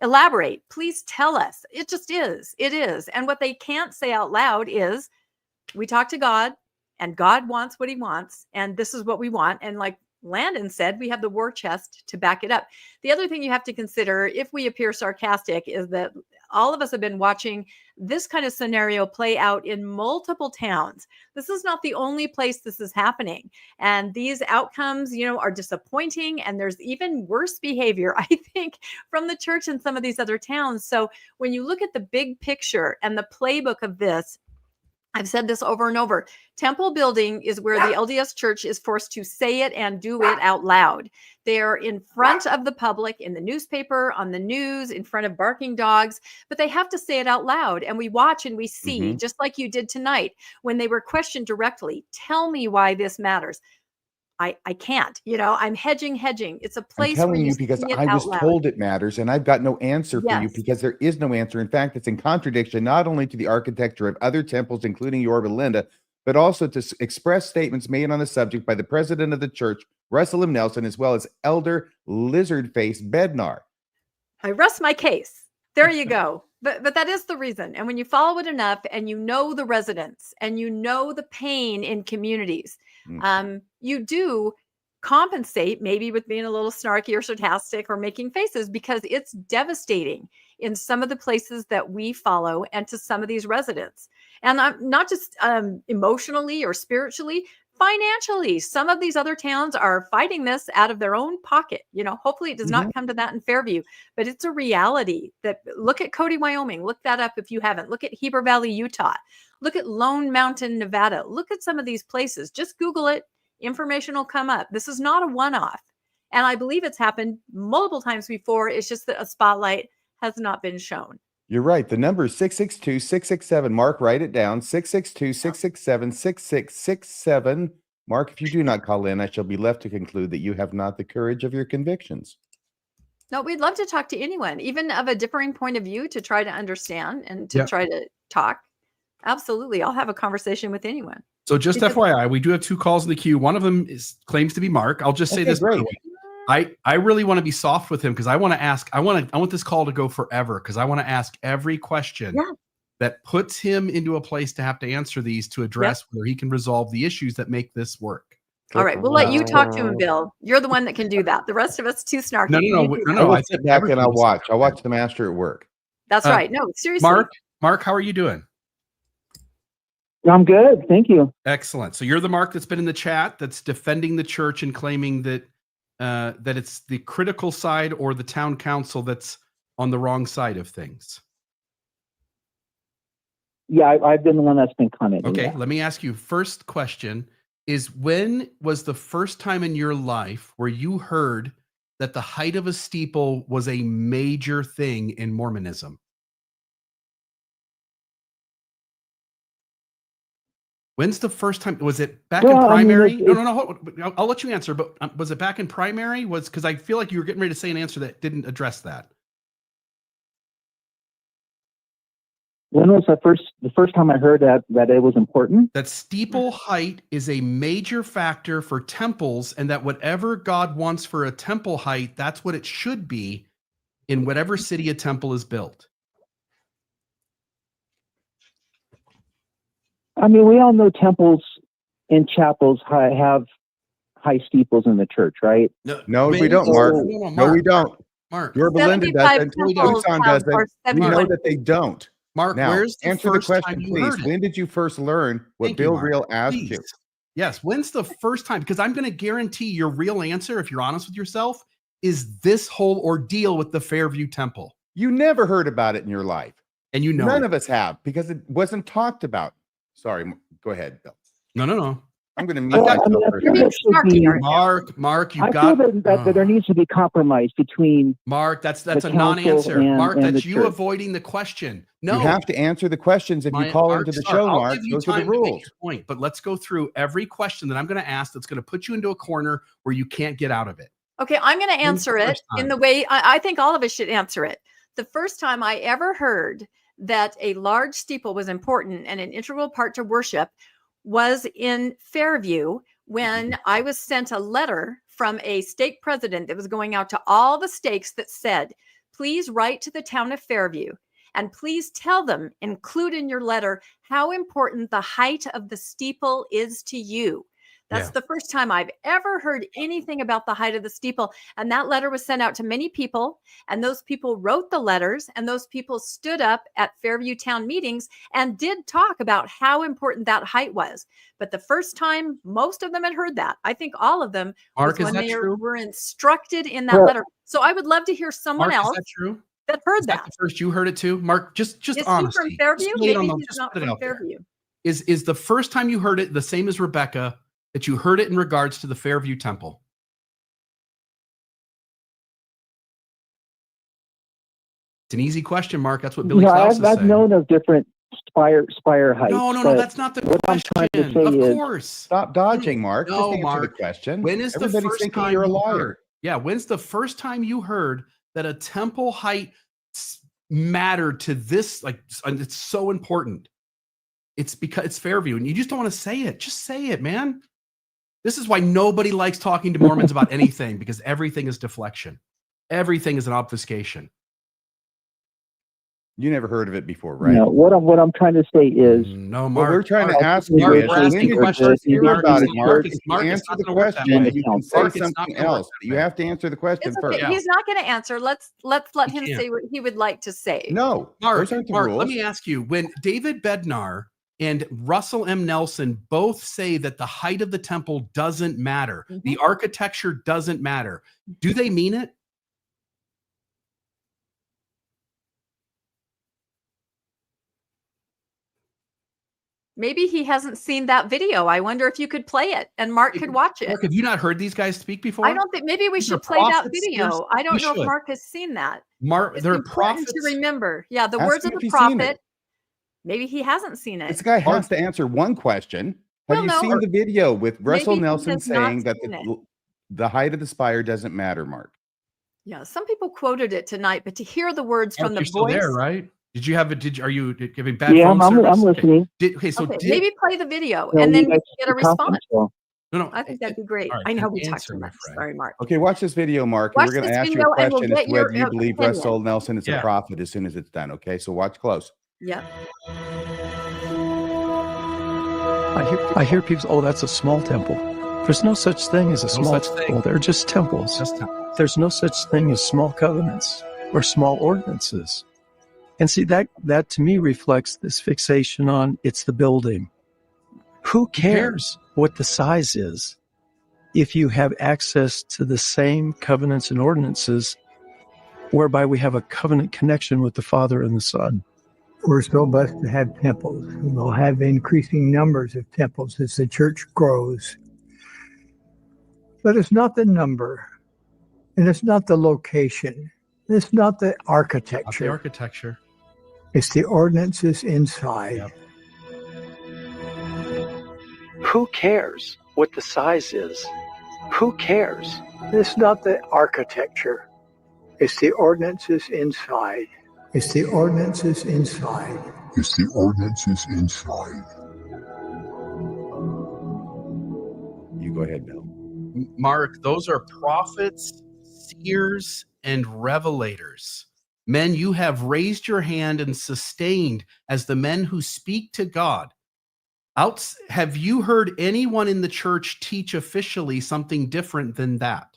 elaborate. Please tell us. It just is. It is. And what they can't say out loud is, we talk to God, and God wants what he wants, and this is what we want. And like Landon said, we have the war chest to back it up. The other thing you have to consider, if we appear sarcastic, is that all of us have been watching this kind of scenario play out in multiple towns. This is not the only place this is happening. And these outcomes, are disappointing. And there's even worse behavior, I think, from the church in some of these other towns. So when you look at the big picture and the playbook of this, I've said this over and over. Temple building is where the LDS Church is forced to say it and do it out loud. They're in front of the public, in the newspaper, on the news, in front of barking dogs, but they have to say it out loud. And we watch and we see, just like you did tonight, when they were questioned directly, tell me why this matters. I can't, I'm hedging. It's a place I'm where telling you because I was told it matters, and I've got no answer for you, because there is no answer. In fact, it's in contradiction not only to the architecture of other temples, including Yorba Linda, but also to express statements made on the subject by the president of the church, Russell M. Nelson, as well as Elder Lizardface Bednar. I rest my case. There you go. But that is the reason. And when you follow it enough, and the residents, and the pain in communities, you do compensate maybe with being a little snarky or sarcastic or making faces, because it's devastating in some of the places that we follow and to some of these residents. And I'm not just emotionally or spiritually, financially. Some of these other towns are fighting this out of their own pocket. Hopefully it does not come to that in Fairview, but it's a reality. That look at Cody, Wyoming. Look that up if you haven't. Look at Heber Valley, Utah. Look at Lone Mountain, Nevada. Look at some of these places. Just Google it. Information will come up. This is not a one-off. And I believe it's happened multiple times before. It's just that a spotlight has not been shown. You're right. The number is 662-667. Mark, write it down. 662-667-6667. Mark, if you do not call in, I shall be left to conclude that you have not the courage of your convictions. No, we'd love to talk to anyone, even of a differing point of view, to try to understand and to try to talk. Absolutely. I'll have a conversation with anyone. So just FYI, we do have 2 calls in the queue. One of them claims to be Mark. I'll just say this. Great. I really want to be soft with him because I want to ask. I want this call to go forever because I want to ask every question that puts him into a place to have to answer these to address whether he can resolve the issues that make this work. All right, we'll let you talk to him, Bill. You're the one that can do that. The rest of us too snarky. No. I sit back and I'll watch. I'll watch the master at work. That's right. No, seriously. Mark, how are you doing? I'm good. Thank you. Excellent. So you're the Mark that's been in the chat that's defending the church and claiming that that it's the critical side or the town council that's on the wrong side of things. Yeah, I've been the one that's been commenting. Okay, let me ask you. First question is, when was the first time in your life where you heard that the height of a steeple was a major thing in Mormonism? When's the first time? Was it back in primary? No. I'll let you answer. But was it back in primary? Because I feel like you were getting ready to say an answer that didn't address that. When was the first time I heard that it was important? That steeple height is a major factor for temples, and that whatever God wants for a temple height, that's what it should be in whatever city a temple is built. I mean, we all know temples and chapels have high steeples in the church, right? No, we don't, Mark. No, we don't. Mark. Your Belinda does, and Tucson doesn't. We know that they don't. Mark, now, where's the answer first the time question, you please. heard it? When did you first learn what Thank you, Bill Mark. Real asked Please. you? Yes. When's the first time? Because I'm going to guarantee your real answer, if you're honest with yourself, is this whole ordeal with the Fairview Temple. You never heard about it in your life. And you know none of us have, because it wasn't talked about. Sorry, go ahead, Bill. No. I'm going to mute myself for a second. Mark, you I got. feel that there needs to be compromise between. Mark, that's the a non-answer. council Mark, and that's the you church. avoiding the question. No, You have to answer the questions if you call into the show, Mark. Those are the rules. Point, but let's go through every question that I'm going to ask that's going to put you into a corner where you can't get out of it. Okay, I'm going to answer it in the way I think all of us should answer it. The first time I ever heard that a large steeple was important and an integral part to worship was in Fairview, when I was sent a letter from a stake president that was going out to all the stakes that said, please write to the town of Fairview and please tell them, include in your letter, how important the height of the steeple is to you. That's the first time I've ever heard anything about the height of the steeple. And that letter was sent out to many people. And those people wrote the letters, and those people stood up at Fairview town meetings and did talk about how important that height was. But the first time most of them had heard that, I think all of them, Mark, was is when that they true? were instructed in that letter. So I would love to hear someone Mark, else is that true? that heard Is that the first you heard it too? Mark, just Is he honesty. from Fairview? Just lay it on Maybe the- he's just not put it from out there. Fairview. Is the first time you heard it the same as Rebecca, that you heard it in regards to the Fairview Temple? It's an easy question, Mark. That's what Billy Klaus is I've saying. known of different spire heights. No, but that's not the what I'm trying to question. say Of is, course. Stop dodging, Mark. No, Just answer Mark. the question. When is the Everybody's first thinking time you're a you liar. heard? Yeah, when's the first time you heard that a temple height mattered to this? Like, and it's so important. It's because it's Fairview, and you just don't want to say it. Just say it, man. This is why nobody likes talking to Mormons about anything, because everything is deflection. Everything is an obfuscation. You never heard of it before, right? No, what I'm trying to say is, No, What Mark. we're trying to Mark, ask Mark, you is, we're when asking you questions hear here. about it, Mark, It's if Mark, you it's answer not the gonna work that question, way. you can say Mark, it's not something gonna work else. that You way. have to answer the question It's okay. first. He's not going to answer. Let's let He him can't. say what he would like to say. No, Mark, those aren't the Mark, rules. let me ask you, when David Bednar and Russell M. Nelson both say that the height of the temple doesn't matter, the architecture doesn't matter, do they mean it? Maybe he hasn't seen that video. I wonder if you could play it and Mark could watch it. Mark, have you not heard these guys speak before? I don't think maybe we These are should play that prophets, video. seers. I don't We know if should. Mark has seen that. Mark, It's they're important to prophets. remember. Yeah, the Ask words him of if the he's seen it. prophet. Maybe he hasn't seen it. This guy has to answer one question. Have Well, you no. seen the video with Russell Maybe he Nelson has not saying that seen it. the height of the spire doesn't matter, Mark? Yeah, some people quoted it tonight, but to hear the words Mark, from the you're still voice. there, right? Did you have it? Are you giving bad yeah, phone I'm service? listening. So Okay, did, maybe play the video No, and you then we guys can get a keep talking, response. so. no, I think that'd be great. all right, I know then we talked answer, too my much. friend. Sorry, Mark. Okay, watch this video, Mark, Watch and we're going this to ask you video a and we'll question as get to whether your you believe opinion. Russell Nelson is a Yeah. prophet as soon as it's done. Okay, so watch close. Yep. I hear people, oh, that's a small temple. There's no such thing as a small such thing. temple. They're just temples. Just temples. There's no such thing as small covenants or small ordinances. And see, that to me reflects this fixation on it's the building. Who cares what the size is if you have access to the same covenants and ordinances whereby we have a covenant connection with the Father and the Son? We're so blessed to have temples. We'll have increasing numbers of temples as the church grows. But it's not the number, and it's not the location. It's not the Not the architecture. architecture. It's the ordinances inside. Yep. Who cares what the size is? Who cares? It's not the architecture. It's the ordinances inside. It's the ordinances inside. It's the ordinances inside. You go ahead, Bill. Mark, those are prophets, seers, and revelators. Men you have raised your hand and sustained as the men who speak to God. Have you heard anyone in the church teach officially something different than that?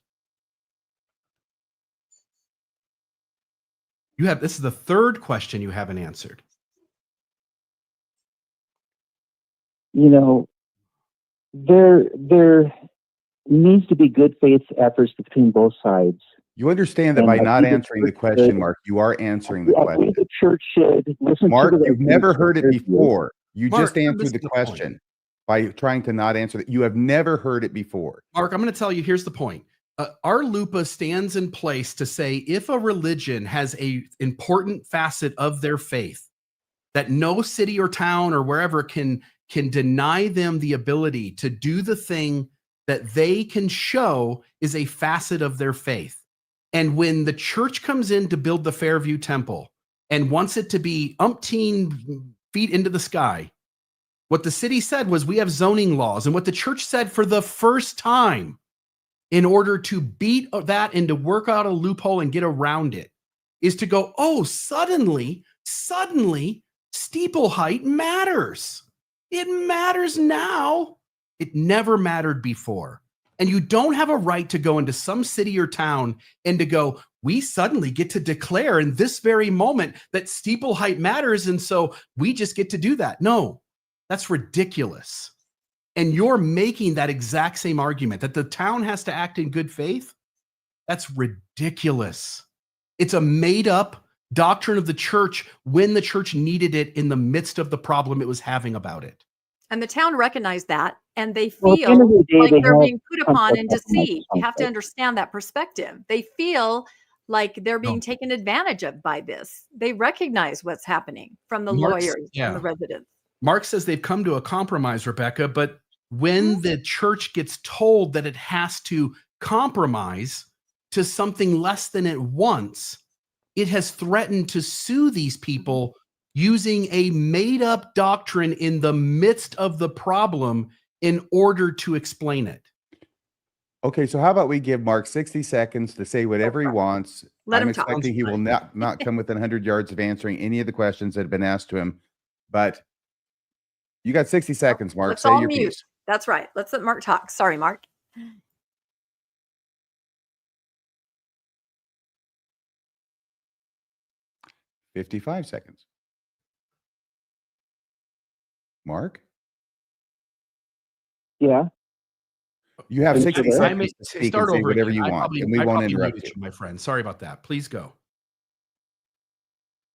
This is the third question you haven't answered. You know, there needs to be good faith efforts between both sides. You understand that And by I not think the answering the church question, should- Mark, you are answering the I question. think the church should listen Mark, to the you've never ideas heard of it Fairview. before. You Mark, just answered listen the to the point. question by trying to not answer it. You have never heard it before. Mark, I'm going to tell you, here's the point. Our lupa stands in place to say if a religion has a important facet of their faith that no city or town or wherever can deny them the ability to do the thing that they can show is a facet of their faith. And when the church comes in to build the Fairview Temple and wants it to be umpteen feet into the sky, what the city said was we have zoning laws. And what the church said for the first time in order to beat that and to work out a loophole and get around it is to go, oh, suddenly steeple height matters. It matters now. It never mattered before. And you don't have a right to go into some city or town and to go, we suddenly get to declare in this very moment that steeple height matters. And so we just get to do that. No, that's ridiculous. And you're making that exact same argument that the town has to act in good faith. That's ridiculous. It's a made up doctrine of the church when the church needed it in the midst of the problem it was having about it. And the town recognized that, and they Well, at the feel end of the day, like they they're have being put upon and conflict of deceived. You have to conflict. understand that perspective. They feel like they're being taken advantage of by this. They recognize what's happening from the Mark's- lawyers yeah. and the residents. Mark says they've come to a compromise, Rebecca, but when the church gets told that it has to compromise to something less than it wants, it has threatened to sue these people using a made-up doctrine in the midst of the problem in order to explain it. Okay, so how about we give Mark 60 seconds to say whatever he wants. Let I'm him talk. expecting he will not come within 100 yards of answering any of the questions that have been asked to him. But you got 60 seconds, Mark. Let's Say all your mute. piece. That's right. Let's let Mark talk. Sorry, Mark. 55 seconds. Mark? Yeah. You have Are you 60 still there? seconds to speak and Start say over whatever again. you want, and we I won't probably interrupt muted you. you, my friend. Sorry about that. Please go.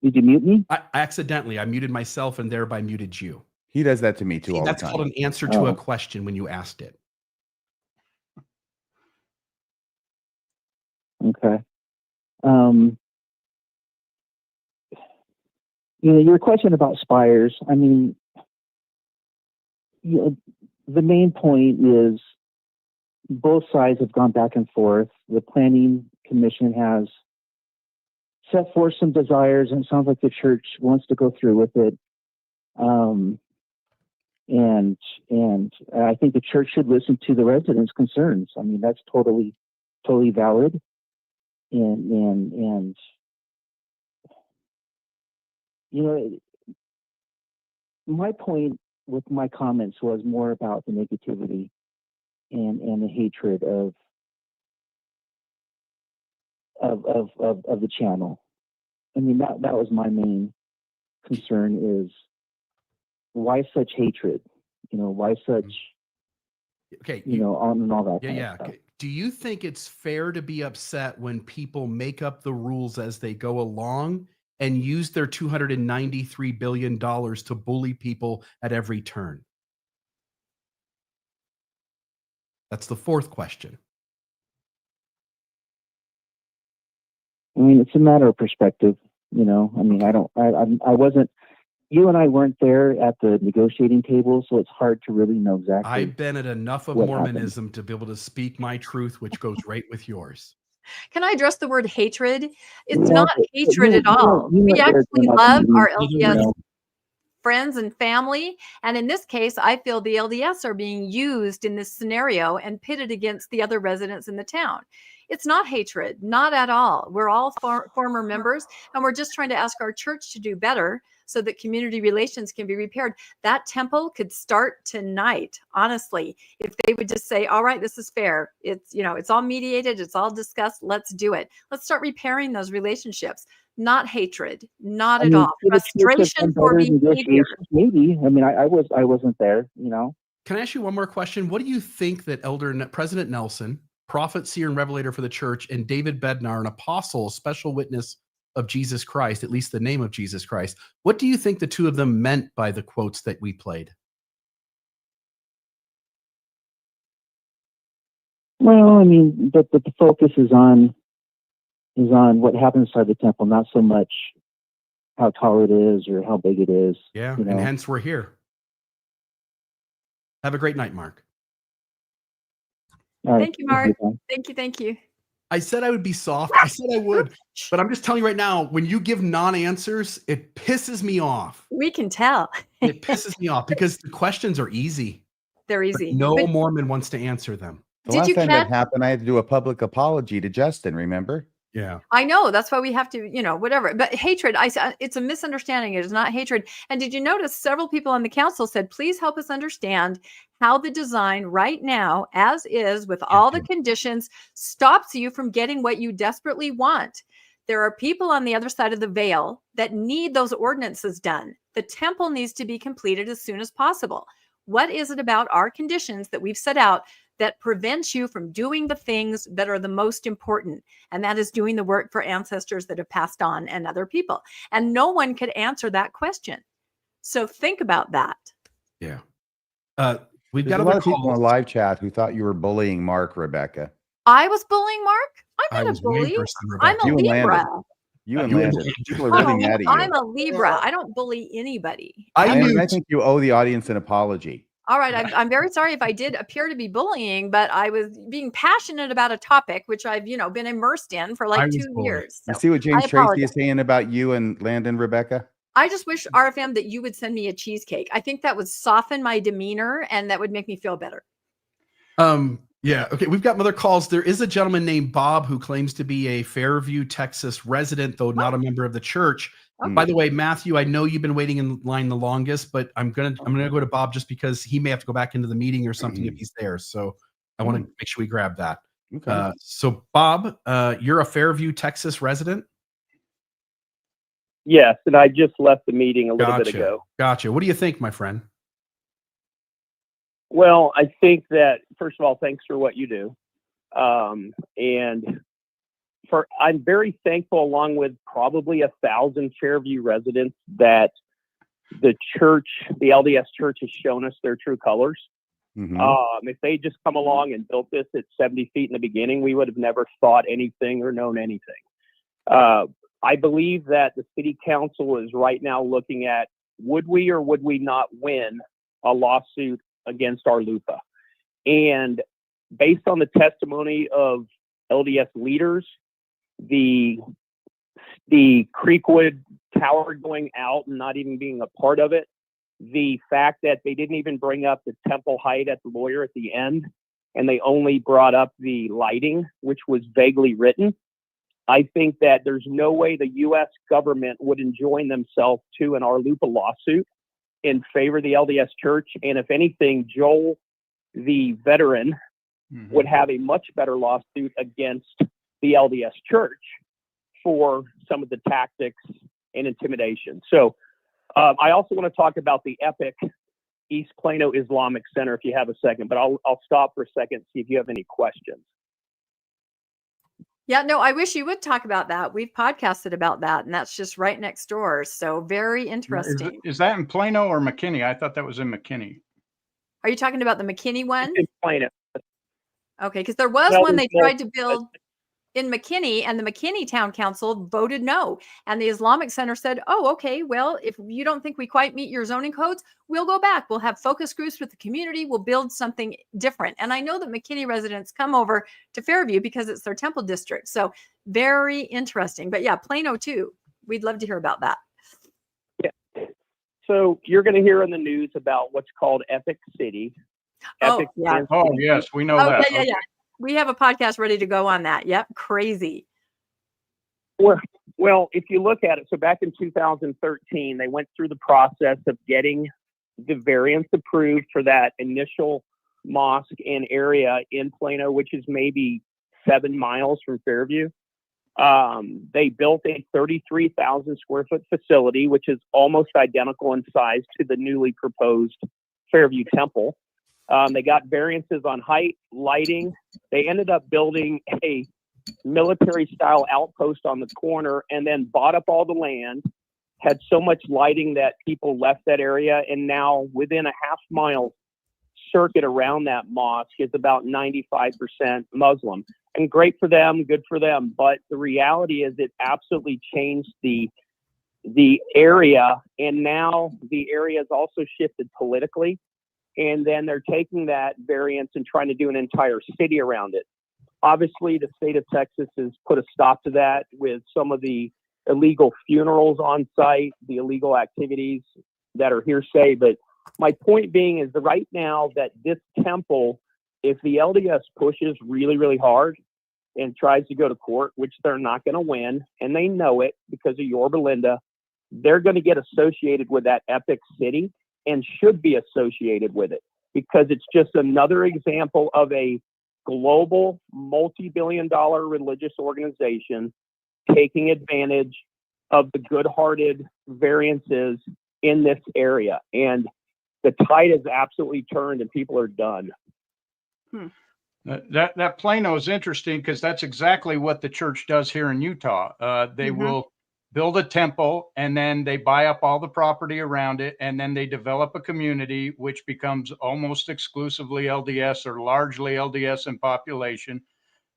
Did you mute me? I accidentally, I muted myself and thereby muted you. He does that to me too See, all the that's time. called an answer to a Oh. question when you asked it. Okay. Your question about spires, I mean, the main point is both sides have gone back and forth. The planning commission has set forth some desires, and it sounds like the church wants to go through with it. And I think the church should listen to the residents' concerns. I mean, that's totally valid. And my point with my comments was more about the negativity and the hatred of the channel. I mean, that was my main concern is why such hatred? Why such, Okay. on and all that. Yeah, kind yeah. of stuff. Okay. Do you think it's fair to be upset when people make up the rules as they go along and use their $293 billion to bully people at every turn? That's the fourth question. I mean, it's a matter of perspective. I mean, I wasn't. You and I weren't there at the negotiating table, so it's hard to really know exactly. I've been at enough of what Mormonism to be able to speak my truth, which goes right with yours. Can I address the word hatred? It's Yeah, not but hatred at all. you We weren't there actually during love meeting, our you LDS know. friends and family. And in this case, I feel the LDS are being used in this scenario and pitted against the other residents in the town. It's not hatred, not at all. We're all former members, and we're just trying to ask our church to do better so that community relations can be repaired. That temple could start tonight, honestly, if they would just say, all right, this is fair. It's all mediated. It's all discussed. Let's do it. Let's start repairing those relationships. Not hatred, not at all. could the church have Frustration done for better behavior. negotiations? Maybe. I mean, I wasn't there. Can I ask you one more question? What do you think that President Nelson, prophet, seer, and revelator for the church, and David Bednar, an apostle, a special witness of Jesus Christ, at least the name of Jesus Christ, what do you think the two of them meant by the quotes that we played? Well, I mean, but the focus is on what happens inside the temple, not so much how tall it is or how big it is. Yeah, and hence we're here. Have a great night, Mark. All right. Thank you, Mark. Ben. Thank you. I said I would be soft. I said I would. But I'm just telling you right now, when you give non-answers, it pisses me off. We can tell. It pisses me off because the questions are easy. They're But easy. no But Mormon wants to answer them. The Did last you time that catch- happened, I had to do a public apology to Justin, remember? Yeah. I know that's why we have to, whatever. But hatred, it's a misunderstanding. It is not hatred. And did you notice several people on the council said, please help us understand how the design right now, as is, with all the conditions, stops you from getting what you desperately want. There are people on the other side of the veil that need those ordinances done. The temple needs to be completed as soon as possible. What is it about our conditions that we've set out that prevents you from doing the things that are the most important? And that is doing the work for ancestors that have passed on and other people. And no one could answer that question. So think about that. Yeah. We've There's got a lot other of people calls. in live chat who thought you were bullying Mark, Rebecca. I was bullying Mark. I'm I not a was way bully. worse than I'm Rebecca. a You and Libra. Landon. You and You and Landon. People are I'm really a, mad at you. I'm a Libra. I don't bully anybody. Landon, I think you owe the audience an apology. All right. I'm very sorry if I did appear to be bullying, but I was being passionate about a topic which I've, been immersed in for I like was 2 bullied. years. You So see what James I Tracy apologize. is saying about you and Landon, Rebecca? I just wish, RFM, that you would send me a cheesecake. I think that would soften my demeanor and that would make me feel better. Yeah. Okay. We've got other calls. There is a gentleman named Bob who claims to be a Fairview, Texas resident, though not a member of the church. By the way, Matthew, I know you've been waiting in line the longest, but I'm gonna go to Bob just because he may have to go back into the meeting or something if he's there. So I want to make sure we grab that. Okay. So Bob, you're a Fairview, Texas resident? Yes, and I just left the meeting a little bit Gotcha. ago. Gotcha. What do you think, my friend? Well, I think that, first of all, thanks for what you do. And I'm very thankful, along with probably 1,000 Fairview residents, that the church, the LDS church, has shown us their true colors. If they just come along and built this at 70 feet in the beginning, we would have never thought anything or known anything. I believe that the city council is right now looking at, would we or would we not win a lawsuit against our LUPA? And based on the testimony of LDS leaders, the Creekwood Tower going out and not even being a part of it, the fact that they didn't even bring up the temple height at the lawyer at the end, and they only brought up the lighting, which was vaguely written. I think that there's no way the U.S. government would enjoin themselves to an RLUPA lawsuit in favor of the LDS Church. And if anything, Joel, the veteran, would have a much better lawsuit against the LDS Church for some of the tactics and intimidation. So I also want to talk about the EPIC East Plano Islamic Center if you have a second, but I'll stop for a second, see if you have any questions. Yeah, no, I wish you would talk about that. We've podcasted about that, and that's just right next door. So very interesting. Is that in Plano or McKinney? I thought that was in McKinney. Are you talking about the McKinney one? In Plano. Okay, because there was one they tried to build in McKinney, and the McKinney Town Council voted no. And the Islamic Center said, oh, okay, well, if you don't think we quite meet your zoning codes, we'll go back. We'll have focus groups with the community. We'll build something different. And I know that McKinney residents come over to Fairview because it's their temple district. So very interesting. But yeah, Plano too. We'd love to hear about that. Yeah. So you're going to hear in the news about what's called Epic City. Oh, yeah. Oh, yes, we know that. Yeah. We have a podcast ready to go on that. Yep. Crazy. Well, if you look at it, so back in 2013, they went through the process of getting the variance approved for that initial mosque and area in Plano, which is maybe 7 miles from Fairview. They built a 33,000 square foot facility, which is almost identical in size to the newly proposed Fairview Temple. They got variances on height, lighting. They ended up building a military-style outpost on the corner and then bought up all the land, had so much lighting that people left that area, and now within a half-mile circuit around that mosque is about 95% Muslim. And great for them, good for them. But the reality is it absolutely changed the area, and now the area has also shifted politically. And then they're taking that variance and trying to do an entire city around it. Obviously, the state of Texas has put a stop to that with some of the illegal funerals on site, the illegal activities that are hearsay. But my point being is that right now that this temple, if the LDS pushes really, really hard and tries to go to court, which they're not going to win, and they know it because of Yorba Linda, they're going to get associated with that epic city and should be associated with it because it's just another example of a global multi-billion-dollar religious organization taking advantage of the good-hearted variances in this area. And the tide has absolutely turned and people are done. That Plano is interesting because that's exactly what the church does here in Utah. They will build a temple and then they buy up all the property around it, and then they develop a community which becomes almost exclusively LDS or largely LDS in population.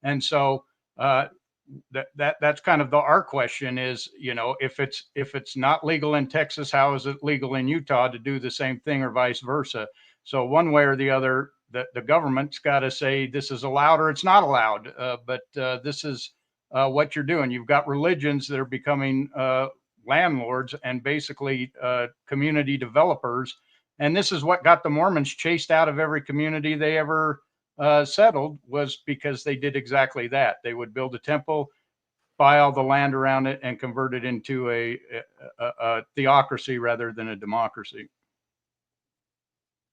And so that's kind of our question is, you know, if it's not legal in Texas, how is it legal in Utah to do the same thing or vice versa? So one way or the other, the government's got to say this is allowed or it's not allowed. But this is what you're doing. You've got religions that are becoming landlords and basically community developers. And this is what got the Mormons chased out of every community they ever settled was because they did exactly that. They would build a temple, buy all the land around it, and convert it into a theocracy rather than a democracy.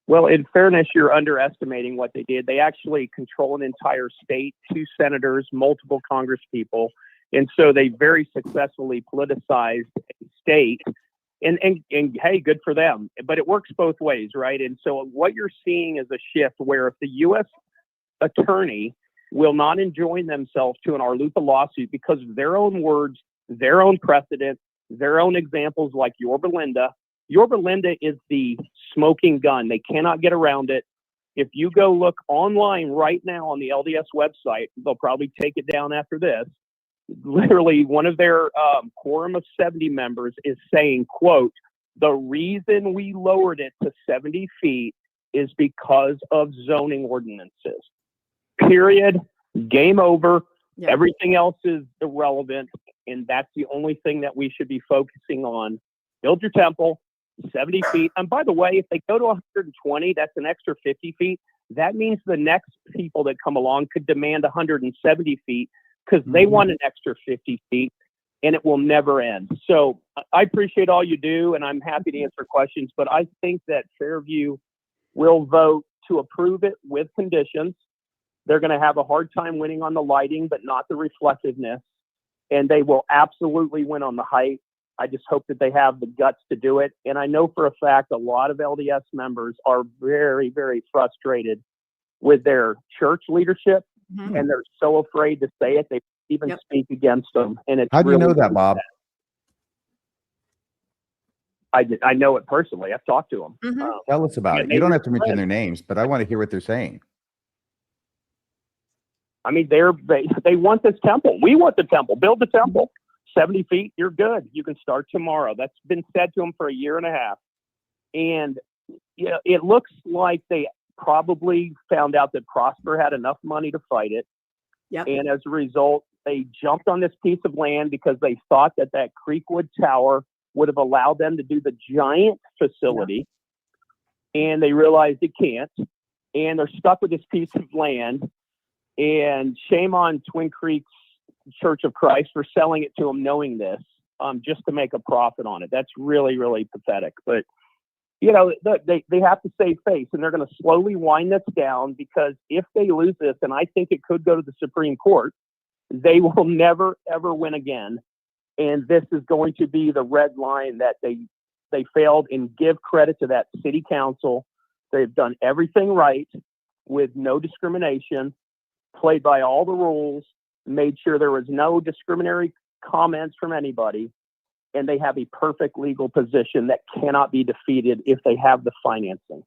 Well, in fairness, you're underestimating what they did. They actually control an entire state, 2 senators, multiple Congress people. And so they very successfully politicized a state. And hey, good for them. But it works both ways, right? And so what you're seeing is a shift where if the U.S. attorney will not enjoin themselves to an Arlupa lawsuit because of their own words, their own precedent, their own examples like Yorba Linda is the smoking gun. They cannot get around it. If you go look online right now on the LDS website, they'll probably take it down after this. Literally, one of their quorum of 70 members is saying, quote, the reason we lowered it to 70 feet is because of zoning ordinances. Period. Game over. Yeah. Everything else is irrelevant. And that's the only thing that we should be focusing on. Build your temple, 70 feet. And by the way, if they go to 120, that's an extra 50 feet. That means the next people that come along could demand 170 feet because they want an extra 50 feet, and it will never end. So I appreciate all you do, and I'm happy to answer questions, but I think that Fairview will vote to approve it with conditions. They're going to have a hard time winning on the lighting, but not the reflectiveness, and they will absolutely win on the height. I just hope that they have the guts to do it. And I know for a fact a lot of LDS members are very, very frustrated with their church leadership, and they're so afraid to say it, they even speak against them. And it's how do you know that, Bob? I know it personally. I've talked to them. Tell us about it. You don't have to mention their names, but I want to hear what they're saying. I mean, they want this temple. We want the temple. Build the temple. 70 feet, you're good. You can start tomorrow. That's been said to them for a year and a half. And you know, it looks like they probably found out that Prosper had enough money to fight it. Yep. And as a result, they jumped on this piece of land because they thought that that Creekwood Tower would have allowed them to do the giant facility. Yeah. And they realized it can't. And they're stuck with this piece of land. And shame on Twin Creeks Church of Christ for selling it to them knowing this, just to make a profit on it. That's really, really pathetic. But, you know, they have to save face, and they're going to slowly wind this down, because if they lose this, and I think it could go to the Supreme Court, they will never, ever win again. And this is going to be the red line that they failed. And give credit to that city council. They've done everything right with no discrimination, played by all the rules, made sure there was no discriminatory comments from anybody, and they have a perfect legal position that cannot be defeated if they have the financing.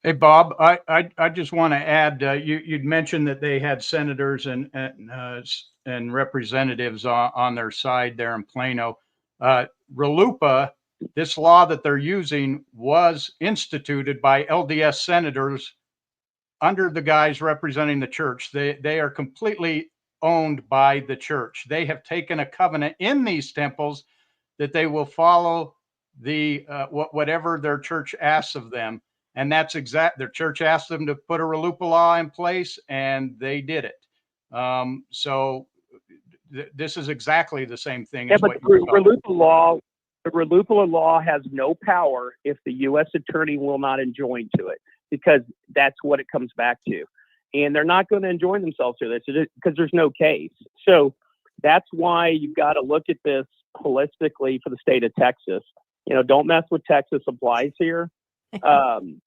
Hey, Bob, I just want to add, you'd mentioned that they had senators and representatives on their side there in Plano. RLUIPA, this law that they're using, was instituted by LDS senators under the guys representing the church. They are completely owned by the church. They have taken a covenant in these temples that they will follow the whatever their church asks of them. And that's their church asked them to put a RLUIPA law in place, and they did it. So this is exactly the same thing. As but the RLUIPA law has no power if the U.S. attorney will not enjoin to it, because that's what it comes back to. And they're not going to enjoin themselves to this because there's no case. So that's why you've got to look at this holistically for the state of Texas. You know, don't mess with Texas applies here. You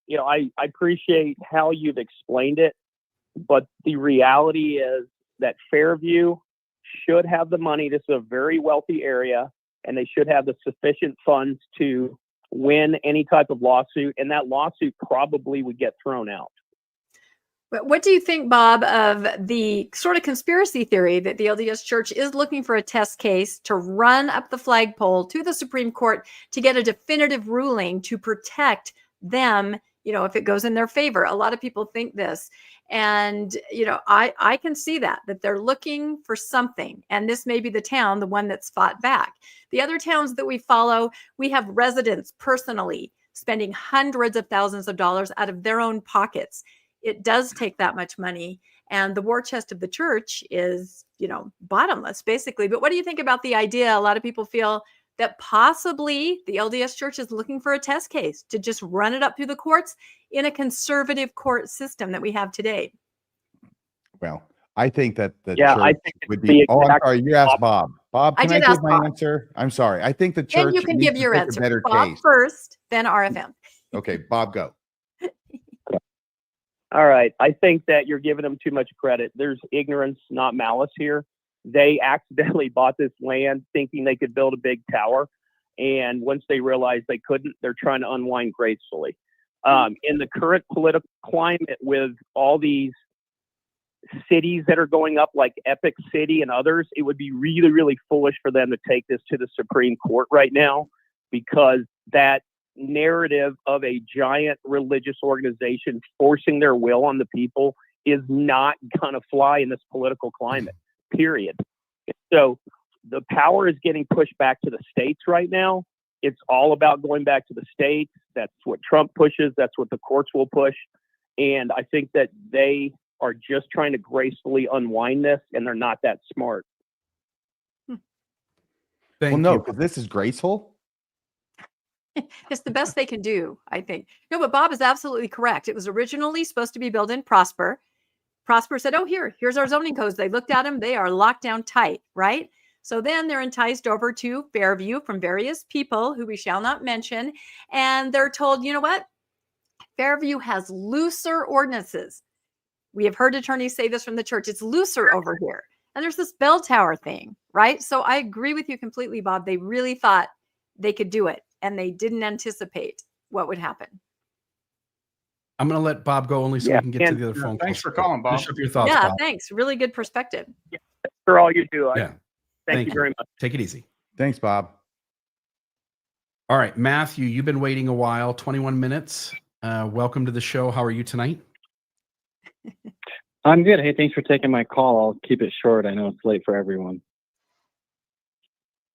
know, I appreciate how you've explained it, but the reality is that Fairview should have the money. This is a very wealthy area, and they should have the sufficient funds to win any type of lawsuit, and that lawsuit probably would get thrown out. But what do you think, Bob, of the sort of conspiracy theory that the LDS Church is looking for a test case to run up the flagpole to the Supreme Court to get a definitive ruling to protect them, you know, if it goes in their favor? A lot of people think this. And, you know, I can see that they're looking for something. And this may be the town, the one that's fought back. The other towns that we follow, we have residents personally spending hundreds of thousands of dollars out of their own pockets it does take that much money. And the war chest of the church is, bottomless, basically. But what do you think about the idea? A lot of people feel that possibly the LDS Church is looking for a test case to just run it up through the courts in a conservative court system that we have today. Well, I think that the I church think it's would the be. Oh, I'm exact sorry. You asked Bob. Bob, I can I, did give ask my Bob. answer? I'm sorry. I think the And church you can needs give to your take answer. a better Bob case. first, then RFM. Okay, Bob, go. All right. I think that you're giving them too much credit. There's ignorance, not malice here. They accidentally bought this land thinking they could build a big tower. And once they realized they couldn't, they're trying to unwind gracefully. In the current political climate with all these cities that are going up like Epic City and others, it would be really, really foolish for them to take this to the Supreme Court right now, because that narrative of a giant religious organization forcing their will on the people is not going to fly in this political climate, period. So the power is getting pushed back to the states right now. It's all about going back to the states. That's what Trump pushes. That's what the courts will push. And I think that they are just trying to gracefully unwind this, and they're not that smart. Well, no, because this is graceful. It's the best they can do, I think. No, but Bob is absolutely correct. It was originally supposed to be built in Prosper. Prosper said, oh, here's our zoning codes. They looked at them. They are locked down tight, right? So then they're enticed over to Fairview from various people who we shall not mention. And they're told, you know what? Fairview has looser ordinances. We have heard attorneys say this from the church. It's looser over here. And there's this bell tower thing, right? So I agree with you completely, Bob. They really thought they could do it, and they didn't anticipate what would happen. I'm going to let Bob go only so we can get to the other phone calls. Thanks for calling, Bob. Finish up your thoughts, Yeah, Bob. thanks. Really good perspective. For all you do. Yeah. Thank you very much. Take it easy. Thanks, Bob. All right, Matthew, you've been waiting a while, 21 minutes. Welcome to the show. How are you tonight? I'm good. Hey, thanks for taking my call. I'll keep it short. I know it's late for everyone.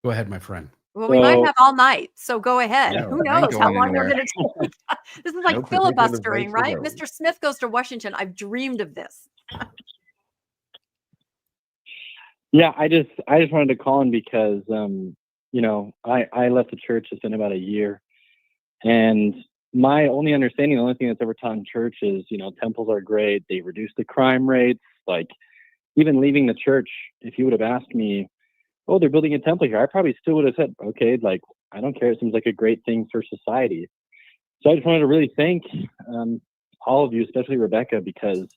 Go ahead, my friend. Well, we might have all night, so go ahead. Yeah, Who I ain't knows how going long we're anywhere. going to take? This is like No particular filibustering, place to right? go. Mr. Smith goes to Washington. I've dreamed of this. Yeah, I just wanted to call in because I left the church. It's been about a year, and my only understanding, the only thing that's ever taught in church is, temples are great. They reduce the crime rates. Like, even leaving the church, if you would have asked me, oh, they're building a temple here, I probably still would have said, okay, like, I don't care. It seems like a great thing for society. So I just wanted to really thank all of you, especially Rebecca, because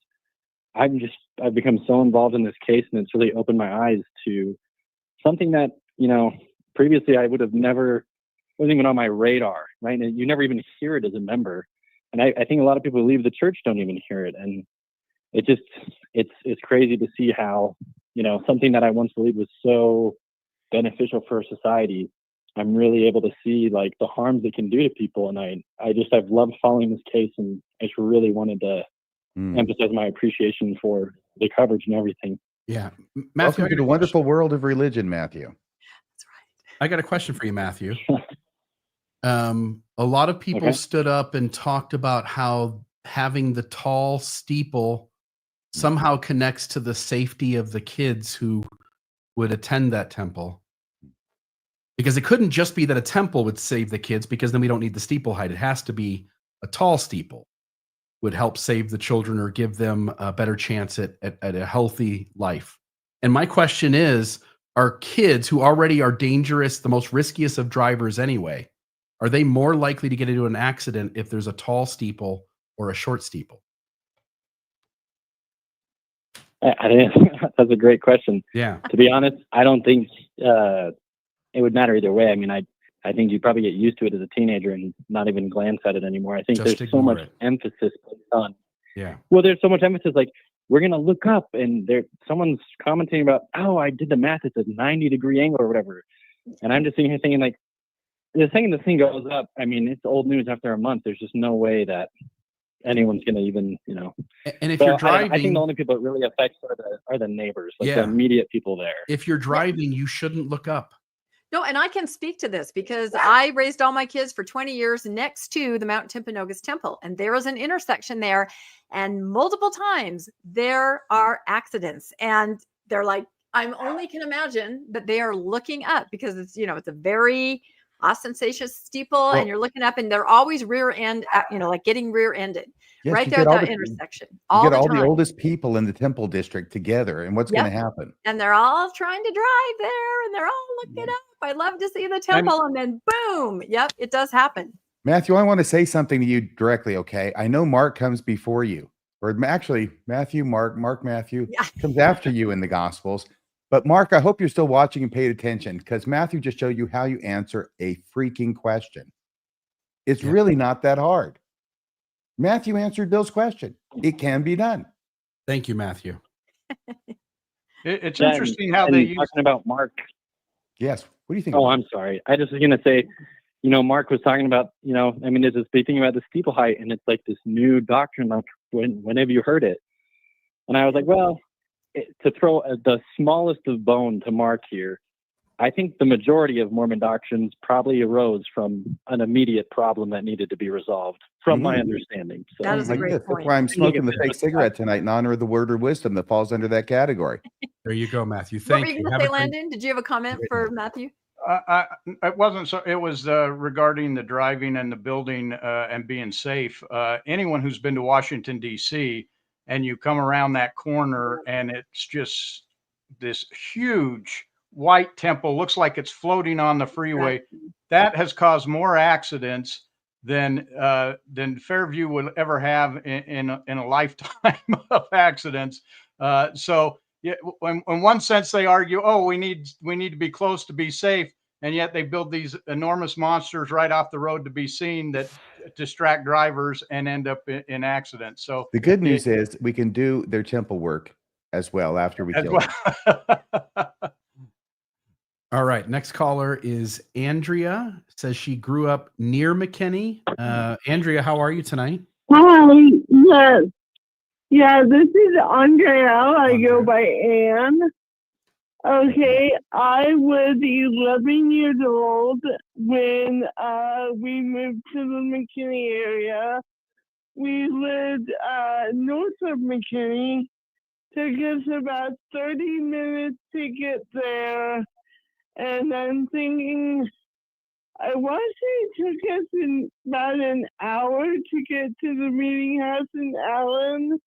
I've become so involved in this case, and it's really opened my eyes to something that, previously I would have never, wasn't even on my radar, right? And you never even hear it as a member. And I think a lot of people who leave the church don't even hear it. And it's crazy to see how, something that I once believed was so beneficial for society, I'm really able to see like the harms it can do to people. And I've loved following this case, and I just really wanted to emphasize my appreciation for the coverage and everything. Yeah. Matthew, Welcome to the wonderful world of religion, Matthew. I got a question for you, Matthew. A lot of people stood up and talked about how having the tall steeple somehow connects to the safety of the kids who would attend that temple. Because it couldn't just be that a temple would save the kids, because then we don't need the steeple height. It has to be a tall steeple would help save the children or give them a better chance at a healthy life. And my question is, are kids who already are dangerous, the most riskiest of drivers anyway, are they more likely to get into an accident if there's a tall steeple or a short steeple? That's a great question. Yeah. To be honest, I don't think it would matter either way. I mean, I think you probably get used to it as a teenager and not even glance at it anymore. I think Just there's so ignore much it. emphasis placed on. Yeah. Well, there's so much emphasis, like, we're going to look up, and someone's commenting about, oh, I did the math, it's a 90-degree angle or whatever. And I'm just sitting here thinking, like, the second the thing goes up, I mean, it's old news after a month. There's just no way that anyone's going to even, And if So you're driving, I think the only people it really affects are the neighbors, like the immediate people there. if you're driving, you shouldn't look up. No, and I can speak to this because I raised all my kids for 20 years next to the Mount Timpanogos Temple, and there is an intersection there, and multiple times there are accidents, and they're like, I'm only can imagine that they are looking up because it's, it's a very ostentatious steeple, and you're looking up, and they're always rear end, like getting rear ended right you there at get all that the- intersection. You get all time. the oldest people in the Temple district together, and what's going to happen? And they're all trying to drive there, and they're all looking up. I love to see the temple, and then boom, yep, it does happen. Matthew, I want to say something to you directly, okay? I know Mark comes before you, or actually Matthew, Mark, Matthew comes after you in the Gospels. But Mark, I hope you're still watching and paid attention, because Matthew just showed you how you answer a freaking question. It's really not that hard. Matthew answered Bill's question. It can be done. Thank you, Matthew. It's Yeah, interesting how and they use. talking about Mark. Yes. What do you think? Oh, I'm sorry. I just was going to say, Mark was talking about, there's this big thing about the steeple height, and it's like this new doctrine. Like, whenever you heard it, and I was like, well, to throw the smallest of bone to Mark here, I think the majority of Mormon doctrines probably arose from an immediate problem that needed to be resolved, from my understanding. So That is a great point. That's why I'm smoking the fake cigarette tonight in honor of the word or wisdom that falls under that category. There you go, Matthew. What Thank were you you. going to say, Landon? Did you have a comment for Matthew? It wasn't so. It was regarding the driving and the building and being safe. Anyone who's been to Washington D.C. and you come around that corner and it's just this huge white temple, looks like it's floating on the freeway. That has caused more accidents than Fairview will ever have in a lifetime of accidents. So yeah, in one sense they argue, oh, we need to be close to be safe, and yet they build these enormous monsters right off the road to be seen that distract drivers and end up in accidents. So The good news is we can do their temple work as well after we kill them. All right. Next caller is Andrea. Says she grew up near McKinney. Andrea, how are you tonight? Hi, yes. Yeah, this is Andrea. I go by Ann. Okay, I was 11 years old when we moved to the McKinney area. We lived north of McKinney. Took us about 30 minutes to get there. And I'm thinking, I want to say it took us about an hour to get to the meeting house in Allen,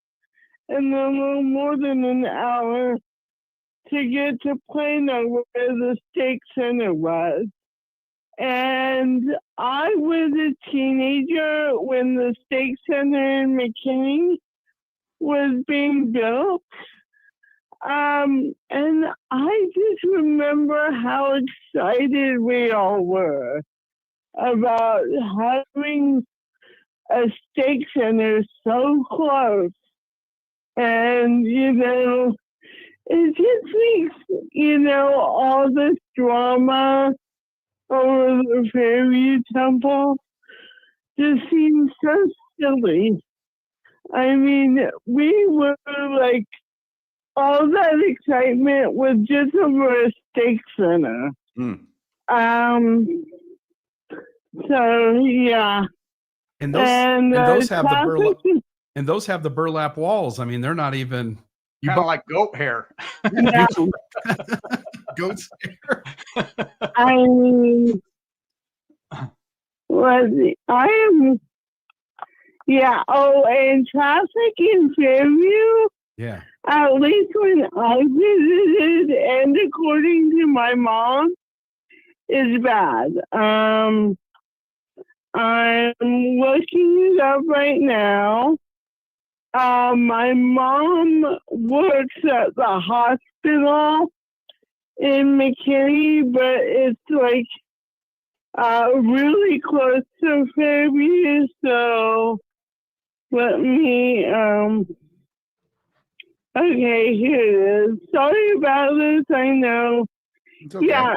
and then a little more than an hour to get to Plano where the stake center was. And I was a teenager when the stake center in McKinney was being built. And I just remember how excited we all were about having a stake center so close. And, it just makes, all this drama over the Fairview Temple just seems so silly. I mean, we were like, all that excitement was just over a stake center. So yeah. And those have the burlap. And those have the burlap walls. I mean, they're not even kind of like goat hair. Goat's hair. I mean, I am. Yeah. Oh, and traffic in Fairview. Yeah. At least when I visited, and according to my mom, is bad. I'm looking it up right now. My mom works at the hospital in McKinney, but it's like really close to Fairview. So let me. Okay, here it is. Sorry about this. I know. Okay. Yeah,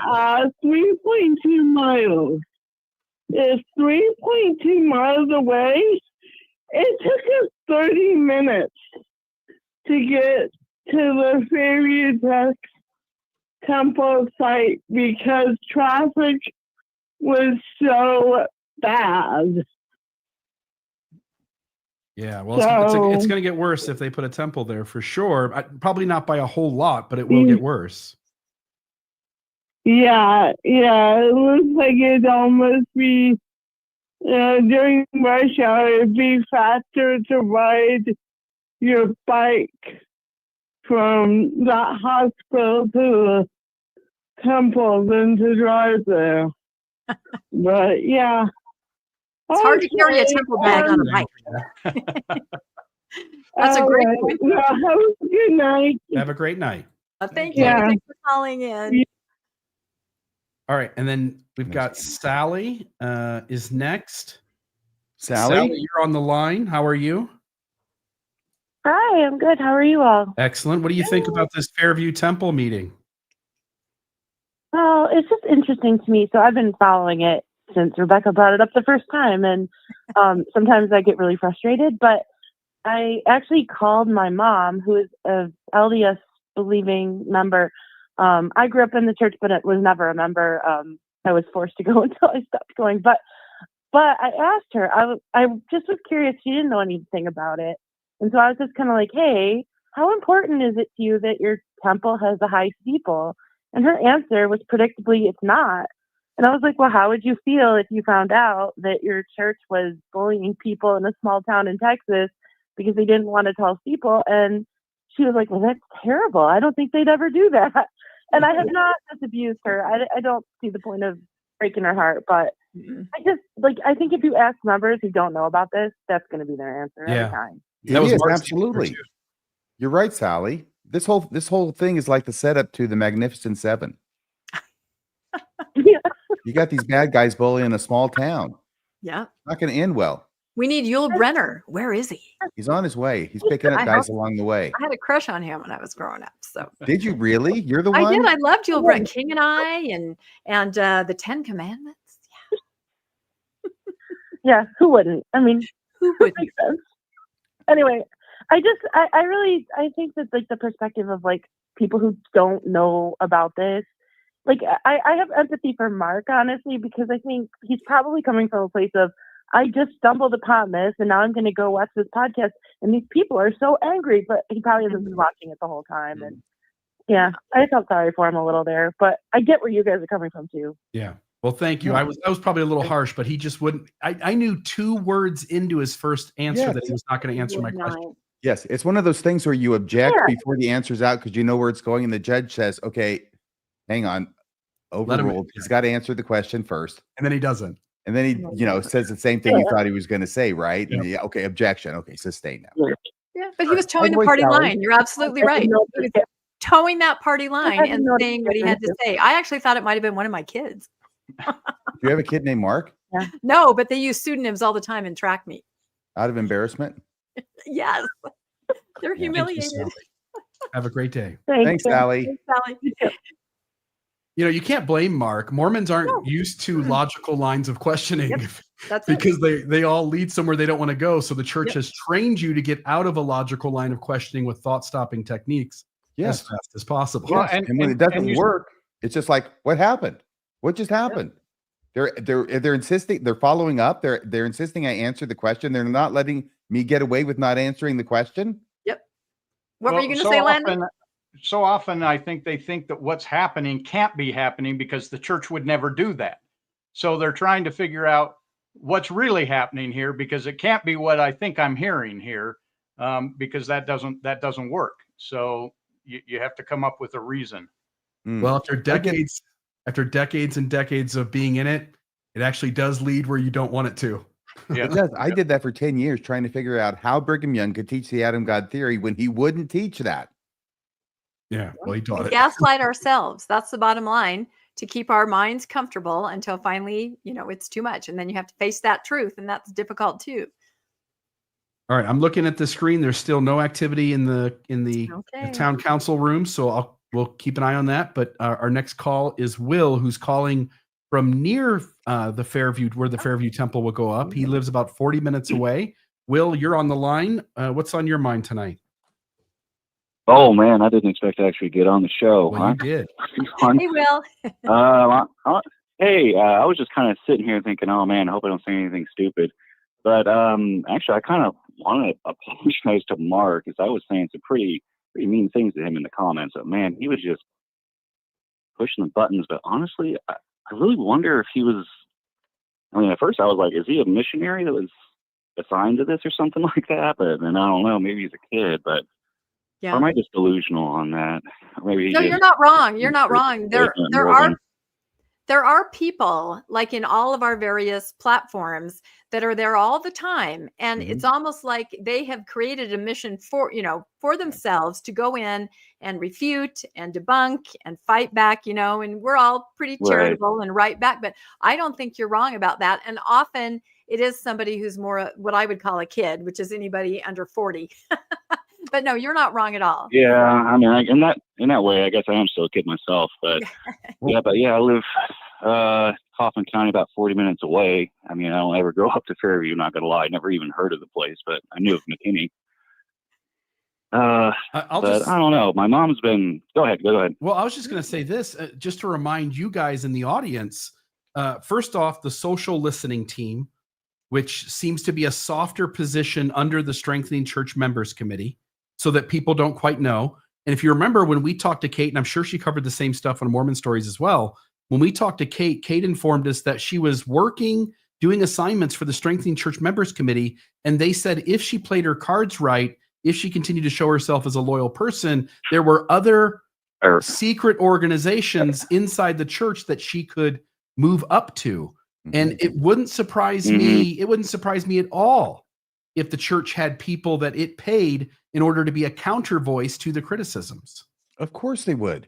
3.2 miles. It's 3.2 miles away. It took us 30 minutes to get to the Fairview temple site because traffic was so bad. Yeah, well, it's So- going to get worse if they put a temple there for sure. Probably not by a whole lot, but it will get worse. Yeah, it looks like it'd almost be, during rush hour, it'd be faster to ride your bike from that hospital to the temple than to drive there. But yeah. It's hard to carry a Okay, temple bag on a bike. That's a all great right. point. Well, have a good night. Have a great night. Thank you. Yeah. Thanks for calling in. All right, and then we've got Sally is next. Sally? you're on the line. How are you? Hi, I'm good. How are you all? Excellent. What do you think about this Fairview Temple meeting? Well, it's just interesting to me. So I've been following it since Rebecca brought it up the first time, and sometimes I get really frustrated. But I actually called my mom, who is a LDS believing member. I grew up in the church, but it was never a member. I was forced to go until I stopped going. But I asked her. I just was curious. She didn't know anything about it, and so I was just kind of like, "Hey, how important is it to you that your temple has a high steeple?" And her answer was predictably, "It's not." And I was like, "Well, how would you feel if you found out that your church was bullying people in a small town in Texas because they didn't want a tall steeple?" And she was like, "Well, that's terrible. I don't think they'd ever do that." And I have not disabused her. I don't see the point of breaking her heart, but I think if you ask members who don't know about this, that's going to be their answer every time. That was absolutely. You're right, Sally. This whole thing is like the setup to the Magnificent Seven. You got these bad guys bullying a small town. Yeah. Not going to end well. We need Yul Brenner. Where is he? He's on his way. He's picking up guys along the way. I had a crush on him when I was growing up. So Did you really? You're the one? I did. I loved Yul Brenner, King and I, and the Ten Commandments. Yeah, who wouldn't? I mean, who would make sense? Anyway, I really think that like the perspective of like people who don't know about this, like I have empathy for Mark, honestly, because I think he's probably coming from a place of, I just stumbled upon this and now I'm going to go watch this podcast and these people are so angry, but he probably hasn't been watching it the whole time. And yeah, I felt sorry for him a little there, but I get where you guys are coming from too. Yeah. Well, thank you. I was probably a little harsh, but he just wouldn't. I knew 2 words into his first answer that he was not going to answer my question. Yes, it's one of those things where you object before the answer's out because you know where it's going, and the judge says, "Okay, hang on, overruled. He's got to answer the question first," and then he doesn't, and then he, says the same thing he thought he was going to say, right? And okay, objection. Okay, sustain now. Yeah, but he was towing the party line. You're absolutely right. He was towing that party line and saying what he had to say. I actually thought it might have been one of my kids. Do you have a kid named Mark? No, but they use pseudonyms all the time in track meet. Out of embarrassment? Yes. They're humiliated. Have a great day. Thanks, Sally. Thanks, Sally. You can't blame Mark. Mormons aren't used to logical lines of questioning because they all lead somewhere they don't want to go. So the church has trained you to get out of a logical line of questioning with thought-stopping techniques as fast as possible. Yes. And when it doesn't work, it's just like, what happened? What just happened? They're insisting, they're following up. They're insisting I answer the question. They're not letting me get away with not answering the question. Yep. What were you going to say, Landon? So often I think they think that what's happening can't be happening because the church would never do that. So they're trying to figure out what's really happening here because it can't be what I think I'm hearing here because that doesn't work. So you have to come up with a reason. Well, after decades and decades of being in it, it actually does lead where you don't want it to. Yeah. It does. I did that for 10 years trying to figure out how Brigham Young could teach the Adam God theory when he wouldn't teach that. Yeah, well, he taught We it. gaslight ourselves. That's the bottom line, to keep our minds comfortable until finally, it's too much. And then you have to face that truth, and that's difficult too. All right, I'm looking at the screen. There's still no activity in the town council room, so we'll keep an eye on that. But our next call is Will, who's calling from near the Fairview, where the Fairview Temple will go up. He lives about 40 minutes away. Will, you're on the line. What's on your mind tonight? Oh man, I didn't expect to actually get on the show. Well, you did. Hey, Will. I was just kind of sitting here thinking, oh man, I hope I don't say anything stupid. But actually, I kind of want to apologize to Mark, because I was saying some pretty mean things to him in the comments. But man, he was just pushing the buttons. But honestly, I really wonder if he was. I mean, at first I was like, is he a missionary that was assigned to this or something like that? But then I don't know. Maybe he's a kid, but. Yeah. Or am I just delusional on that? Or maybe No, you're not wrong. You're not wrong. There are people, like in all of our various platforms, that are there all the time. And it's almost like they have created a mission for themselves to go in and refute and debunk and fight back, and we're all pretty charitable and right back. But I don't think you're wrong about that. And often it is somebody who's more what I would call a kid, which is anybody under 40. But no, you're not wrong at all. Yeah, I mean, in that way, I guess I am still a kid myself. But I live Kaufman County, about 40 minutes away. I mean, I don't ever go up to Fairview. Not gonna lie, I never even heard of the place, but I knew of McKinney. I don't know. My mom's been. Go ahead. Well, I was just gonna say this, just to remind you guys in the audience. First off, the social listening team, which seems to be a softer position under the Strengthening Church Members Committee, so that people don't quite know. And if you remember when we talked to Kate, and I'm sure she covered the same stuff on Mormon Stories as well, when we talked to Kate, Kate informed us that she was doing assignments for the Strengthening Church Members Committee, and they said if she played her cards right, if she continued to show herself as a loyal person, there were other secret organizations inside the church that she could move up to. And it wouldn't surprise me. It wouldn't surprise me at all if the church had people that it paid in order to be a counter voice to the criticisms. Of course they would.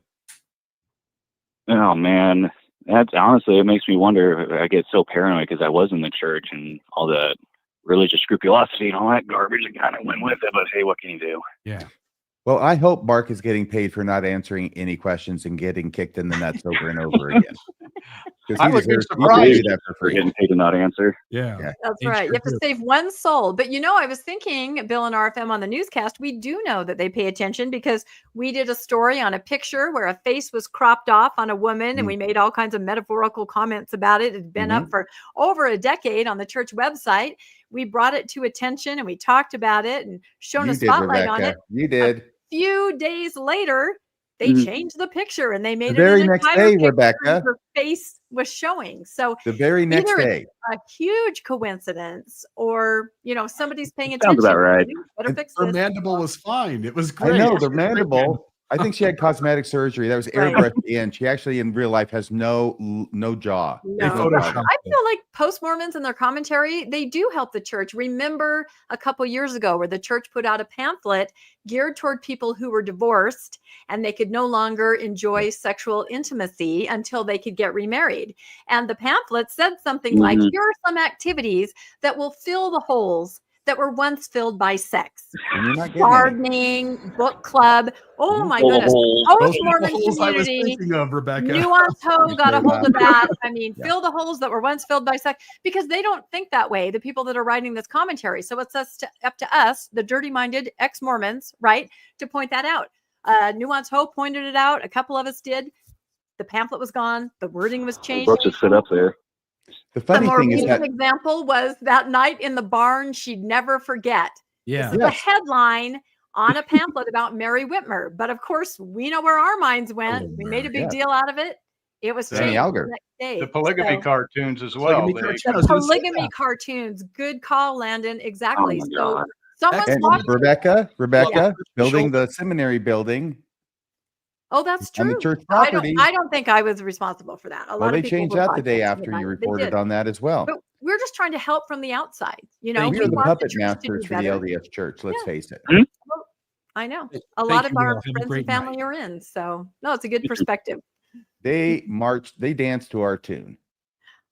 Oh man, that's honestly, it makes me wonder. I get so paranoid because I was in the church and all the religious scrupulosity and all that garbage that kind of went with it. But hey, what can you do? Yeah. Well, I hope Mark is getting paid for not answering any questions and getting kicked in the nuts over and over again. I would be surprised for getting paid to not answer. Yeah. That's right. You have to save one soul. But I was thinking, Bill and RFM on the newscast, we do know that they pay attention because we did a story on a picture where a face was cropped off on a woman and we made all kinds of metaphorical comments about it. It had been up for over a decade on the church website. We brought it to attention and we talked about it and shone a spotlight on it. You did. A few days later, they changed the picture and they made the very next day, Rebecca. Her face was showing. So the very next day, a huge coincidence, or somebody's paying Sounds attention. about right. Better fix Her this. mandible was fine. It was great. I know the mandible. I think she had cosmetic surgery. That was airbrushed in. She actually, in real life, has no jaw. No. I feel like post-Mormons in their commentary, they do help the church. Remember a couple years ago where the church put out a pamphlet geared toward people who were divorced and they could no longer enjoy sexual intimacy until they could get remarried. And the pamphlet said something like, here are some activities that will fill the holes that were once filled by sex. Gardening, book club. Oh my goodness. Post-Mormon community. Nuance Ho got a hold of that. I mean, fill the holes that were once filled by sex, because they don't think that way, the people that are writing this commentary. So it's up to us, the dirty-minded ex-Mormons, right, to point that out. Nuance Ho pointed it out. A couple of us did. The pamphlet was gone. The wording was changed. Books just sit up there. The funny thing is that example was that night in the barn she'd never forget. Yeah. This is the headline on a pamphlet about Mary Whitmer. But of course, we know where our minds went. We made a big deal out of it. It was changed the next day. The polygamy cartoons as well. Polygamy cartoons. Good call, Landon. Exactly. So someone's watching. Rebecca building the seminary building. Oh, that's true. On the church property. I don't think I was responsible for that. Well, they changed that the day after you reported on that as well. But we're just trying to help from the outside. We are the puppet masters for the LDS Church. Let's face it. Well, I know a lot of our friends and family are in. So no, it's a good perspective. They danced to our tune.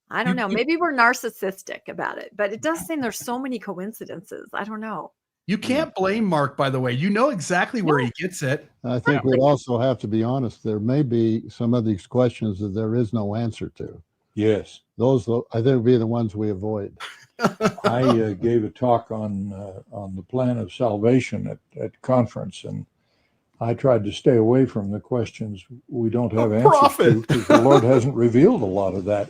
I don't know. Maybe we're narcissistic about it, but it does seem there's so many coincidences. I don't know. You can't blame Mark, by the way. You know exactly where he gets it. I think we also have to be honest. There may be some of these questions that there is no answer to. Yes. Those, I think, will be the ones we avoid. I gave a talk on the plan of salvation at conference, and I tried to stay away from the questions we don't have answers to prophet. because the Lord hasn't revealed a lot of that.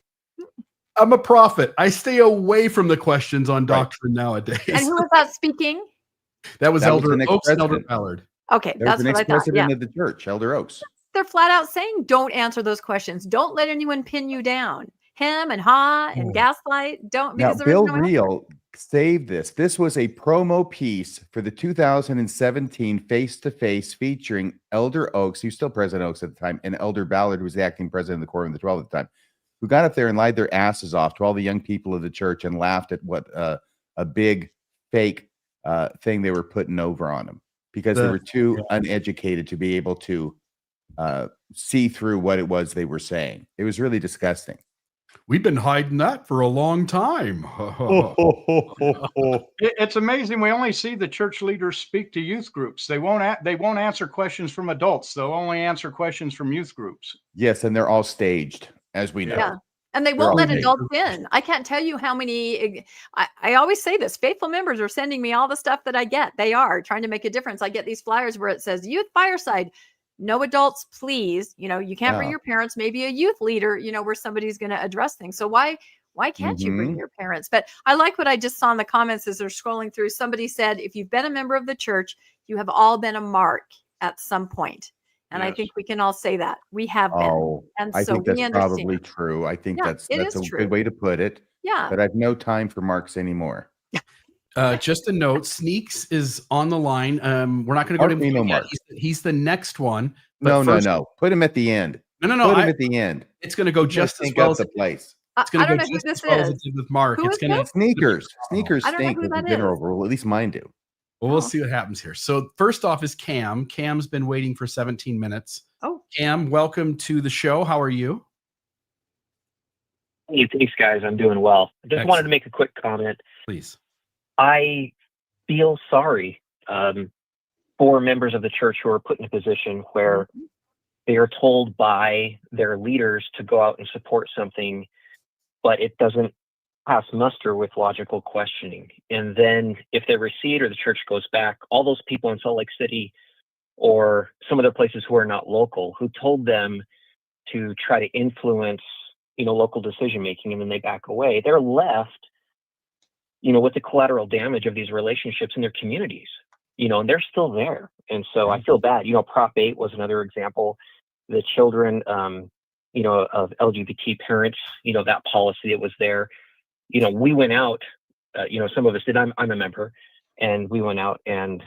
I'm a prophet. I stay away from the questions on doctrine nowadays. And who was that speaking? That was That was Elder the next Oaks and Elder president. Ballard. Okay, That was that's the what I next thought. Yeah. president of the church, Elder Oaks. They're flat out saying, don't answer those questions. Don't let anyone pin you down. Hem and ha and gaslight. Don't, Now, because there is Bill no answer. Reel saved this. This was a promo piece for the 2017 face-to-face featuring Elder Oaks, who's still President Oaks at the time, and Elder Ballard, who was the acting president of the Quorum of the 12 at the time, who got up there and lied their asses off to all the young people of the church and laughed at what a big fake thing they were putting over on them because they were too uneducated to be able to see through what it was they were saying. It was really disgusting. We've been hiding that for a long time. It's amazing. We only see the church leaders speak to youth groups. They won't answer questions from adults. They'll only answer questions from youth groups. Yes, and they're all staged, as we know. Yeah. And they They're won't all let staged. adults in. I can't tell you how many, I always say this, faithful members are sending me all the stuff that I get. They are trying to make a difference. I get these flyers where it says youth fireside, no adults, please. You know, you can't bring Yeah. your parents, maybe a youth leader, you know, where somebody's going to address things. So why can't you bring Mhm. your parents? But I like what I just saw in the comments as they're scrolling through. Somebody said, if you've been a member of the church, you have all been a mark at some point. And I Yes. think we can all say that we have been. Oh, And I so think we that's understand. probably true. I think Yeah, that's it a is true. good way to put it. Yeah. But I've no time for marks anymore. Just a note, Sneaks is on the line. We're not going to go to Mark me no him yet. mark. He's the next one. But No, first- no. Put him at the end. No. Put him I- at the end. It's going to go He's gonna just as stink well up as the place. it's going I to don't go know who just this as well as is. it did with Mark. Who It's is going to this? Sneakers I don't know stink who as a that general is. rule. At least mine do. Well, we'll see what happens here. So first off is Cam. Cam's been waiting for 17 minutes. Oh, Cam, welcome to the show. How are you? Hey, thanks, guys. I'm doing well. I just wanted to Excellent. make a quick comment. Please. I feel sorry for members of the church who are put in a position where they are told by their leaders to go out and support something, but it doesn't pass muster with logical questioning. And then if they recede or the church goes back, all those people in Salt Lake City or some other places who are not local, who told them to try to influence, local decision making, and then they back away, they're left, with the collateral damage of these relationships in their communities, and they're still there. And so I feel bad. Prop 8 was another example. The children, of LGBT parents, that policy that was there, we went out, some of us did, I'm a member, and we went out and,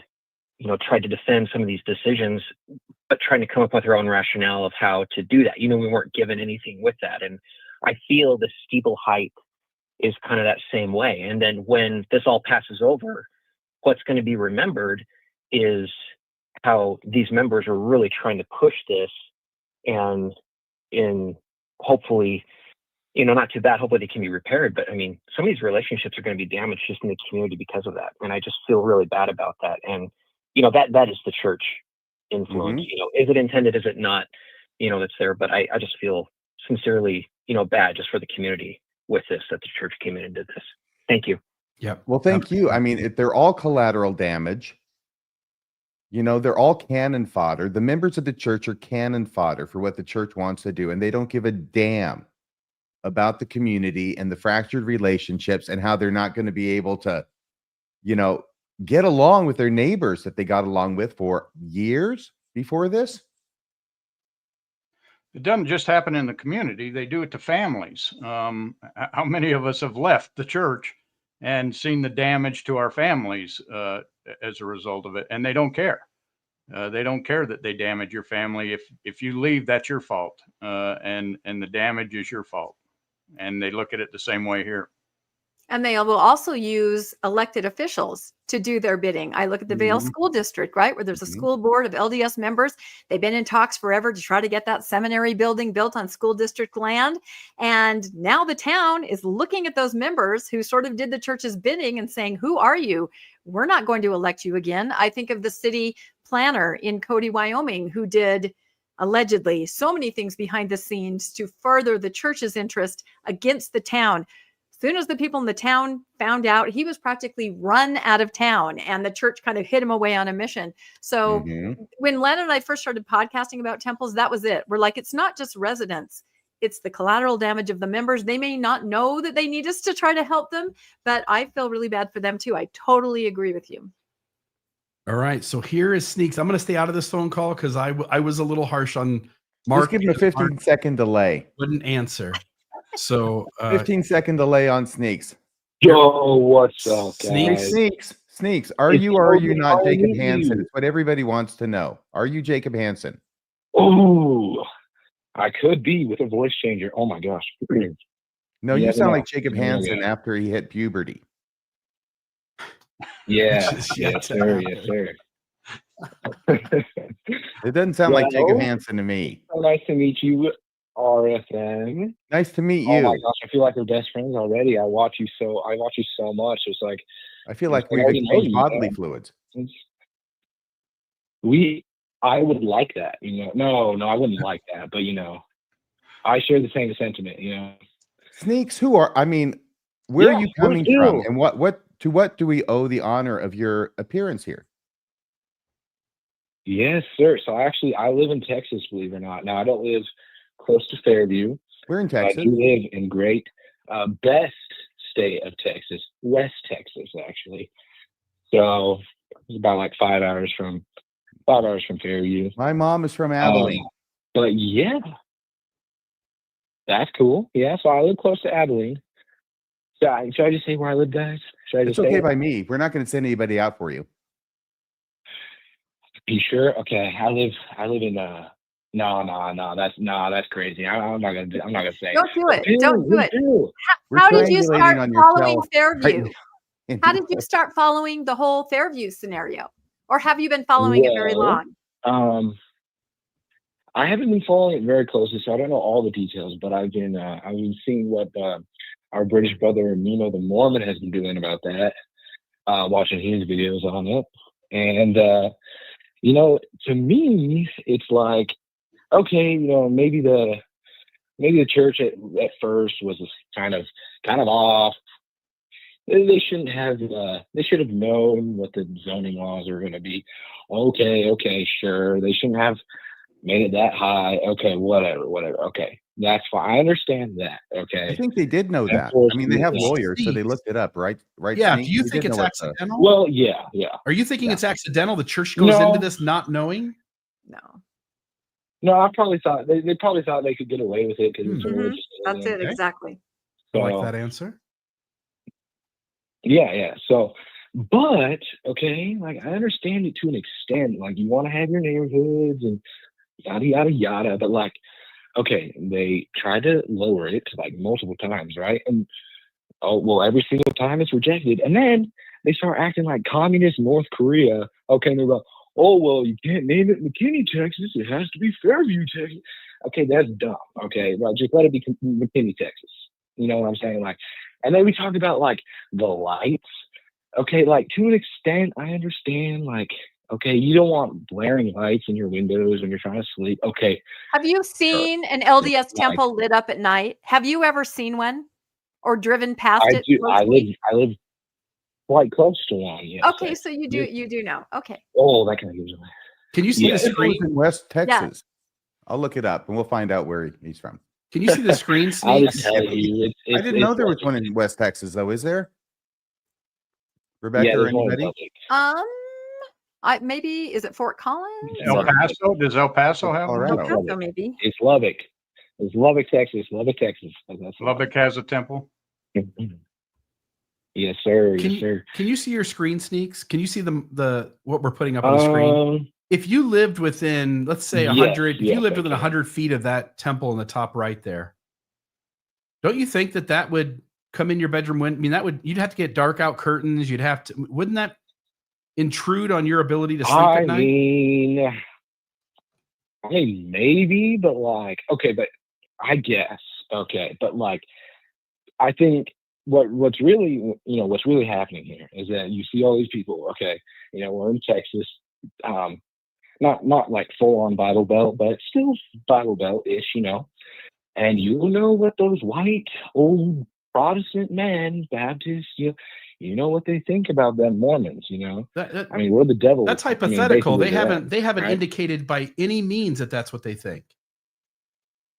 tried to defend some of these decisions, but trying to come up with our own rationale of how to do that. We weren't given anything with that. And I feel the steeple height is kind of that same way. And then when this all passes over, what's going to be remembered is how these members are really trying to push this, and in hopefully, not too bad, hopefully they can be repaired. But I mean, some of these relationships are going to be damaged just in the community because of that. And I just feel really bad about that. And, that is the church influence. Is it intended? Is it not? That's there. But I just feel sincerely, bad just for the community with this, that the church came in and did this. Thank you. Yeah. Well, thank you. I mean, they're all collateral damage. They're all cannon fodder. The members of the church are cannon fodder for what the church wants to do, and they don't give a damn about the community and the fractured relationships and how they're not going to be able to, get along with their neighbors that they got along with for years before this. It doesn't just happen in the community. They do it to families. How many of us have left the church and seen the damage to our families as a result of it? And they don't care. They don't care that they damage your family. If you leave, that's your fault. And the damage is your fault. And they look at it the same way here. and they will also use elected officials to do their bidding. I look at the Vail School District, right, where there's a school board of LDS members. They've been in talks forever to try to get that seminary building built on school district land. And now the town is looking at those members who sort of did the church's bidding and saying, who are you? We're not going to elect you again. I think of the city planner in Cody, Wyoming, who did allegedly so many things behind the scenes to further the church's interest against the town. soon as the people in the town found out, he was practically run out of town, and the church kind of hid him away on a mission. So when Len and I first started podcasting about temples, that was it. We're like, it's not just residents. It's the collateral damage of the members. They may not know that they need us to try to help them, but I feel really bad for them too. I totally agree with you. All right. So here is Sneaks. I'm going to stay out of this phone call because I was a little harsh on Mark. Just give him a 15-second delay. Wouldn't answer. So 15-second delay on Sneaks. Yo, what's up, guys? Sneaks. Are you or are you not Jacob Hansen? It's what everybody wants to know. Are you Jacob Hansen? Oh, I could be with a voice changer. Oh my gosh. No, you sound like Jacob Hansen after he hit puberty. Yeah, yes, sir. Yes, sir. It doesn't sound like Jacob Hansen to me. So nice to meet you, RFN. Nice to meet you. Oh my gosh, I feel like we're best friends already. I watch you so much. It's like I feel like we've exchanged bodily fluids. I would like that, No, I wouldn't like that, but I share the same sentiment, Sneaks, where are you coming from, and what do we owe the honor of your appearance here? Yes, sir. So I live in Texas, believe it or not. Now I don't live close to Fairview. We're in Texas. I do live in great, best state of Texas, West Texas, actually. So it's about like 5 hours from Fairview. My mom is from Abilene. But yeah, that's cool. Yeah, so I live close to Abilene. Should I just say where I live, guys? It's okay by me. We're not going to send anybody out for you. You sure? Okay, I live in No, that's crazy. I'm not gonna say. Don't do it. Don't do it. How did you start following Fairview? How did you start following the whole Fairview scenario, or have you been following it very long? I haven't been following it very closely, so I don't know all the details. But I've been seeing what our British brother Nemo the Mormon has been doing about that. Watching his videos on it, and to me, it's like, okay, maybe the church at first was kind of off. They shouldn't have. They should have known what the zoning laws are going to be. Okay, sure. They shouldn't have made it that high. Okay, whatever. Okay, that's fine. I understand that. Okay. I think they did know that. I mean, they have lawyers, so they looked it up, right? Yeah. Steve? Do you They think did it's know what accidental? Well, yeah. Are you thinking it's accidental? The church goes into this not knowing? No, I probably thought they probably thought they could get away with it because it's a religious That's it, exactly. I like that answer. Yeah. So, but okay, like I understand it to an extent. Like you want to have your neighborhoods and yada yada yada, but like, okay, they tried to lower it like multiple times, right? And every single time it's rejected, and then they start acting like communist North Korea. Okay, and they're like, you can't name it McKinney, Texas. It has to be Fairview, Texas. Okay, that's dumb. Okay, well, just let it be McKinney, Texas. You know what I'm saying? Like, and then we talked about like the lights. Okay, like to an extent, I understand. Like, okay, you don't want blaring lights in your windows when you're trying to sleep. Okay. Have you seen an LDS temple lit up at night? Have you ever seen one or driven past it? I live quite close to one. Yes. Okay, so you do know. Okay. Oh, that kind of gives away. Can you see the screen in West Texas? I'll look it up and we'll find out where he's from. Can you see the screen? I'll just tell you. I didn't know there was one in West Texas, though. Is there? Rebecca or anybody? Maybe is it Fort Collins? El Paso? Does El Paso have one? El Paso, maybe. It's Lubbock. It's Lubbock, Texas. Lubbock, Texas. Lubbock has a temple. Yes, sir. Can you see your screen, Sneaks? Can you see the what we're putting up on the screen? If you lived within, let's say 100, if you lived within 100 feet of that temple in the top right there, don't you think that would come in your bedroom window? I mean, you'd have to get dark out curtains. Wouldn't that intrude on your ability to sleep at night? I mean, maybe, but like, okay, but I guess, okay, but like, I think what's really happening here is that you see all these people, okay, we're in Texas, not like full on Bible Belt, but still Bible Belt-ish, and you know what those white old Protestant men, Baptists, you know what they think about them Mormons, I mean, we're the devil. That's I mean, hypothetical. basically They haven't right? indicated by any means that that's what they think.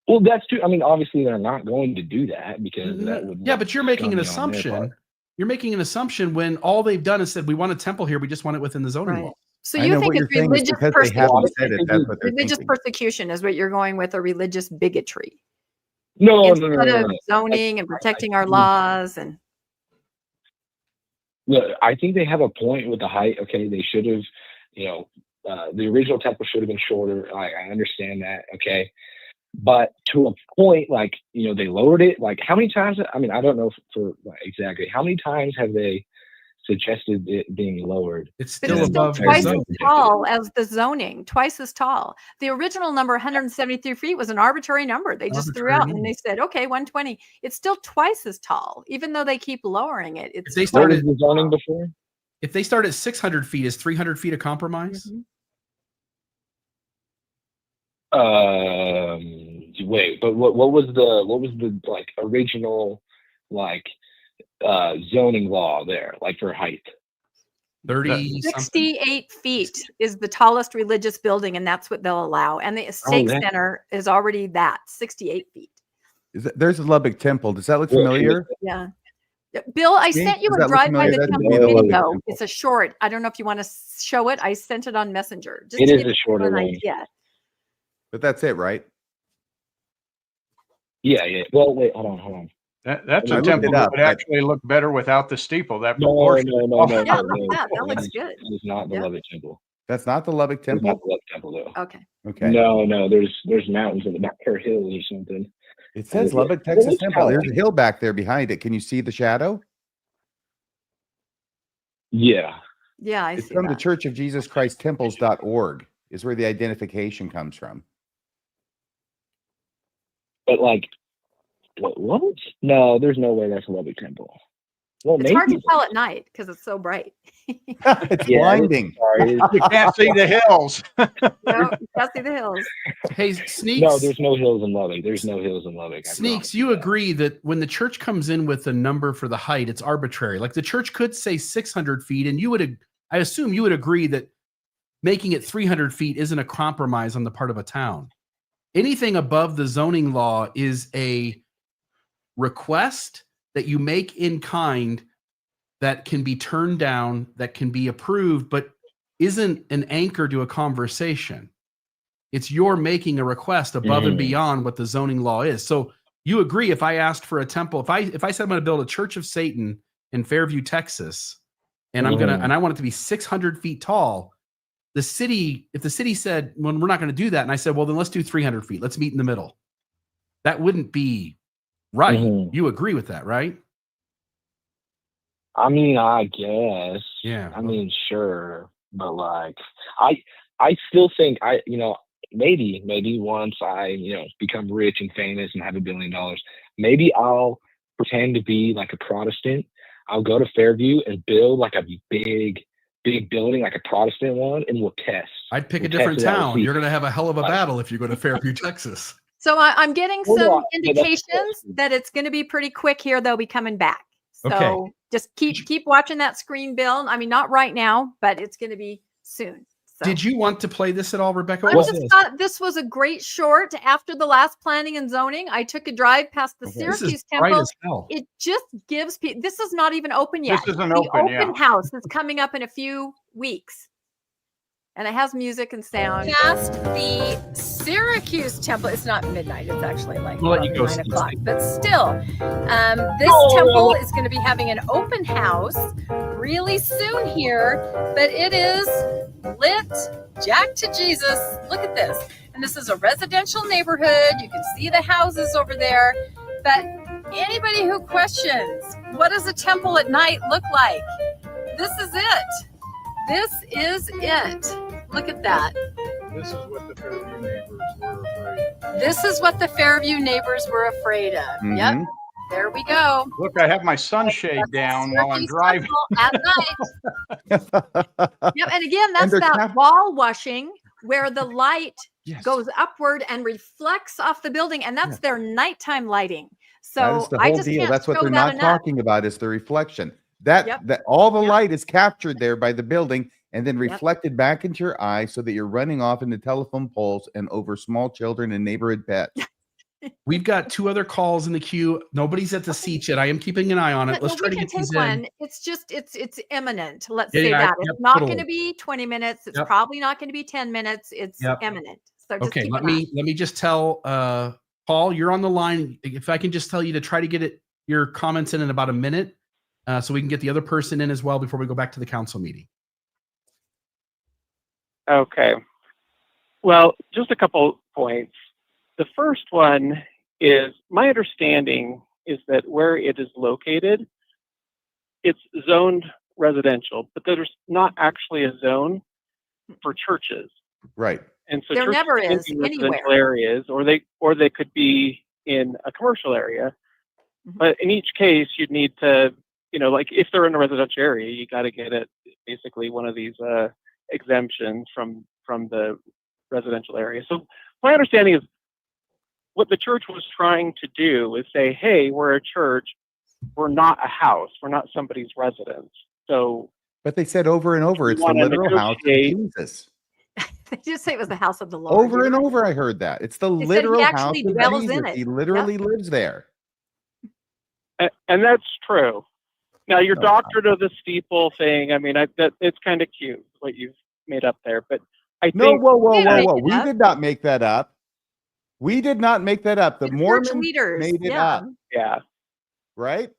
Well, that's true. I mean, obviously they're not going to do that because that would Yeah, but you're making an scummy on their assumption. part. You're making an assumption when all they've done is said, we want a temple here. We just want it within the zoning law. So I you know think what you're it's saying is religious because they persecution? haven't said it, that's what they're Religious thinking. persecution is what you're going with, or religious bigotry. No, Instead of no. zoning and protecting our laws and Look, I think they have a point with the height. Okay, they should have, the original temple should have been shorter. I understand that. Okay, but to a point, like they lowered it. Like how many times? I mean, I don't know for exactly how many times have they suggested it being lowered? It's but still it's still above the twice as zoning. tall as the zoning, twice as tall. The original number, 173 feet, was an arbitrary number. They just threw out and they said, okay, 120. It's still twice as tall, even though they keep lowering it. It's If they What was started the zoning before? If they start at 600 feet, is 300 feet a compromise? Wait, but what was the like original like zoning law there, like for height? 30 something? 68 feet is the tallest religious building, and that's what they'll allow. And the stake that- center is already that 68 feet. There's a Lubbock Temple. Does that look familiar? Yeah. Bill, I Jane, sent you does a that look drive by familiar? the That's temple the Lubbock video. Temple. It's a short. I don't know if you want to show it. I sent it on Messenger. Just It to is give a you shorter an one. idea. But that's it, right? Yeah. Well, wait, hold on. That's I a looked temple it that up, would but- actually look better without the steeple. That No, proportion. no. Yeah, look at that. That looks good. It is not the Yeah. Lubbock Temple. That's not the Lubbock It's not Temple? the Lubbock Temple, though. Okay. Okay. No, there's mountains in the back, or hills or something. It says Yeah. Lubbock, It Texas looks Temple. kinda There's a like- hill back there behind it. Can you see the shadow? Yeah. Yeah, I It's see from the that. Church of Jesus Christ Temples.org is where the identification comes from. But like, what? No, there's no way that's a Lubbock Temple. Well, It's maybe. hard to tell at night because it's so bright. It's Yeah, blinding. Sorry. You can't see the hills. No, you can't see the hills. Hey, Sneaks. No, there's no hills in Lubbock. There's no hills in Lubbock. I Sneaks, promise you agree that when the church comes in with a number for the height, it's arbitrary. Like the church could say 600 feet, and I assume you would agree that making it 300 feet isn't a compromise on the part of a town. Anything above the zoning law is a request that you make in kind that can be turned down, that can be approved, but isn't an anchor to a conversation. It's you're making a request above and beyond what the zoning law is. So you agree if I asked for a temple, if I said I'm going to build a Church of Satan in Fairview, Texas, and I want it to be 600 feet tall, if the city said, well, we're not going to do that, and I said, well, then let's do 300 feet. Let's meet in the middle. That wouldn't be right. You agree with that, right? I mean, I guess. Yeah. I mean, sure, but like, I still think maybe once I become rich and famous and have $1 billion, maybe I'll pretend to be like a Protestant. I'll go to Fairview and build like a big building, like a Protestant one, and we'll test. I'd pick a We'll different test it out and town. see. You're going to have a hell of a battle if you go to Fairview, Texas. So I'm getting Hold some on. Yeah, that's indications that it's going to be pretty quick here. They'll be coming back. So Okay. just keep watching that screen, Bill. I mean, not right now, but it's going to be soon. So. Did you want to play this at all, Rebecca? I What just was this? thought this was a great short. After the last planning and zoning, I took a drive past the This Syracuse is bright Temple. as hell. It just gives people. This is not even open yet. This isn't the open, yeah. house is coming up in a few weeks. And it has music and sound. Past the Syracuse Temple. It's not midnight. It's actually like We'll let you go, 9 o'clock. Stacey. But still, this temple is going to be having an open house really soon here. But it is lit Jack to Jesus. Look at this. And this is a residential neighborhood. You can see the houses over there. But anybody who questions, what does a temple at night look like? This is it. This is it. Look at that. This is what the Fairview neighbors were afraid. This is what the Fairview neighbors were afraid of. Mhm. Yep. There we go. Look, I have my sunshade down while I'm driving. At night. Yep. And again, that's they're that wall washing where the light Yes. goes upward and reflects off the building. And that's their nighttime lighting. That is So the I whole just deal. can't That's what show they're that not enough. talking about is the reflection. That Yep. that all the light is captured there by the building and then Yep. reflected back into your eye so that you're running off into telephone poles and over small children and neighborhood pets. We've got 2 other calls in the queue. Nobody's at the seat yet. I am keeping an eye on it. No, Let's try we to can get take these one. in. It's just it's imminent. Let's Yeah, say yeah, that. yep, It's not going totally. to be 20 minutes. It's Yep. probably not going to be 10 minutes. It's Yep. imminent. So just Okay, keep let an eye. me just tell Paul, you're on the line. If I can just tell you to try to get your comments in about a minute, so we can get the other person in as well before we go back to the council meeting. Okay. Well, just a couple points. The first one is my understanding is that where it is located, it's zoned residential, but there's not actually a zone for churches. Right. And so There churches never can is be residential anywhere. areas, or they could be in a commercial area. Mhm. But in each case, you'd need to, like if they're in a residential area, you got to get it basically one of these exemptions from the residential area. So my understanding is what the church was trying to do is say, hey, we're a church, we're not a house, we're not somebody's residence. So, But they said over and over, you it's the wanna literal house of negotiate- Jesus. They just say it was the house of the Lord. Over and over, I heard that. It's the They said he literal house actually of dwells Jesus. in it. He literally lives there. and that's true. Now, your No. doctrine of the steeple thing, I mean, that it's kind of cute what you've made up there, but I No, think whoa, whoa, didn't whoa, make whoa. it We up. did not make that up. We did not make that up. The The church Mormons leaders. made it Yeah. up, yeah. right?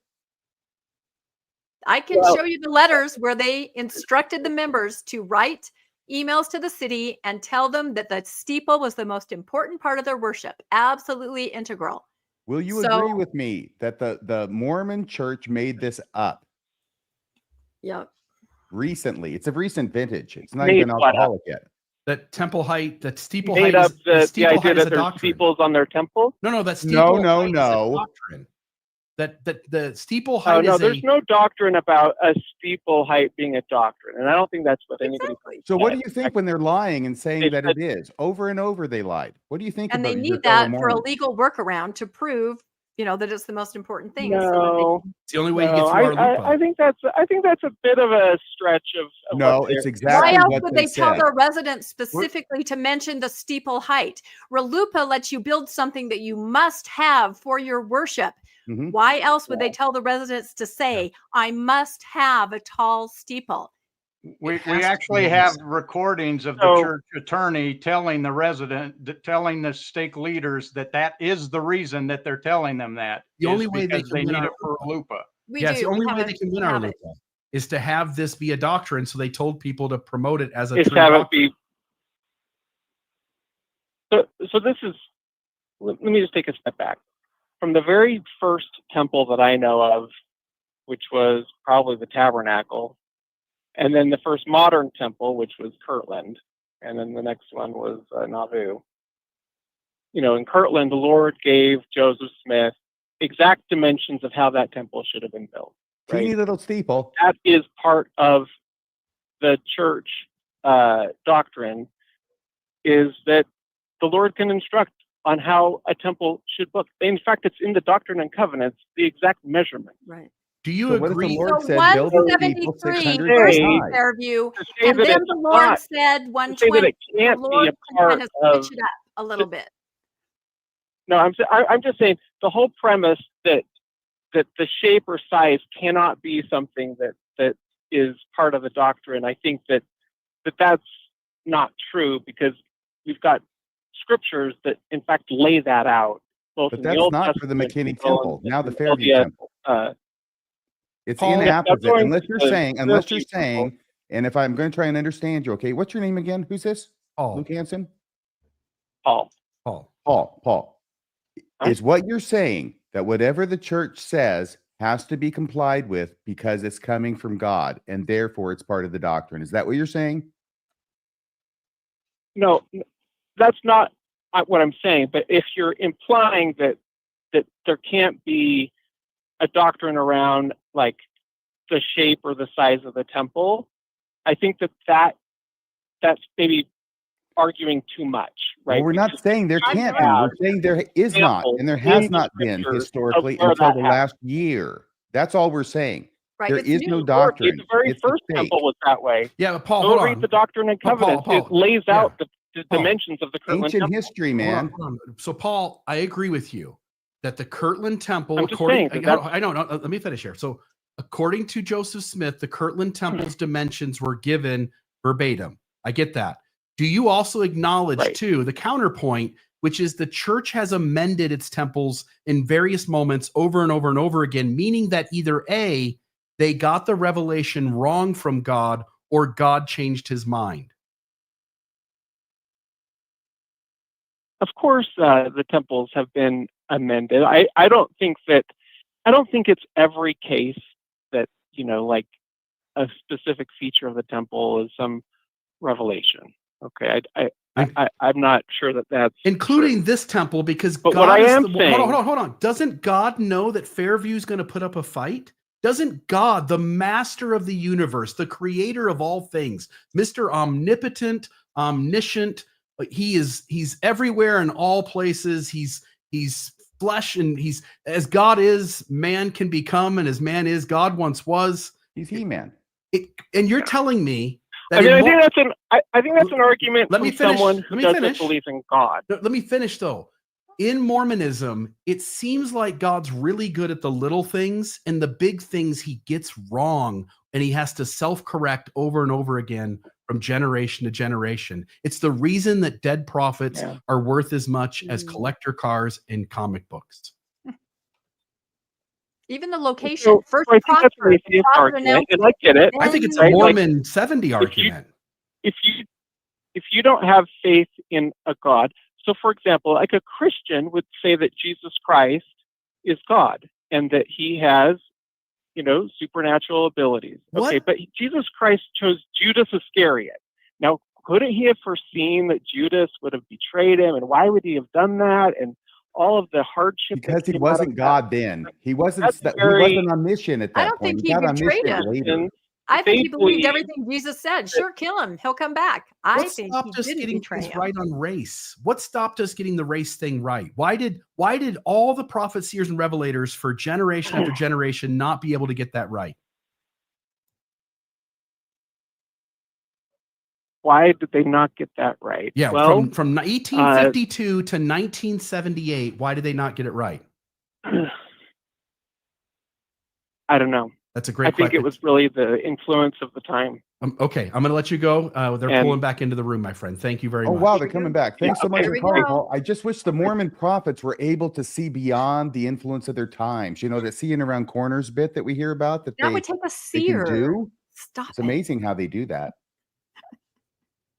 I can Well- show you the letters where they instructed the members to write emails to the city and tell them that the steeple was the most important part of their worship. Absolutely integral. Will you So- agree with me that the Mormon church made this up Yep. recently? It's a recent vintage. It's not Made even what up? alcoholic yet. That temple height, that steeple Made height up is the steeple idea height is that a there's doctrine. steeples on their temple. No, that steeple No, height is a no. doctrine. That the steeple Oh, height no, is there's no doctrine about a steeple height being a doctrine, and I don't think that's what anybody. Exactly. So what do said. you think when they're lying and saying They that said- it is? Over and over they lied. What do you think And about they your need fellow that for a Mormons? legal workaround to prove, that it's the most important thing. So that No, It's the only way to get no, through our lupa. I think that's a bit of a stretch of No, what it's they're- exactly Why else what would they they tell said. their residents specifically to mention the steeple height? RLUIPA lets you build something that you must have for your worship. Mhm. Why else would they tell the residents to say, I must have a tall steeple? We has to actually be have this. recordings of the So- church attorney telling telling the stake leaders that is the reason that they're telling them that. The is only way they because can they win need our it for lupa. We Yes, do. the only We way have they it. can win We our have it. lupa is to have this be a doctrine. So they told people to promote it as a Just true have it doctrine. be. So this is. Let me just take a step back. From the very first temple that I know of, which was probably the Tabernacle, and then the first modern temple, which was Kirtland, and then the next one was Nauvoo. In Kirtland, the Lord gave Joseph Smith exact dimensions of how that temple should have been built. Teeny Right? little steeple. That is part of the church doctrine, is that the Lord can instruct on how a temple should look. In fact, it's in the Doctrine and Covenants, the exact measurement. Right. Do you So what if the agree? Lord So said build a steeple 173 600 versus feet high? Fairview, To say and that then it's the Lord not, said to say that 120. it can't the be Lord a can part kind of of. switch it up a little bit. No, I'm just saying the whole premise that the shape or size cannot be something that is part of the doctrine. I think that's not true, because we've got scriptures that in fact lay that out, both But in the that's Old not for the Testament McKinney as well Temple. as Now the in Fairview LDS, Temple. It's Paul, inapposite going unless to you're the saying, Fairview Temple. and if I'm going to try and understand you, okay, what's your name again? Who's this? Paul. Luke Hansen? Paul. Paul. Huh? Is what you're saying that whatever the church says has to be complied with because it's coming from God and therefore it's part of the doctrine? Is that what you're saying? No, that's not what I'm saying. But if you're implying that there can't be a doctrine around like the shape or the size of the temple, I think that's maybe arguing too much, right? Well, we're not saying there trying to can't be. have We're saying there is not, and there examples has in not the been scriptures historically of where until that the happened. last year. That's all we're saying. Right, There it's is new. no Or doctrine. the very It's a first fake. temple was that way. Yeah, but Paul, Go hold read on. the Doctrine and Paul, Covenants. Paul. It lays Yeah. out the Paul. dimensions of the Kirtland Ancient Temple. history, Hold man. on, hold on. So, Paul, I agree with you that the Kirtland Temple, I'm just according, saying that I don't know. Let me finish here. So, according to Joseph Smith, the Kirtland Temple's dimensions were given verbatim. I get that. Do you also acknowledge, too, the counterpoint, which is the church has amended its temples in various moments over and over and over again, meaning that either A, they got the revelation wrong from God, or God changed his mind? Of course, the temples have been amended. I don't think it's every case that, like a specific feature of the temple is some revelation. Okay, I'm not sure that that's including true. this temple, because But God what I is am the, saying, hold on. Doesn't God know that Fairview is going to put up a fight? Doesn't God, the master of the universe, the creator of all things, Mr. Omnipotent, omniscient, he's everywhere in all places. He's flesh, and he's as God is, man can become, and as man is, God once was. He's He-Man. And you're telling me that I think that's an argument Let me from finish. someone who Let me doesn't finish. believe in God. Let me finish though. In Mormonism, it seems like God's really good at the little things, and the big things he gets wrong, and he has to self-correct over and over again from generation to generation. It's the reason that dead prophets are worth as much as collector cars and comic books. Even the location. So First, I think that's an prosper. atheist Prophet argument, and announcement, I get it. I think it's a Right? Like, Mormon 70 argument. if you don't have faith in a God, so for example, like a Christian would say that Jesus Christ is God and that he has, supernatural abilities. Okay, but Jesus Christ chose Judas Iscariot. Now, couldn't he have foreseen that Judas would have betrayed him, and why would he have done that? And all of the hardship. Because he that came out of wasn't that. God then. He wasn't. That's He wasn't omniscient at that I don't point. think he got betrayed omniscient him. later. I think he believed believe everything Jesus said. Sure, kill him. He'll come back. I What think stopped he us didn't getting betray things him. right on race? What stopped us getting the race thing right? Why did all the prophets, seers, and revelators for generation after generation not be able to get that right? Why did they not get that right? Yeah, well, from 1852 to 1978, why did they not get it right? I don't know. That's a great I think question. it was really the influence of the time. Okay, I'm going to let you go. They're And- pulling back into the room, my friend. Thank you very Oh, much. wow, they're coming back. Thanks so much okay. for Here we calling, go. Paul. I just wish the Mormon prophets were able to see beyond the influence of their times. That seeing around corners bit that we hear about that That would take a they can seer. do. Stop It's amazing how they do that.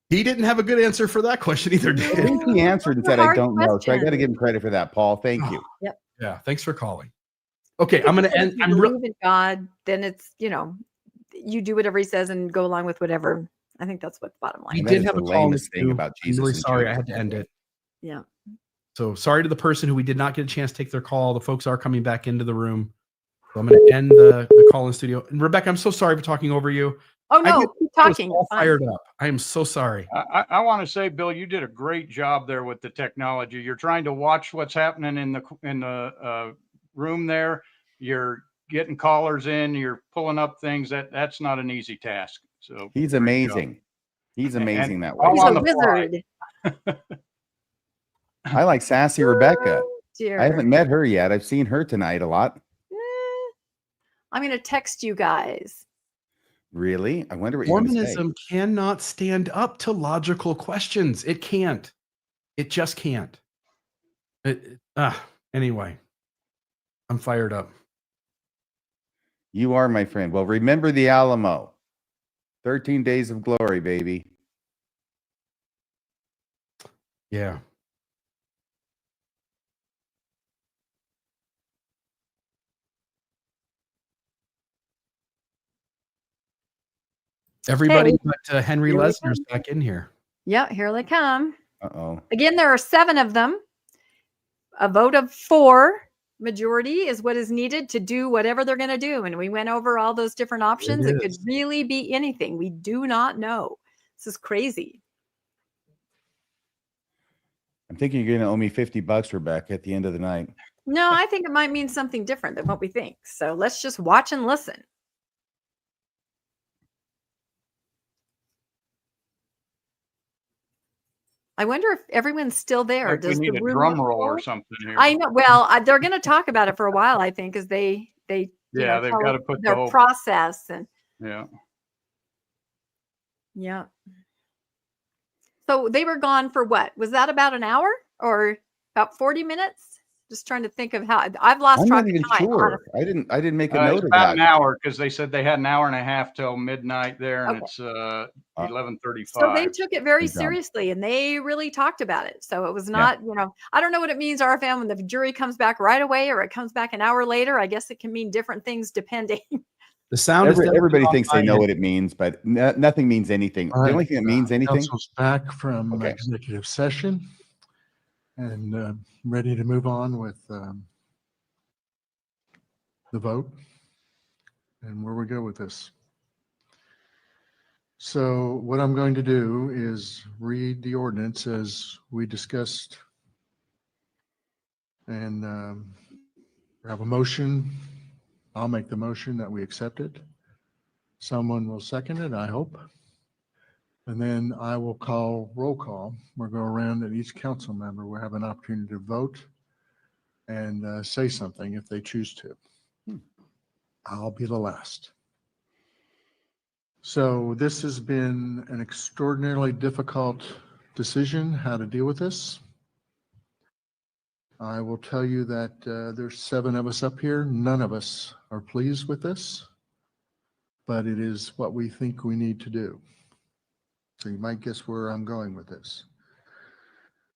He didn't have a good answer for that question either, I did think he answered and Those are said, I hard don't know. So I got to questions. give him credit for that, Paul. Thank you. Yep. Yeah, thanks for calling. Okay, I'm going to end. If you believe in God, then it's, you do whatever he says and go along with whatever. I think that's what the bottom line We is. That did is have the a call in lamest thing queue. about I'm Jesus really in sorry I general. had to end it. Yeah. So sorry to the person who we did not get a chance to take their call. The folks are coming back into the room. So I'm going to end the call in studio. And Rebecca, I'm so sorry for talking over you. Oh, no, keep I was talking. all It's fine. fired up. I am so sorry. I want to say, Bill, you did a great job there with the technology. You're trying to watch what's happening in the room there. You're getting callers in. You're pulling up things. That's not an easy task. So He's great amazing. job. He's amazing that all way. He's on a the fly. wizard. I like sassy Rebecca. Dear. I haven't met her yet. I've seen her tonight a lot. I'm going to text you guys. Really? I wonder what you're going to say. Mormonism cannot stand up to logical questions. It can't. It just can't. Anyway, I'm fired up. You are, my friend. Well, remember the Alamo. 13 days of glory, baby. Yeah. Everybody Okay. but Henry Here we Lesner's go. back in here. Yeah, here they come. Uh-oh. Again, there are 7 of them. A vote of 4 majority is what is needed to do whatever they're going to do. And we went over all those different options. It could really be anything. We do not know. This is crazy. I'm thinking you're going to owe me $50, Rebecca, at the end of the night. No, I think it might mean something different than what we think. So let's just watch and listen. I wonder if everyone's still there. Like we Does need the a room drum look roll or full? something here. I know. Well, they're going to talk about it for a while, I think, because they you Yeah, know, they've tell got to us put the their whole process and yeah. yeah. So they were gone for what? Was that about an hour or about 40 minutes? Just trying to think of how I've lost I'm track not even of time. sure. Honestly. I didn't make a It's note of about that. an hour because they said they had an hour and a half till midnight there, and Okay. it's 11:35. So they took it very Good job. seriously and they really talked about it. So it was not, I don't know what it means, RFM, when the jury comes back right away or it comes back an hour later. I guess it can mean different things depending. The sound is Everybody thinks they know it. what it means, but nothing means anything. All The right, only thing that means anything. Council's back from Okay. executive session and ready to move on with the vote and where we go with this. So what I'm going to do is read the ordinance as we discussed and have a motion. I'll make the motion that we accept it. Someone will second it, I hope. And then I will call roll call. We'll go around and each council member will have an opportunity to vote and say something if they choose to. I'll be the last. So this has been an extraordinarily difficult decision how to deal with this. I will tell you that there's 7 of us up here. None of us are pleased with this, but it is what we think we need to do. So you might guess where I'm going with this.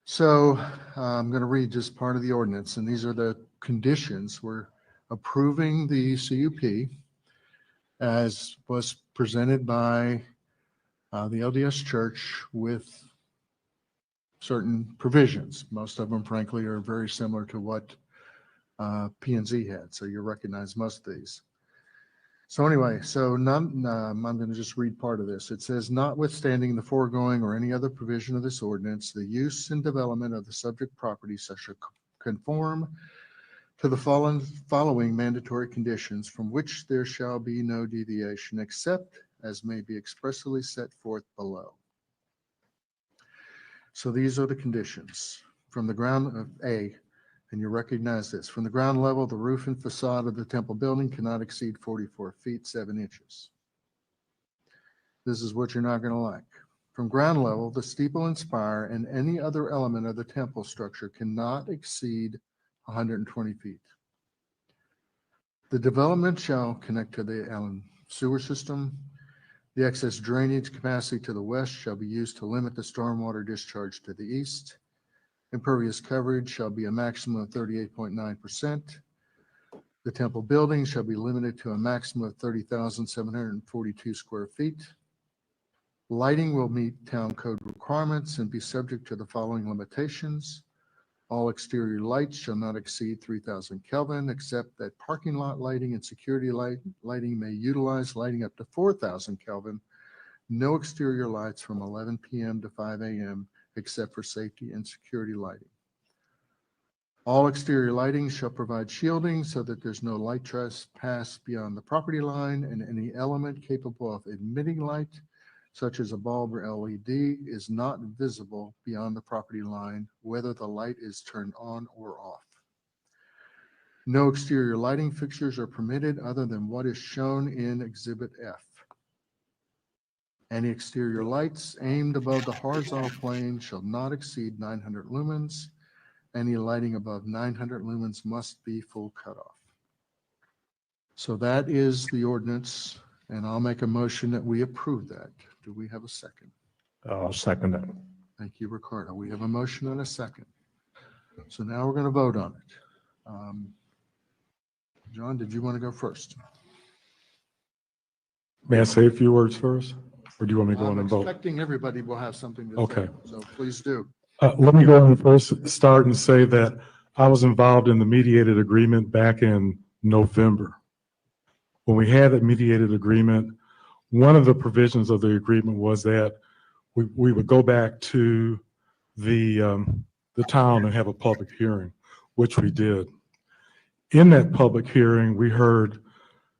So I'm going to read just part of the ordinance, and these are the conditions. We're approving the CUP as was presented by the LDS Church with certain provisions. Most of them, frankly, are very similar to what P&Z had. So you recognize most of these. So anyway, I'm going to just read part of this. It says, notwithstanding the foregoing or any other provision of this ordinance, the use and development of the subject property shall conform to the following mandatory conditions from which there shall be no deviation except as may be expressly set forth below. So these are the conditions. From the ground of A, and you recognize this, from the ground level, the roof and facade of the temple building cannot exceed 44 feet, 7 inches. This is what you're not going to like. From ground level, the steeple and spire and any other element of the temple structure cannot exceed 120 feet. The development shall connect to the Allen sewer system. The excess drainage capacity to the west shall be used to limit the stormwater discharge to the east. Impervious coverage shall be a maximum of 38.9%. The temple building shall be limited to a maximum of 30,742 square feet. Lighting will meet town code requirements and be subject to the following limitations. All exterior lights shall not exceed 3,000 Kelvin, except that parking lot lighting and security lighting may utilize lighting up to 4,000 Kelvin. No exterior lights from 11 p.m. to 5 a.m. except for safety and security lighting. All exterior lighting shall provide shielding so that there's no light trespass beyond the property line, and any element capable of emitting light, such as a bulb or LED, is not visible beyond the property line, whether the light is turned on or off. No exterior lighting fixtures are permitted other than what is shown in Exhibit F. Any exterior lights aimed above the horizontal plane shall not exceed 900 lumens. Any lighting above 900 lumens must be full cutoff. So that is the ordinance, and I'll make a motion that we approve that. Do we have a second? I'll second that. Thank you, Ricardo. We have a motion and a second. So now we're going to vote on it. John, did you want to go first? May I say a few words first? Or do you want me to go on I'm and vote? expecting everybody will have something to Okay. say, so please do. Let me go and first start and say that I was involved in the mediated agreement back in November. When we had a mediated agreement, one of the provisions of the agreement was that we would go back to the the town and have a public hearing, which we did. In that public hearing, we heard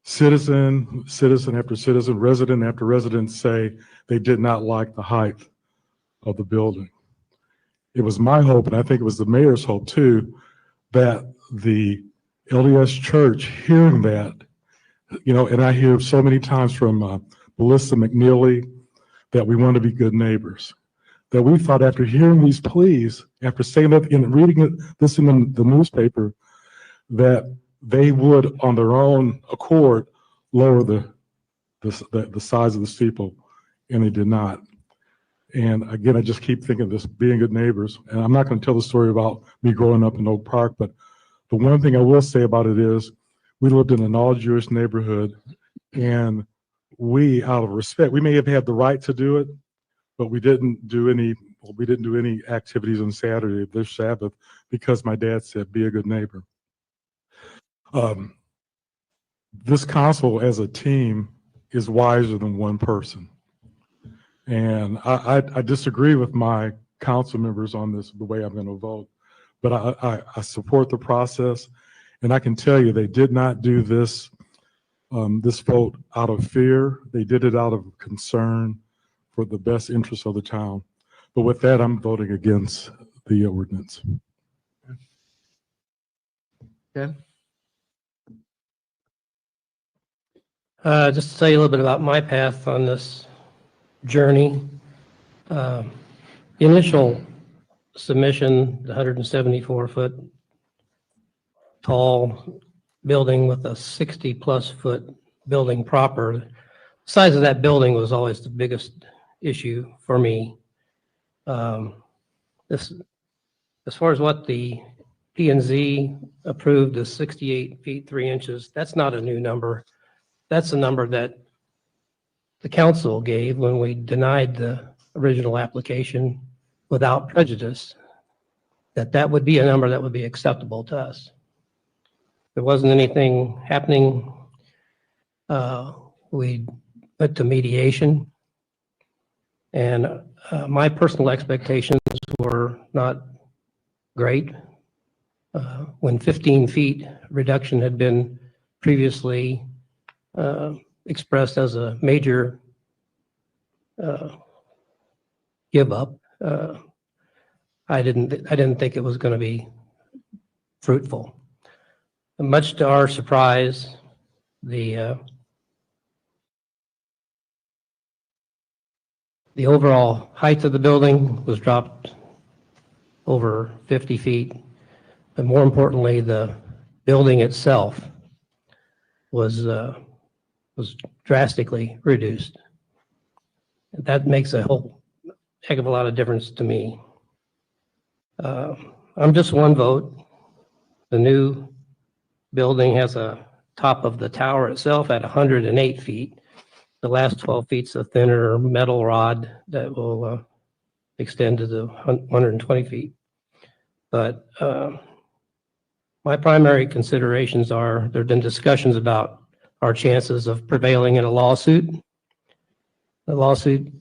citizen after citizen, resident after resident say they did not like the height of the building. It was my hope, and I think it was the mayor's hope too, that the LDS Church hearing that, and I hear so many times from Melissa McNeely that we want to be good neighbors. That we thought after hearing these pleas, after saying that and reading this in the newspaper, that they would, on their own accord, lower the size of the steeple, and they did not. And again, I just keep thinking of this being good neighbors. And I'm not going to tell the story about me growing up in Oak Park, but the one thing I will say about it is we lived in an all-Jewish neighborhood, and we, out of respect, we may have had the right to do it, but we didn't do any activities on Saturday, this Sabbath, because my dad said, be a good neighbor. This council as a team is wiser than one person. And I disagree with my council members on this, the way I'm going to vote, but I support the process. And I can tell you, they did not do this vote out of fear. They did it out of concern for the best interest of the town. But with that, I'm voting against the ordinance. Okay. Just to tell you a little bit about my path on this journey. The initial submission, the 174-foot tall building with a 60-plus foot building proper. The size of that building was always the biggest issue for me. As far as what the P&Z approved is 68 feet 3 inches. That's not a new number. That's a number that the council gave when we denied the original application without prejudice, that would be a number that would be acceptable to us. There wasn't anything happening. We went to mediation, and my personal expectations were not great. When 15 feet reduction had been previously expressed as a major give up, I didn't think it was going to be fruitful. And much to our surprise, the overall height of the building was dropped over 50 feet, but more importantly, the building itself was drastically reduced. That makes a whole heck of a lot of difference to me. I'm just one vote. The new building has a top of the tower itself at 108 feet. The last 12 feet's a thinner metal rod that will extend to the 120 feet. But my primary considerations are, there have been discussions about our chances of prevailing in a lawsuit. The lawsuit,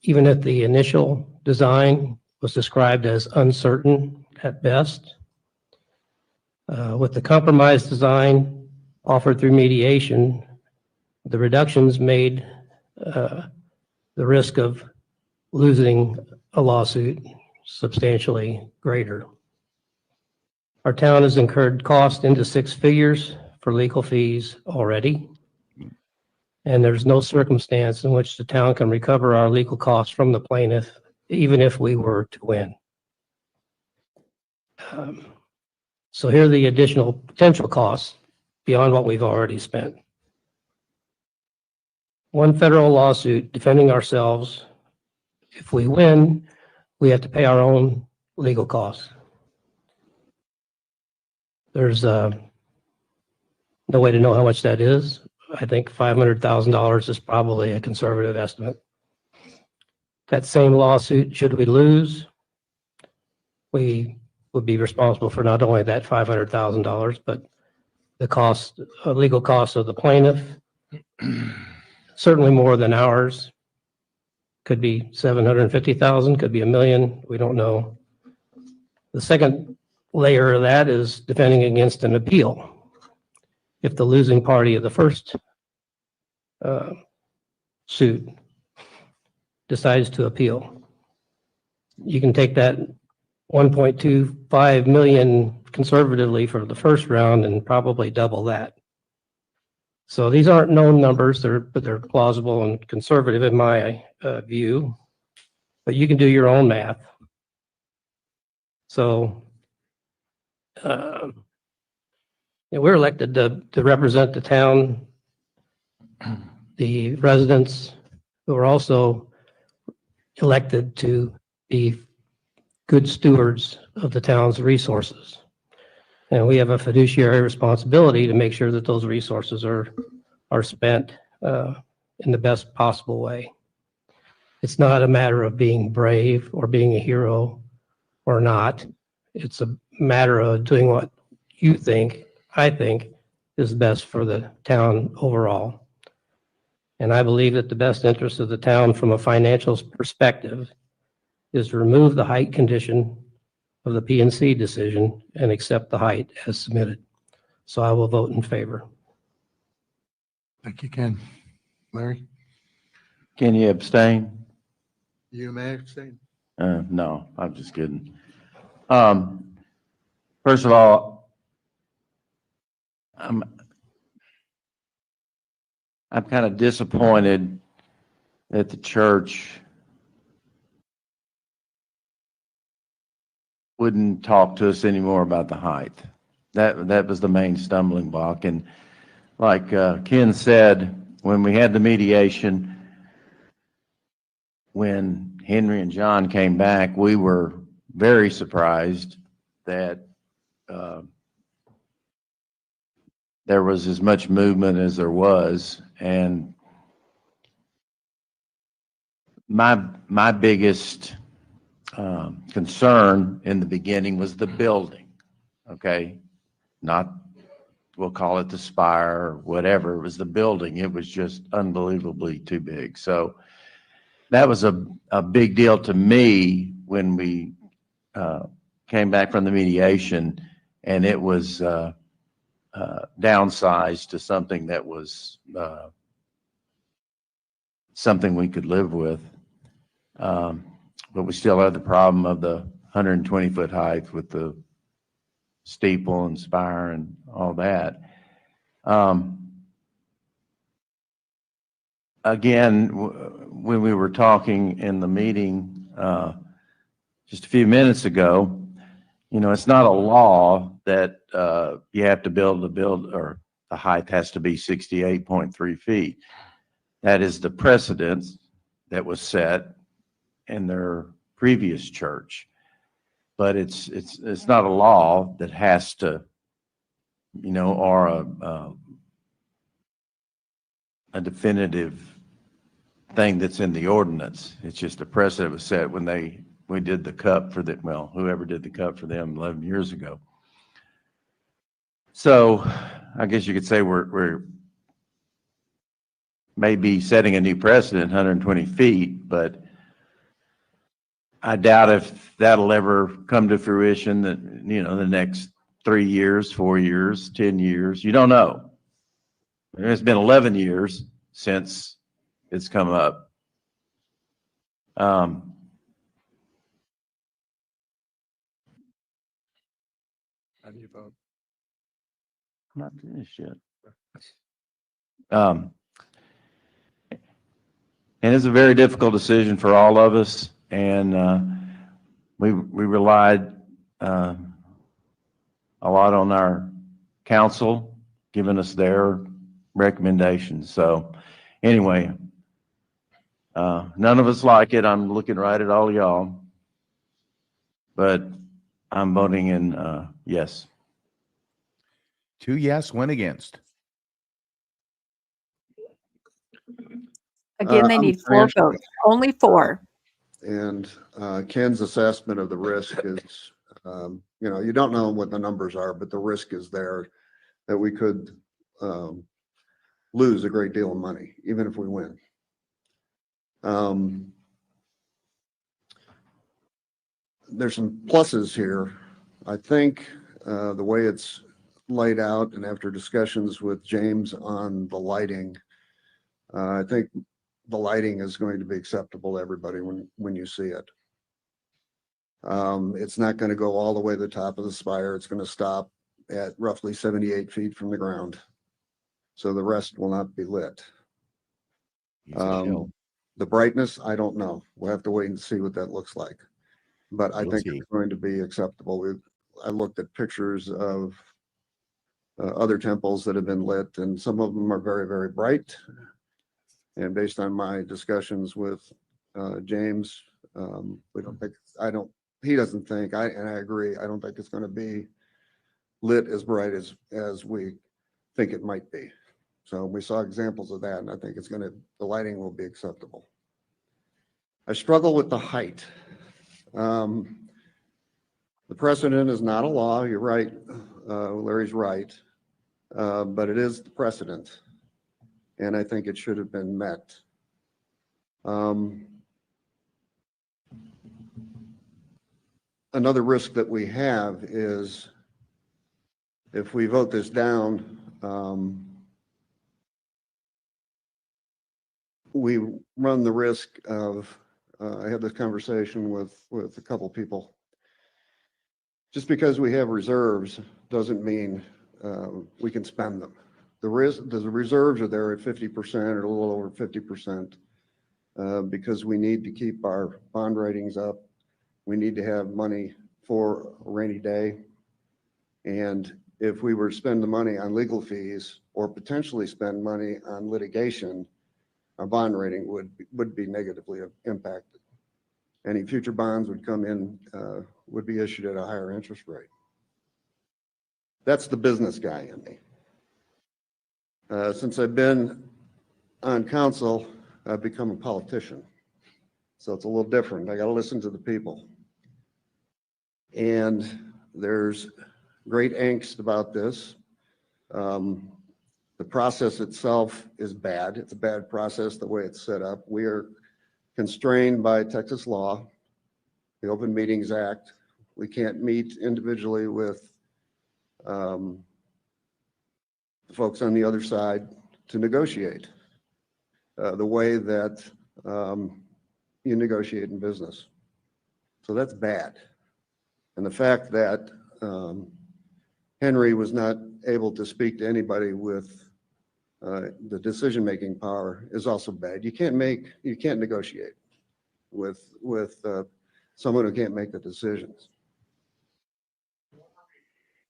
even at the initial design, was described as uncertain at best. With the compromise design offered through mediation, the reductions made the risk of losing a lawsuit substantially greater. Our town has incurred cost into 6 figures for legal fees already, and there's no circumstance in which the town can recover our legal costs from the plaintiff, even if we were to win. So here are the additional potential costs beyond what we've already spent. One federal lawsuit defending ourselves. If we win, we have to pay our own legal costs. There's no way to know how much that is. I think $500,000 is probably a conservative estimate. That same lawsuit, should we lose, we would be responsible for not only that $500,000, but the cost, legal costs of the plaintiff, certainly more than ours. Could be $750,000, could be $1 million, we don't know. The second layer of that is defending against an appeal. If the losing party of the first suit decides to appeal, you can take that 1.25 million conservatively for the first round and probably double that. So these aren't known numbers, but they're plausible and conservative in my view. But you can do your own math. So we're elected to represent the town, the residents who are also elected to be good stewards of the town's resources. And we have a fiduciary responsibility to make sure that those resources are spent in the best possible way. It's not a matter of being brave or being a hero or not. It's a matter of doing what you think, I think, is best for the town overall. And I believe that the best interest of the town from a financial perspective is to remove the height condition of the P&C decision and accept the height as submitted. So I will vote in favor. Thank you, Ken. Larry? Can you abstain? You may abstain. No, I'm just kidding. First of all, I'm kind of disappointed that the church wouldn't talk to us anymore about the height. That was the main stumbling block. And like Ken said, when we had the mediation, when Henry and John came back, we were very surprised that there was as much movement as there was. And my biggest concern in the beginning was the building, okay? Not, we'll call it the Spire or whatever, it was the building. It was just unbelievably too big. So that was a big deal to me when we came back from the mediation, and it was downsized to something that was something we could live with. But we still have the problem of the 120-foot height with the steeple and spire and all that. Again, when we were talking in the meeting just a few minutes ago, you know, it's not a law that you have to build, or the height has to be 68.3 feet. That is the precedent that was set in their previous church, but it's not a law that has to, you know, or a definitive thing that's in the ordinance. It's just a precedent was set when we did the cup for the, well, whoever did the cup for them 11 years ago. So I guess you could say we're maybe setting a new precedent, 120 feet, but I doubt if that'll ever come to fruition that, you know, the next 3 years, 4 years, 10 years, you don't know. It's been 11 years since it's come up. How do you vote? I'm not finished yet. And it's a very difficult decision for all of us. And we relied a lot on our council giving us their recommendations. So anyway, none of us like it. I'm looking right at all y'all, but I'm voting in yes. 2 yes, 1 against. Again, they need 4 votes, only 4. And Ken's assessment of the risk is, you know, you don't know what the numbers are, but the risk is there that we could lose a great deal of money, even if we win. There's some pluses here I think the way it's laid out and after discussions with James on the lighting, I think the lighting is going to be acceptable to everybody when you see it. It's not going to go all the way to the top of the spire. It's going to stop at roughly 78 feet from the ground. So the rest will not be lit. The brightness, I don't know. We'll have to wait and see what that looks like. But I We'll think see. it's going to be acceptable. I looked at pictures of other temples that have been lit, and some of them are very, very bright. And based on my discussions with James, we don't think, he doesn't think, and I agree, I don't think it's going to be lit as bright as we think it might be. So we saw examples of that, and I think the lighting will be acceptable. I struggle with the height. The precedent is not a law. You're right. Larry's right. But it is the precedent. And I think it should have been met. Another risk that we have is if we vote this down, we run the risk of, I had this conversation with a couple people. Just because we have reserves doesn't mean we can spend them. The reserves are there at 50% or a little over 50% because we need to keep our bond ratings up. We need to have money for a rainy day. And if we were to spend the money on legal fees or potentially spend money on litigation, our bond rating would be negatively impacted. Any future bonds would come in, would be issued at a higher interest rate. That's the business guy in me. Since I've been on council, I've become a politician. So it's a little different. I got to listen to the people. And there's great angst about this. The process itself is bad. It's a bad process the way it's set up. We are constrained by Texas law, the Open Meetings Act. We can't meet individually with the folks on the other side to negotiate the way that you negotiate in business. So that's bad. And the fact that Henry was not able to speak to anybody with the decision-making power is also bad. You can't negotiate with someone who can't make the decisions.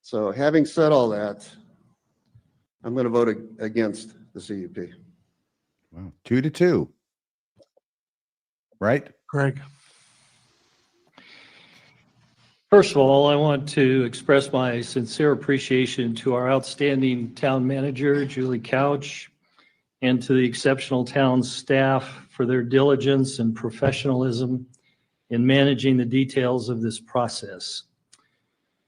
So having said all that, I'm going to vote against the CUP. Wow. 2-2. Right? Greg. First of all, I want to express my sincere appreciation to our outstanding town manager, Julie Couch, and to the exceptional town staff for their diligence and professionalism in managing the details of this process.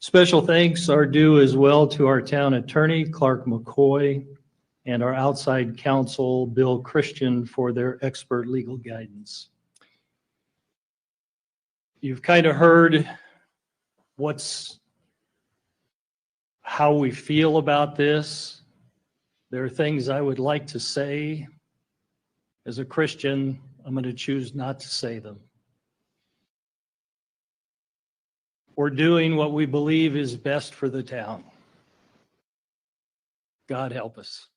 Special thanks are due as well to our town attorney, Clark McCoy, and our outside counsel, Bill Christian, for their expert legal guidance. You've kind of heard how we feel about this. There are things I would like to say. As a Christian, I'm going to choose not to say them. We're doing what we believe is best for the town. God help us.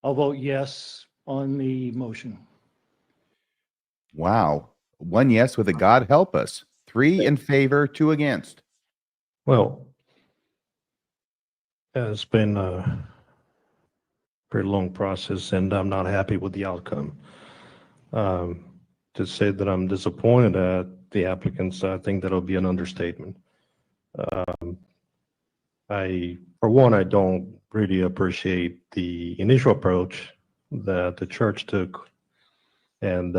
I'll vote yes on the motion. Wow. 1 yes with a God help us. 3 in favor, 2 against. Well, it's been a very long process, and I'm not happy with the outcome. To say that I'm disappointed at the applicants, I think that'll be an understatement. For one, I don't really appreciate the initial approach that the church took, and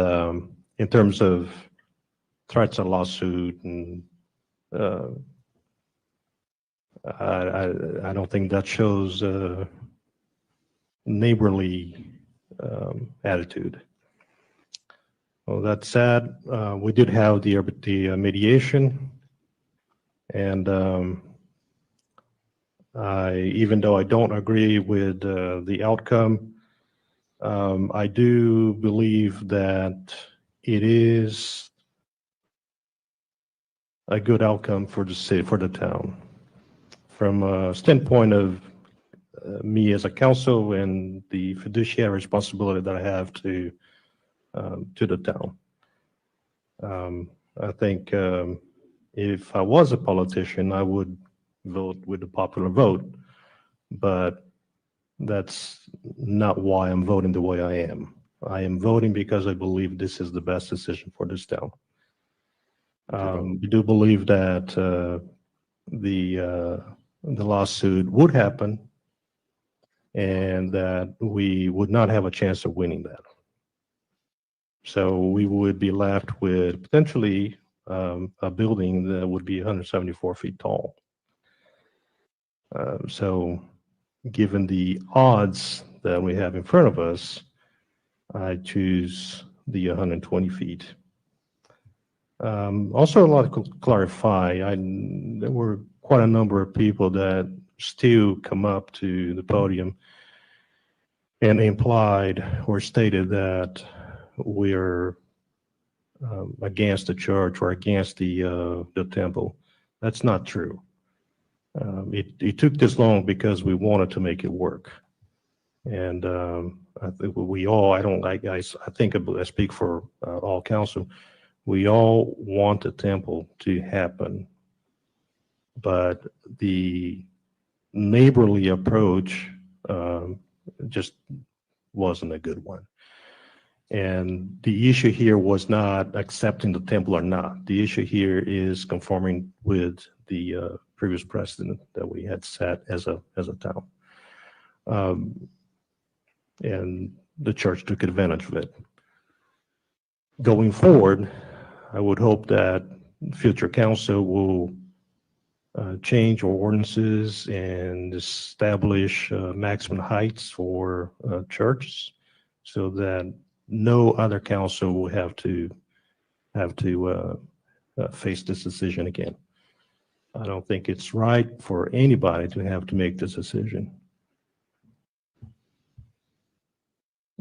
in terms of threats of lawsuit, and I don't think that shows a neighborly attitude. Well, that said, we did have the mediation, And even though I don't agree with the outcome, I do believe that it is a good outcome for the city, for the town. From a standpoint of me as a council and the fiduciary responsibility that I have to the town. I think if I was a politician, I would vote with the popular vote, but that's not why I'm voting the way I am. I am voting because I believe this is the best decision for this town. We do believe that the lawsuit would happen and that we would not have a chance of winning that. So we would be left with potentially a building that would be 174 feet tall. So given the odds that we have in front of us, I choose the 120 feet. Also, I'd like to clarify, there were quite a number of people that still come up to the podium and implied or stated that we're against the church or against the temple. That's not true. It took this long because we wanted to make it work. And I think we all, I think I speak for all council, we all want the temple to happen. But the neighborly approach just wasn't a good one. And the issue here was not accepting the temple or not. The issue here is conforming with the previous precedent that we had set as a town. And the church took advantage of it. Going forward, I would hope that future council will change our ordinances and establish maximum heights for churches so that no other council will have to face this decision again. I don't think it's right for anybody to have to make this decision.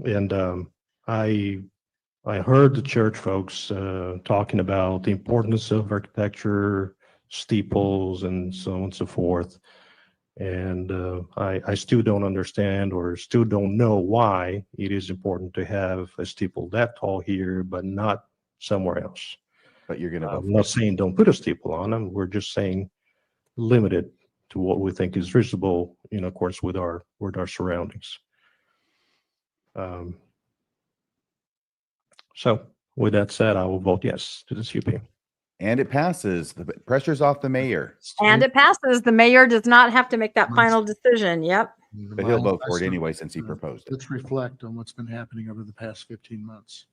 And I heard the church folks talking about the importance of architecture, steeples, and so on and so forth. And I still don't understand or still don't know why it is important to have a steeple that tall here, but not somewhere else. But you're gonna. I'm not saying don't put a steeple on them. We're just saying limit it to what we think is reasonable, of course, with our surroundings. So with that said, I will vote yes to this UP. And it passes. The pressure's off the mayor. And it passes. The mayor does not have to make that final decision. Yep. But he'll vote for it anyway since he proposed it. Let's reflect on what's been happening over the past 15 months.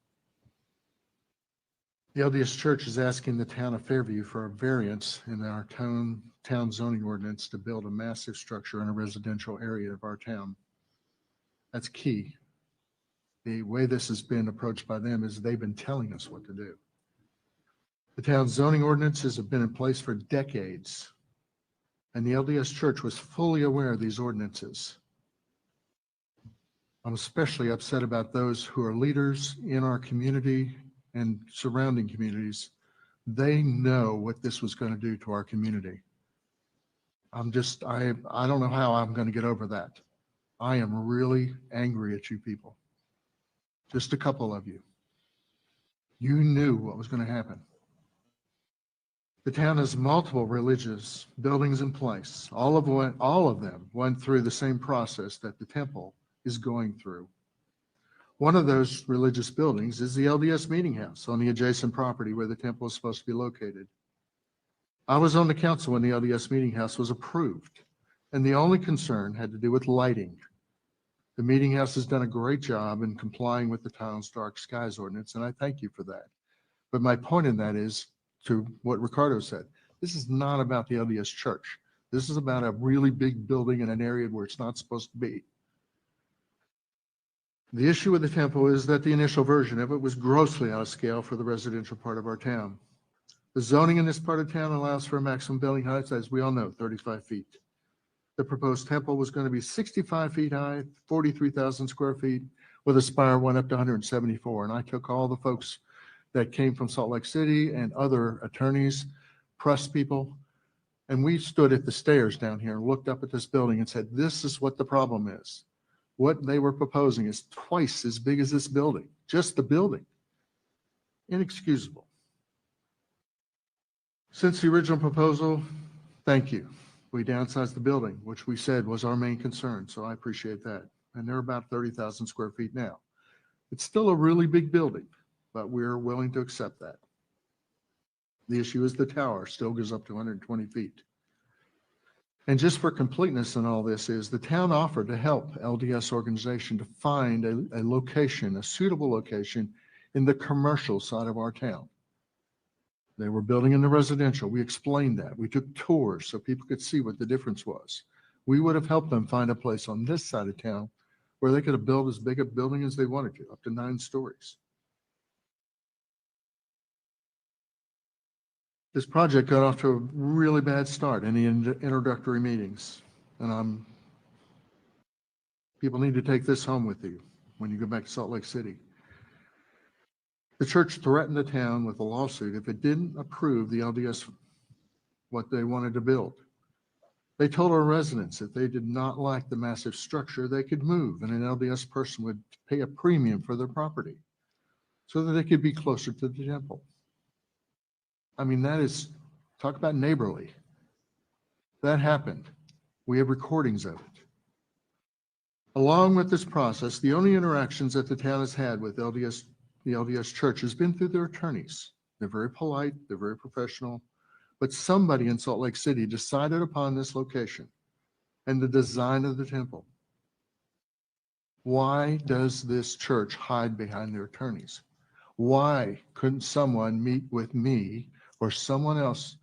The LDS Church is asking the town of Fairview for a variance in our town zoning ordinance to build a massive structure in a residential area of our town. That's key. The way this has been approached by them is they've been telling us what to do. The town's zoning ordinances have been in place for decades, and the LDS Church was fully aware of these ordinances. I'm especially upset about those who are leaders in our community and surrounding communities. They know what this was going to do to our community. I don't know how I'm going to get over that. I am really angry at you people. Just a couple of you. You knew what was going to happen. The town has multiple religious buildings in place. All of them went through the same process that the temple is going through. One of those religious buildings is the LDS Meeting House on the adjacent property where the temple is supposed to be located. I was on the council when the LDS Meeting House was approved, and the only concern had to do with lighting. The Meeting House has done a great job in complying with the town's dark skies ordinance, and I thank you for that. But my point in that is, to what Ricardo said, this is not about the LDS Church. This is about a really big building in an area where it's not supposed to be. The issue with the temple is that the initial version of it was grossly out of scale for the residential part of our town. The zoning in this part of town allows for a maximum building height, as we all know, 35 feet. The proposed temple was going to be 65 feet high, 43,000 square feet, with a spire went up to 174. And I took all the folks that came from Salt Lake City and other attorneys, press people, and we stood at the stairs down here and looked up at this building and said, this is what the problem is. What they were proposing is twice as big as this building, just the building. Inexcusable. Since the original proposal, thank you. We downsized the building, which we said was our main concern, so I appreciate that. And they're about 30,000 square feet now. It's still a really big building, but we're willing to accept that. The issue is the tower still goes up to 120 feet. And just for completeness in all this is the town offered to help LDS organization to find a location, a suitable location in the commercial side of our town. They were building in the residential. We explained that. We took tours so people could see what the difference was. We would have helped them find a place on this side of town where they could have built as big a building as they wanted to, up to 9 stories. This project got off to a really bad start in the introductory meetings. And people need to take this home with you when you go back to Salt Lake City. The church threatened the town with a lawsuit if it didn't approve the LDS, what they wanted to build. They told our residents if they did not like the massive structure, they could move and an LDS person would pay a premium for their property so that they could be closer to the temple. I mean, that is, talk about neighborly. That happened. We have recordings of it. Along with this process, the only interactions that the town has had with the LDS church has been through their attorneys. They're very polite, they're very professional, but somebody in Salt Lake City decided upon this location and the design of the temple. Why does this church hide behind their attorneys? Why couldn't someone meet with me or someone else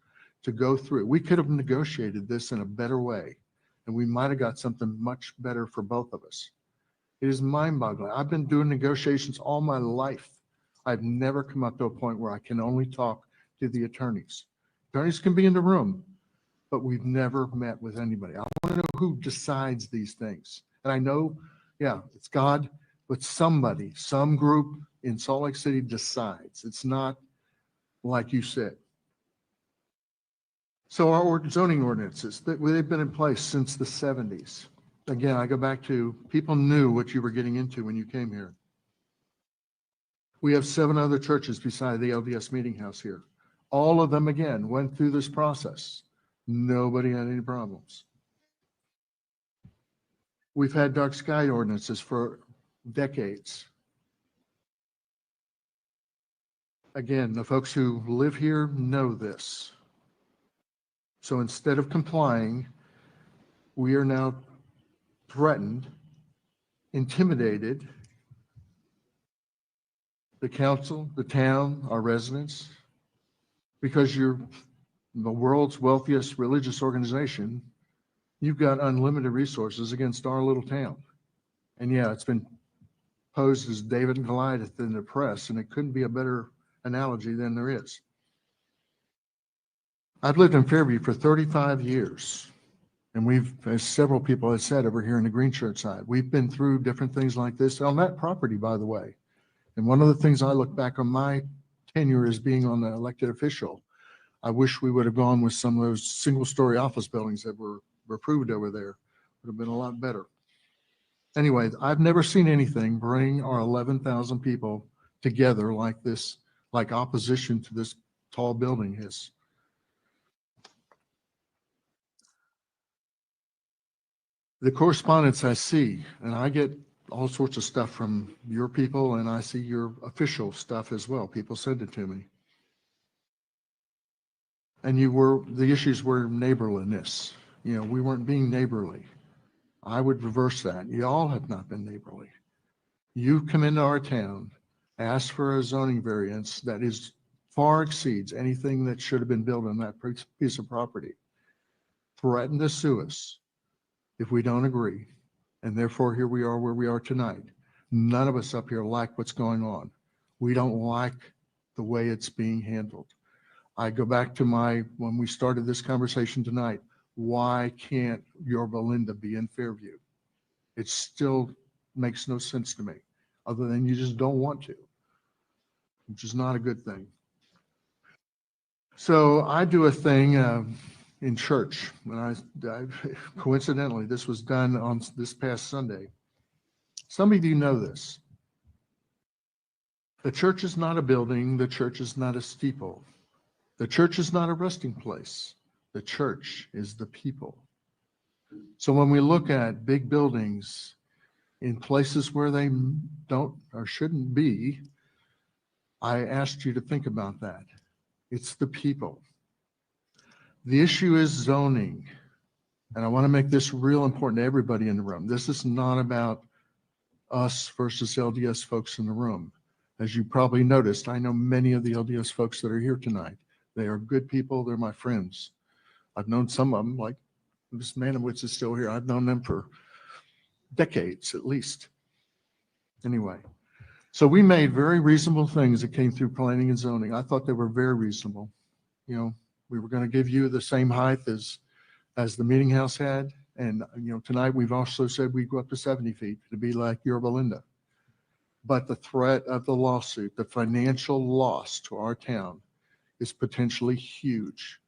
to go through? We could have negotiated this in a better way, and we might have got something much better for both of us. It is mind-boggling. I've been doing negotiations all my life. I've never come up to a point where I can only talk to the attorneys. Attorneys can be in the room, but we've never met with anybody. I want to know who decides these things. And I know, yeah, it's God, but somebody, some group in Salt Lake City decides. It's not like you said. So our zoning ordinances, they've been in place since the 70s. Again, I go back to people knew what you were getting into when you came here. We have 7 other churches beside the LDS Meeting House here. All of them, again, went through this process. Nobody had any problems. We've had dark sky ordinances for decades. Again, the folks who live here know this. So instead of complying, we are now threatened, intimidated, the council, the town, our residents, because you're the world's wealthiest religious organization, you've got unlimited resources against our little town. And yeah, it's been posed as David and Goliath in the press, and it couldn't be a better analogy than there is. I've lived in Fairview for 35 years. And we've, as several people have said over here in the green shirt side, we've been through different things like this on that property, by the way. And one of the things I look back on my tenure as being on the elected official, I wish we would have gone with some of those single-story office buildings that were approved over there. Would have been a lot better. Anyway, I've never seen anything bring our 11,000 people together like this, like opposition to this tall building is. The correspondence I see, and I get all sorts of stuff from your people, and I see your official stuff as well. People send it to me. And the issues were neighborliness. You know, we weren't being neighborly. I would reverse that. Y'all have not been neighborly. You come into our town, ask for a zoning variance that far exceeds anything that should have been built on that piece of property. Threaten to sue us if we don't agree. And therefore, here we are where we are tonight. None of us up here like what's going on. We don't like the way it's being handled. I go back to when we started this conversation tonight, why can't Yorba Linda be in Fairview? It still makes no sense to me, other than you just don't want to, which is not a good thing. So I do a thing in church, and I coincidentally, this was done on this past Sunday. Some of you know this. The church is not a building. The church is not a steeple. The church is not a resting place. The church is the people. So when we look at big buildings in places where they don't or shouldn't be, I asked you to think about that. It's the people. The issue is zoning. And I want to make this real important to everybody in the room. This is not about us versus LDS folks in the room. As you probably noticed, I know many of the LDS folks that are here tonight. They are good people. They're my friends. I've known some of them, like Ms. Manowitz is still here. I've known them for decades at least. Anyway, so we made very reasonable things that came through planning and zoning. I thought they were very reasonable. You know, we were going to give you the same height as the meeting house had. And, you know, tonight we've also said we go up to 70 feet to be like Yorba Linda. But the threat of the lawsuit, the financial loss to our town is potentially huge.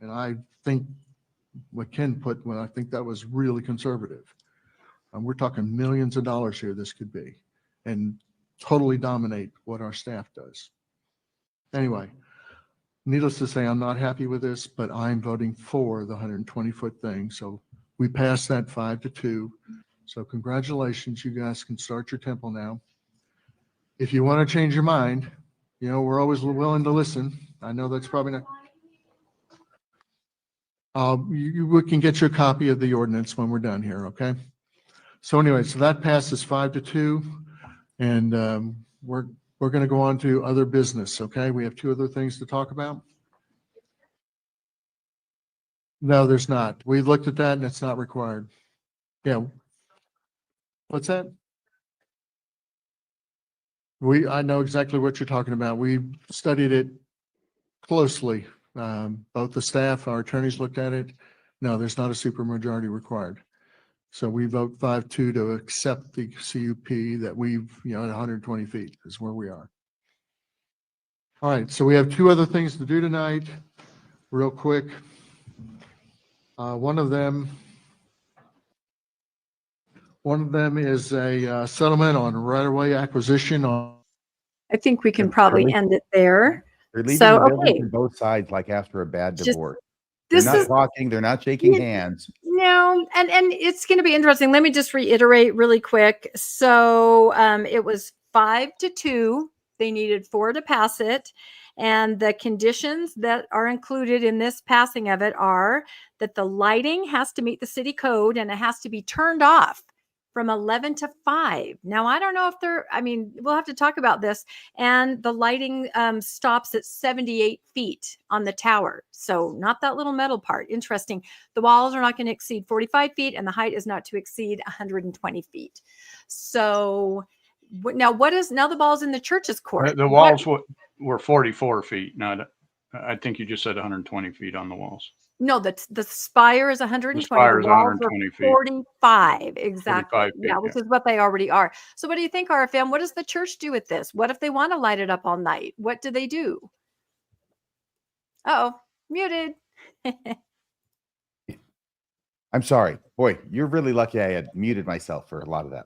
And I think what Ken put, when I think that was really conservative. We're talking millions of dollars here this could be, and totally dominate what our staff does. Anyway, needless to say, I'm not happy with this, but I'm voting for the 120-foot thing. So we passed that 5-2. So congratulations, you guys can start your temple now. If you want to change your mind, you know, we're always willing to listen. I know that's probably not. We can get you a copy of the ordinance when we're done here, okay? So anyway, so that passes 5-2, and we're going to go on to other business, okay? We have 2 other things to talk about. No, there's not. We looked at that, and it's not required. Yeah. What's that? I know exactly what you're talking about. We studied it closely. Both the staff, our attorneys looked at it. No, there's not a supermajority required. So we vote 5-2 to accept the CUP that we've, you know, at 120 feet is where we are. All right, so we have 2 other things to do tonight, real quick. One of them is a settlement on right-of-way acquisition. I think we can probably end it there. They're leaving So, the building okay. from both sides, like after a bad Just- divorce. They're This not is talking. They're not shaking hands. no, and it's going to be interesting. Let me just reiterate really quick. So it was 5-2. They needed 4 to pass it. And the conditions that are included in this passing of it are that the lighting has to meet the city code and it has to be turned off from 11 to 5. Now, I don't know if we'll have to talk about this. And the lighting stops at 78 feet on the tower. So not that little metal part. Interesting. The walls are not going to exceed 45 feet and the height is not to exceed 120 feet. So now the ball's in the church's court. The walls were 44 feet. Not, I think you just said 120 feet on the walls. No, the spire is 120. The spire is walls are 120 feet. 45, exactly. 45 feet, yeah, which is what they already are. So what do you think, RFM? What does the church do with this? What if they want to light it up all night? What do they do? Uh-oh, muted. I'm sorry. Boy, you're really lucky I had muted myself for a lot of that.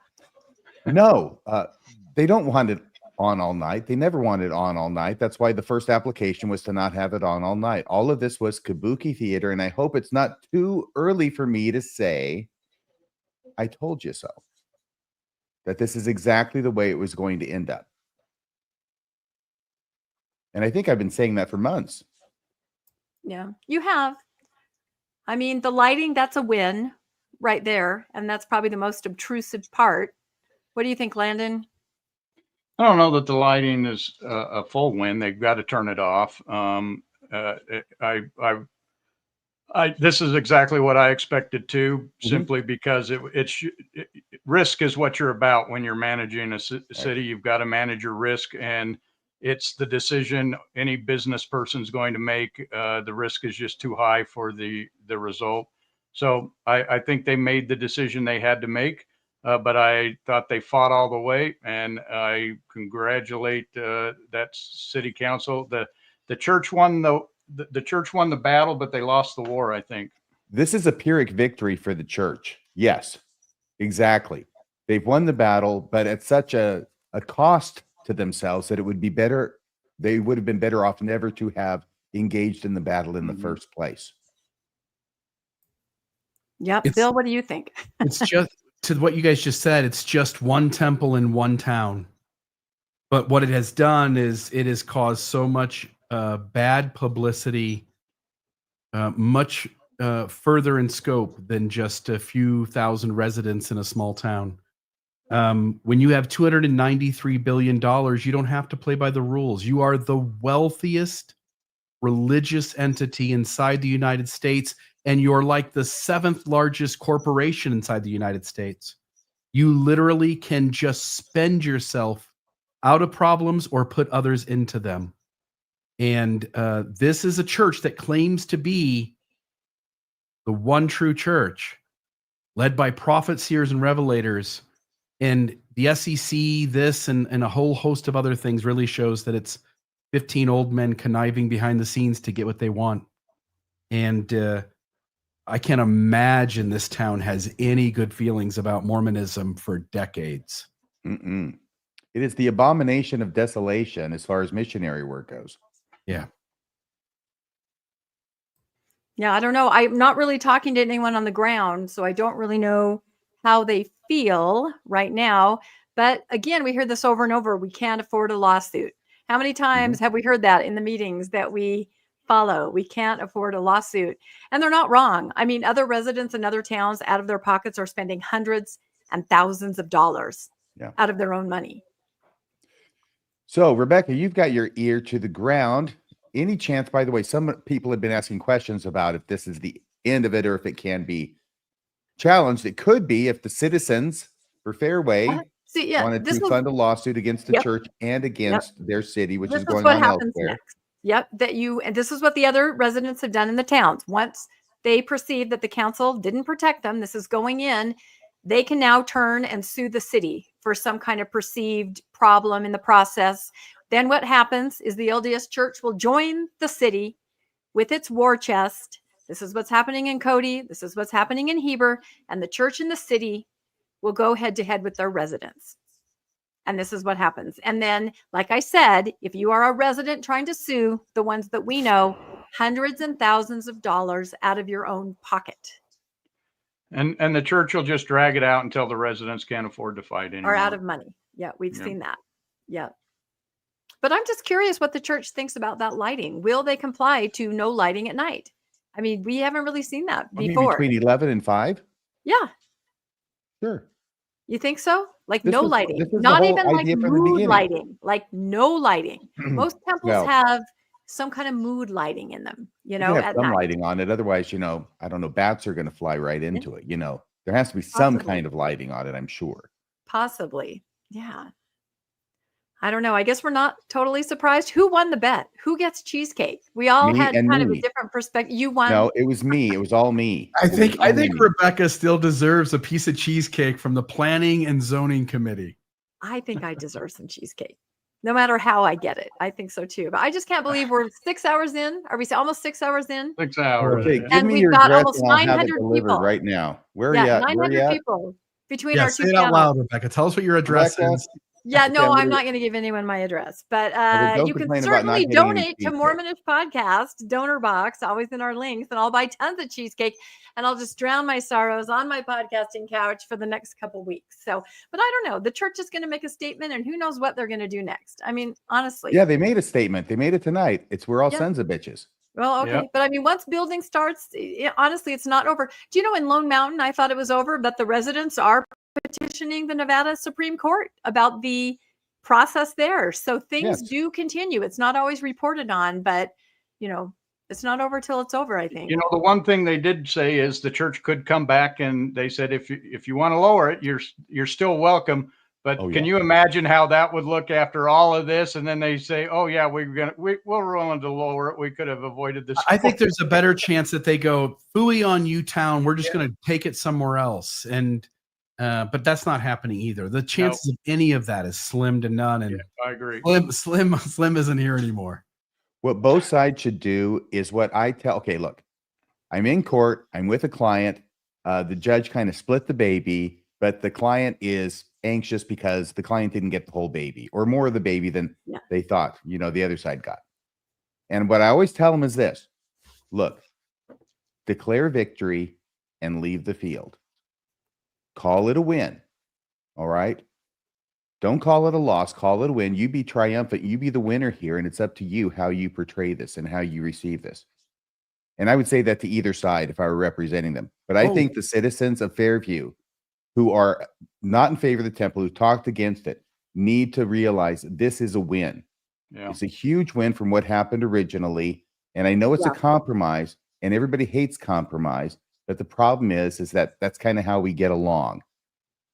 No, they don't want it on all night. They never wanted it on all night. That's why the first application was to not have it on all night. All of this was kabuki theater, and I hope it's not too early for me to say, I told you so. That this is exactly the way it was going to end up. And I think I've been saying that for months. Yeah, you have. I mean, the lighting, that's a win right there. And that's probably the most obtrusive part. What do you think, Landon? I don't know that the lighting is a full win. They've got to turn it off. This is exactly what I expected to, simply because risk is what you're about when you're managing a city. You've got to manage your risk, and it's the decision any business person's going to make. The risk is just too high for the result. So I think they made the decision they had to make, but I thought they fought all the way, and I congratulate that city council. The church won the church won the battle, but they lost the war, I think. This is a Pyrrhic victory for the church. Yes, exactly. They've won the battle, but at such a cost to themselves that it would be better. They would have been better off never to have engaged in the battle in the first place. Yep. Bill, what do you think? It's just to what you guys just said. It's just one temple in one town. But what it has done is it has caused so much bad publicity, much further in scope than just a few thousand residents in a small town. When you have $293 billion, you don't have to play by the rules. You are the wealthiest religious entity inside the United States, and you're like the 7th largest corporation inside the United States. You literally can just spend yourself out of problems or put others into them. And this is a church that claims to be the one true church, led by prophets, seers, and revelators. And the SEC, this and a whole host of other things really shows that it's 15 old men conniving behind the scenes to get what they want. And I can't imagine this town has any good feelings about Mormonism for decades. It is the abomination of desolation as far as missionary work goes. Yeah. Yeah, I don't know. I'm not really talking to anyone on the ground, so I don't really know how they feel right now. But again, we hear this over and over. We can't afford a lawsuit. How many times have we heard that in the meetings that we follow? We can't afford a lawsuit. And they're not wrong. I mean, other residents in other towns out of their pockets are spending hundreds and thousands of dollars out of their own money. So, Rebecca, you've got your ear to the ground. Any chance, by the way, some people have been asking questions about if this is the end of it or if it can be challenged. It could be if the citizens for Fairway wanted to fund a lawsuit against the church and against their city, which is going on elsewhere. Yep, and this is what the other residents have done in the towns. Once they perceive that the council didn't protect them, this is going in, they can now turn and sue the city for some kind of perceived problem in the process. Then what happens is the LDS Church will join the city with its war chest. This is what's happening in Cody. This is what's happening in Heber. And the church and the city will go head to head with their residents. And this is what happens. And then, like I said, if you are a resident trying to sue, the ones that we know, hundreds and thousands of dollars out of your own pocket. And the church will just drag it out until the residents can't afford to fight anymore. Or out of money. Yeah, we've seen that. Yeah. But I'm just curious what the church thinks about that lighting. Will they comply to no lighting at night? I mean, we haven't really seen that before. Between 11 and 5? Yeah. Sure. You think so? Like no lighting, not even like mood lighting, like no lighting. Most temples have some kind of mood lighting in them, you know, have some lighting on it. Otherwise, I don't know, bats are going to fly right into it. There has to be some kind of lighting on it, I'm sure. Possibly. Yeah. I don't know. I guess we're not totally surprised. Who won the bet? Who gets cheesecake? We all had kind of a different perspective. You won. No, it was me. It was all me. I think Rebecca still deserves a piece of cheesecake from the Planning and Zoning Committee. I think I deserve some cheesecake, no matter how I get it. I think so too. But I just can't believe we're 6 hours in. Are we almost 6 hours in? 6 hours. Okay, give me your address and I'll have it delivered right now. Where are you at? 900 people between our two say it out loud, Rebecca. Tell us what your address is. Yeah, no, I'm not going to give anyone my address, but you can certainly donate to Mormonish Podcast donor box, always in our links, and I'll buy tons of cheesecake and I'll just drown my sorrows on my podcasting couch for the next couple weeks. So, but I don't know. The church is going to make a statement, and who knows what they're going to do next. I mean, honestly. Yeah, they made a statement. They made it tonight. We're all sons of bitches. Well, okay. But I mean, once building starts, honestly, it's not over. Do you know in Lone Mountain, I thought it was over, but the residents are petitioning the Nevada Supreme Court about the process there. So things do continue. It's not always reported on, but it's not over till it's over, I think. The one thing they did say is the church could come back, and they said if you want to lower it, you're still welcome, But Oh, can yeah. you imagine how that would look after all of this? And then they say, "Oh yeah, we're willing to lower it. We could have avoided this." I think there's a better chance that they go, "Phooey on you, town. We're just going to take it somewhere else." And but that's not happening either. The chances of any of that is slim to none. And I agree. Slim isn't here anymore. What both sides should do is what I tell. Okay, look, I'm in court. I'm with a client. The judge kind of split the baby, but the client is anxious because the client didn't get the whole baby or more of the baby than they thought, the other side got. And what I always tell them is this: look, declare victory and leave the field. Call it a win. All right. Don't call it a loss. Call it a win. You be triumphant. You be the winner here. And it's up to you how you portray this and how you receive this. And I would say that to either side if I were representing them. But I think the citizens of Fairview who are not in favor of the temple, who talked against it, need to realize this is a win. Yeah. It's a huge win from what happened originally. And I know it's a compromise and everybody hates compromise, but the problem is that that's kind of how we get along.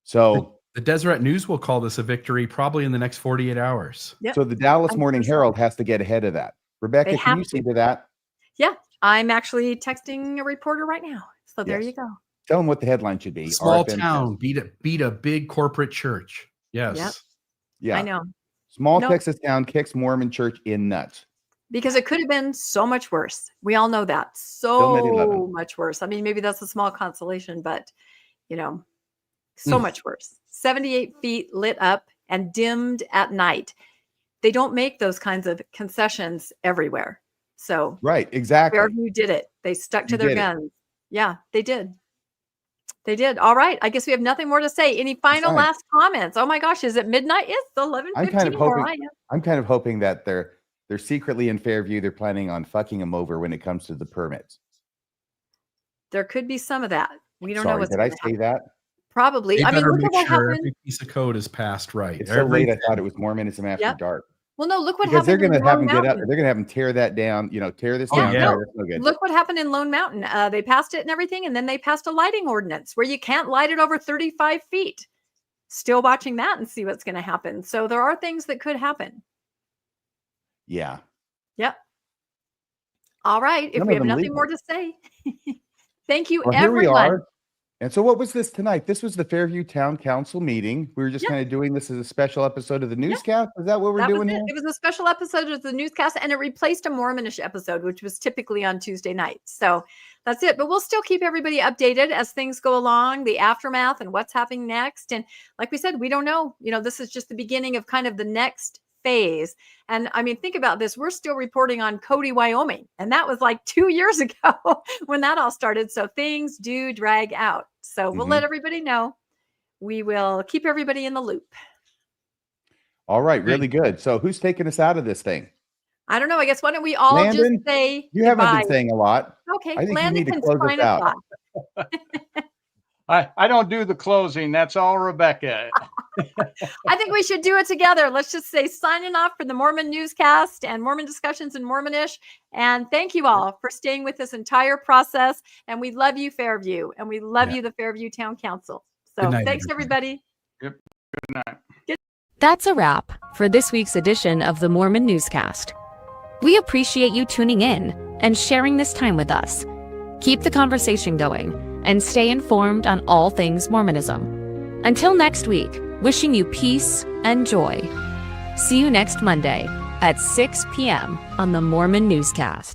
So the Deseret News will call this a victory probably in the next 48 hours. Yep. So the Dallas Morning Herald has to get ahead of that. Rebecca, can you see to that? Yeah, I'm actually texting a reporter right now. So there you go. Tell them what the headline should be. Small RFM town beat a big corporate church. Yes. Yep. Yeah. I know. Small Nope. Texas town kicks Mormon church in nuts. Because it could have been so much worse. We all know that. Bill 9/11. So much worse. I mean, maybe that's a small consolation, but so much worse. 78 feet lit up and dimmed at night. They don't make those kinds of concessions everywhere. So Right, exactly. Fairview did it. They stuck to You their did it. guns. Yeah, they did. They did. All right. I guess we have nothing more to say. Any final fine. last comments? Oh my gosh, is it midnight? It's 11:15 where I am. I'm kind of hoping that they're secretly in Fairview. They're planning on fucking them over when it comes to the permits. There could be some of that. We don't know Sorry, what's did I gonna say happen. that? Probably. They I mean, better look make at what sure happened. every piece of code is passed right. It's so late. I thought it was Mormonism after Yep. dark. Well, no, look what Because they're happened going in to have Lone them get up. Mountain. They're going to have them tear that down. Tear this Yeah, down. no. That's no good. Look what happened in Lone Mountain. They passed it and everything, and then they passed a lighting ordinance where you can't light it over 35 feet. Still watching that and see what's going to happen. So there are things that could happen. Yeah. Yep. All right. If None we of have them nothing legal. more to say, thank you, Well, here we everyone. are. And so what was this tonight? This was the Fairview Town Council meeting. We were just kind of doing this as a special episode of the newscast. Is that what we're That was doing it. here? It was a special episode of the newscast, and it replaced a Mormonish episode, which was typically on Tuesday nights. So that's it. But we'll still keep everybody updated as things go along, the aftermath and what's happening next. And like we said, we don't know. This is just the beginning of kind of the next phase. And I mean, think about this. We're still reporting on Cody, Wyoming. And that was like 2 years ago when that all started. So things do drag out. So we'll let everybody know. We will keep everybody in the loop. All right. Really good. So who's taking us out of this thing? I don't know. I guess why don't we all Landon, just say you haven't goodbye. been saying a lot. Okay, I think Landon you need to can close sign us us out. off. I don't do the closing. That's all Rebecca. I think we should do it together. Let's just say signing off for the Mormon Newscast and Mormon Discussions in Mormonish. And thank you all for staying with this entire process. And we love you, Fairview. And we love you, the Fairview Town Council. So Good night, thanks, everybody. Yep. Good night. That's a wrap for this week's edition of the Mormon Newscast. We appreciate you tuning in and sharing this time with us. Keep the conversation going and stay informed on all things Mormonism. Until next week, wishing you peace and joy. See you next Monday at 6 p.m. on the Mormon Newscast.